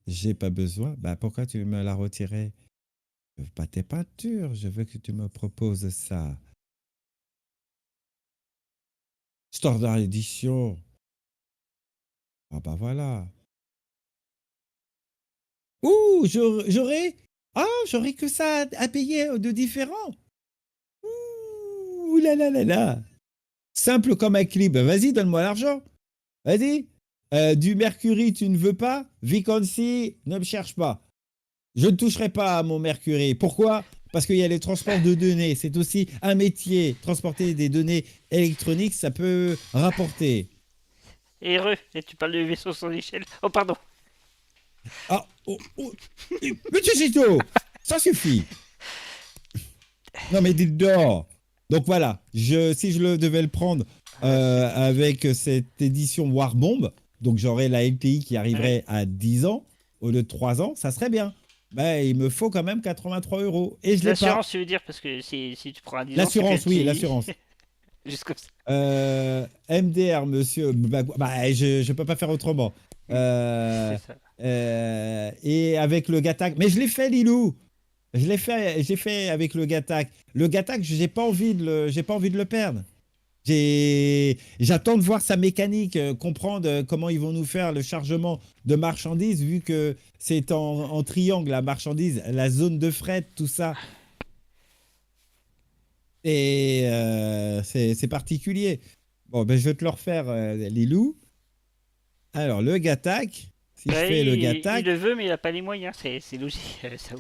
J'ai pas besoin. Bah, pourquoi tu me l'as retiré? Je veux pas tes peintures. Je veux que tu me proposes ça. Standard édition. Ah bah voilà. Ouh, j'aurais que ça à payer de différent. Ouh là là là là. Simple comme un clip. Vas-y, donne-moi l'argent. Vas-y. Du Mercury, tu ne veux pas? Vacancy, ne me cherche pas. Je ne toucherai pas à mon Mercury. Pourquoi? Parce qu'il y a les transports de données. C'est aussi un métier. Transporter des données électroniques, ça peut rapporter. Et tu parles du vaisseau sans échelle. Oh, pardon. Ah, Monsieur Chito, ça suffit. Non, mais dites dehors. Donc voilà, si je devais le prendre avec cette édition Warbomb, donc j'aurais la LTI qui arriverait à 10 ans au lieu de 3 ans, ça serait bien. Ben, il me faut quand même 83 €. Et je l'ai pas. L'assurance, tu veux dire, parce que si tu prends un 10 ans... L'assurance, oui, l'assurance. Juste comme ça. MDR, monsieur. Je ne peux pas faire autrement. C'est ça. Et avec le Gattac. Mais je l'ai fait, Lilou. J'ai fait avec le Gattac. Le Gattac, j'ai pas envie de le perdre. J'attends de voir sa mécanique, comprendre comment ils vont nous faire le chargement de marchandises, vu que c'est en triangle, la marchandise, la zone de fret, tout ça. Et c'est particulier. Bon, ben, je vais te le refaire, Lilou. Alors, le Gattac, Si je fais le Gattac... Il le veut, mais il n'a pas les moyens, c'est logique. Ça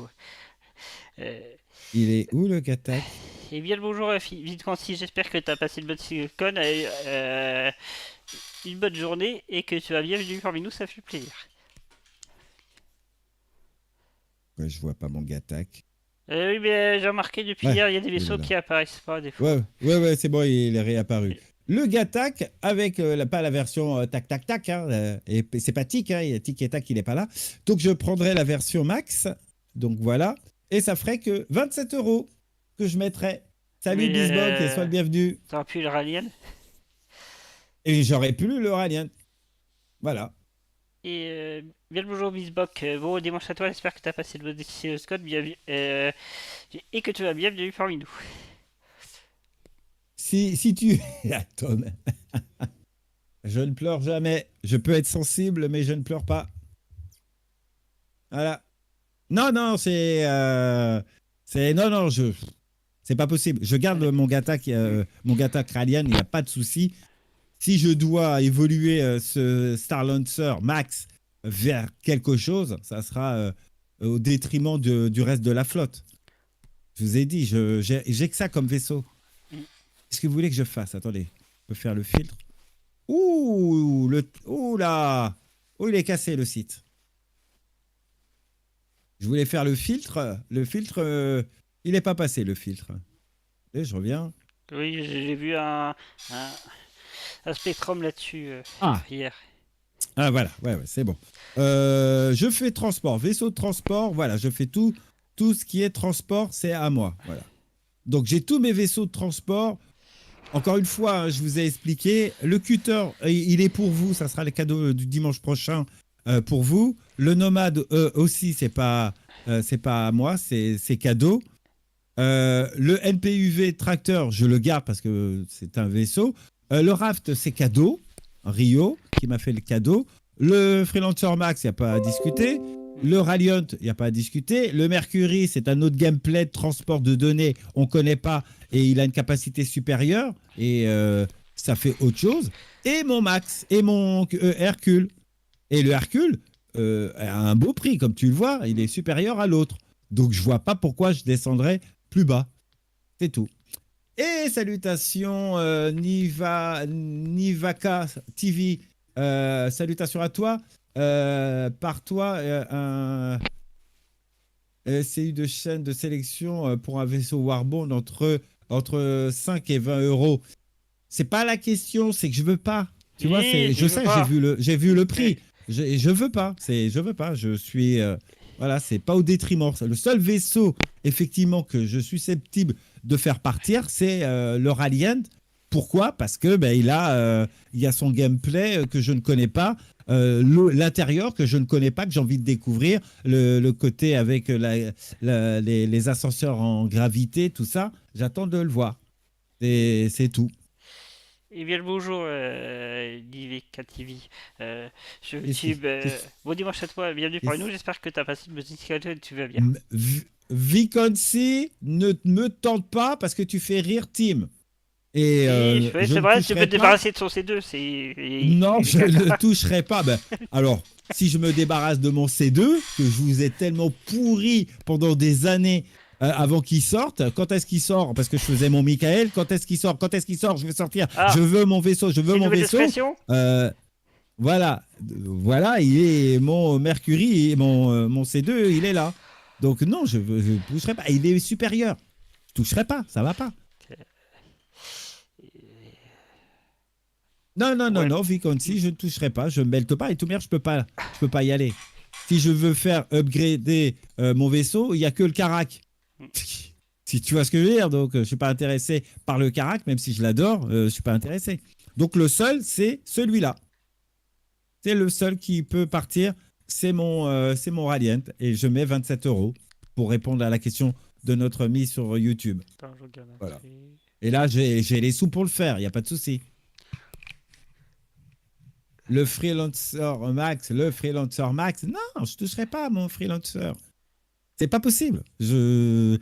Il est où le Gattac? Eh bien le bonjour Vidkansi, j'espère que tu as passé une bonne con, une bonne journée et que tu as bien venu parmi nous, ça fait plaisir. Ouais, je vois pas mon Gattac. Oui, mais j'ai remarqué depuis hier, il y a des vaisseaux qui apparaissent pas des fois. Ouais, c'est bon, il est réapparu. Le Gattac avec pas la version tac tac tac, hein, et c'est pas tic, hein, tic et tac, il est pas là. Donc je prendrai la version max, donc voilà, et ça ferait que 27 € que je mettrais. Salut Bisbok et sois le bienvenu. T'aurais pu le Ralien. Et j'aurais pu le Ralien. Voilà. Et bien le bonjour Bisbok, bon dimanche à toi, j'espère que tu as passé le bon Scott et que tu vas bien bienvenue parmi nous. Si tu... Attends. Je ne pleure jamais. Je peux être sensible, mais je ne pleure pas. Voilà. Non, c'est... Non, c'est pas possible. Je garde mon Gattac Ralien, il n'y a pas de souci. Si je dois évoluer ce Star Lancer Max vers quelque chose, ça sera au détriment du reste de la flotte. Je vous ai dit, j'ai que ça comme vaisseau. Qu'est-ce que vous voulez que je fasse? Attendez, je peux faire le filtre. Ouh là! Oh, il est cassé le site. Je voulais faire le filtre. Le filtre, il n'est pas passé le filtre. Et je reviens. Oui, j'ai vu un spectrum là-dessus hier. Ah voilà, ouais, c'est bon. Je fais transport, vaisseau de transport, voilà, je fais tout ce qui est transport, c'est à moi. Voilà. Donc j'ai tous mes vaisseaux de transport. Encore une fois, je vous ai expliqué, le cutter, il est pour vous, ça sera le cadeau du dimanche prochain pour vous. Le nomade aussi, c'est pas à moi, c'est cadeau. Le NPUV tracteur, je le garde parce que c'est un vaisseau. Le raft, c'est cadeau. Rio, qui m'a fait le cadeau. Le Freelancer Max, il n'y a pas à discuter. Le Radiant, il n'y a pas à discuter. Le Mercury, c'est un autre gameplay de transport de données. On ne connaît pas et il a une capacité supérieure. Et ça fait autre chose. Et mon Max, et mon Hercule. Et le Hercule a un beau prix, comme tu le vois. Il est supérieur à l'autre. Donc, je ne vois pas pourquoi je descendrais plus bas. C'est tout. Et salutations Nivaka TV. Salutations à toi. Par toi, un SCU de chaîne de sélection pour un vaisseau Warbond entre 5 et 20 €. C'est pas la question, c'est que je veux pas. Tu vois, je sais, j'ai vu le prix. Je veux pas. Je veux pas. Je suis voilà, c'est pas au détriment. Le seul vaisseau effectivement que je suis susceptible de faire partir, c'est le Radiant. Pourquoi? Parce que il y a son gameplay que je ne connais pas, l'intérieur que je ne connais pas, que j'ai envie de découvrir, le côté avec les ascenseurs en gravité, tout ça. J'attends de le voir. C'est tout. Et bien le bonjour, DVK TV. Sur YouTube. Bon dimanche à toi, bienvenue parmi nous. J'espère que tu as passé une bonne soirée et que tu vas bien. Viconsi, ne me tente pas parce que tu fais rire Tim. Et c'est vrai, tu peux te débarrasser de son C2. Non, je ne toucherai pas. Alors, si je me débarrasse de mon C2, que je vous ai tellement pourri pendant des années avant qu'il sorte, quand est-ce qu'il sort? Parce que je faisais mon Michael, quand est-ce qu'il sort? Je vais sortir. Je veux mon vaisseau, Voilà, il est mon Mercury, mon C2, il est là. Donc non, je ne toucherai pas. Il est supérieur. Je ne toucherai pas, ça va pas. Non, Viconsi, je ne toucherai pas, je ne melte pas et tout merde, je peux pas y aller. Si je veux faire upgrader mon vaisseau, il n'y a que le Carac. Si tu vois ce que je veux dire, donc je ne suis pas intéressé par le Carac, même si je l'adore, je ne suis pas intéressé. Donc le seul, c'est celui-là. C'est le seul qui peut partir, c'est mon Radiant et je mets 27 € pour répondre à la question de notre ami sur YouTube. Voilà. Et là, j'ai les sous pour le faire, il n'y a pas de souci. Le Freelancer Max, non, je ne toucherai pas à mon Freelancer. C'est pas possible. Je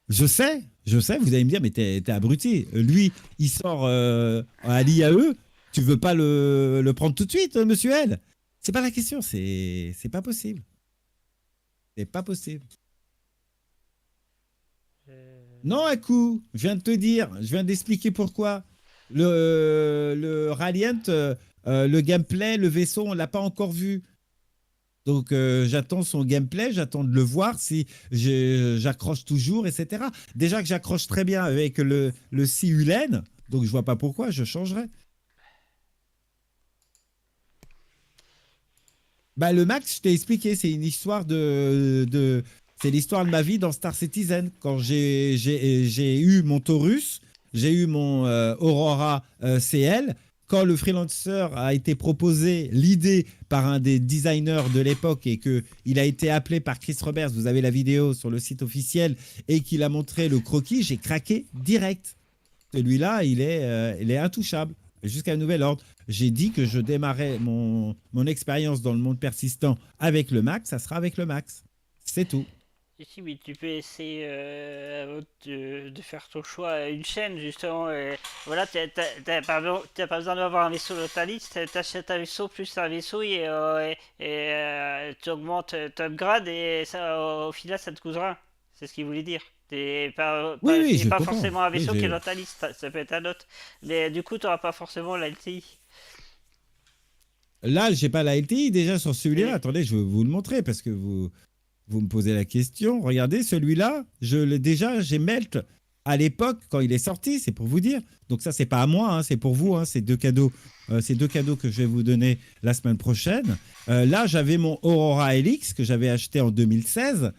sais, vous allez me dire, mais t'es abruti. Lui, il sort à l'IAE, tu veux pas le prendre tout de suite, monsieur L? C'est pas la question, c'est pas possible. C'est pas possible. Non, à coup, je viens de te dire, je viens d'expliquer pourquoi. Le Radiant, le gameplay, le vaisseau, on l'a pas encore vu. Donc j'attends son gameplay, j'attends de le voir si j'accroche toujours, etc. Déjà que j'accroche très bien avec le Siulen, donc je vois pas pourquoi je changerais. Bah, le Max, je t'ai expliqué, c'est une histoire c'est l'histoire de ma vie dans Star Citizen. Quand j'ai eu mon Taurus, j'ai eu mon Aurora CL. Quand le freelancer a été proposé l'idée par un des designers de l'époque et qu'il a été appelé par Chris Roberts, vous avez la vidéo sur le site officiel, et qu'il a montré le croquis, j'ai craqué direct. Celui-là, il est intouchable. Jusqu'à nouvel ordre. J'ai dit que je démarrais mon expérience dans le monde persistant avec le Max, ça sera avec le Max. C'est tout. Et si, oui, tu peux essayer de faire ton choix à une chaîne, justement. Voilà, t'as pas besoin d'avoir un vaisseau dans ta liste, t'achètes un vaisseau plus un vaisseau et tu augmentes, tu upgrades et ça, au final, ça te coûte rien. C'est ce qu'il voulait dire. C'est pas forcément un vaisseau qui est dans ta liste, ça peut être un autre. Mais du coup, tu n'auras pas forcément la LTI. Là, j'ai pas la LTI déjà sur celui-là. Oui. Attendez, je vais vous le montrer parce que vous me posez la question. Regardez, celui-là, j'ai melt à l'époque quand il est sorti, c'est pour vous dire. Donc ça, c'est pas à moi, hein, c'est pour vous. Hein, c'est 2 cadeaux. C'est 2 cadeaux que je vais vous donner la semaine prochaine. Là, j'avais mon Aurora LX que j'avais acheté en 2016.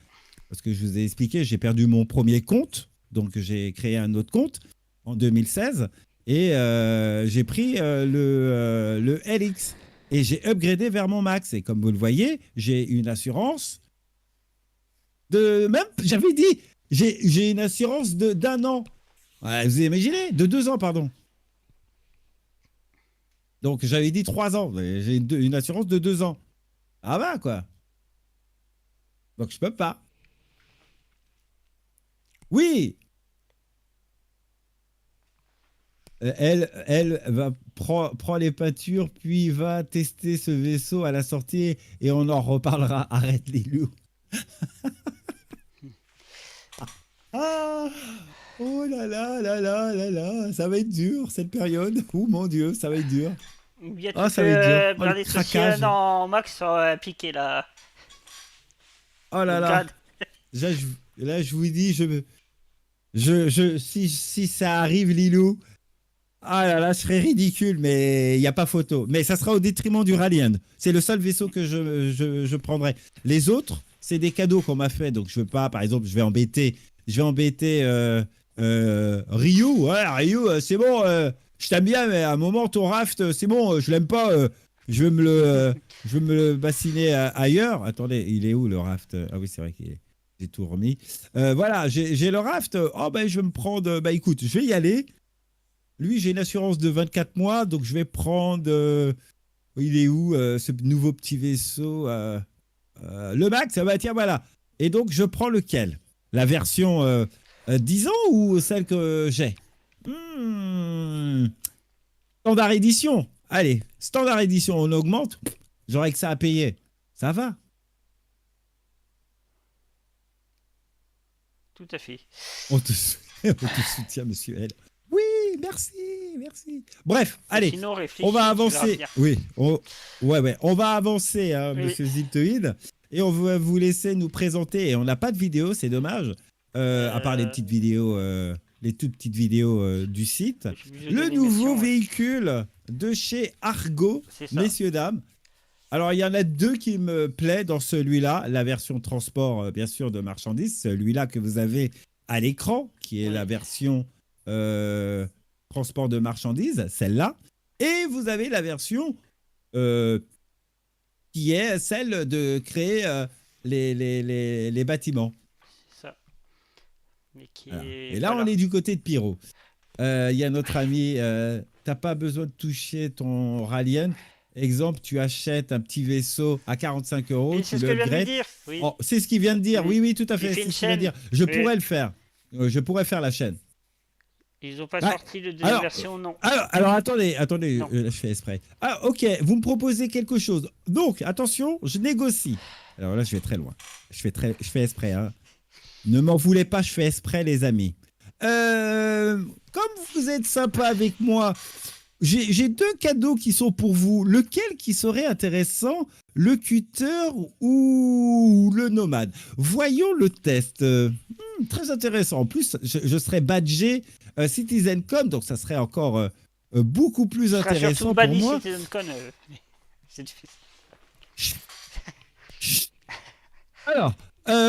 Parce que je vous ai expliqué, j'ai perdu mon premier compte. Donc, j'ai créé un autre compte en 2016. Et j'ai pris le LX. Et j'ai upgradé vers mon Max. Et comme vous le voyez, j'ai une assurance j'avais dit, j'ai une assurance d'1 an. Ouais, vous imaginez, de 2 ans, pardon. Donc, j'avais dit 3 ans. J'ai une assurance de 2 ans. Ah bah, quoi. Donc, je peux pas. Oui. Elle prend les peintures, puis va tester ce vaisseau à la sortie et on en reparlera. Arrête les loups. Ah, oh là là là là là là, ça va être dur cette période. Oh mon Dieu, ça va être dur. Ça va être dur. Les craquages en max piqué là. Oh là là. Là, je vous dis, si ça arrive, Lilou, ah là là, ce serait ridicule, mais il n'y a pas photo. Mais ça sera au détriment du Radiant. C'est le seul vaisseau que je prendrai. Les autres, c'est des cadeaux qu'on m'a fait, donc je veux pas, par exemple, je vais embêter Ryu. Ouais, Ryu, c'est bon, je t'aime bien, mais à un moment, ton raft, c'est bon, je l'aime pas, je veux me le bassiner ailleurs. Attendez, il est où le raft? Ah oui, c'est vrai qu'il est. J'ai tout remis. Voilà, j'ai le raft. Oh, ben, je vais me prendre. Bah, écoute, je vais y aller. Lui, j'ai une assurance de 24 mois, donc je vais prendre. Il est où ce nouveau petit vaisseau le Max, bah, tiens, voilà. Et donc, je prends lequel? La version 10 ans ou celle que j'ai? Standard édition. Allez, standard édition, on augmente. J'aurais que ça à payer. Ça va. Tout à fait. On te soutient, monsieur L. Oui, merci. Bref, allez, on va avancer. Oui, on va avancer, hein, oui. Monsieur Ziltoïd. Et on va vous laisser nous présenter. Et on n'a pas de vidéo, c'est dommage. À part les petites vidéos, les toutes petites vidéos du site. Le nouveau véhicule de chez Argo, messieurs, dames. Alors, il y en a 2 qui me plaît dans celui-là. La version transport, bien sûr, de marchandises. Celui-là que vous avez à l'écran, qui est la version transport de marchandises, celle-là. Et vous avez la version qui est celle de créer les bâtiments. C'est ça. Mais voilà. Et là, on est du côté de Pyro. Il y a notre ami, t'as pas besoin de toucher ton Rallian. Exemple, tu achètes un petit vaisseau à 45 €, tu le upgrades. Oui. Oh, c'est ce qu'il vient de dire. Oui, tout à fait. C'est ce qu'il vient de dire. Je pourrais le faire. Je pourrais faire la chaîne. Ils n'ont pas sorti de deuxième version, non. Alors attendez, je fais exprès. Ah, ok, vous me proposez quelque chose. Donc, attention, je négocie. Alors là, je vais très loin. Je fais exprès. Hein. Ne m'en voulez pas, je fais exprès, les amis. Comme vous êtes sympa avec moi, j'ai 2 cadeaux qui sont pour vous. Lequel qui serait intéressant, le cutter ou le nomade? Voyons le test. Très intéressant. En plus, je serais badgé CitizenCon, donc ça serait encore beaucoup plus intéressant pour moi. CitizenCon, c'est difficile. Alors,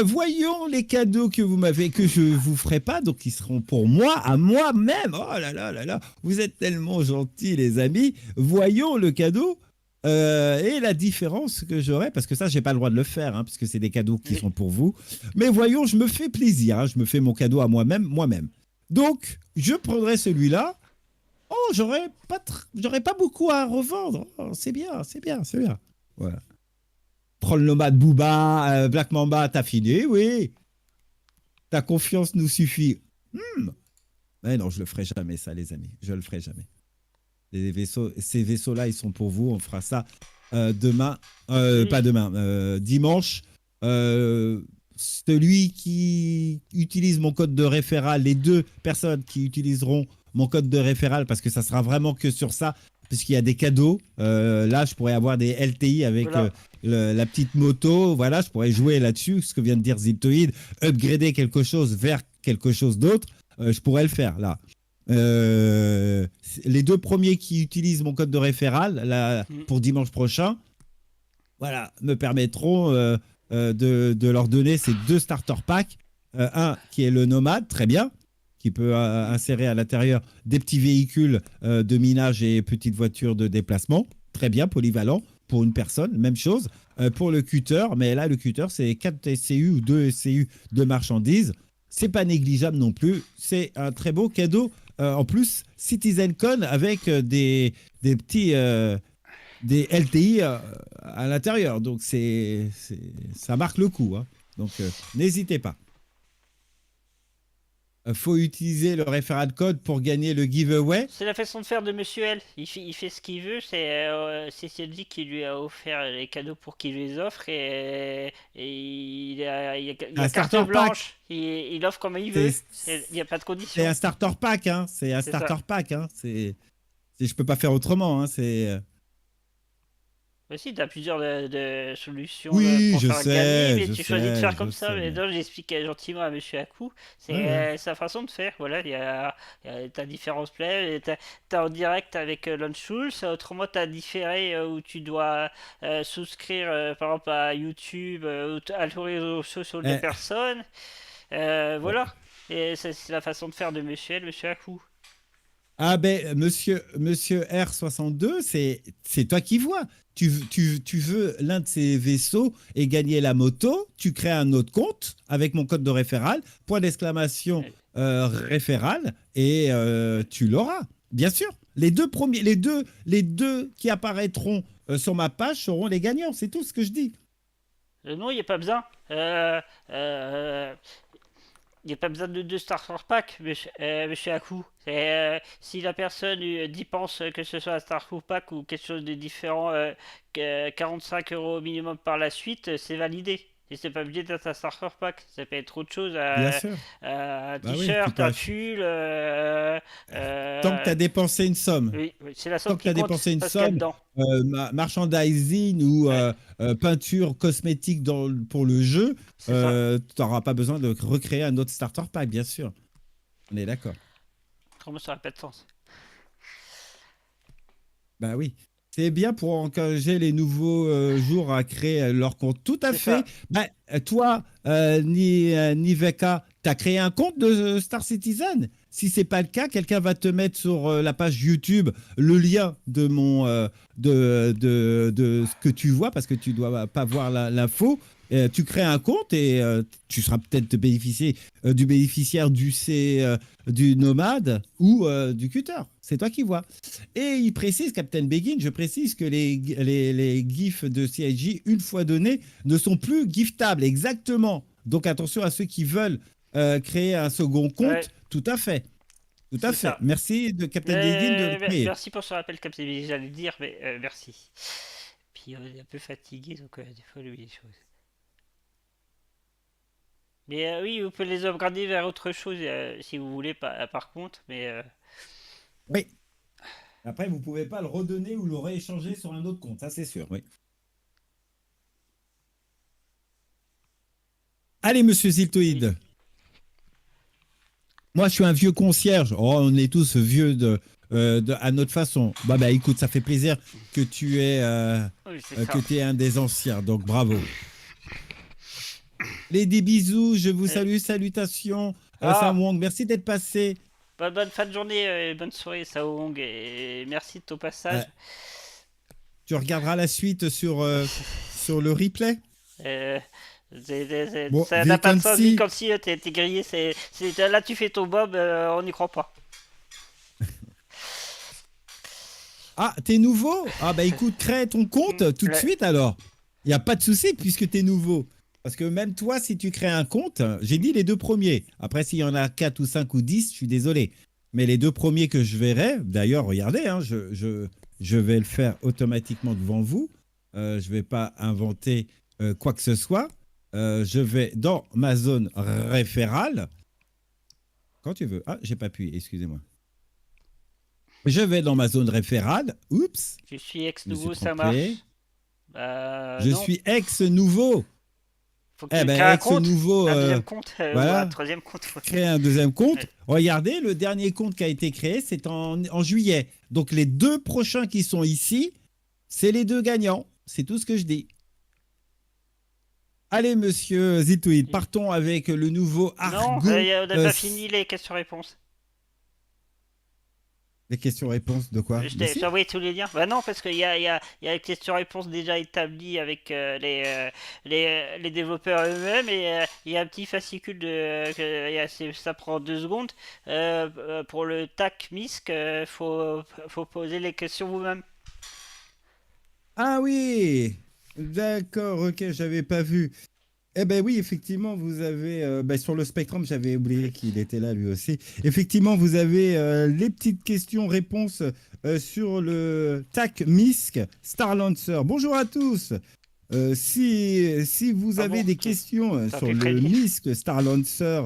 voyons les cadeaux que je vous ferai pas, donc qui seront pour moi, à moi-même. Oh là là là là, vous êtes tellement gentils, les amis. Voyons le cadeau et la différence que j'aurai, parce que ça, j'ai pas le droit de le faire, hein, puisque c'est des cadeaux qui sont pour vous. Mais voyons, je me fais plaisir, hein, je me fais mon cadeau à moi-même. Donc, je prendrai celui-là. Oh, j'aurais pas beaucoup à revendre. Oh, c'est bien. Voilà. Prends le nomade Booba, Black Mamba, t'as fini, oui. Ta confiance nous suffit. Mais non, je le ferai jamais, ça, les amis. Je le ferai jamais. Ces vaisseaux-là, ils sont pour vous. On fera ça demain. Pas demain. Dimanche. Celui qui utilise mon code de référal, les 2 personnes qui utiliseront mon code de référal, parce que ça sera vraiment que sur ça, puisqu'il y a des cadeaux. Là, je pourrais avoir des LTI avec la petite moto. Voilà, je pourrais jouer là-dessus, ce que vient de dire Ziltoid, upgrader quelque chose vers quelque chose d'autre. Je pourrais le faire, là. Les 2 premiers qui utilisent mon code de référal là, pour dimanche prochain, voilà, me permettront de leur donner ces 2 starter packs. Un qui est le nomade, très bien, qui peut insérer à l'intérieur des petits véhicules de minage et petites voitures de déplacement. Très bien, polyvalent pour une personne. Même chose pour le cutter, mais là, le cutter, c'est 4 SCU ou 2 SCU de marchandises. C'est pas négligeable non plus. C'est un très beau cadeau. En plus, CitizenCon avec des petits des LTI à l'intérieur. Donc, ça marque le coup. Hein. Donc, n'hésitez pas. Faut utiliser le référent code pour gagner le giveaway. C'est la façon de faire de Monsieur L. Il fait ce qu'il veut. C'est CLG qui lui a offert les cadeaux pour qu'il les offre. Et il a carte blanche. Il offre comme il veut. Il n'y a pas de condition. C'est un starter pack. Hein. C'est un starter pack. Hein. Je peux pas faire autrement. Hein. Si, tu as plusieurs solutions pour faire gagner, mais tu choisis de faire comme ça. Mais donc, j'explique gentiment à Monsieur Akou. C'est sa façon de faire. Voilà, t'as différents plays. T'as en direct avec Launchtools. Autrement, t'as différé où tu dois souscrire, par exemple, à YouTube, à les réseaux sociaux des personnes. Voilà. Et c'est la façon de faire de Monsieur Akou. Ah ben, monsieur R62, c'est toi qui vois. Tu veux l'un de ces vaisseaux et gagner la moto, tu crées un autre compte avec mon code de référal, point d'exclamation référal, et tu l'auras, bien sûr. Les deux qui apparaîtront sur ma page seront les gagnants, c'est tout ce que je dis. Non, il n'y a pas besoin. Il n'y a pas besoin de 2 starter pack, monsieur Akou. Si la personne y pense que ce soit un starter pack ou quelque chose de différent, 45 € minimum par la suite, c'est validé. Et c'est pas obligé d'être un starter pack. Ça peut être autre chose. Un t-shirt, un pull. Tant que tu as dépensé une somme. Oui, c'est la somme qui compte. Tant que tu as dépensé une somme, merchandising ou peinture cosmétique pour le jeu, tu n'auras pas besoin de recréer un autre starter pack, bien sûr. On est d'accord. Autrement, ça n'aurait pas de sens. Bah oui. C'est bien pour encourager les nouveaux jours à créer leur compte. Tout à fait. Bah, toi, Niveka, tu as créé un compte de Star Citizen. Si ce n'est pas le cas, quelqu'un va te mettre sur la page YouTube le lien de de ce que tu vois, parce que tu ne dois pas voir l'info. Tu crées un compte et tu seras peut-être du bénéficiaire du nomade ou du cutter. C'est toi qui vois. Et il précise, Captain Begin, je précise que les gifs de CIG, une fois donnés, ne sont plus giftables. Exactement. Donc attention à ceux qui veulent créer un second compte. Ouais. Tout à fait. Tout à fait. Merci de Captain Dédine de le créer. Merci pour ce rappel, Captain Dédine, j'allais le dire, mais merci. Puis on est un peu fatigué, donc des fois on oublie des choses. Mais oui, vous pouvez les upgrader vers autre chose si vous voulez, par contre, mais... Oui. Après, vous pouvez pas le redonner ou le rééchanger sur un autre compte, ça c'est sûr, oui. Allez, monsieur Ziltoïd. Oui. Moi, je suis un vieux concierge. Oh, on est tous vieux à notre façon. Bah, écoute, ça fait plaisir que tu es un des anciens. Donc, bravo. Lady bisous, je vous salue, salutations. Sam Wong, merci d'être passé. Bonne fin de journée, bonne soirée, Sam Wong, et merci de ton passage. Tu regarderas la suite sur le replay. Ça n'a pas de sens, comme si t'es grillé. Là, tu fais ton bob, on n'y croit pas. Ah, t'es nouveau? Ah, écoute, crée ton compte tout de suite alors. Il n'y a pas de souci puisque t'es nouveau. Parce que même toi, si tu crées un compte, j'ai dit les 2 premiers. Après, s'il y en a 4 ou 5 ou 10, je suis désolé. Mais les 2 premiers que je verrai, d'ailleurs, regardez, hein, je vais le faire automatiquement devant vous. Je ne vais pas inventer quoi que ce soit. Je vais dans ma zone référale. Quand tu veux. Ah, j'ai pas appuyé, excusez-moi. Je vais dans ma zone référale. Oups. Je suis ex-nouveau, ça marche. Je suis ex-nouveau. Faut que tu crées un compte, un deuxième compte, voilà. Un troisième compte. Créer un deuxième compte. Ouais. Regardez, le dernier compte qui a été créé, c'est en juillet. Donc les 2 prochains qui sont ici, c'est les 2 gagnants. C'est tout ce que je dis. Allez, monsieur Ziltoïd, partons avec le nouveau Argo. Non, on n'a pas fini les questions-réponses. Les questions-réponses de quoi? Je t'ai envoyé tous les liens. Bah non, parce qu'il y a les questions-réponses déjà établies avec les développeurs eux-mêmes, et il y a un petit fascicule ça prend 2 secondes. Pour le TAC MISC, faut poser les questions vous-même. Ah oui, d'accord, ok, j'avais pas vu. Eh ben oui, effectivement, vous avez sur le Spectrum, j'avais oublié qu'il était là lui aussi. Effectivement, vous avez les petites questions-réponses sur le TAC MISC Starlancer. Bonjour à tous. Si vous avez des questions sur le MISC Starlancer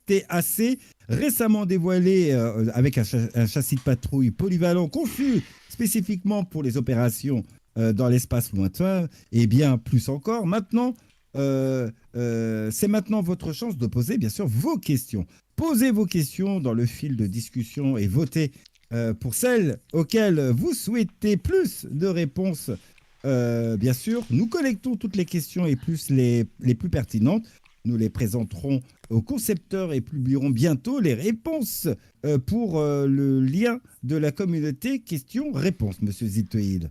TAC, récemment dévoilé avec un châssis de patrouille polyvalent conçu spécifiquement pour les opérations dans l'espace lointain, et bien plus encore. Maintenant, c'est maintenant votre chance de poser, bien sûr, vos questions. Posez vos questions dans le fil de discussion et votez pour celles auxquelles vous souhaitez plus de réponses. Bien sûr, nous collectons toutes les questions et plus les plus pertinentes. Nous les présenterons aux concepteurs et publierons bientôt les réponses pour le lien de la communauté questions-réponses, monsieur Ziltoïd.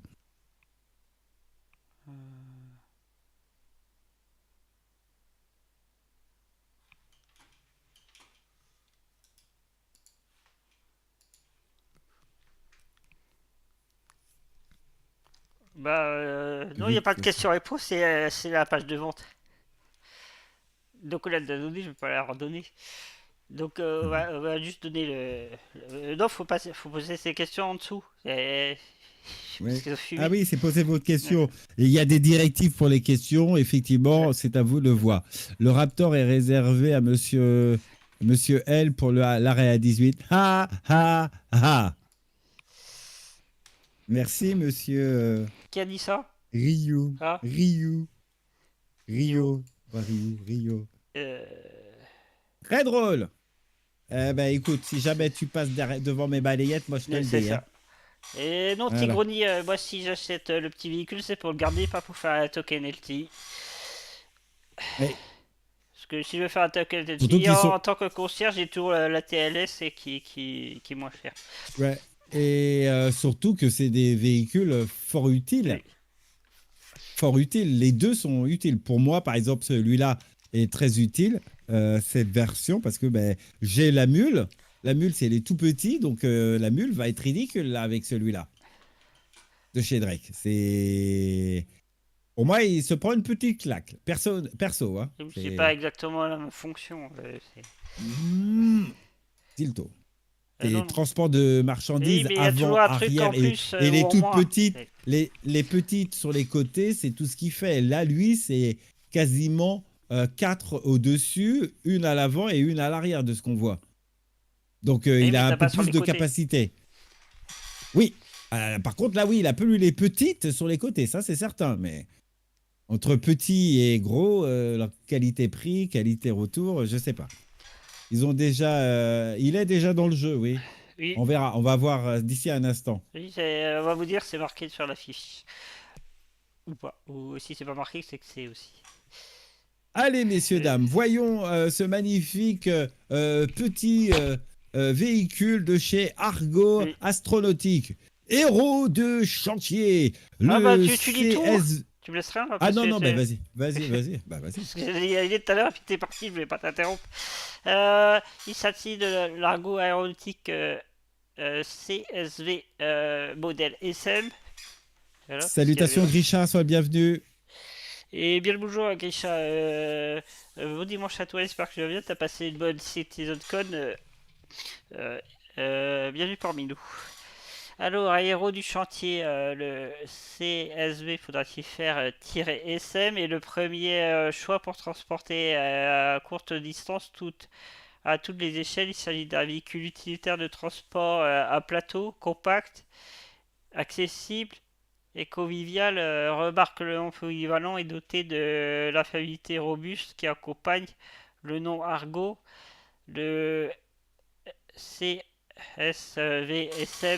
Non, il n'y a pas de questions-réponses, c'est la page de vente. Donc on l'a donné, je ne vais pas la redonner. Donc on va juste donner non, faut poser ces questions en dessous. Oui. Ah oui, c'est poser votre question. Ouais. Il y a des directives pour les questions, effectivement, c'est à vous de voir. Le Raptor est réservé à monsieur L pour l'arrêt à 18. Ha ha ha. Merci, monsieur. Qui a dit ça? Rio. Ah. Rio. Très drôle. Écoute, si jamais tu passes devant mes balayettes, moi je te le dis. Hein. Et non, Tigroni, moi si j'achète le petit véhicule, c'est pour le garder, pas pour faire un token LT. Oui. Parce que si je veux faire un token LT, en tant que concierge, j'ai toujours la TLS et qui est moins cher. Ouais. Et surtout que c'est des véhicules fort utiles. Oui. Fort utiles. Les 2 sont utiles. Pour moi, par exemple, celui-là est très utile, cette version, parce que j'ai la mule. La mule, c'est les tout petits, donc la mule va être ridicule là, avec celui-là. De chez Drake. Pour moi, il se prend une petite claque. Perso, hein. C'est pas exactement la même fonction. Tilto. C'est transport de marchandises avant, arrière et les toutes petites, les petites sur les côtés, c'est tout ce qu'il fait. Là, lui, c'est quasiment 4 au-dessus, une à l'avant et une à l'arrière de ce qu'on voit. Donc, il a un peu plus de capacité. Oui. Par contre, là, oui, il a plus les petites sur les côtés, ça, c'est certain. Mais entre petit et gros, la qualité-prix, qualité-retour, je sais pas. Ils ont déjà, il est déjà dans le jeu, oui. On verra, on va voir d'ici un instant. Oui, on va vous dire, c'est marqué sur la fiche. Ou pas. Ou si c'est pas marqué, c'est que c'est aussi. Allez, messieurs, dames, voyons ce magnifique petit véhicule de chez Argo Astronautique. Héros de chantier. Tu dis tout. Tu me laisseras Ah non, non, vas-y. Bah, vas-y. Il est tout à l'heure, puis t'es parti, je vais pas t'interrompre. Il s'agit de l'Argo aéronautique CSV modèle SM. Voilà, salutations Grisha, sois le bienvenu. Et bien le bonjour Grisha. Bon dimanche à toi, j'espère que tu vas bien. T'as passé une bonne CitizenCon. Bienvenue parmi nous. Alors, héros du chantier, le CSV, faudra-t-il faire -SM et le premier choix pour transporter à courte distance à toutes les échelles. Il s'agit d'un véhicule utilitaire de transport à plateau, compact, accessible et convivial. Remarque le nom polyvalent est doté de la fiabilité robuste qui accompagne le nom Argo. Le CSVSM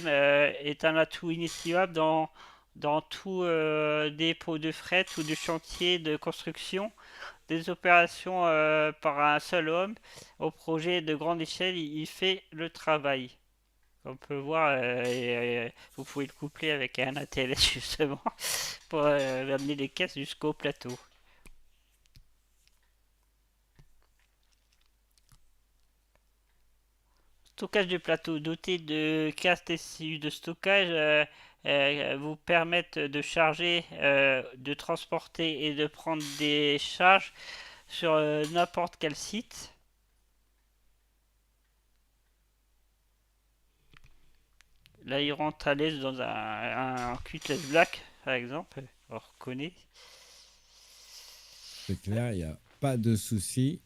est un atout inestimable dans tout dépôt de fret ou de chantier de construction. Des opérations par un seul homme au projet de grande échelle, il fait le travail. On peut voir, vous pouvez le coupler avec un ATLS justement pour amener les caisses jusqu'au plateau. Stockage de plateau doté de 4 TCU de stockage vous permettent de charger, de transporter et de prendre des charges sur n'importe quel site. Là, il rentre à l'aise dans un cutless black, par exemple. On reconnaît. C'est clair, il n'y a pas de souci.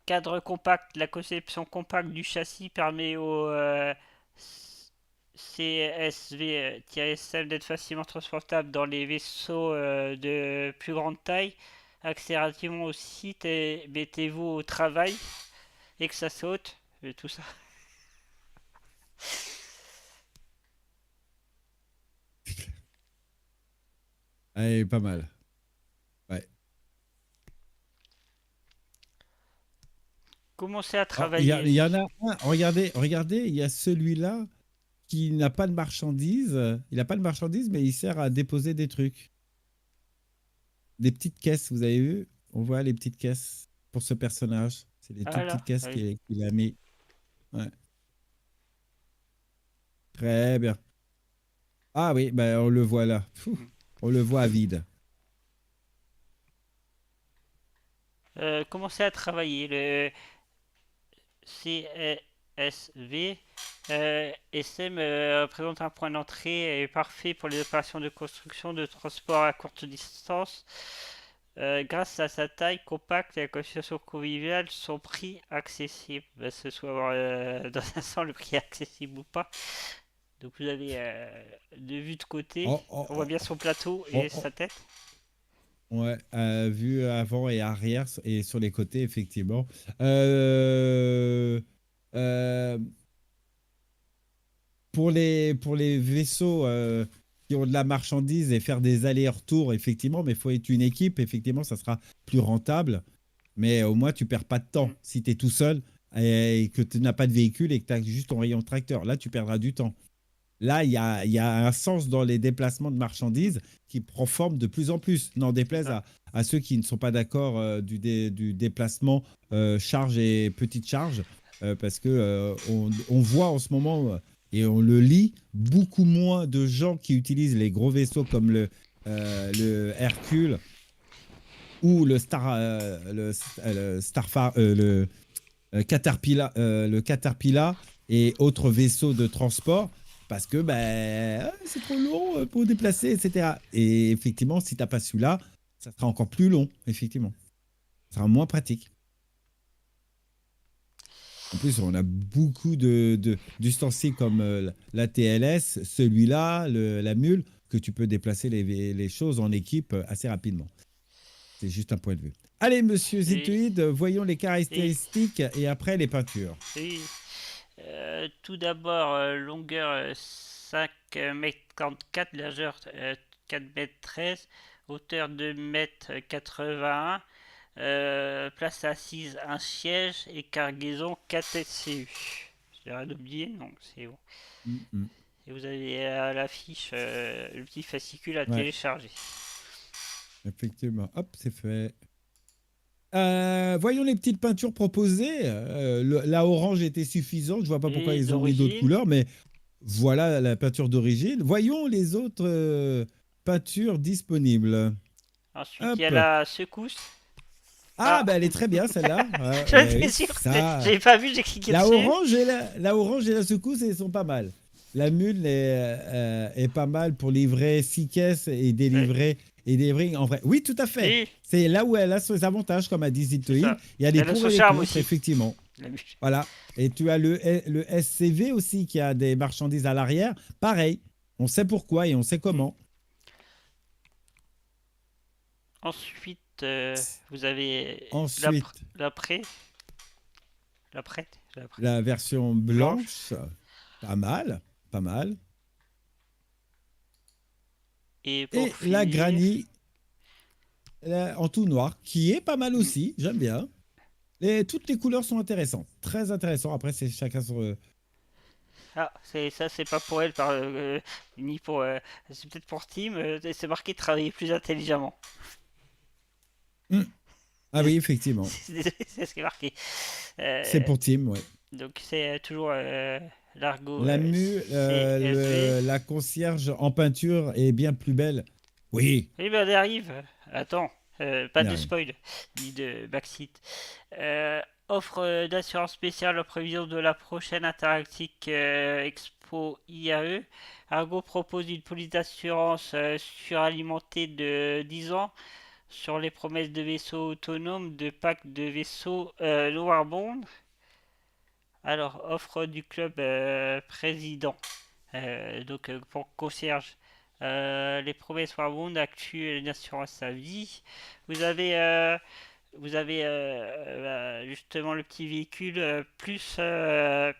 Cadre compact. La conception compacte du châssis permet au CSV-SM d'être facilement transportable dans les vaisseaux de plus grande taille. Accès rapidement au site et mettez-vous au travail et que ça saute. Et tout ça. Allez, pas mal. Ouais. Commencez à travailler. Il y en a un, regardez, il y a celui-là qui n'a pas de marchandises. Il n'a pas de marchandises, mais il sert à déposer des trucs. Des petites caisses, vous avez vu? On voit les petites caisses pour ce personnage. C'est les toutes petites caisses qu'il a mis. Ouais. Très bien. Ah oui, ben on le voit là. On le voit à vide. Commencez à travailler. Le CSV SM présente un point d'entrée parfait pour les opérations de construction de transport à courte distance. Grâce à sa taille compacte et à la conception conviviale, son prix accessible. Ce soit dans un sens le prix accessible ou pas. Donc vous avez de vue de côté, on voit bien son plateau et sa tête. Ouais, vue avant et arrière et sur les côtés, effectivement. Pour les vaisseaux qui ont de la marchandise et faire des allers-retours, effectivement, mais il faut être une équipe, effectivement, ça sera plus rentable. Mais au moins, tu perds pas de temps. Si tu es tout seul et que tu n'as pas de véhicule et que tu as juste ton rayon tracteur, là, tu perdras du temps. Là, il y a un sens dans les déplacements de marchandises qui prend forme de plus en plus. N'en déplaise à ceux qui ne sont pas d'accord du déplacement charge et petite charge, parce que on voit en ce moment, et on le lit, beaucoup moins de gens qui utilisent les gros vaisseaux comme le le Hercule ou le Caterpillar et autres vaisseaux de transport parce que c'est trop long pour déplacer, etc. Et effectivement, si tu n'as pas celui-là, ça sera encore plus long, effectivement. Ça sera moins pratique. En plus, on a beaucoup d'ustensiles comme la TLS, celui-là, la mule, que tu peux déplacer les choses en équipe assez rapidement. C'est juste un point de vue. Allez, monsieur Zitoïde, voyons les caractéristiques et après les peintures. Oui. Tout d'abord, longueur 5,44 m, largeur 4,13 m, hauteur 2,81 m, place assise, un siège et cargaison 4 SCU. J'ai rien oublié, non, c'est bon. Et vous avez à l'affiche le petit fascicule à télécharger. Effectivement, hop, c'est fait. Voyons les petites peintures proposées. La orange était suffisante. Je vois pas pourquoi ils ont mis d'autres couleurs, mais voilà la peinture d'origine. Voyons les autres peintures disponibles. Ensuite, il y a la secousse. Elle est très bien celle-là. J'étais sûr, j'avais pas vu, j'ai cliqué dessus. La orange et la secousse, elles sont pas mal. La mule est pas mal pour livrer 6 caisses et délivrer. Et des en vrai. Oui, tout à fait. Oui. C'est là où elle a ses avantages, comme a dit Zitoïd. Il y a des pour et des contre, effectivement. Voilà. Et tu as le SCV aussi, qui a des marchandises à l'arrière. Pareil. On sait pourquoi et on sait comment. Ensuite, vous avez la version blanche. Pas mal. Pas mal. Et la granny en tout noir, qui est pas mal aussi, j'aime bien. Toutes les couleurs sont intéressantes, très intéressantes. Après, c'est chacun son... c'est pas pour elle, ni pour... c'est peut-être pour Tim, c'est marqué travailler plus intelligemment. Ah oui, effectivement. C'est ce qui est marqué. C'est pour Tim, ouais. Donc c'est toujours... l'argot. La mue, la concierge en peinture est bien plus belle. Oui. Oui, on arrive. Attends, pas de spoil, ni de backseat. Offre d'assurance spéciale en prévision de la prochaine Interactive Expo IAE. Argo propose une police d'assurance suralimentée de 10 ans sur les promesses de vaisseaux autonomes, de packs de vaisseaux Warbond. Alors, offre du club président, donc pour concierge, les promesses Warbond, actu, une assurance à vie. Vous avez justement le petit véhicule, plus la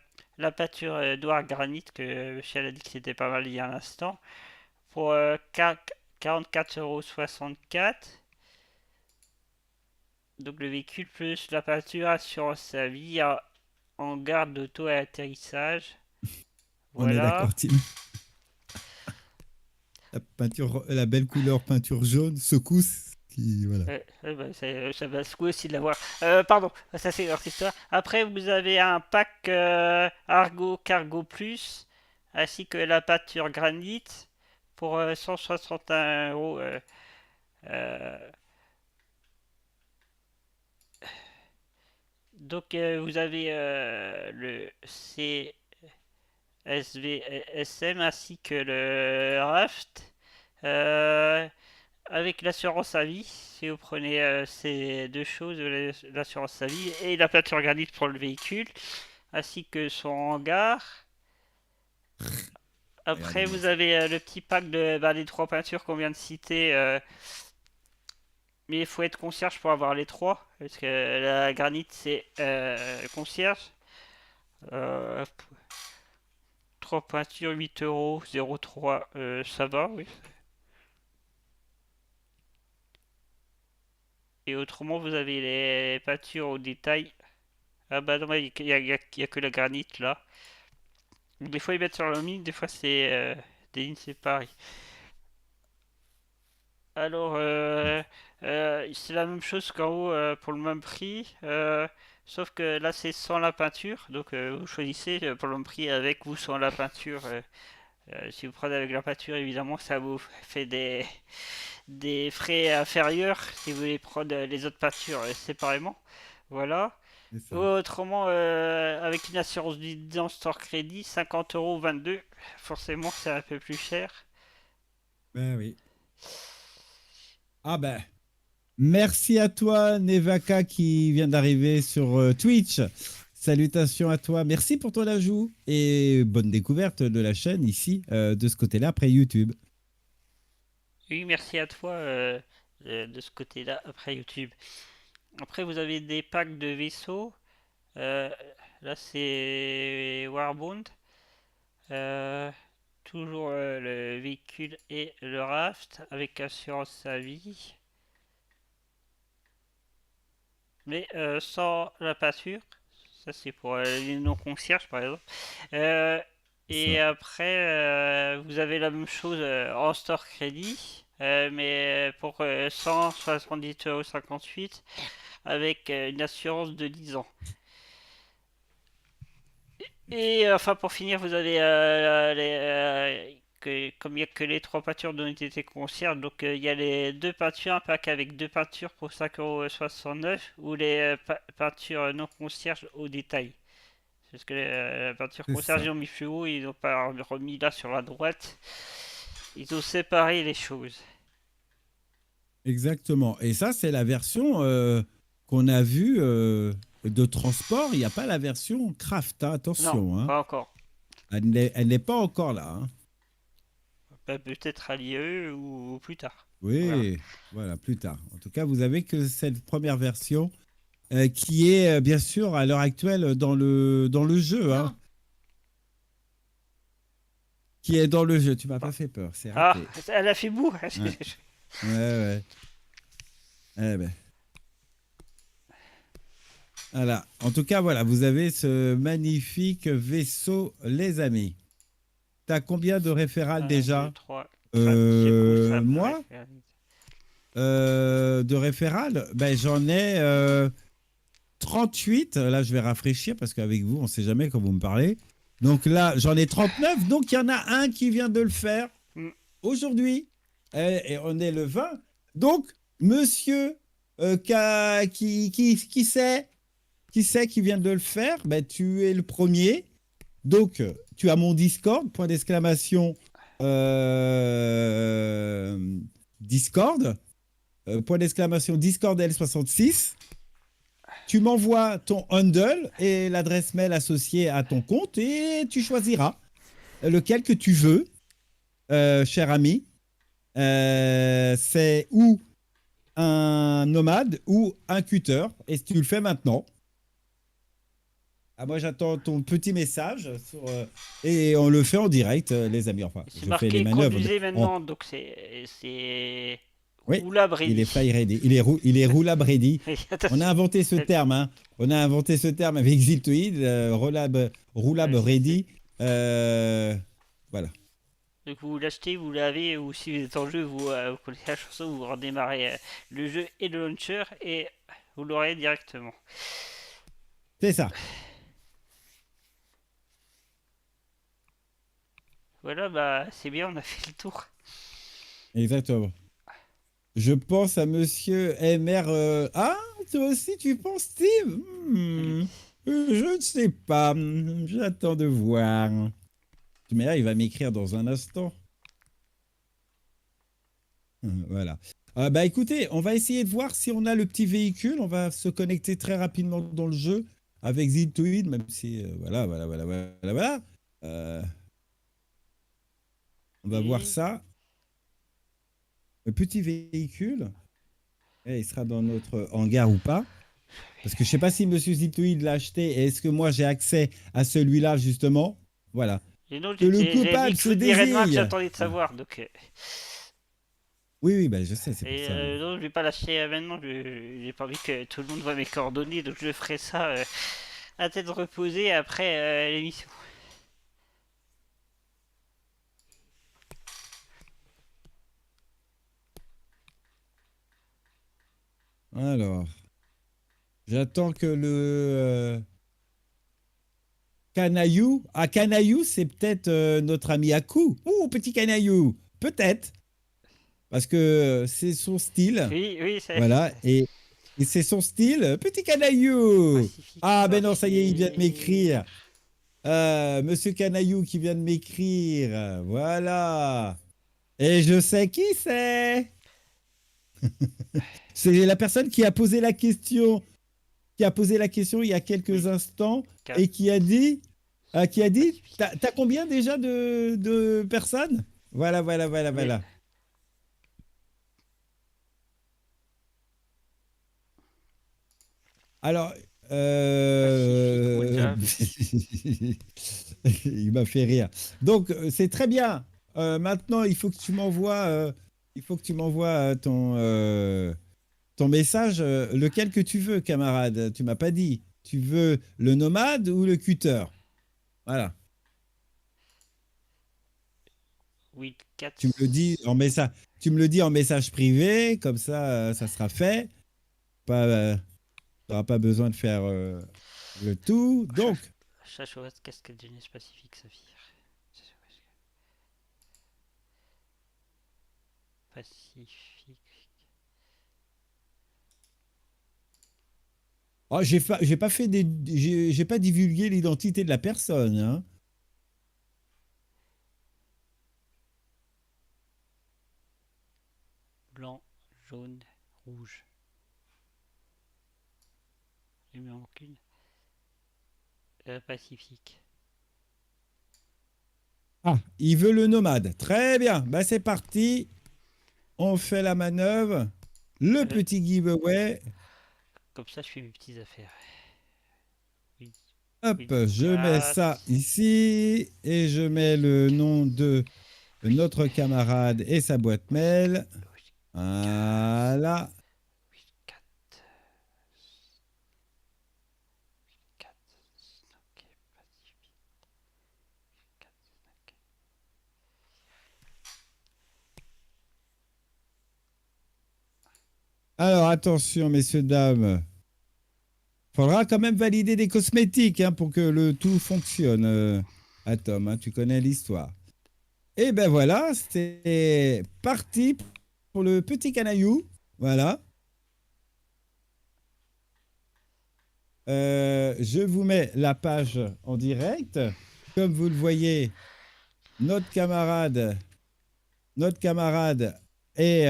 peinture noire granit, que Michel a dit que c'était pas mal il y a un instant, pour 44,64 €. Donc le véhicule plus la peinture assurance à vie en garde d'auto et atterrissage. Voilà. On est d'accord, Tim. La belle couleur peinture jaune, secousse. Voilà. Ça va secouer aussi de l'avoir. Pardon, ça c'est leur histoire. Après, vous avez un pack Argo Cargo Plus, ainsi que la peinture granit pour 161 €. Donc vous avez le CSVSM ainsi que le Raft avec l'assurance à vie. Si vous prenez ces deux choses, l'assurance à vie et la peinture granite pour le véhicule, ainsi que son hangar. Après vous avez le petit pack des 3 peintures qu'on vient de citer. Mais il faut être concierge pour avoir les 3, parce que la granite c'est concierge. 3 peintures, 8,03 €, ça va, oui. Et autrement, vous avez les peintures au détail. Ah bah non, il n'y a que la granite là. Donc, des fois ils mettent sur la mine, des fois c'est des lignes séparées. Alors, c'est la même chose qu'en haut pour le même prix, sauf que là c'est sans la peinture, donc vous choisissez pour le même prix avec ou sans la peinture Si vous prenez avec la pâture, évidemment, ça vous fait des frais inférieurs si vous voulez prendre les autres pâtures séparément. Voilà. Autrement, avec une assurance du dans Store Crédit, 50,22 €. Forcément, c'est un peu plus cher. Ben oui. Ah ben, merci à toi, Nevaka, qui vient d'arriver sur Twitch. Salutations à toi. Merci pour ton ajout et bonne découverte de la chaîne ici, de ce côté-là, après YouTube. Oui, merci à toi de ce côté-là, après YouTube. Après, vous avez des packs de vaisseaux. Là, c'est Warbound. Toujours le véhicule et le raft avec assurance à vie. Mais sans la pâture. Ça, c'est pour les non-concierges, par exemple. Et après, vous avez la même chose en store crédit. Mais pour 170,58 € avec une assurance de 10 ans. Et enfin, pour finir, vous avez comme il n'y a que les 3 peintures d'unité concierge, donc il y a les 2 peintures, un pack avec 2 peintures pour 5,69 € ou les peintures non concierge au détail. Parce que la peinture concierge, ils ont mis plus haut, ils n'ont pas remis là sur la droite. Ils ont séparé les choses. Exactement. Et ça, c'est la version qu'on a vue de transport. Il n'y a pas la version craft, hein, attention. Non, hein. pas encore. Elle n'est pas encore là. Hein. Peut-être à l'IE ou plus tard. Oui, voilà, plus tard. En tout cas, vous avez que cette première version qui est bien sûr à l'heure actuelle dans le jeu. Hein. Qui est dans le jeu. Tu m'as pas fait peur, c'est raté. Ah, elle a fait boue. Ouais. Eh ben. Voilà. En tout cas, voilà, vous avez ce magnifique vaisseau, les amis. T'as combien de référales déjà 2, 3, moi de référales, ben, j'en ai 38. Là, je vais rafraîchir parce qu'avec vous, on ne sait jamais quand vous me parlez. Donc là, j'en ai 39. Donc, il y en a un qui vient de le faire aujourd'hui. Et on est le 20. Donc, monsieur qui sait qui vient de le faire, ben, tu es le premier. Donc, tu as mon Discord, point d'exclamation, Discord, point d'exclamation Discord L66. Tu m'envoies ton handle et l'adresse mail associée à ton compte et tu choisiras lequel que tu veux, cher ami. C'est ou un nomade ou un cutter. Et tu le fais maintenant. Ah, moi, j'attends ton petit message et on le fait en direct, les amis. Enfin, c'est marqué fais les manœuvres. Conduisez maintenant, donc c'est oui, roulable ready. Il est fly ready. Il est roulable ready. On a inventé ce terme. Hein. On a inventé ce terme avec Ziltoid, roulable ready. Voilà. Donc vous l'achetez, vous l'avez, ou si vous êtes en jeu, vous connaissez la chanson, vous redémarrez le jeu et le launcher et vous l'aurez directement. C'est ça. Voilà, bah c'est bien, on a fait le tour. Exactement. Je pense à monsieur MR. Ah, toi aussi tu penses, Steve Je ne sais pas. J'attends de voir. Mais là, il va m'écrire dans un instant. Voilà. Bah écoutez, on va essayer de voir si on a le petit véhicule. On va se connecter très rapidement dans le jeu avec Ziltoid, même si voilà. On va voir ça. Le petit véhicule, il sera dans notre hangar ou pas. Parce que je ne sais pas si M. Ziltoid l'a acheté et est-ce que moi j'ai accès à celui-là justement. Voilà. Et non, que le coupable se désigne. J'attendais de savoir. Donc, oui, bah, je sais, c'est pour ça. Non, je ne vais pas lâcher maintenant. J'ai pas envie que tout le monde voit mes coordonnées. Donc je ferai ça à tête reposée après l'émission. Alors, j'attends que Canaillou. Ah, Canaillou, c'est peut-être notre ami Aku. Ouh, petit Canaillou. Peut-être. Parce que c'est son style. Oui, c'est... Voilà. Et c'est son style. Petit Canaillou. Pacifique, Ah, ben non, ça y est, il vient de m'écrire. Monsieur Canaillou qui vient de m'écrire. Voilà. Et je sais qui c'est. C'est la personne qui a posé la question. Qui a posé la question il y a quelques instants et qui a dit, t'as combien déjà de personnes? Voilà. Alors, il m'a fait rire. Donc, c'est très bien. Maintenant, il faut que tu m'envoies, ton message, lequel que tu veux, camarade. Tu m'as pas dit. Tu veux le nomade ou le cutter? Voilà. Oui, 4. Tu me le dis en message. Tu me le dis en message privé, comme ça, ça sera fait. Pas, tu n'auras pas besoin de faire le tout. Donc. Chachouette, casquette jeunesse pacifique, Saphir. Pacifique. Oh, j'ai pas fait j'ai pas divulgué l'identité de la personne, hein. Blanc, jaune, rouge. Il me manque une. Pacifique. Ah, il veut le nomade. Très bien. Bah, c'est parti. On fait la manœuvre. Le petit giveaway. Comme ça, je fais mes petites affaires. Oui. Hop, je mets ça ici et je mets le nom de notre camarade et sa boîte mail. Voilà. Alors, attention, messieurs, dames. Faudra quand même valider des cosmétiques hein, pour que le tout fonctionne. Atom, hein, tu connais l'histoire. Et ben voilà, c'est parti pour le petit canaillou. Voilà. Je vous mets la page en direct. Comme vous le voyez, notre camarade est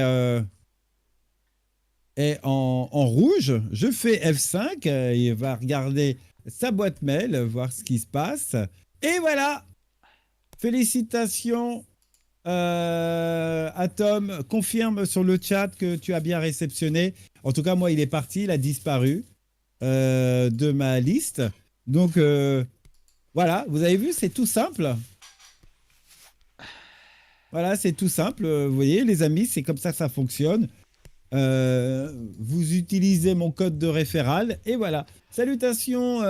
en rouge. Je fais F5. Il va regarder sa boîte mail, voir ce qui se passe. Et voilà. Félicitations. Atom, confirme sur le chat que tu as bien réceptionné. En tout cas, moi, il est parti, il a disparu de ma liste. Donc, voilà, vous avez vu, c'est tout simple. Voilà, c'est tout simple. Vous voyez, les amis, c'est comme ça que ça fonctionne. Vous utilisez mon code de référal et voilà. Salutations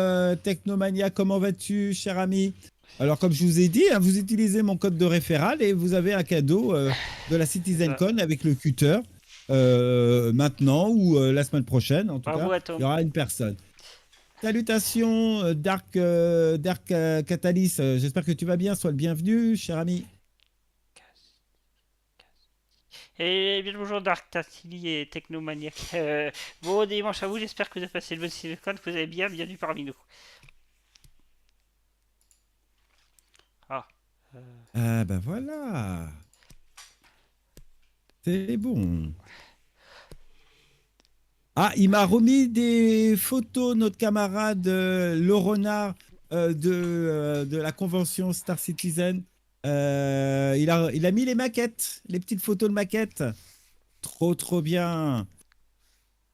Technomania, comment vas-tu, cher ami? Alors, comme je vous ai dit, hein, vous utilisez mon code de référal et vous avez un cadeau de la CitizenCon avec le cutter maintenant ou la semaine prochaine. En tout cas, il y aura une personne. Salutations Dark Catalyst. J'espère que tu vas bien. Sois le bienvenu, cher ami. Et bien bonjour Dark Tassili et Technomaniac. Bon dimanche à vous, j'espère que vous avez passé le bon silicone, que vous avez bienvenue parmi nous. Ah ben voilà. C'est bon. Ah, il m'a remis des photos, notre camarade Le Renard de la convention Star Citizen. Il a mis les maquettes, les petites photos de maquettes. Trop bien.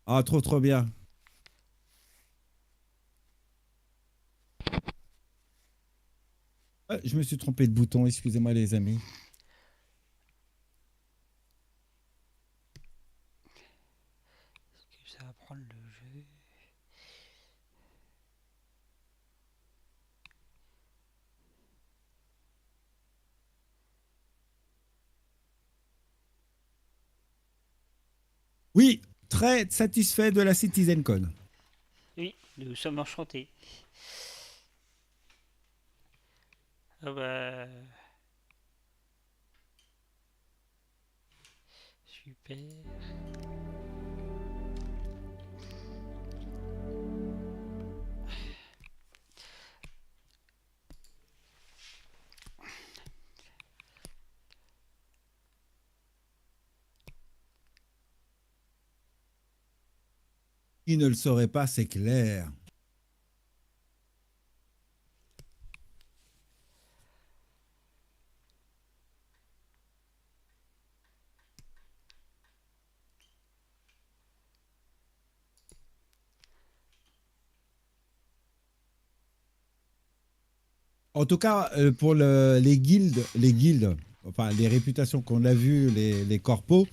Ah, trop bien. Je me suis trompé de bouton, excusez-moi les amis. Est-ce que ça va prendre le jeu? Oui, très satisfait de la CitizenCon. Oui, nous sommes enchantés. Ah bah... Super. Qui ne le saurait pas, c'est clair. En tout cas, pour les guildes, enfin les réputations qu'on a vues, les corpos,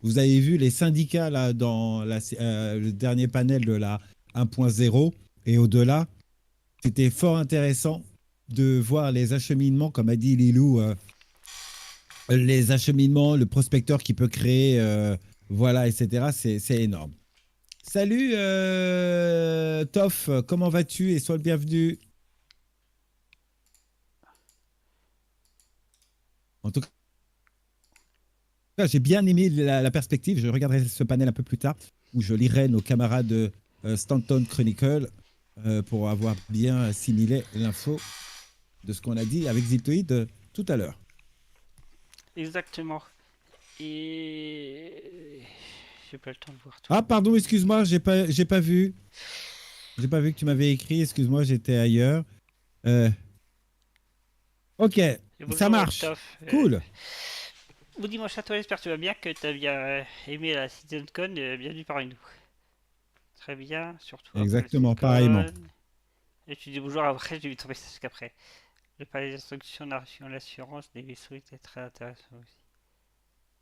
vous avez vu les syndicats là dans le dernier panel de la 1.0 et au-delà. C'était fort intéressant de voir les acheminements, comme a dit Lilou, les acheminements, le prospecteur qui peut créer, voilà, etc. C'est énorme. Salut Toff, comment vas-tu et sois le bienvenu. En tout cas, j'ai bien aimé la perspective. Je regarderai ce panel un peu plus tard où je lirai nos camarades de Stanton Chronicle pour avoir bien assimilé l'info de ce qu'on a dit avec Ziptoid tout à l'heure. Exactement. Et j'ai pas le temps de voir tout. Ah pardon, excuse-moi, j'ai pas vu. J'ai pas vu que tu m'avais écrit. Excuse-moi, j'étais ailleurs. Ok, bonjour, ça marche. Cool. Bon dimanche à toi, j'espère que tu vas bien, que tu as bien aimé la CitizenCon, bienvenue parmi nous. Très bien, surtout. Exactement, pareillement. Et tu dis bonjour après, j'ai vu ton message qu'après. Le palais d'instruction, l'assurance des vaisseaux était très intéressant aussi.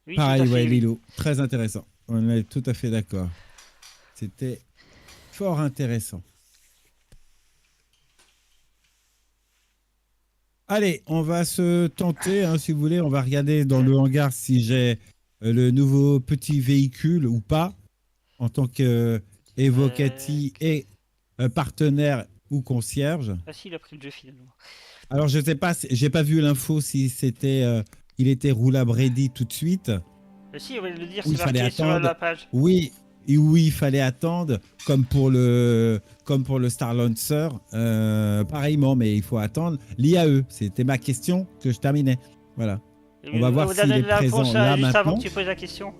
Oui, pareil, ouais, oui. Lilo, très intéressant. On est tout à fait d'accord. C'était fort intéressant. Allez, on va se tenter, hein, si vous voulez. On va regarder dans le hangar si j'ai le nouveau petit véhicule ou pas, en tant qu'évocati et partenaire ou concierge. Ah si, il a pris le jeu finalement. Alors, je ne sais pas, j'ai pas vu l'info si c'était, il était roulable ready tout de suite. Si, on va le dire, c'est marqué sur la page. Oui, et oui, il fallait attendre, comme pour le Star Lancer, pareillement, mais il faut attendre l'IAE. C'était ma question que je terminais. Voilà. On va voir s'il est présent là juste maintenant. Avant que tu poses la question.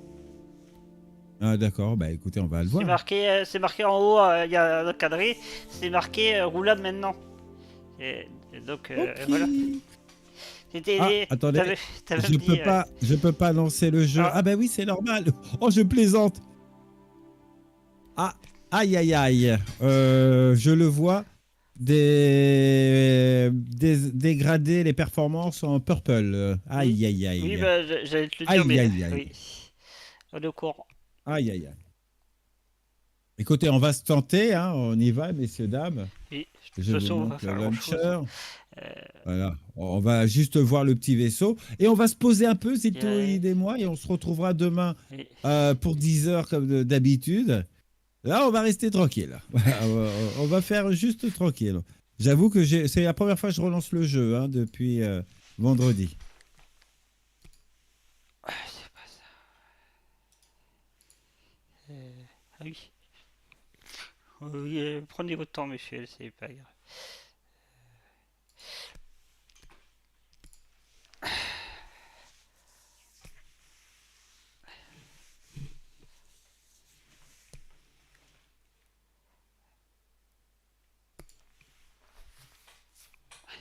Ah d'accord, bah écoutez, on va le voir. C'est marqué en haut, il y a un encadré, c'est marqué roulable maintenant. Et donc voilà. Attendez, je peux pas lancer le jeu. Ah bah oui, c'est normal. Oh, je plaisante. Ah, aïe aïe aïe. Je le vois dégrader les performances en purple. Aïe aïe aïe. Oui, bah, j'allais te le dire, mais aïe. Oui. On est au courant. Aïe aïe aïe. Écoutez, on va se tenter, hein, on y va, messieurs, dames. Oui, je vous montre le launcher. Voilà, on va juste voir le petit vaisseau et on va se poser un peu, Zitoïd et moi, et on se retrouvera demain pour 10 heures comme d'habitude. Là, on va rester tranquille. On va faire juste tranquille. J'avoue que c'est la première fois que je relance le jeu, hein, depuis vendredi. C'est pas ça. Ah oui. Oui, prenez votre temps, monsieur, c'est pas grave.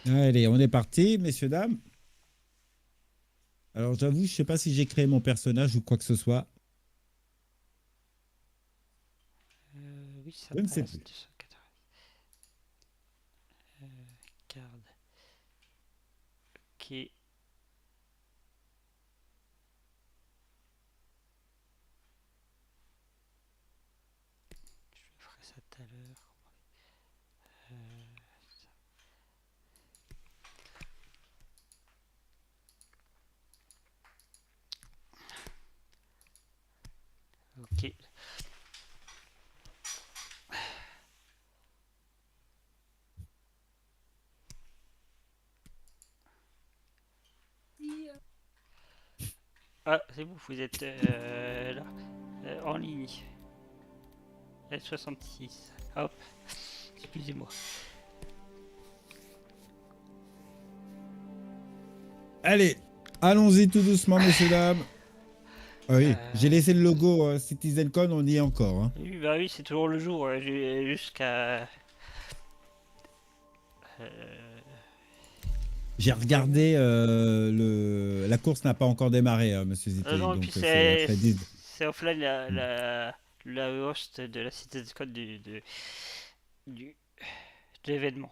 Allez, on est parti, messieurs, dames. Alors, j'avoue, je ne sais pas si j'ai créé mon personnage ou quoi que ce soit. Oui, ça je ne sais plus. Garde. Ok. Je ferai ça tout à l'heure. Ok. Ah, c'est vous êtes là, en ligne. L66. Hop, excusez-moi. Allez, allons-y tout doucement, messieurs, dames. Ah oui, j'ai laissé le logo CitizenCon, on y est encore. Hein. Oui, bah oui, c'est toujours le jour, jusqu'à... J'ai regardé, la course n'a pas encore démarré, monsieur Zité. non, donc et puis c'est offline la host de la CitizenCon de l'événement.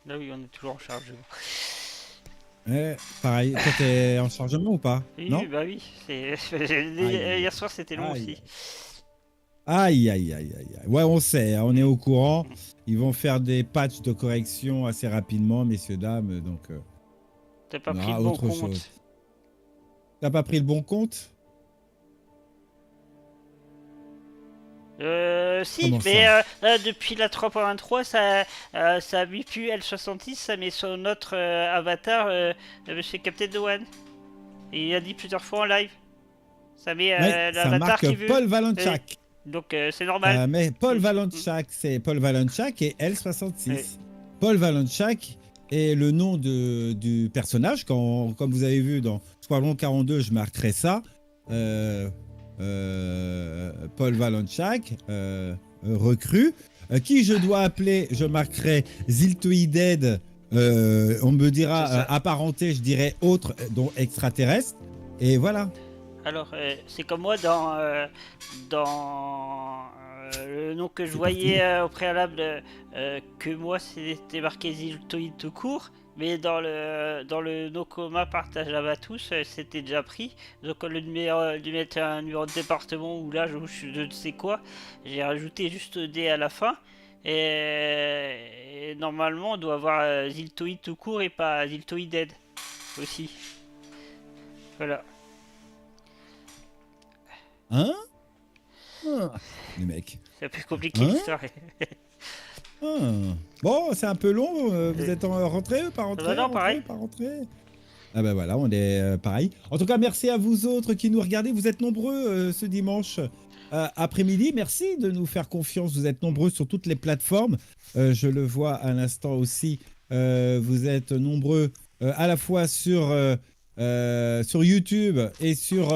Là oui, on est toujours en chargement. Pareil, toi t'es en chargement ou pas? Oui, non bah oui. Hier soir c'était long aïe. aussi. Aïe, aïe, aïe, aïe. Ouais, on sait, on est au courant. Ils vont faire des patchs de correction assez rapidement, messieurs, dames. Donc, t'as pas pris le bon compte. Chose. T'as pas pris le bon compte? Si, comment mais là, depuis la 3.23, ça met plus L66, ça met son autre avatar chez Captain One. Et il a dit plusieurs fois en live. Ça met l'avatar qui veut. Paul Valenchak. Donc c'est normal. Mais Paul Valenchak, c'est Paul Valenchak et L66. Oui. Paul Valenchak est le nom du personnage. Comme vous avez vu dans Squadron 42, je marquerai ça. Paul Valenchak, recrue, qui je dois appeler, je marquerai Ziltoided, on me dira apparenté, je dirais autre, dont extraterrestre, et voilà. Alors, c'est comme moi dans le nom que je voyais au préalable, que moi c'était marqué Ziltoid tout court. Mais dans le no coma partage à tous, c'était déjà pris. Donc au lieu de mettre un numéro de département ou là je ne sais quoi, j'ai rajouté juste D à la fin. Et normalement on doit avoir Ziltoid tout court et pas Ziltoided aussi. Voilà. Hein? Les mecs. C'est un peu compliqué l'histoire. Bon, c'est un peu long. Vous êtes rentré, pas rentré? Non, pareil. Pas rentré. Ah ben voilà, on est pareil. En tout cas, merci à vous autres qui nous regardez. Vous êtes nombreux ce dimanche après-midi. Merci de nous faire confiance. Vous êtes nombreux sur toutes les plateformes. Je le vois à l'instant aussi. Vous êtes nombreux à la fois sur YouTube et sur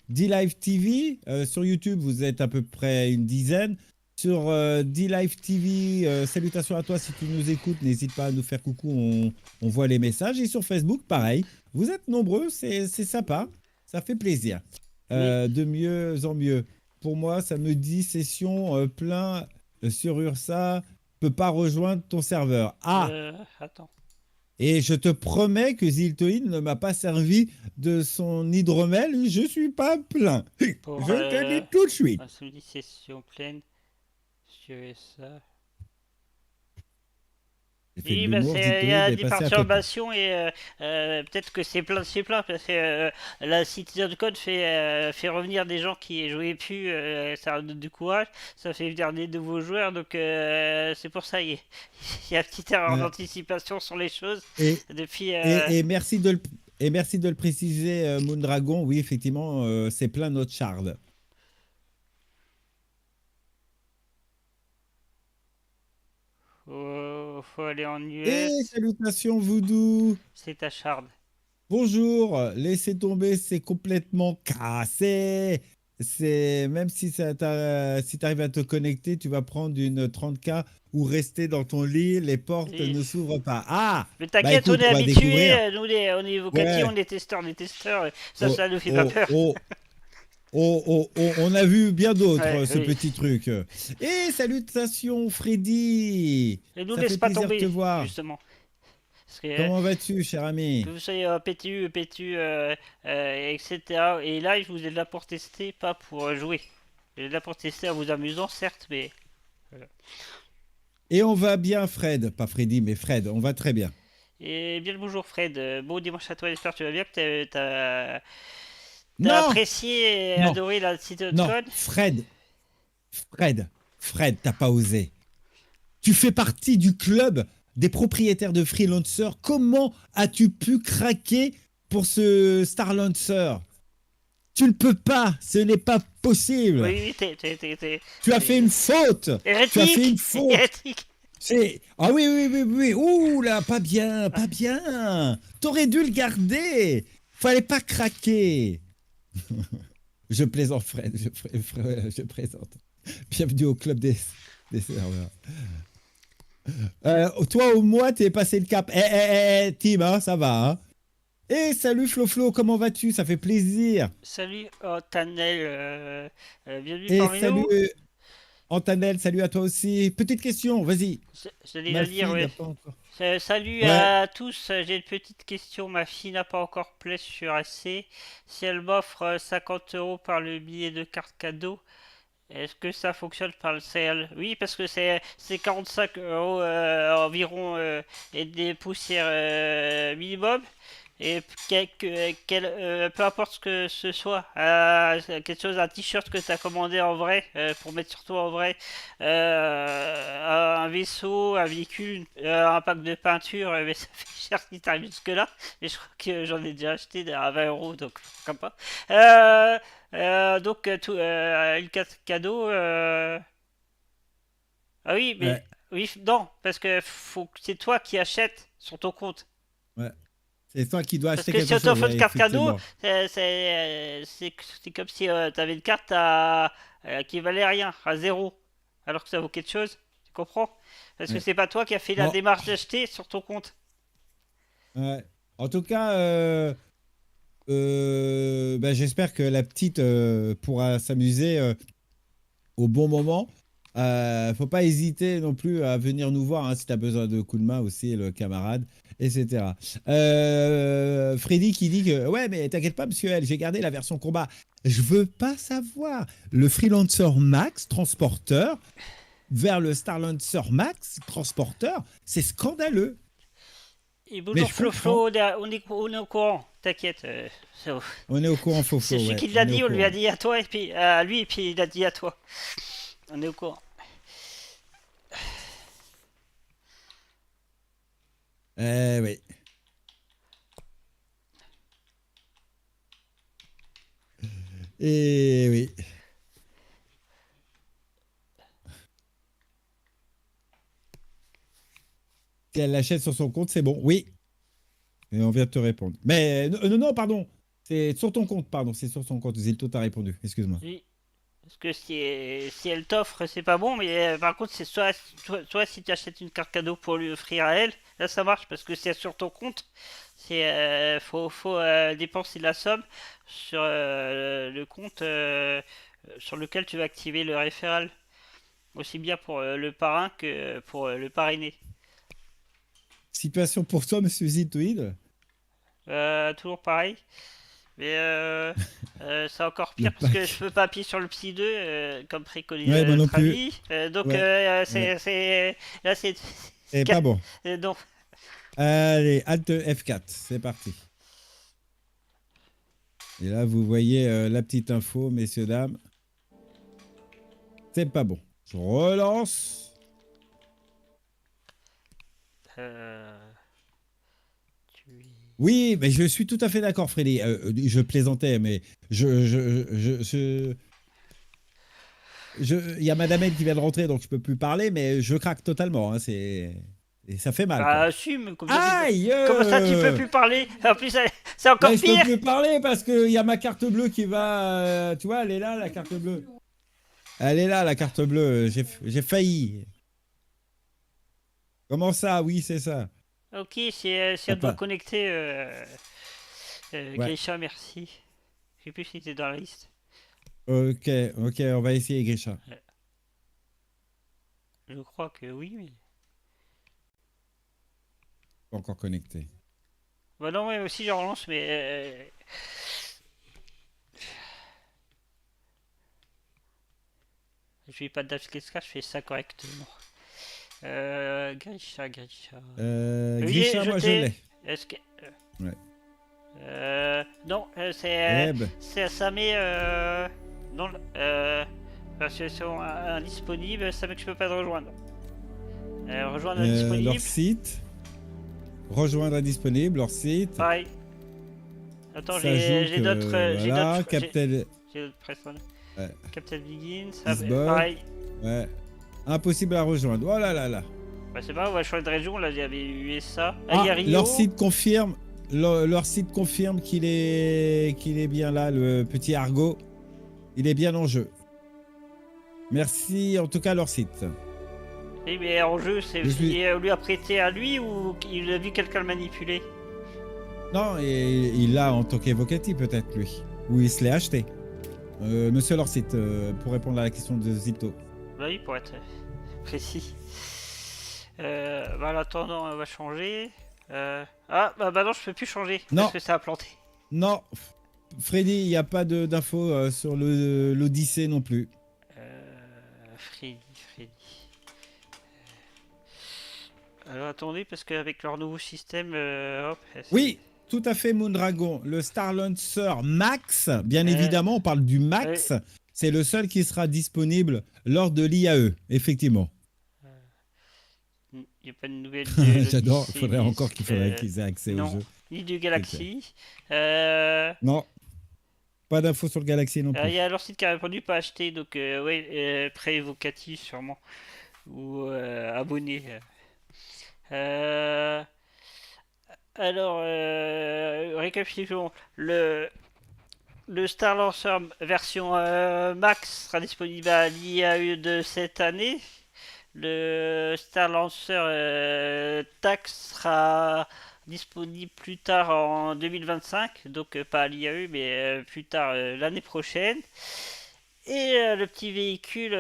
D-Live TV. Sur YouTube, vous êtes à peu près une dizaine. Sur D-Live TV, salutations à toi si tu nous écoutes, n'hésite pas à nous faire coucou, on voit les messages. Et sur Facebook, pareil, vous êtes nombreux, c'est sympa, ça fait plaisir. De mieux en mieux. Pour moi, ça me dit session plein sur Ursa, peut pas rejoindre ton serveur. Attends. Et je te promets que Ziltoid ne m'a pas servi de son hydromel, je suis pas plein. Je te dis tout de suite. Session pleine. Ça. Oui, il y a des perturbations et peut-être que c'est plein parce que la CitizenCon fait revenir des gens qui jouaient plus, ça donne du courage, ça fait venir des nouveaux joueurs, donc c'est pour ça il y a une petite erreur d'anticipation sur les choses. Et merci de le préciser, Moondragon, oui effectivement c'est plein notre shard. Faut aller en US. Et salutations Voodoo. C'est ta charde. Bonjour, laissez tomber, c'est complètement cassé. Même si si t'arrives à te connecter, tu vas prendre une 30K ou rester dans ton lit, les portes ne s'ouvrent pas. Mais t'inquiète, on est habitués, nous on est vocatifs, on est testeurs, ça nous fait pas peur. On a vu bien d'autres, ce petit truc. Et salutations, Freddy. Et nous ça laisse fait pas plaisir tomber, de te voir. justement. Comment vas-tu, cher ami? Que vous soyez PTU, etc. Et là, je vous ai là pour tester, pas pour jouer. Je suis là pour tester en vous amusant, certes, mais... Voilà. Et on va bien, Fred. Pas Freddy, mais Fred. On va très bien. Et bien le bonjour, Fred. Bon dimanche à toi, j'espère que tu vas bien, que t'as apprécié et non. adoré la City Non, Fun. Fred, t'as pas osé. Tu fais partie du club des propriétaires de freelancers. Comment as-tu pu craquer pour ce Starlancer? Tu ne peux pas, ce n'est pas possible. Oui, tu as fait une faute. Hérétique. Tu as fait une faute. Hérétique. Ah oui. Ouh là, pas bien. T'aurais dû le garder. Fallait pas craquer. Je plaisante, Fred. Je présente. Bienvenue au club des serveurs. Toi ou moi, t'es passé le cap. Tim, hein, ça va. Hein. Et salut Flo, comment vas-tu? Ça fait plaisir. Salut Tanel, bienvenue Et parmi salut nous. Antanel, salut à toi aussi. Petite question, vas-y. J'allais la dire, oui. Salut à tous, j'ai une petite question. Ma fille n'a pas encore play sur SC. Si elle m'offre 50 € par le billet de carte cadeau, est-ce que ça fonctionne par le CL? Oui, parce que c'est 45 € environ et des poussières minimum. Et peu importe ce que ce soit, quelque chose, un t-shirt que tu as commandé en vrai, pour mettre sur toi en vrai, un vaisseau, un véhicule, un pack de peinture, mais ça fait cher si t'arrives jusque là, mais je crois que j'en ai déjà acheté à 20 €, donc pourquoi pas. Donc une carte cadeau, ah oui, mais Ouais. oui, non, parce que c'est toi qui achètes sur ton compte. Ouais. C'est toi qui dois acheter quelque chose. Parce que si on t'offre une carte effectivement. cadeau, c'est comme si tu avais une carte qui valait rien, à 0, alors que ça vaut quelque chose. Tu comprends? Parce que c'est pas toi qui as fait la démarche d'acheter sur ton compte. Ouais. En tout cas, j'espère que la petite pourra s'amuser au bon moment. Faut pas hésiter non plus à venir nous voir hein, si tu as besoin de coups de main aussi, le camarade, etc. Freddy qui dit que ouais, mais t'inquiète pas, monsieur L, j'ai gardé la version combat. Je veux pas savoir. Le Freelancer Max transporteur vers le Starlancer Max transporteur, c'est scandaleux. Et bonjour Flo, on est au courant, t'inquiète. On est au courant, Flo. C'est celui qui l'a dit, on lui a dit à toi, et puis à lui, et puis il a dit à toi. On est au courant. Oui. Et oui. Si elle l'achète sur son compte, c'est bon. Oui. Et on vient de te répondre. Mais non, pardon. C'est sur ton compte, pardon. C'est sur son compte. Zilto t'a répondu. Excuse-moi. Oui. Parce que si elle t'offre, c'est pas bon, mais par contre, c'est soit si tu achètes une carte cadeau pour lui offrir à elle, là ça marche parce que c'est sur ton compte. C'est faut dépenser la somme sur le compte sur lequel tu vas activer le référal. Aussi bien pour le parrain que pour le parrainé. Situation pour toi, monsieur Zitoïde? Toujours pareil. Mais c'est encore pire parce que je peux pas appuyer sur le psy 2 comme préconisé notre ami. Donc là c'est pas bon. Donc. Allez, Alt F4, c'est parti. Et là vous voyez la petite info, messieurs dames. C'est pas bon. Je relance. Oui, mais je suis tout à fait d'accord, Freddy. Je plaisantais, mais il y a Madame L qui vient de rentrer, donc je peux plus parler, mais je craque totalement. Hein, et ça fait mal. Ah, si, mais comment ça tu peux plus parler? En plus, c'est encore pire. Je peux plus parler parce qu'il y a ma carte bleue qui va. Tu vois, elle est là, la carte bleue. Elle est là, la carte bleue. J'ai failli. Comment ça? Oui, c'est ça. Ok, si on doit connecter. Grisha, merci. Je sais plus si t'es dans la liste. Ok, on va essayer Grisha. Je crois que oui, mais... Pas encore connecté. Bah non, moi aussi je relance, mais... Je fais pas d'Africa, je fais ça correctement. Grisha. Grisha, moi je l'ai. Est-ce que... Ouais. Non, ça met dans la situation indisponible, ça met que je peux pas te rejoindre. Rejoindre indisponible. Leur site. Rejoindre indisponible, leur site. Pareil. Attends, j'ai d'autres. Voilà, Captain. J'ai d'autres personnes. Ouais. Captain Begins, pareil. Ouais. Impossible à rejoindre. Oh là là là. Bah c'est pas, on va changer de région, là il y avait eu ça. Leur site confirme. Leur site confirme qu'il est bien là, le petit Argo. Il est bien en jeu. Merci en tout cas leur site. Oui, mais en jeu, on lui a prêté à lui ou il a vu quelqu'un le manipuler? Non, il l'a en tant qu'évocatif peut-être lui. Ou il se l'est acheté. Monsieur leur site, pour répondre à la question de Zito. Oui, pour être précis. En attendant, on va changer. Bah non, je peux plus changer parce que ça a planté. Non, Freddy, il n'y a pas d'infos sur l'Odyssée non plus. Freddy. Alors attendez, parce qu'avec leur nouveau système, oui, tout à fait, Moondragon. Le Starlancer Max, bien évidemment, on parle du Max. C'est le seul qui sera disponible lors de l'IAE, effectivement. Il n'y a pas de nouvelles. J'adore, il faudrait encore qu'ils aient accès au jeu. Ni du Galaxy. Non, pas d'infos sur le Galaxy non plus. Il y a leur site qui a répondu pas acheté, donc pré-évocatif sûrement. Ou abonné. Alors, récapitulons. Le Star Lancer version Max sera disponible à l'IAE de cette année. Le Star Lancer Tax sera disponible plus tard en 2025, donc pas à l'IAE, mais plus tard l'année prochaine. Et le petit véhicule,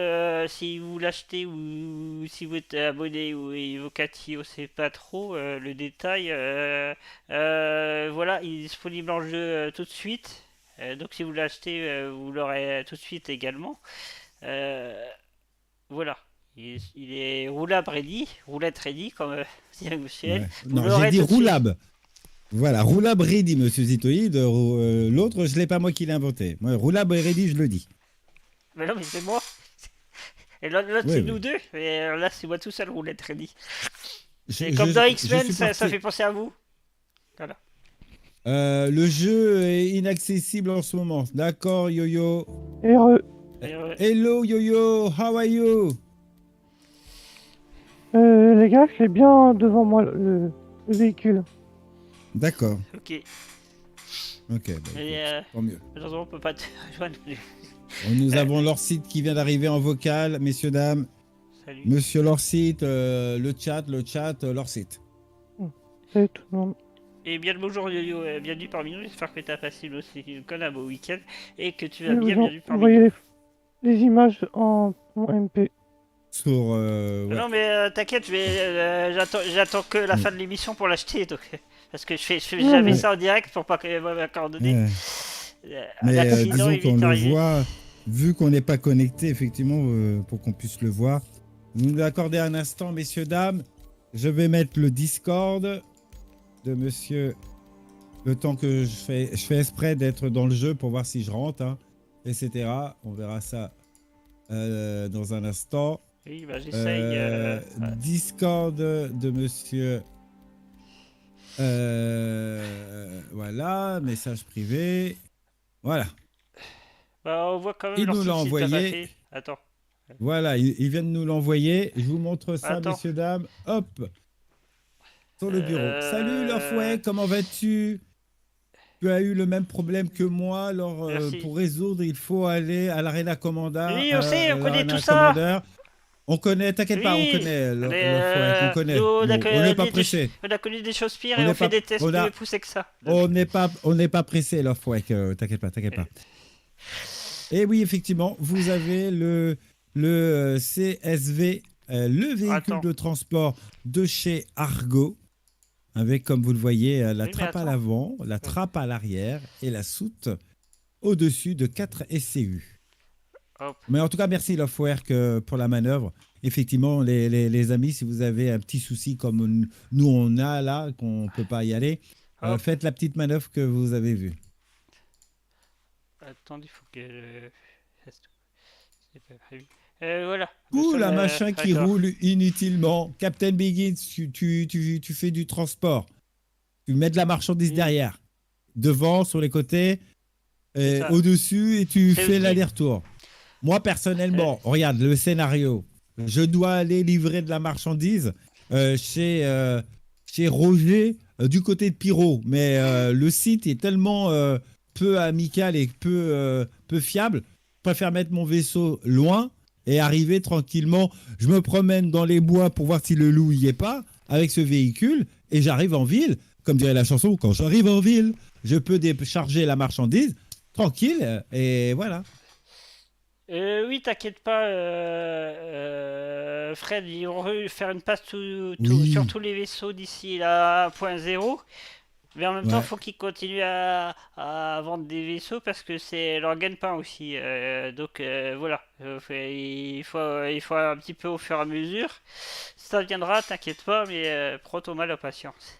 si vous l'achetez ou si vous êtes abonné ou évocatif, on sait pas trop le détail. Voilà, il est disponible en jeu tout de suite. Donc si vous l'achetez, vous l'aurez tout de suite également. Voilà, il est roulable ready, roulette ready, comme dit Michel. Ouais. Non, j'ai dit roulable. Voilà, roulable ready, monsieur Zitoïde. L'autre, je l'ai pas moi qui l'ai inventé. Moi, roulable ready, je le dis. Mais non, mais c'est moi. Et l'autre, c'est nous deux. Et là, c'est moi tout seul, roulette ready. Comme dans X-Men, ça fait penser à vous. Voilà. Le jeu est inaccessible en ce moment. D'accord, Yo-Yo. Hello, Yo-Yo. How are you? Les gars, je l'ai bien devant moi, le véhicule. D'accord. Ok. Tant mieux. Malheureusement, on peut pas te rejoindre. Nous avons leur site qui vient d'arriver en vocal, messieurs, dames. Salut. Monsieur leur site, le chat, leur site. Salut tout le monde. Et bien le bonjour Yo-Yo, bienvenue parmi nous. J'espère que tu as passé aussi un beau week-end et que tu vas bien, bienvenue parmi nous. Vous voyez les images en MP. Sur, ouais. Non mais t'inquiète, j'attends que la fin de l'émission pour l'acheter, donc parce que j'avais ça en direct pour pas que ma coordonnée. Mais disons qu'on le voit, vu qu'on n'est pas connecté, effectivement, pour qu'on puisse le voir. Vous nous accordez un instant, messieurs, dames. Je vais mettre le Discord de monsieur. Le temps que je fais exprès d'être dans le jeu pour voir si je rentre, etc. On verra ça dans un instant. Oui, bah j'essaye. Discord de monsieur. Voilà, message privé. Voilà. Bah, on voit quand même il nous l'a envoyé. Attends. Voilà, il vient de nous l'envoyer. Je vous montre ça, messieurs, dames. Hop. Sur le bureau. Salut, Lofouet, comment vas-tu? Tu as eu le même problème que moi. Alors, pour résoudre, il faut aller à l'Arena Commander. Oui, on sait, on connaît tout ça. On connaît, t'inquiète pas, on connaît. On connaît. On n'est pas pressé. On a connu des choses pires et on fait des tests plus poussés que ça. On n'est pas pressé, Lofouet. T'inquiète pas. Et oui, effectivement, vous avez le CSV, le véhicule de transport de chez Argo. avec, comme vous le voyez, la trappe à l'avant, la trappe à l'arrière et la soute au-dessus de 4 SCU. Hop. Mais en tout cas, merci Loftwork pour la manœuvre. Effectivement, les amis, si vous avez un petit souci comme nous on a là, qu'on ne peut pas y aller, faites la petite manœuvre que vous avez vue. Attendez, il faut que... C'est pas prévu. Voilà. Ouh, la machin qui roule inutilement. Captain Biggins, tu fais du transport. Tu mets de la marchandise derrière. Devant, sur les côtés, au-dessus, et tu fais l'aller-retour. Moi, personnellement, regarde le scénario. Je dois aller livrer de la marchandise chez Roger du côté de Pyro. Mais le site est tellement peu amical et peu fiable. Je préfère mettre mon vaisseau loin et arriver tranquillement. Je me promène dans les bois pour voir si le loup y est pas avec ce véhicule et j'arrive en ville. Comme dirait la chanson, quand j'arrive en ville, je peux décharger la marchandise tranquille et voilà. Oui, t'inquiète pas, Fred, ils vont faire une passe sur tous les vaisseaux d'ici la 1.0. Mais en même temps, il faut qu'ils continuent à vendre des vaisseaux parce que c'est leur gagne-pain aussi. Donc voilà, il faut un petit peu au fur et à mesure. Ça viendra, t'inquiète pas, mais prends ton mal à patience.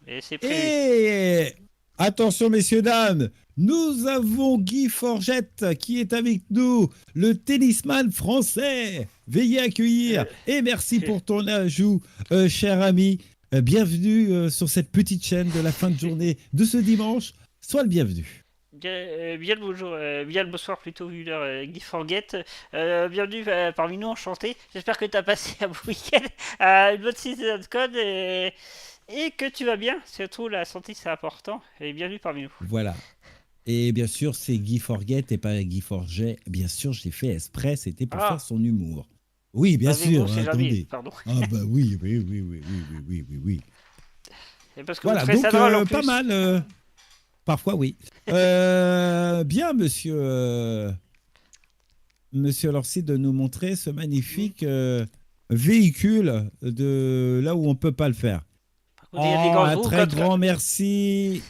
Et c'est prévu. Et attention, messieurs, dames, nous avons Guy Forgette qui est avec nous, le tennisman français. Veuillez accueillir et merci pour ton ajout, cher ami. Bienvenue sur cette petite chaîne de la fin de journée de ce dimanche. Sois le bienvenu. Bien le bonjour, bien le bonsoir plutôt, vu l'heure, Guy Forget. Bienvenue parmi nous, enchanté. J'espère que tu as passé un bon week-end, une bonne saison de code et que tu vas bien. Surtout, la santé, c'est important. Et bienvenue parmi nous. Voilà. Et bien sûr, c'est Guy Forget et pas Guy Forget. Bien sûr, je l'ai fait exprès, c'était pour faire son humour. Oui, bien sûr. Bon, attendez. Pardon. Ah bah oui. Et parce que voilà, donc pas mal. Parfois, oui. Bien, monsieur Lorcy, de nous montrer ce magnifique véhicule de là où on peut pas le faire. Un très grand merci.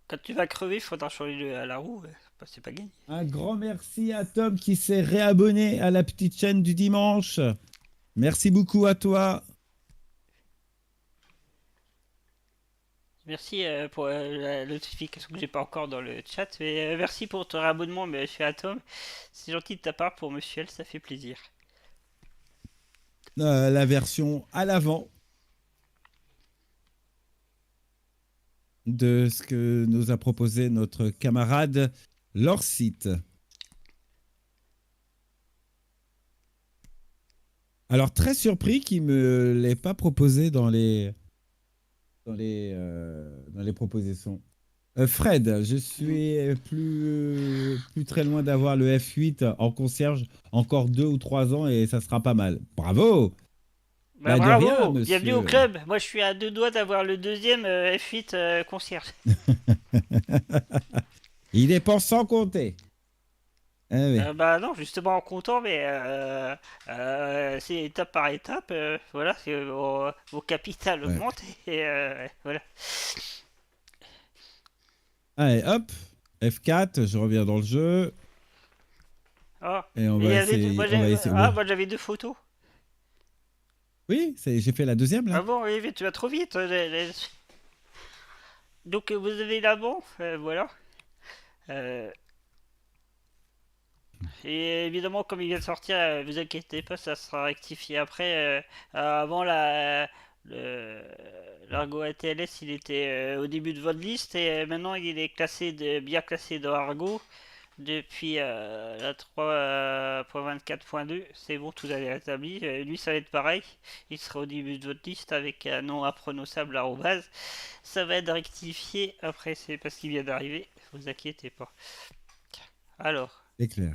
Quand tu vas crever, il faudra changer la roue. C'est pas gagné. Un grand merci à Tom qui s'est réabonné à la petite chaîne du dimanche. Merci beaucoup à toi. Merci pour la notification que j'ai pas encore dans le chat. Mais, merci pour ton réabonnement, monsieur Atom. C'est gentil de ta part pour monsieur L, ça fait plaisir. La version à l'avant de ce que nous a proposé notre camarade Lorcite. Alors, très surpris qu'il ne me l'ait pas proposé dans les propositions. Fred, je suis plus très loin d'avoir le F8 en concierge, encore 2 ou 3 ans et ça sera pas mal. Bravo! Bravo, rien, bienvenue au club. Moi, je suis à 2 doigts d'avoir le deuxième F8 concierge. Il dépense sans compter. Oui. Non, justement en comptant, mais c'est étape par étape. Voilà, vos capitales augmentent et voilà. Allez, hop, F4, je reviens dans le jeu. Et on va essayer. Moi, j'avais 2 photos. Oui, j'ai fait la deuxième là. Ah bon, oui, tu vas trop vite. Donc vous avez l'avant, voilà. Et évidemment, comme il vient de sortir, vous inquiétez pas, ça sera rectifié après. Avant l'Argo ATLS, il était au début de votre liste et maintenant il est bien classé dans Argo. Depuis la 3.24.2, c'est bon, tout est rétabli. Lui, ça va être pareil. Il sera au début de votre liste avec un nom imprononçable @ Ça va être rectifié après, c'est parce qu'il vient d'arriver. Vous inquiétez pas. Alors. C'est clair.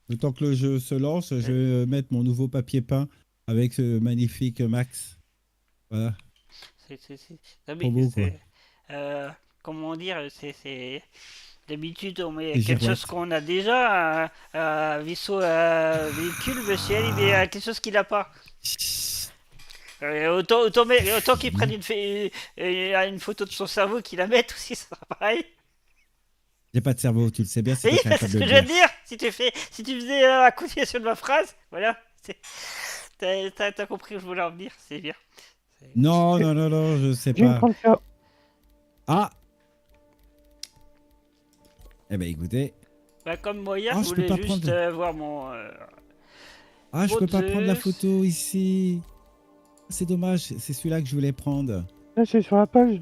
Le temps que le jeu se lance, je vais mettre mon nouveau papier peint avec ce magnifique Max. Voilà. Comment dire, c'est... D'habitude, on met quelque chose qu'on a déjà, un vaisseau véhicule, monsieur, il met quelque chose qu'il n'a pas. Autant qu'ils prennent une photo de son cerveau, qu'ils la mettent aussi, ça sera pareil. J'ai pas de cerveau, tu le sais bien. Oui, c'est ce que je veux dire. Si tu faisais la continuation de ma phrase, voilà. T'as compris où je voulais en venir, c'est bien. Non, je sais pas. Ah. Eh ben écoutez. Bah, comme moi hier, je voulais juste voir mon... je peux pas prendre la photo ici. C'est dommage, c'est celui-là que je voulais prendre. Là, c'est sur la page.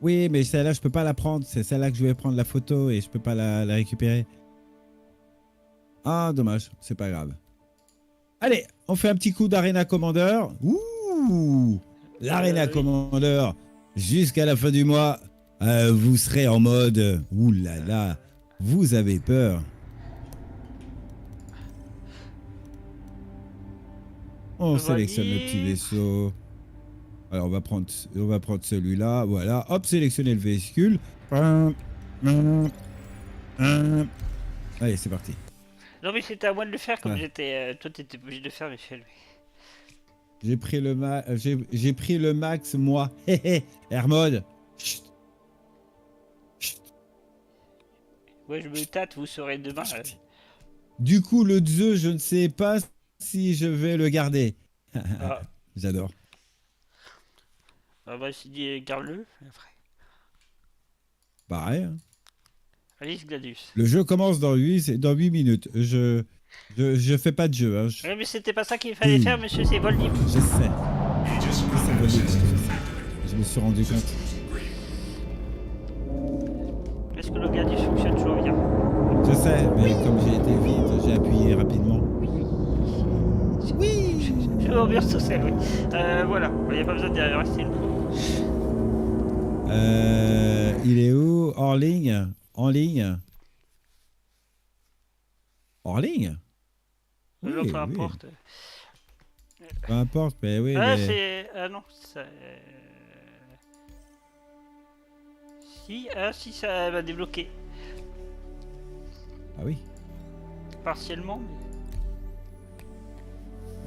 Oui, mais celle-là, je peux pas la prendre. C'est celle-là que je voulais prendre la photo et je peux pas la récupérer. Ah, dommage, c'est pas grave. Allez, on fait un petit coup d'Arena Commander. Ouh, l'Arena Commander. Jusqu'à la fin du mois, vous serez en mode... Ouh là là, vous avez peur. On sélectionne le petit vaisseau. Alors, on va prendre celui-là. Voilà, hop, sélectionner le véhicule. Allez, c'est parti. Non, mais c'était à moi de le faire comme j'étais... toi, t'étais obligé de le faire, Michel. J'ai pris le max, moi. Hé hé, Hermode. Chut. Chut. Ouais, je me tâte, vous saurez demain. Du coup, le Ze, je ne sais pas si je vais le garder. J'adore. Bah, si dit garde-le, après. Pareil. Hein. Alice Gladius. Le jeu commence dans 8 minutes. Je fais pas de jeu. Hein. Ouais, mais c'était pas ça qu'il fallait faire, monsieur, c'est vol libre. Je sais. Je me suis rendu compte. Est-ce que le Gladius fonctionne toujours bien? Je sais, mais comme j'ai été vite, j'ai appuyé rapidement. Oui. Je m'ambiance tout seul, oui. Voilà, il n'y a pas besoin de rester le coup. Il est où? Hors ligne? En ligne? Hors ligne? Oui, peu importe. Peu importe, mais oui. Ah, mais... c'est... Ah non, ça... Si, ça va débloquer. Ah oui? Partiellement, mais...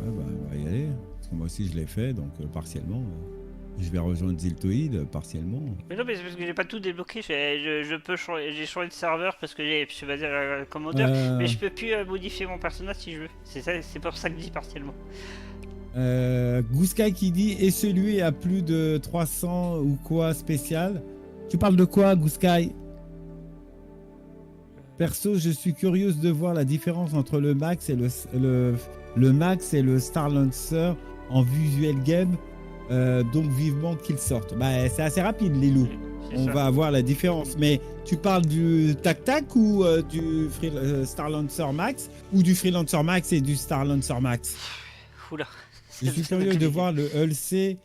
Ouais, bah, on va y aller. Parce que moi aussi, je l'ai fait, donc partiellement. Je vais rejoindre Ziltoid partiellement. Mais non, mais c'est parce que j'ai pas tout débloqué. Je peux changer, j'ai changé de serveur parce que j'ai, je vais dire, commandeur, mais je peux plus modifier mon personnage si je veux. C'est pour ça que je dis partiellement. Gouskai qui dit et celui à plus de 300 ou quoi spécial. Tu parles de quoi, Gouskai? Perso, je suis curieuse de voir la différence entre le Max et le Max et le Star Lancer en visual game. Donc vivement qu'ils sortent. Bah, c'est assez rapide, les loups. On va avoir la différence. Mais tu parles du Tac-Tac ou du Star Lancer Max ou du Freelancer Max et du Star Lancer Max? Oula. Je suis curieux de voir le Hulc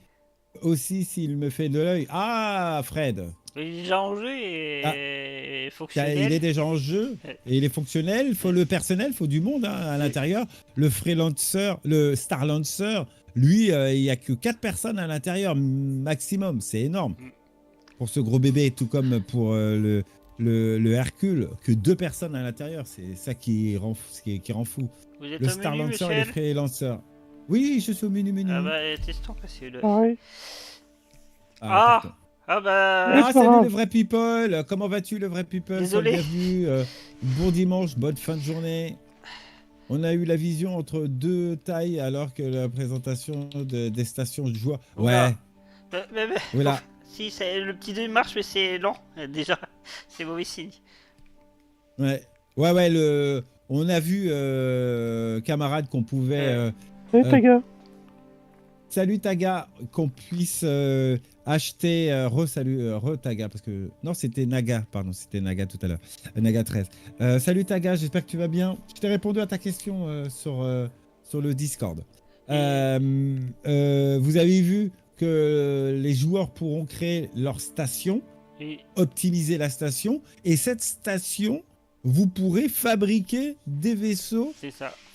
aussi s'il me fait de l'œil. Ah, Fred. Il est déjà en jeu et fonctionnel. Il est déjà en jeu et il est fonctionnel. Il faut le personnel, il faut du monde à l'intérieur. Le Freelancer, le Star Lancer, lui, il n'y a que 4 personnes à l'intérieur maximum. C'est énorme. Pour ce gros bébé, tout comme pour le Hercule, que 2 personnes à l'intérieur. C'est ça qui rend fou. Vous êtes le au Star menu, Lancer et Michel? le Freelancer. Oui, je suis au menu. Ah bah, testons parce que le... Ah bah... salut le vrai people. Comment vas-tu le vrai people? Désolé. Bienvenue. Bon dimanche, bonne fin de journée. On a eu la vision entre 2 tailles alors que la présentation des stations de joueurs. Ouais. Mais, voilà. Si, le petit 2 marche, mais c'est lent. Déjà, c'est mauvais signe. Ouais, on a vu, camarades, qu'on pouvait... Salut Taga. Salut Taga, qu'on puisse acheter... Taga, parce que... Non, c'était Naga, pardon, c'était Naga tout à l'heure. Naga 13. Salut Taga, j'espère que tu vas bien. Je t'ai répondu à ta question sur le Discord. Vous avez vu que les joueurs pourront créer leur station, optimiser la station, et cette station, vous pourrez fabriquer des vaisseaux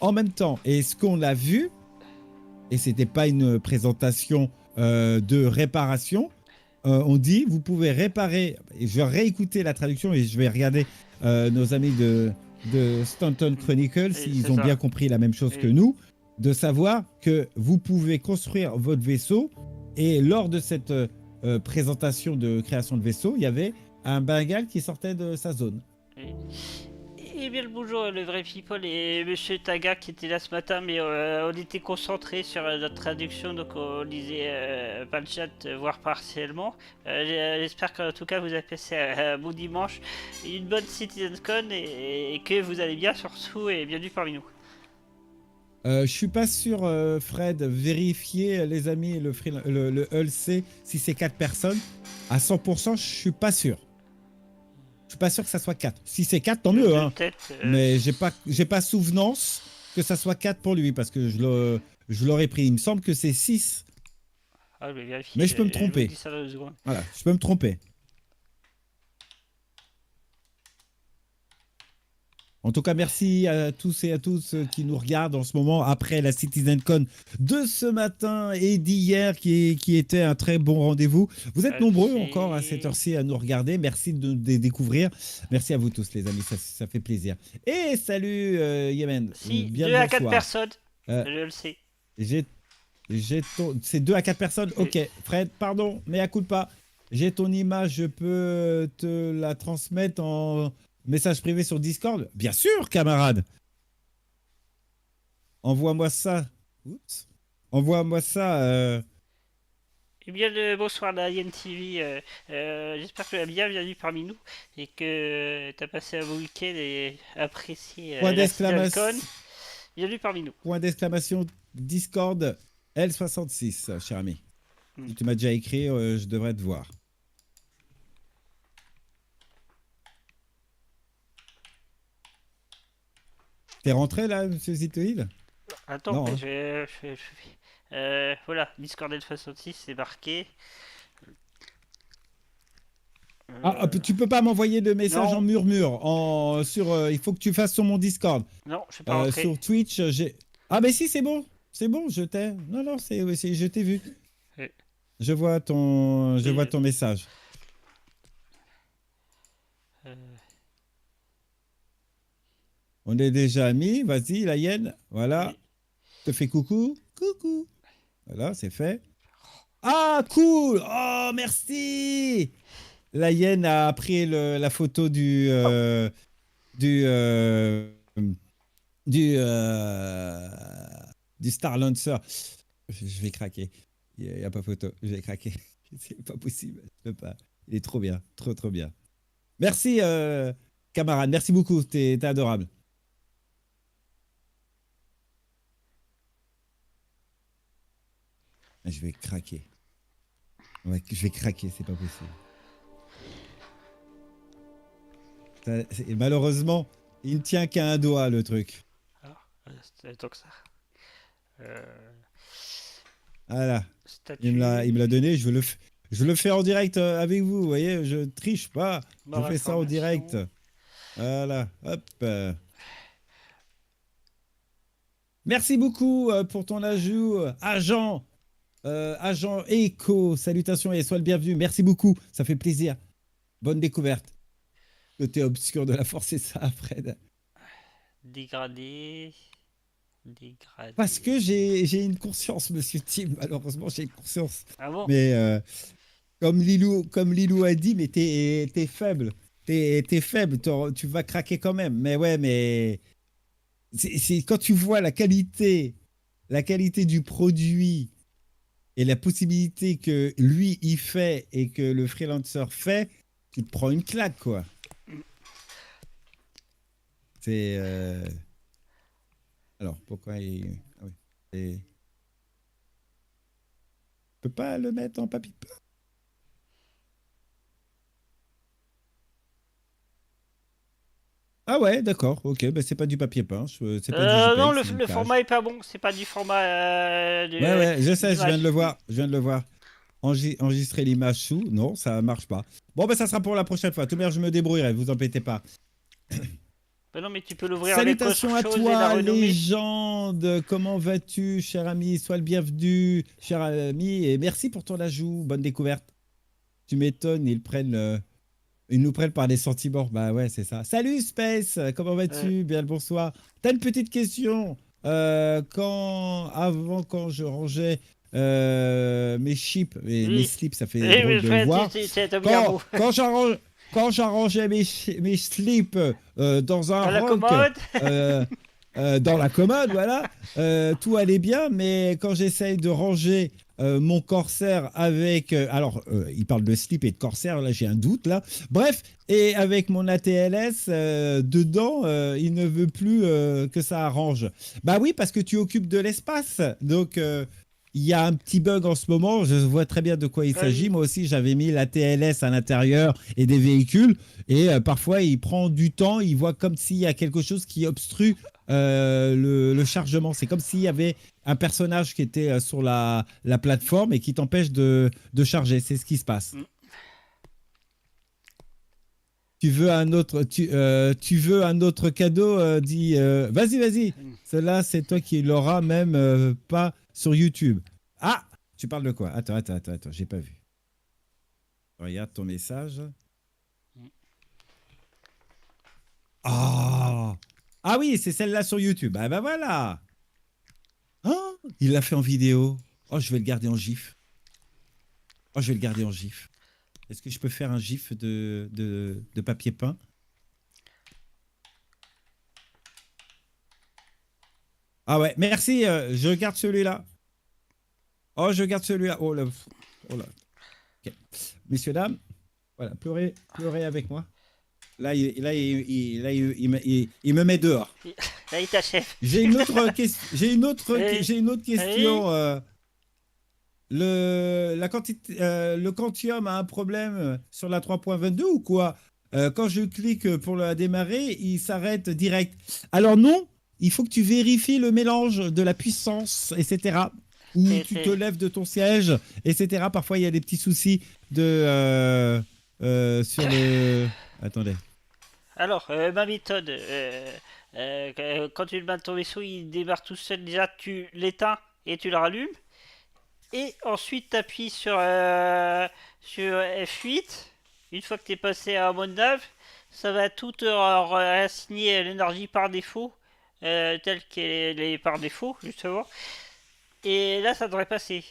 en même temps. Et ce qu'on a vu, et c'était pas une présentation de réparation, on dit vous pouvez réparer, et je vais réécouter la traduction et je vais regarder nos amis de Stanton Chronicles s'ils ont bien compris la même chose que nous. de savoir que vous pouvez construire votre vaisseau. Et lors de cette présentation de création de vaisseau, il y avait un Bengale qui sortait de sa zone. Et bien le bonjour, le vrai people et Monsieur Taga qui était là ce matin, mais on était concentré sur notre traduction, donc on lisait pas le chat, voire partiellement. J'espère qu'en tout cas vous avez passé un bon dimanche, une bonne CitizenCon et que vous allez bien surtout et bienvenue parmi nous. Je suis pas sûr, Fred, vérifiez les amis le LC si c'est 4 personnes. À 100%, je suis pas sûr. Je suis pas sûr que ça soit 4. Si c'est 4, tant mieux. Hein. Mais j'ai pas souvenance que ça soit 4 pour lui parce que je l'aurais pris. Il me semble que c'est 6. Ah, je vais vérifier. Mais je peux me tromper. Voilà, je peux me tromper. En tout cas, merci à tous et à tous qui nous regardent en ce moment après la CitizenCon de ce matin et d'hier qui était un très bon rendez-vous. Vous êtes nombreux encore à cette heure-ci à nous regarder. Merci de découvrir. Merci à vous tous les amis, ça fait plaisir. Et salut Yemen. Si, 2 à 4 personnes, je le sais. C'est 2 à 4 personnes. Ok, Fred, pardon, mais à coup de pas. J'ai ton image, je peux te la transmettre en message privé sur Discord? Bien sûr, camarade. Envoie-moi ça. Oups. Envoie-moi ça. Eh bien, bonsoir la Yen TV. J'espère que tu as bien bienvenue parmi nous et que tu as passé un bon week-end et apprécié la CitizenCon. Bienvenue parmi nous. Point d'exclamation Discord L66, cher ami. Si tu m'as déjà écrit, je devrais te voir. T'es rentré là, monsieur Zitoïd? Attends, non, voilà, Discord L66, c'est marqué. Tu peux pas m'envoyer de message en murmure. Il faut que tu fasses sur mon Discord. Non, je suis pas rentré. Sur Twitch, j'ai... Ah, mais si, c'est bon. C'est bon, je t'ai... Non, je t'ai vu. Oui. Je vois ton message. On est déjà amis. Vas-y, la hyène. Voilà. Oui. Je te fais coucou. Coucou. Voilà, c'est fait. Ah, cool. Oh, merci. La hyène a pris la photo du Star Lancer. Je vais craquer. Il n'y a pas photo. Je vais craquer. C'est pas possible. Je peux pas. Il est trop bien. Trop, trop bien. Merci, camarade. Merci beaucoup. T'es adorable. Je vais craquer. Je vais craquer, c'est pas possible. Malheureusement, il ne tient qu'à un doigt, le truc. C'est tant que ça. Voilà. Il me l'a donné, je le fais en direct avec vous, vous voyez, je triche pas. Je fais ça en direct. Voilà, hop. Merci beaucoup pour ton ajout, agent Echo. Salutations et sois le bienvenu. Merci beaucoup, ça fait plaisir. Bonne découverte. Côté obscur de la force, c'est ça, Fred. Dégradé. Parce que j'ai une conscience, monsieur Tim. Malheureusement, j'ai une conscience. Ah bon? Mais comme Lilou a dit, mais t'es faible. T'es faible. Tu vas craquer quand même. Mais ouais, mais c'est quand tu vois la qualité du produit et la possibilité que lui il fait et que le freelancer fait, tu te prends une claque, quoi. C'est alors pourquoi il peut pas le mettre en papier peint? Ah ouais, d'accord, ok, bah c'est pas du papier peint, c'est pas du non, le format est pas bon, c'est pas du format ouais, je sais, je viens de le voir. Enregistrer l'image sous, non, ça marche pas. Bon, ben ça sera pour la prochaine fois. Tout de même, je me débrouillerai, vous embêtez pas. Ben non, mais tu peux l'ouvrir. Salutations à toi, légende. Comment vas-tu, cher ami? Sois le bienvenu, cher ami, et merci pour ton ajout. Bonne découverte. Tu m'étonnes, ils nous prennent par des sentiments. Bah ouais, c'est ça. Salut, Space. Comment vas-tu? Bien le bonsoir. T'as une petite question quand je rangeais mes chips, mes slips, ça fait drôle de le voir. Quand j'arrangeais mes slips dans un rock, dans la commode, voilà, tout allait bien, mais quand j'essaye de ranger mon corsaire avec... il parle de slip et de corsaire, là j'ai un doute, là. Bref, et avec mon ATLS, dedans, il ne veut plus que ça arrange. Bah oui, parce que tu occupes de l'espace, donc... il y a un petit bug en ce moment, je vois très bien de quoi il s'agit. Moi aussi, j'avais mis la TLS à l'intérieur et des véhicules. Et parfois, il prend du temps, il voit comme s'il y a quelque chose qui obstrue le chargement. C'est comme s'il y avait un personnage qui était sur la plateforme et qui t'empêche de charger. C'est ce qui se passe. Tu veux un autre, tu veux un autre cadeau, dit vas-y. Cela, c'est toi qui l'auras même pas sur YouTube. Ah, tu parles de quoi? Attends, j'ai pas vu. Regarde ton message. Ah oui, c'est celle-là sur YouTube. Ah bah voilà. Oh, il l'a fait en vidéo. Oh, je vais le garder en gif. Est-ce que je peux faire un gif de papier peint? Ah ouais, merci, je garde celui-là. Oh, je garde celui-là. Oh là. Okay. Messieurs, dames, voilà, pleurez avec moi. Là, il me met dehors. Là, il t'achève. J'ai une autre question. Le Quantium a un problème sur la 3.22 ou quoi? Quand je clique pour la démarrer, il s'arrête direct. Alors non, il faut que tu vérifies le mélange de la puissance, etc. Ou tu te lèves de ton siège, etc. Parfois, il y a des petits soucis sur le... Attendez. Alors, ma méthode, quand tu mets ton vaisseau, il démarre tout seul. Déjà, tu l'éteins et tu le rallumes. Et ensuite, tu appuies sur F8. Une fois que tu es passé à mode nav, ça va tout te réassigner l'énergie par défaut, telle qu'elle est par défaut, justement. Et là, ça devrait passer.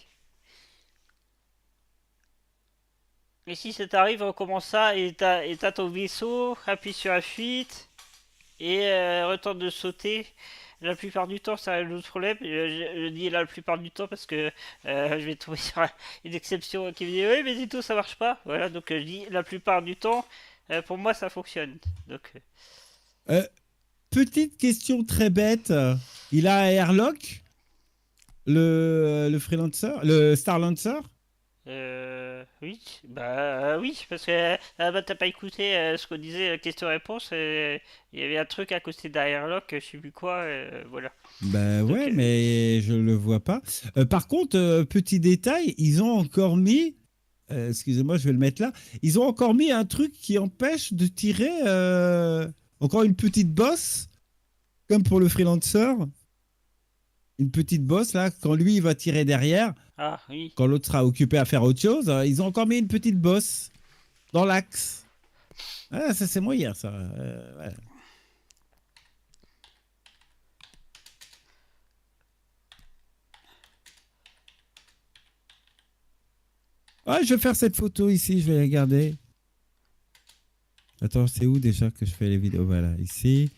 Et si ça t'arrive, recommence ça et t'as ton vaisseau, appuie sur F8 et retente de sauter. La plupart du temps, ça règle le problème. Je dis la plupart du temps parce que je vais tomber sur une exception qui me dit oui, mais du tout, ça marche pas. Voilà, donc je dis la plupart du temps, pour moi, ça fonctionne. Donc, petite question très bête. Il a un airlock, le freelancer, le Starlancer? Oui, oui, parce que t'as pas écouté ce qu'on disait, question-réponse, il y avait un truc à côté d'Airlock, je sais plus quoi, voilà. Bah donc, ouais, mais je le vois pas. Par contre, petit détail, ils ont encore mis, excusez-moi, je vais le mettre là, ils ont encore mis un truc qui empêche de tirer encore une petite bosse, comme pour le freelancer. Une petite bosse là, quand lui il va tirer derrière, oui. Quand l'autre sera occupé à faire autre chose, ils ont encore mis une petite bosse dans l'axe. Ah, ça c'est moyen ça. Ouais. Ah, je vais faire cette photo ici, je vais la garder. Attends, c'est où déjà que je fais les vidéos? Voilà, ici.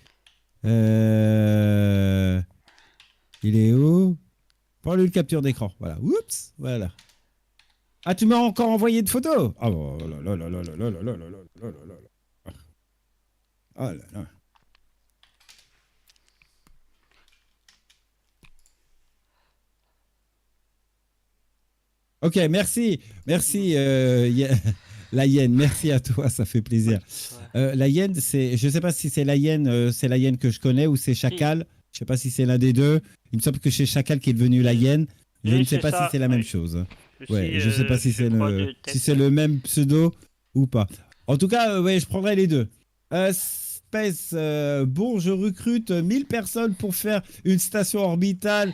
Il est où? Prends-lui le capture d'écran. Voilà. Oups. Voilà. Ah, tu m'as encore envoyé de photos? Oh là là là là là là là là là là là là. Oh là là. Ok, merci. Merci, la hyène. Merci à toi, ça fait plaisir. La hyène, je ne sais pas si c'est la hyène que je connais ou c'est Chacal. Je ne sais pas si c'est l'un des deux. Il me semble que c'est Chacal qui est devenu la hyène. Je ne sais pas si c'est la même chose. Ouais, je ne sais pas si c'est le même pseudo ou pas. En tout cas, ouais, je prendrai les deux. Space, bon, je recrute 1000 personnes pour faire une station orbitale.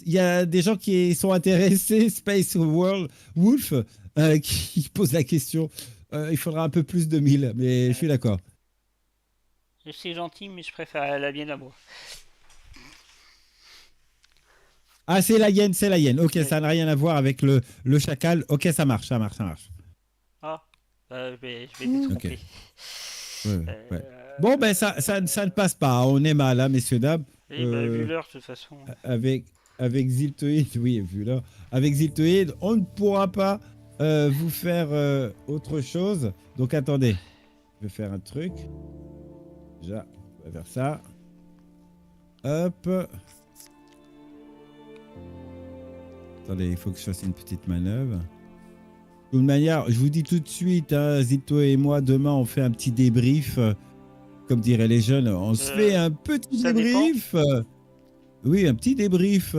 Il y a des gens qui sont intéressés, Space World Wolf, qui pose la question. Il faudra un peu plus de 1000, mais je suis d'accord. C'est gentil, mais je préfère la mienne à moi. Ah, c'est la hyène, c'est la hyène. Ok, ça n'a rien à voir avec le chacal. Ok, ça marche. Ah, je vais détromper. Ouais. Bon, ben ça ne passe pas. On est mal, hein, messieurs, dames. Vu l'heure, de toute façon. Avec Ziltoid, oui, vu l'heure. Avec Ziltoid, on ne pourra pas vous faire autre chose. Donc, attendez. Je vais faire un truc. Déjà, on va faire ça. Hop. Attendez, il faut que je fasse une petite manœuvre. De toute manière, je vous dis tout de suite, hein, Zito et moi, demain, on fait un petit débrief. Comme diraient les jeunes, on se fait un petit débrief. Oui, un petit débrief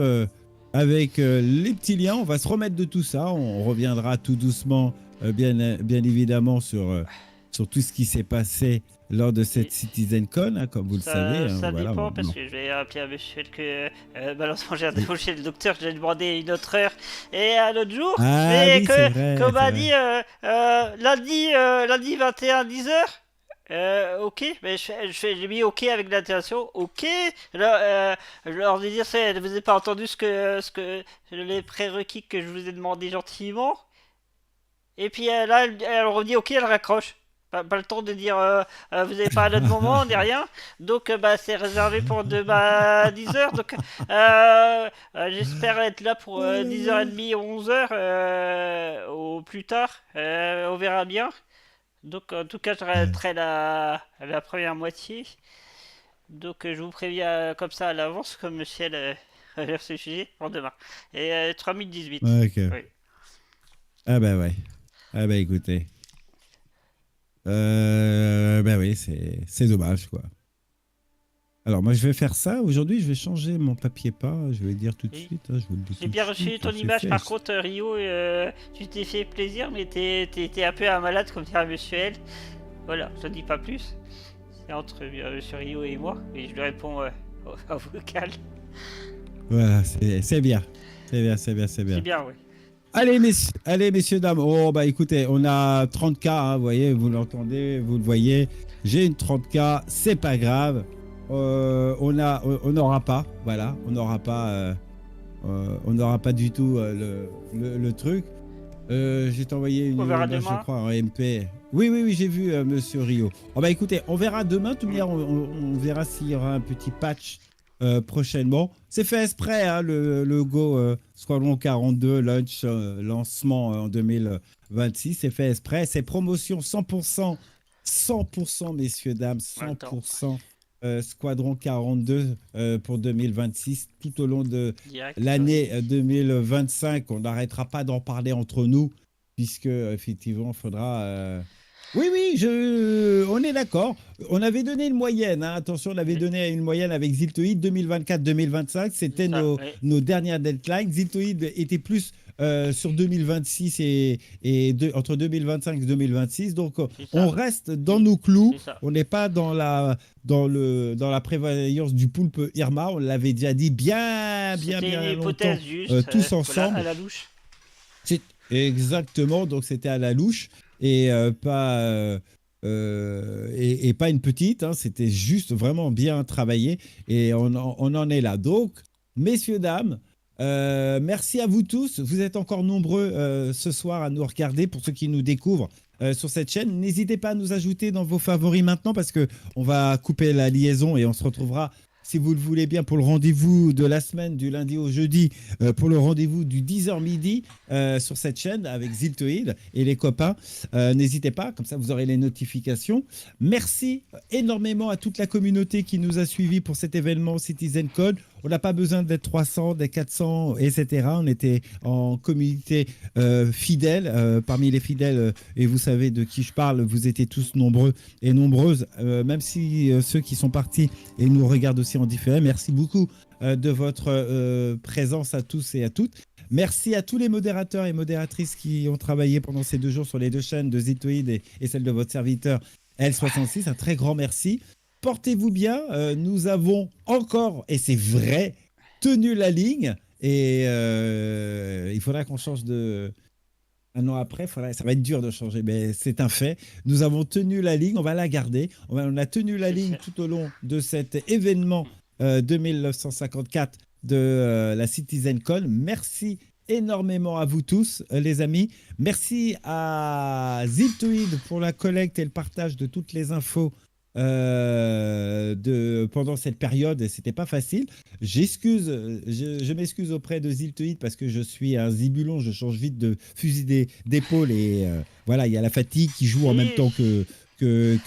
avec les petits liens. On va se remettre de tout ça. On reviendra tout doucement, bien évidemment, sur tout ce qui s'est passé lors de cette CitizenCon, hein, comme vous le savez. Ça voilà, dépend, parce que je vais appeler à monsieur que malheureusement j'ai débauché le docteur, j'ai demandé une autre heure et un autre jour. Mais oui, c'est vrai, comme a dit lundi 21 10h. Ok, mais j'ai mis ok avec l'intégration. Ok, là, je leur ai dit, vous n'avez pas entendu ce que les prérequis que je vous ai demandé gentiment. Et puis là, elle redit ok, elle raccroche. Pas le temps de dire vous n'avez pas un autre moment, ni rien. Donc c'est réservé pour demain à 10h. Donc j'espère être là pour 10h30, 11h au plus tard. On verra bien. Donc en tout cas, je resterai la première moitié. Donc je vous préviens comme ça à l'avance, comme le ciel a ce sujet pour demain. Et 3018. Ok. Oui. Ah bah ouais. Ah bah écoutez. Bah oui, c'est dommage, quoi. Alors moi je vais faire ça. Aujourd'hui, je vais changer mon papier pas. Je vais le dire tout de suite. Hein, je vous le dis J'ai bien reçu ton image. Par contre, Rio, tu t'es fait plaisir, mais t'es un peu un malade, comme dirait Monsieur L. Voilà, je ne dis pas plus. C'est entre Monsieur Rio et moi, et je lui réponds en vocal. Voilà, c'est bien. C'est bien, oui. Allez, messieurs, dames. Oh, bah écoutez, on a 30K, hein, vous voyez, vous l'entendez, vous le voyez. J'ai une 30K, c'est pas grave. On n'aura pas, voilà, on n'aura pas du tout le truc. Je vais t'envoyer une image, je crois, en MP. Oui, j'ai vu Monsieur Rio. Oh, bah écoutez, on verra demain. Tout manière, on verra s'il y aura un petit patch prochainement. C'est fait exprès, hein, le logo Squadron 42 lancement en 2026. C'est fait exprès. C'est promotion 100%, messieurs, dames, 100%. Squadron 42 pour 2026, tout au long de l'année 2025. On n'arrêtera pas d'en parler entre nous, puisque effectivement, il faudra... Oui, on est d'accord. On avait donné une moyenne, hein. Attention, on avait donné une moyenne avec Ziltoid 2024-2025. C'était nos dernières deadlines. Ziltoid était plus sur 2026 entre 2025 et 2026. Donc, on reste dans nos clous. On n'est pas dans la prévoyance du poulpe Irma. On l'avait déjà dit bien longtemps, juste, tous ensemble. À la louche. Exactement. Donc, c'était à la louche. Et pas une petite, hein, c'était juste vraiment bien travaillé et on en est là. Donc, messieurs, dames, merci à vous tous. Vous êtes encore nombreux ce soir à nous regarder. Pour ceux qui nous découvrent sur cette chaîne, n'hésitez pas à nous ajouter dans vos favoris maintenant, parce qu'on va couper la liaison et on se retrouvera, si vous le voulez bien, pour le rendez-vous de la semaine du lundi au jeudi, pour le rendez-vous du 10h midi sur cette chaîne avec Ziltoid et les copains. N'hésitez pas, comme ça vous aurez les notifications. Merci énormément à toute la communauté qui nous a suivis pour cet événement CitizenCon. On n'a pas besoin d'être 300, d'être 400, etc. On était en communauté fidèle. Parmi les fidèles, et vous savez de qui je parle, vous étiez tous nombreux et nombreuses, même si ceux qui sont partis et nous regardent aussi en différé. Merci beaucoup de votre présence à tous et à toutes. Merci à tous les modérateurs et modératrices qui ont travaillé pendant ces 2 jours sur les 2 chaînes de Ziltoid et celle de votre serviteur L66. Un très grand merci. Portez-vous bien, nous avons encore, et c'est vrai, tenu la ligne, et il faudra qu'on change de... Un an après, ça va être dur de changer, mais c'est un fait. Nous avons tenu la ligne, on va la garder. On a tenu la ligne tout au long de cet événement 2954 de la CitizenCon. Merci énormément à vous tous, les amis. Merci à Ziltoid pour la collecte et le partage de toutes les infos pendant cette période. Et c'était pas facile. Je m'excuse auprès de Ziltoid parce que je suis un zibulon, je change vite de fusil d'épaule et voilà, il y a la fatigue qui joue en même temps que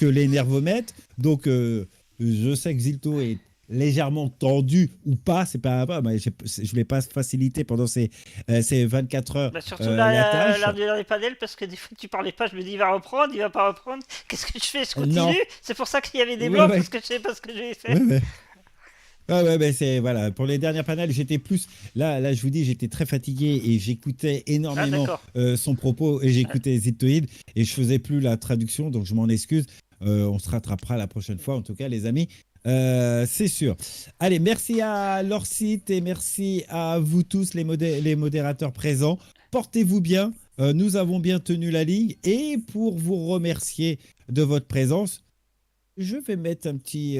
les nervomètres. Donc, je sais que Zilto est légèrement tendu ou pas, c'est pas mais je vais pas faciliter pendant ces 24 heures surtout la tâche. l'heure des panels, parce que des fois tu parlais pas, je me dis il va reprendre, il va pas reprendre, qu'est-ce que je fais, je continue, c'est pour ça qu'il y avait des blocs, parce que je sais pas ce que je vais faire. Mais c'est voilà, pour les dernières panels, j'étais plus là je vous dis, j'étais très fatigué et j'écoutais énormément son propos et j'écoutais Zitoid et je faisais plus la traduction, donc je m'en excuse. On se rattrapera la prochaine fois, en tout cas, les amis. C'est sûr. Allez, merci à Lorsit et merci à vous tous, les modérateurs présents. Portez-vous bien. Nous avons bien tenu la ligne. Et pour vous remercier de votre présence, je vais mettre un petit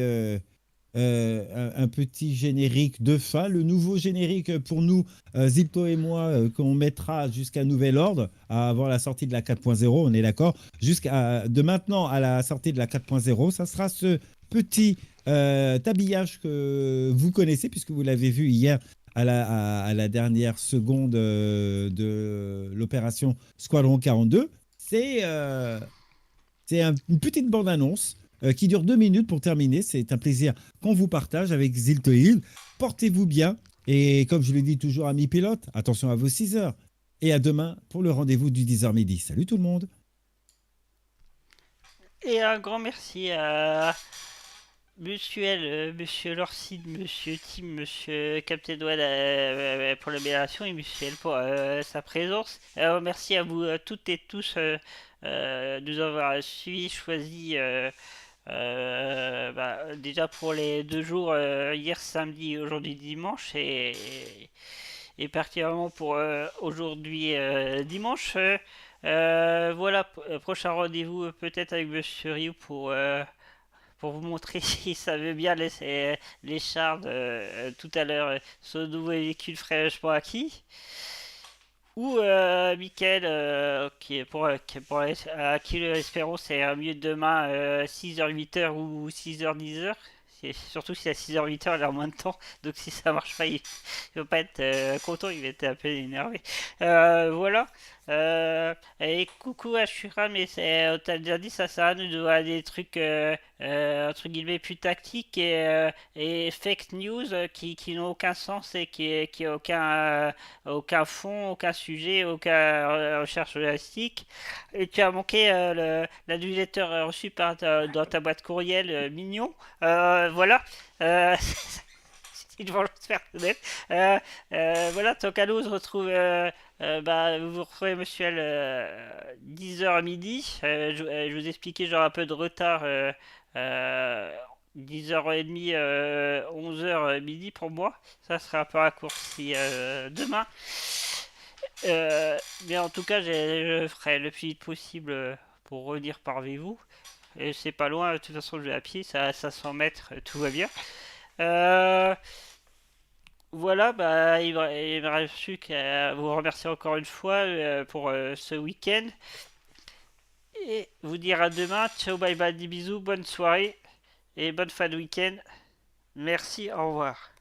générique de fin. Le nouveau générique pour nous, Zilto et moi, qu'on mettra jusqu'à nouvel ordre, avant la sortie de la 4.0, on est d'accord. De maintenant à la sortie de la 4.0, ça sera ce petit habillage que vous connaissez, puisque vous l'avez vu hier à la dernière seconde de l'opération Squadron 42. C'est une petite bande-annonce qui dure 2 minutes pour terminer. C'est un plaisir qu'on vous partage avec Ziltoil. Portez-vous bien et comme je le dis toujours à mi-pilote, attention à vos 6 heures. Et à demain pour le rendez-vous du 10h midi. Salut tout le monde. Et un grand merci à Monsieur L, Monsieur Lorcid, Monsieur Tim, Monsieur Captain Wad pour la bénédiction et Monsieur L pour sa présence. Merci à vous toutes et tous de nous avoir suivis, choisis déjà pour les 2 jours, hier samedi et aujourd'hui dimanche, et particulièrement pour aujourd'hui dimanche. Voilà, prochain rendez-vous peut-être avec Monsieur Ryu pour vous montrer s'il savait bien les chars tout à l'heure, ce nouveau véhicule fraîchement acquis. Ou Mickaël, à qui espérons c'est mieux demain, 6h, 8h ou 6h, 10h. Surtout si à 6h, 8h, il a moins de temps. Donc si ça marche pas, il va pas être content, il va être un peu énervé. Voilà. Et coucou à Shura, mais t'as déjà dit, ça sert à nous de voir des trucs entre guillemets plus tactiques et fake news qui n'ont aucun sens et qui n'ont aucun fond, aucun sujet, aucune recherche journalistique. Et tu as manqué la newsletter reçue dans ta boîte courriel mignon. Voilà. Une vengeance personnelle. Voilà, tant qu'à nous, on se retrouve. Vous retrouvez Monsieur L 10h midi. Je vous expliquais, genre un peu de retard. 10h30, 11h midi pour moi. Ça sera un peu raccourci demain. Mais en tout cas, je ferai le plus vite possible pour revenir parmi vous. Et c'est pas loin, de toute façon, je vais à pied, ça à 500 mètres, tout va bien. Voilà, il me reste plus qu'à vous remercier encore une fois pour ce week-end. Et vous dire à demain. Ciao, bye bye, des bisous, bonne soirée et bonne fin de week-end. Merci, au revoir.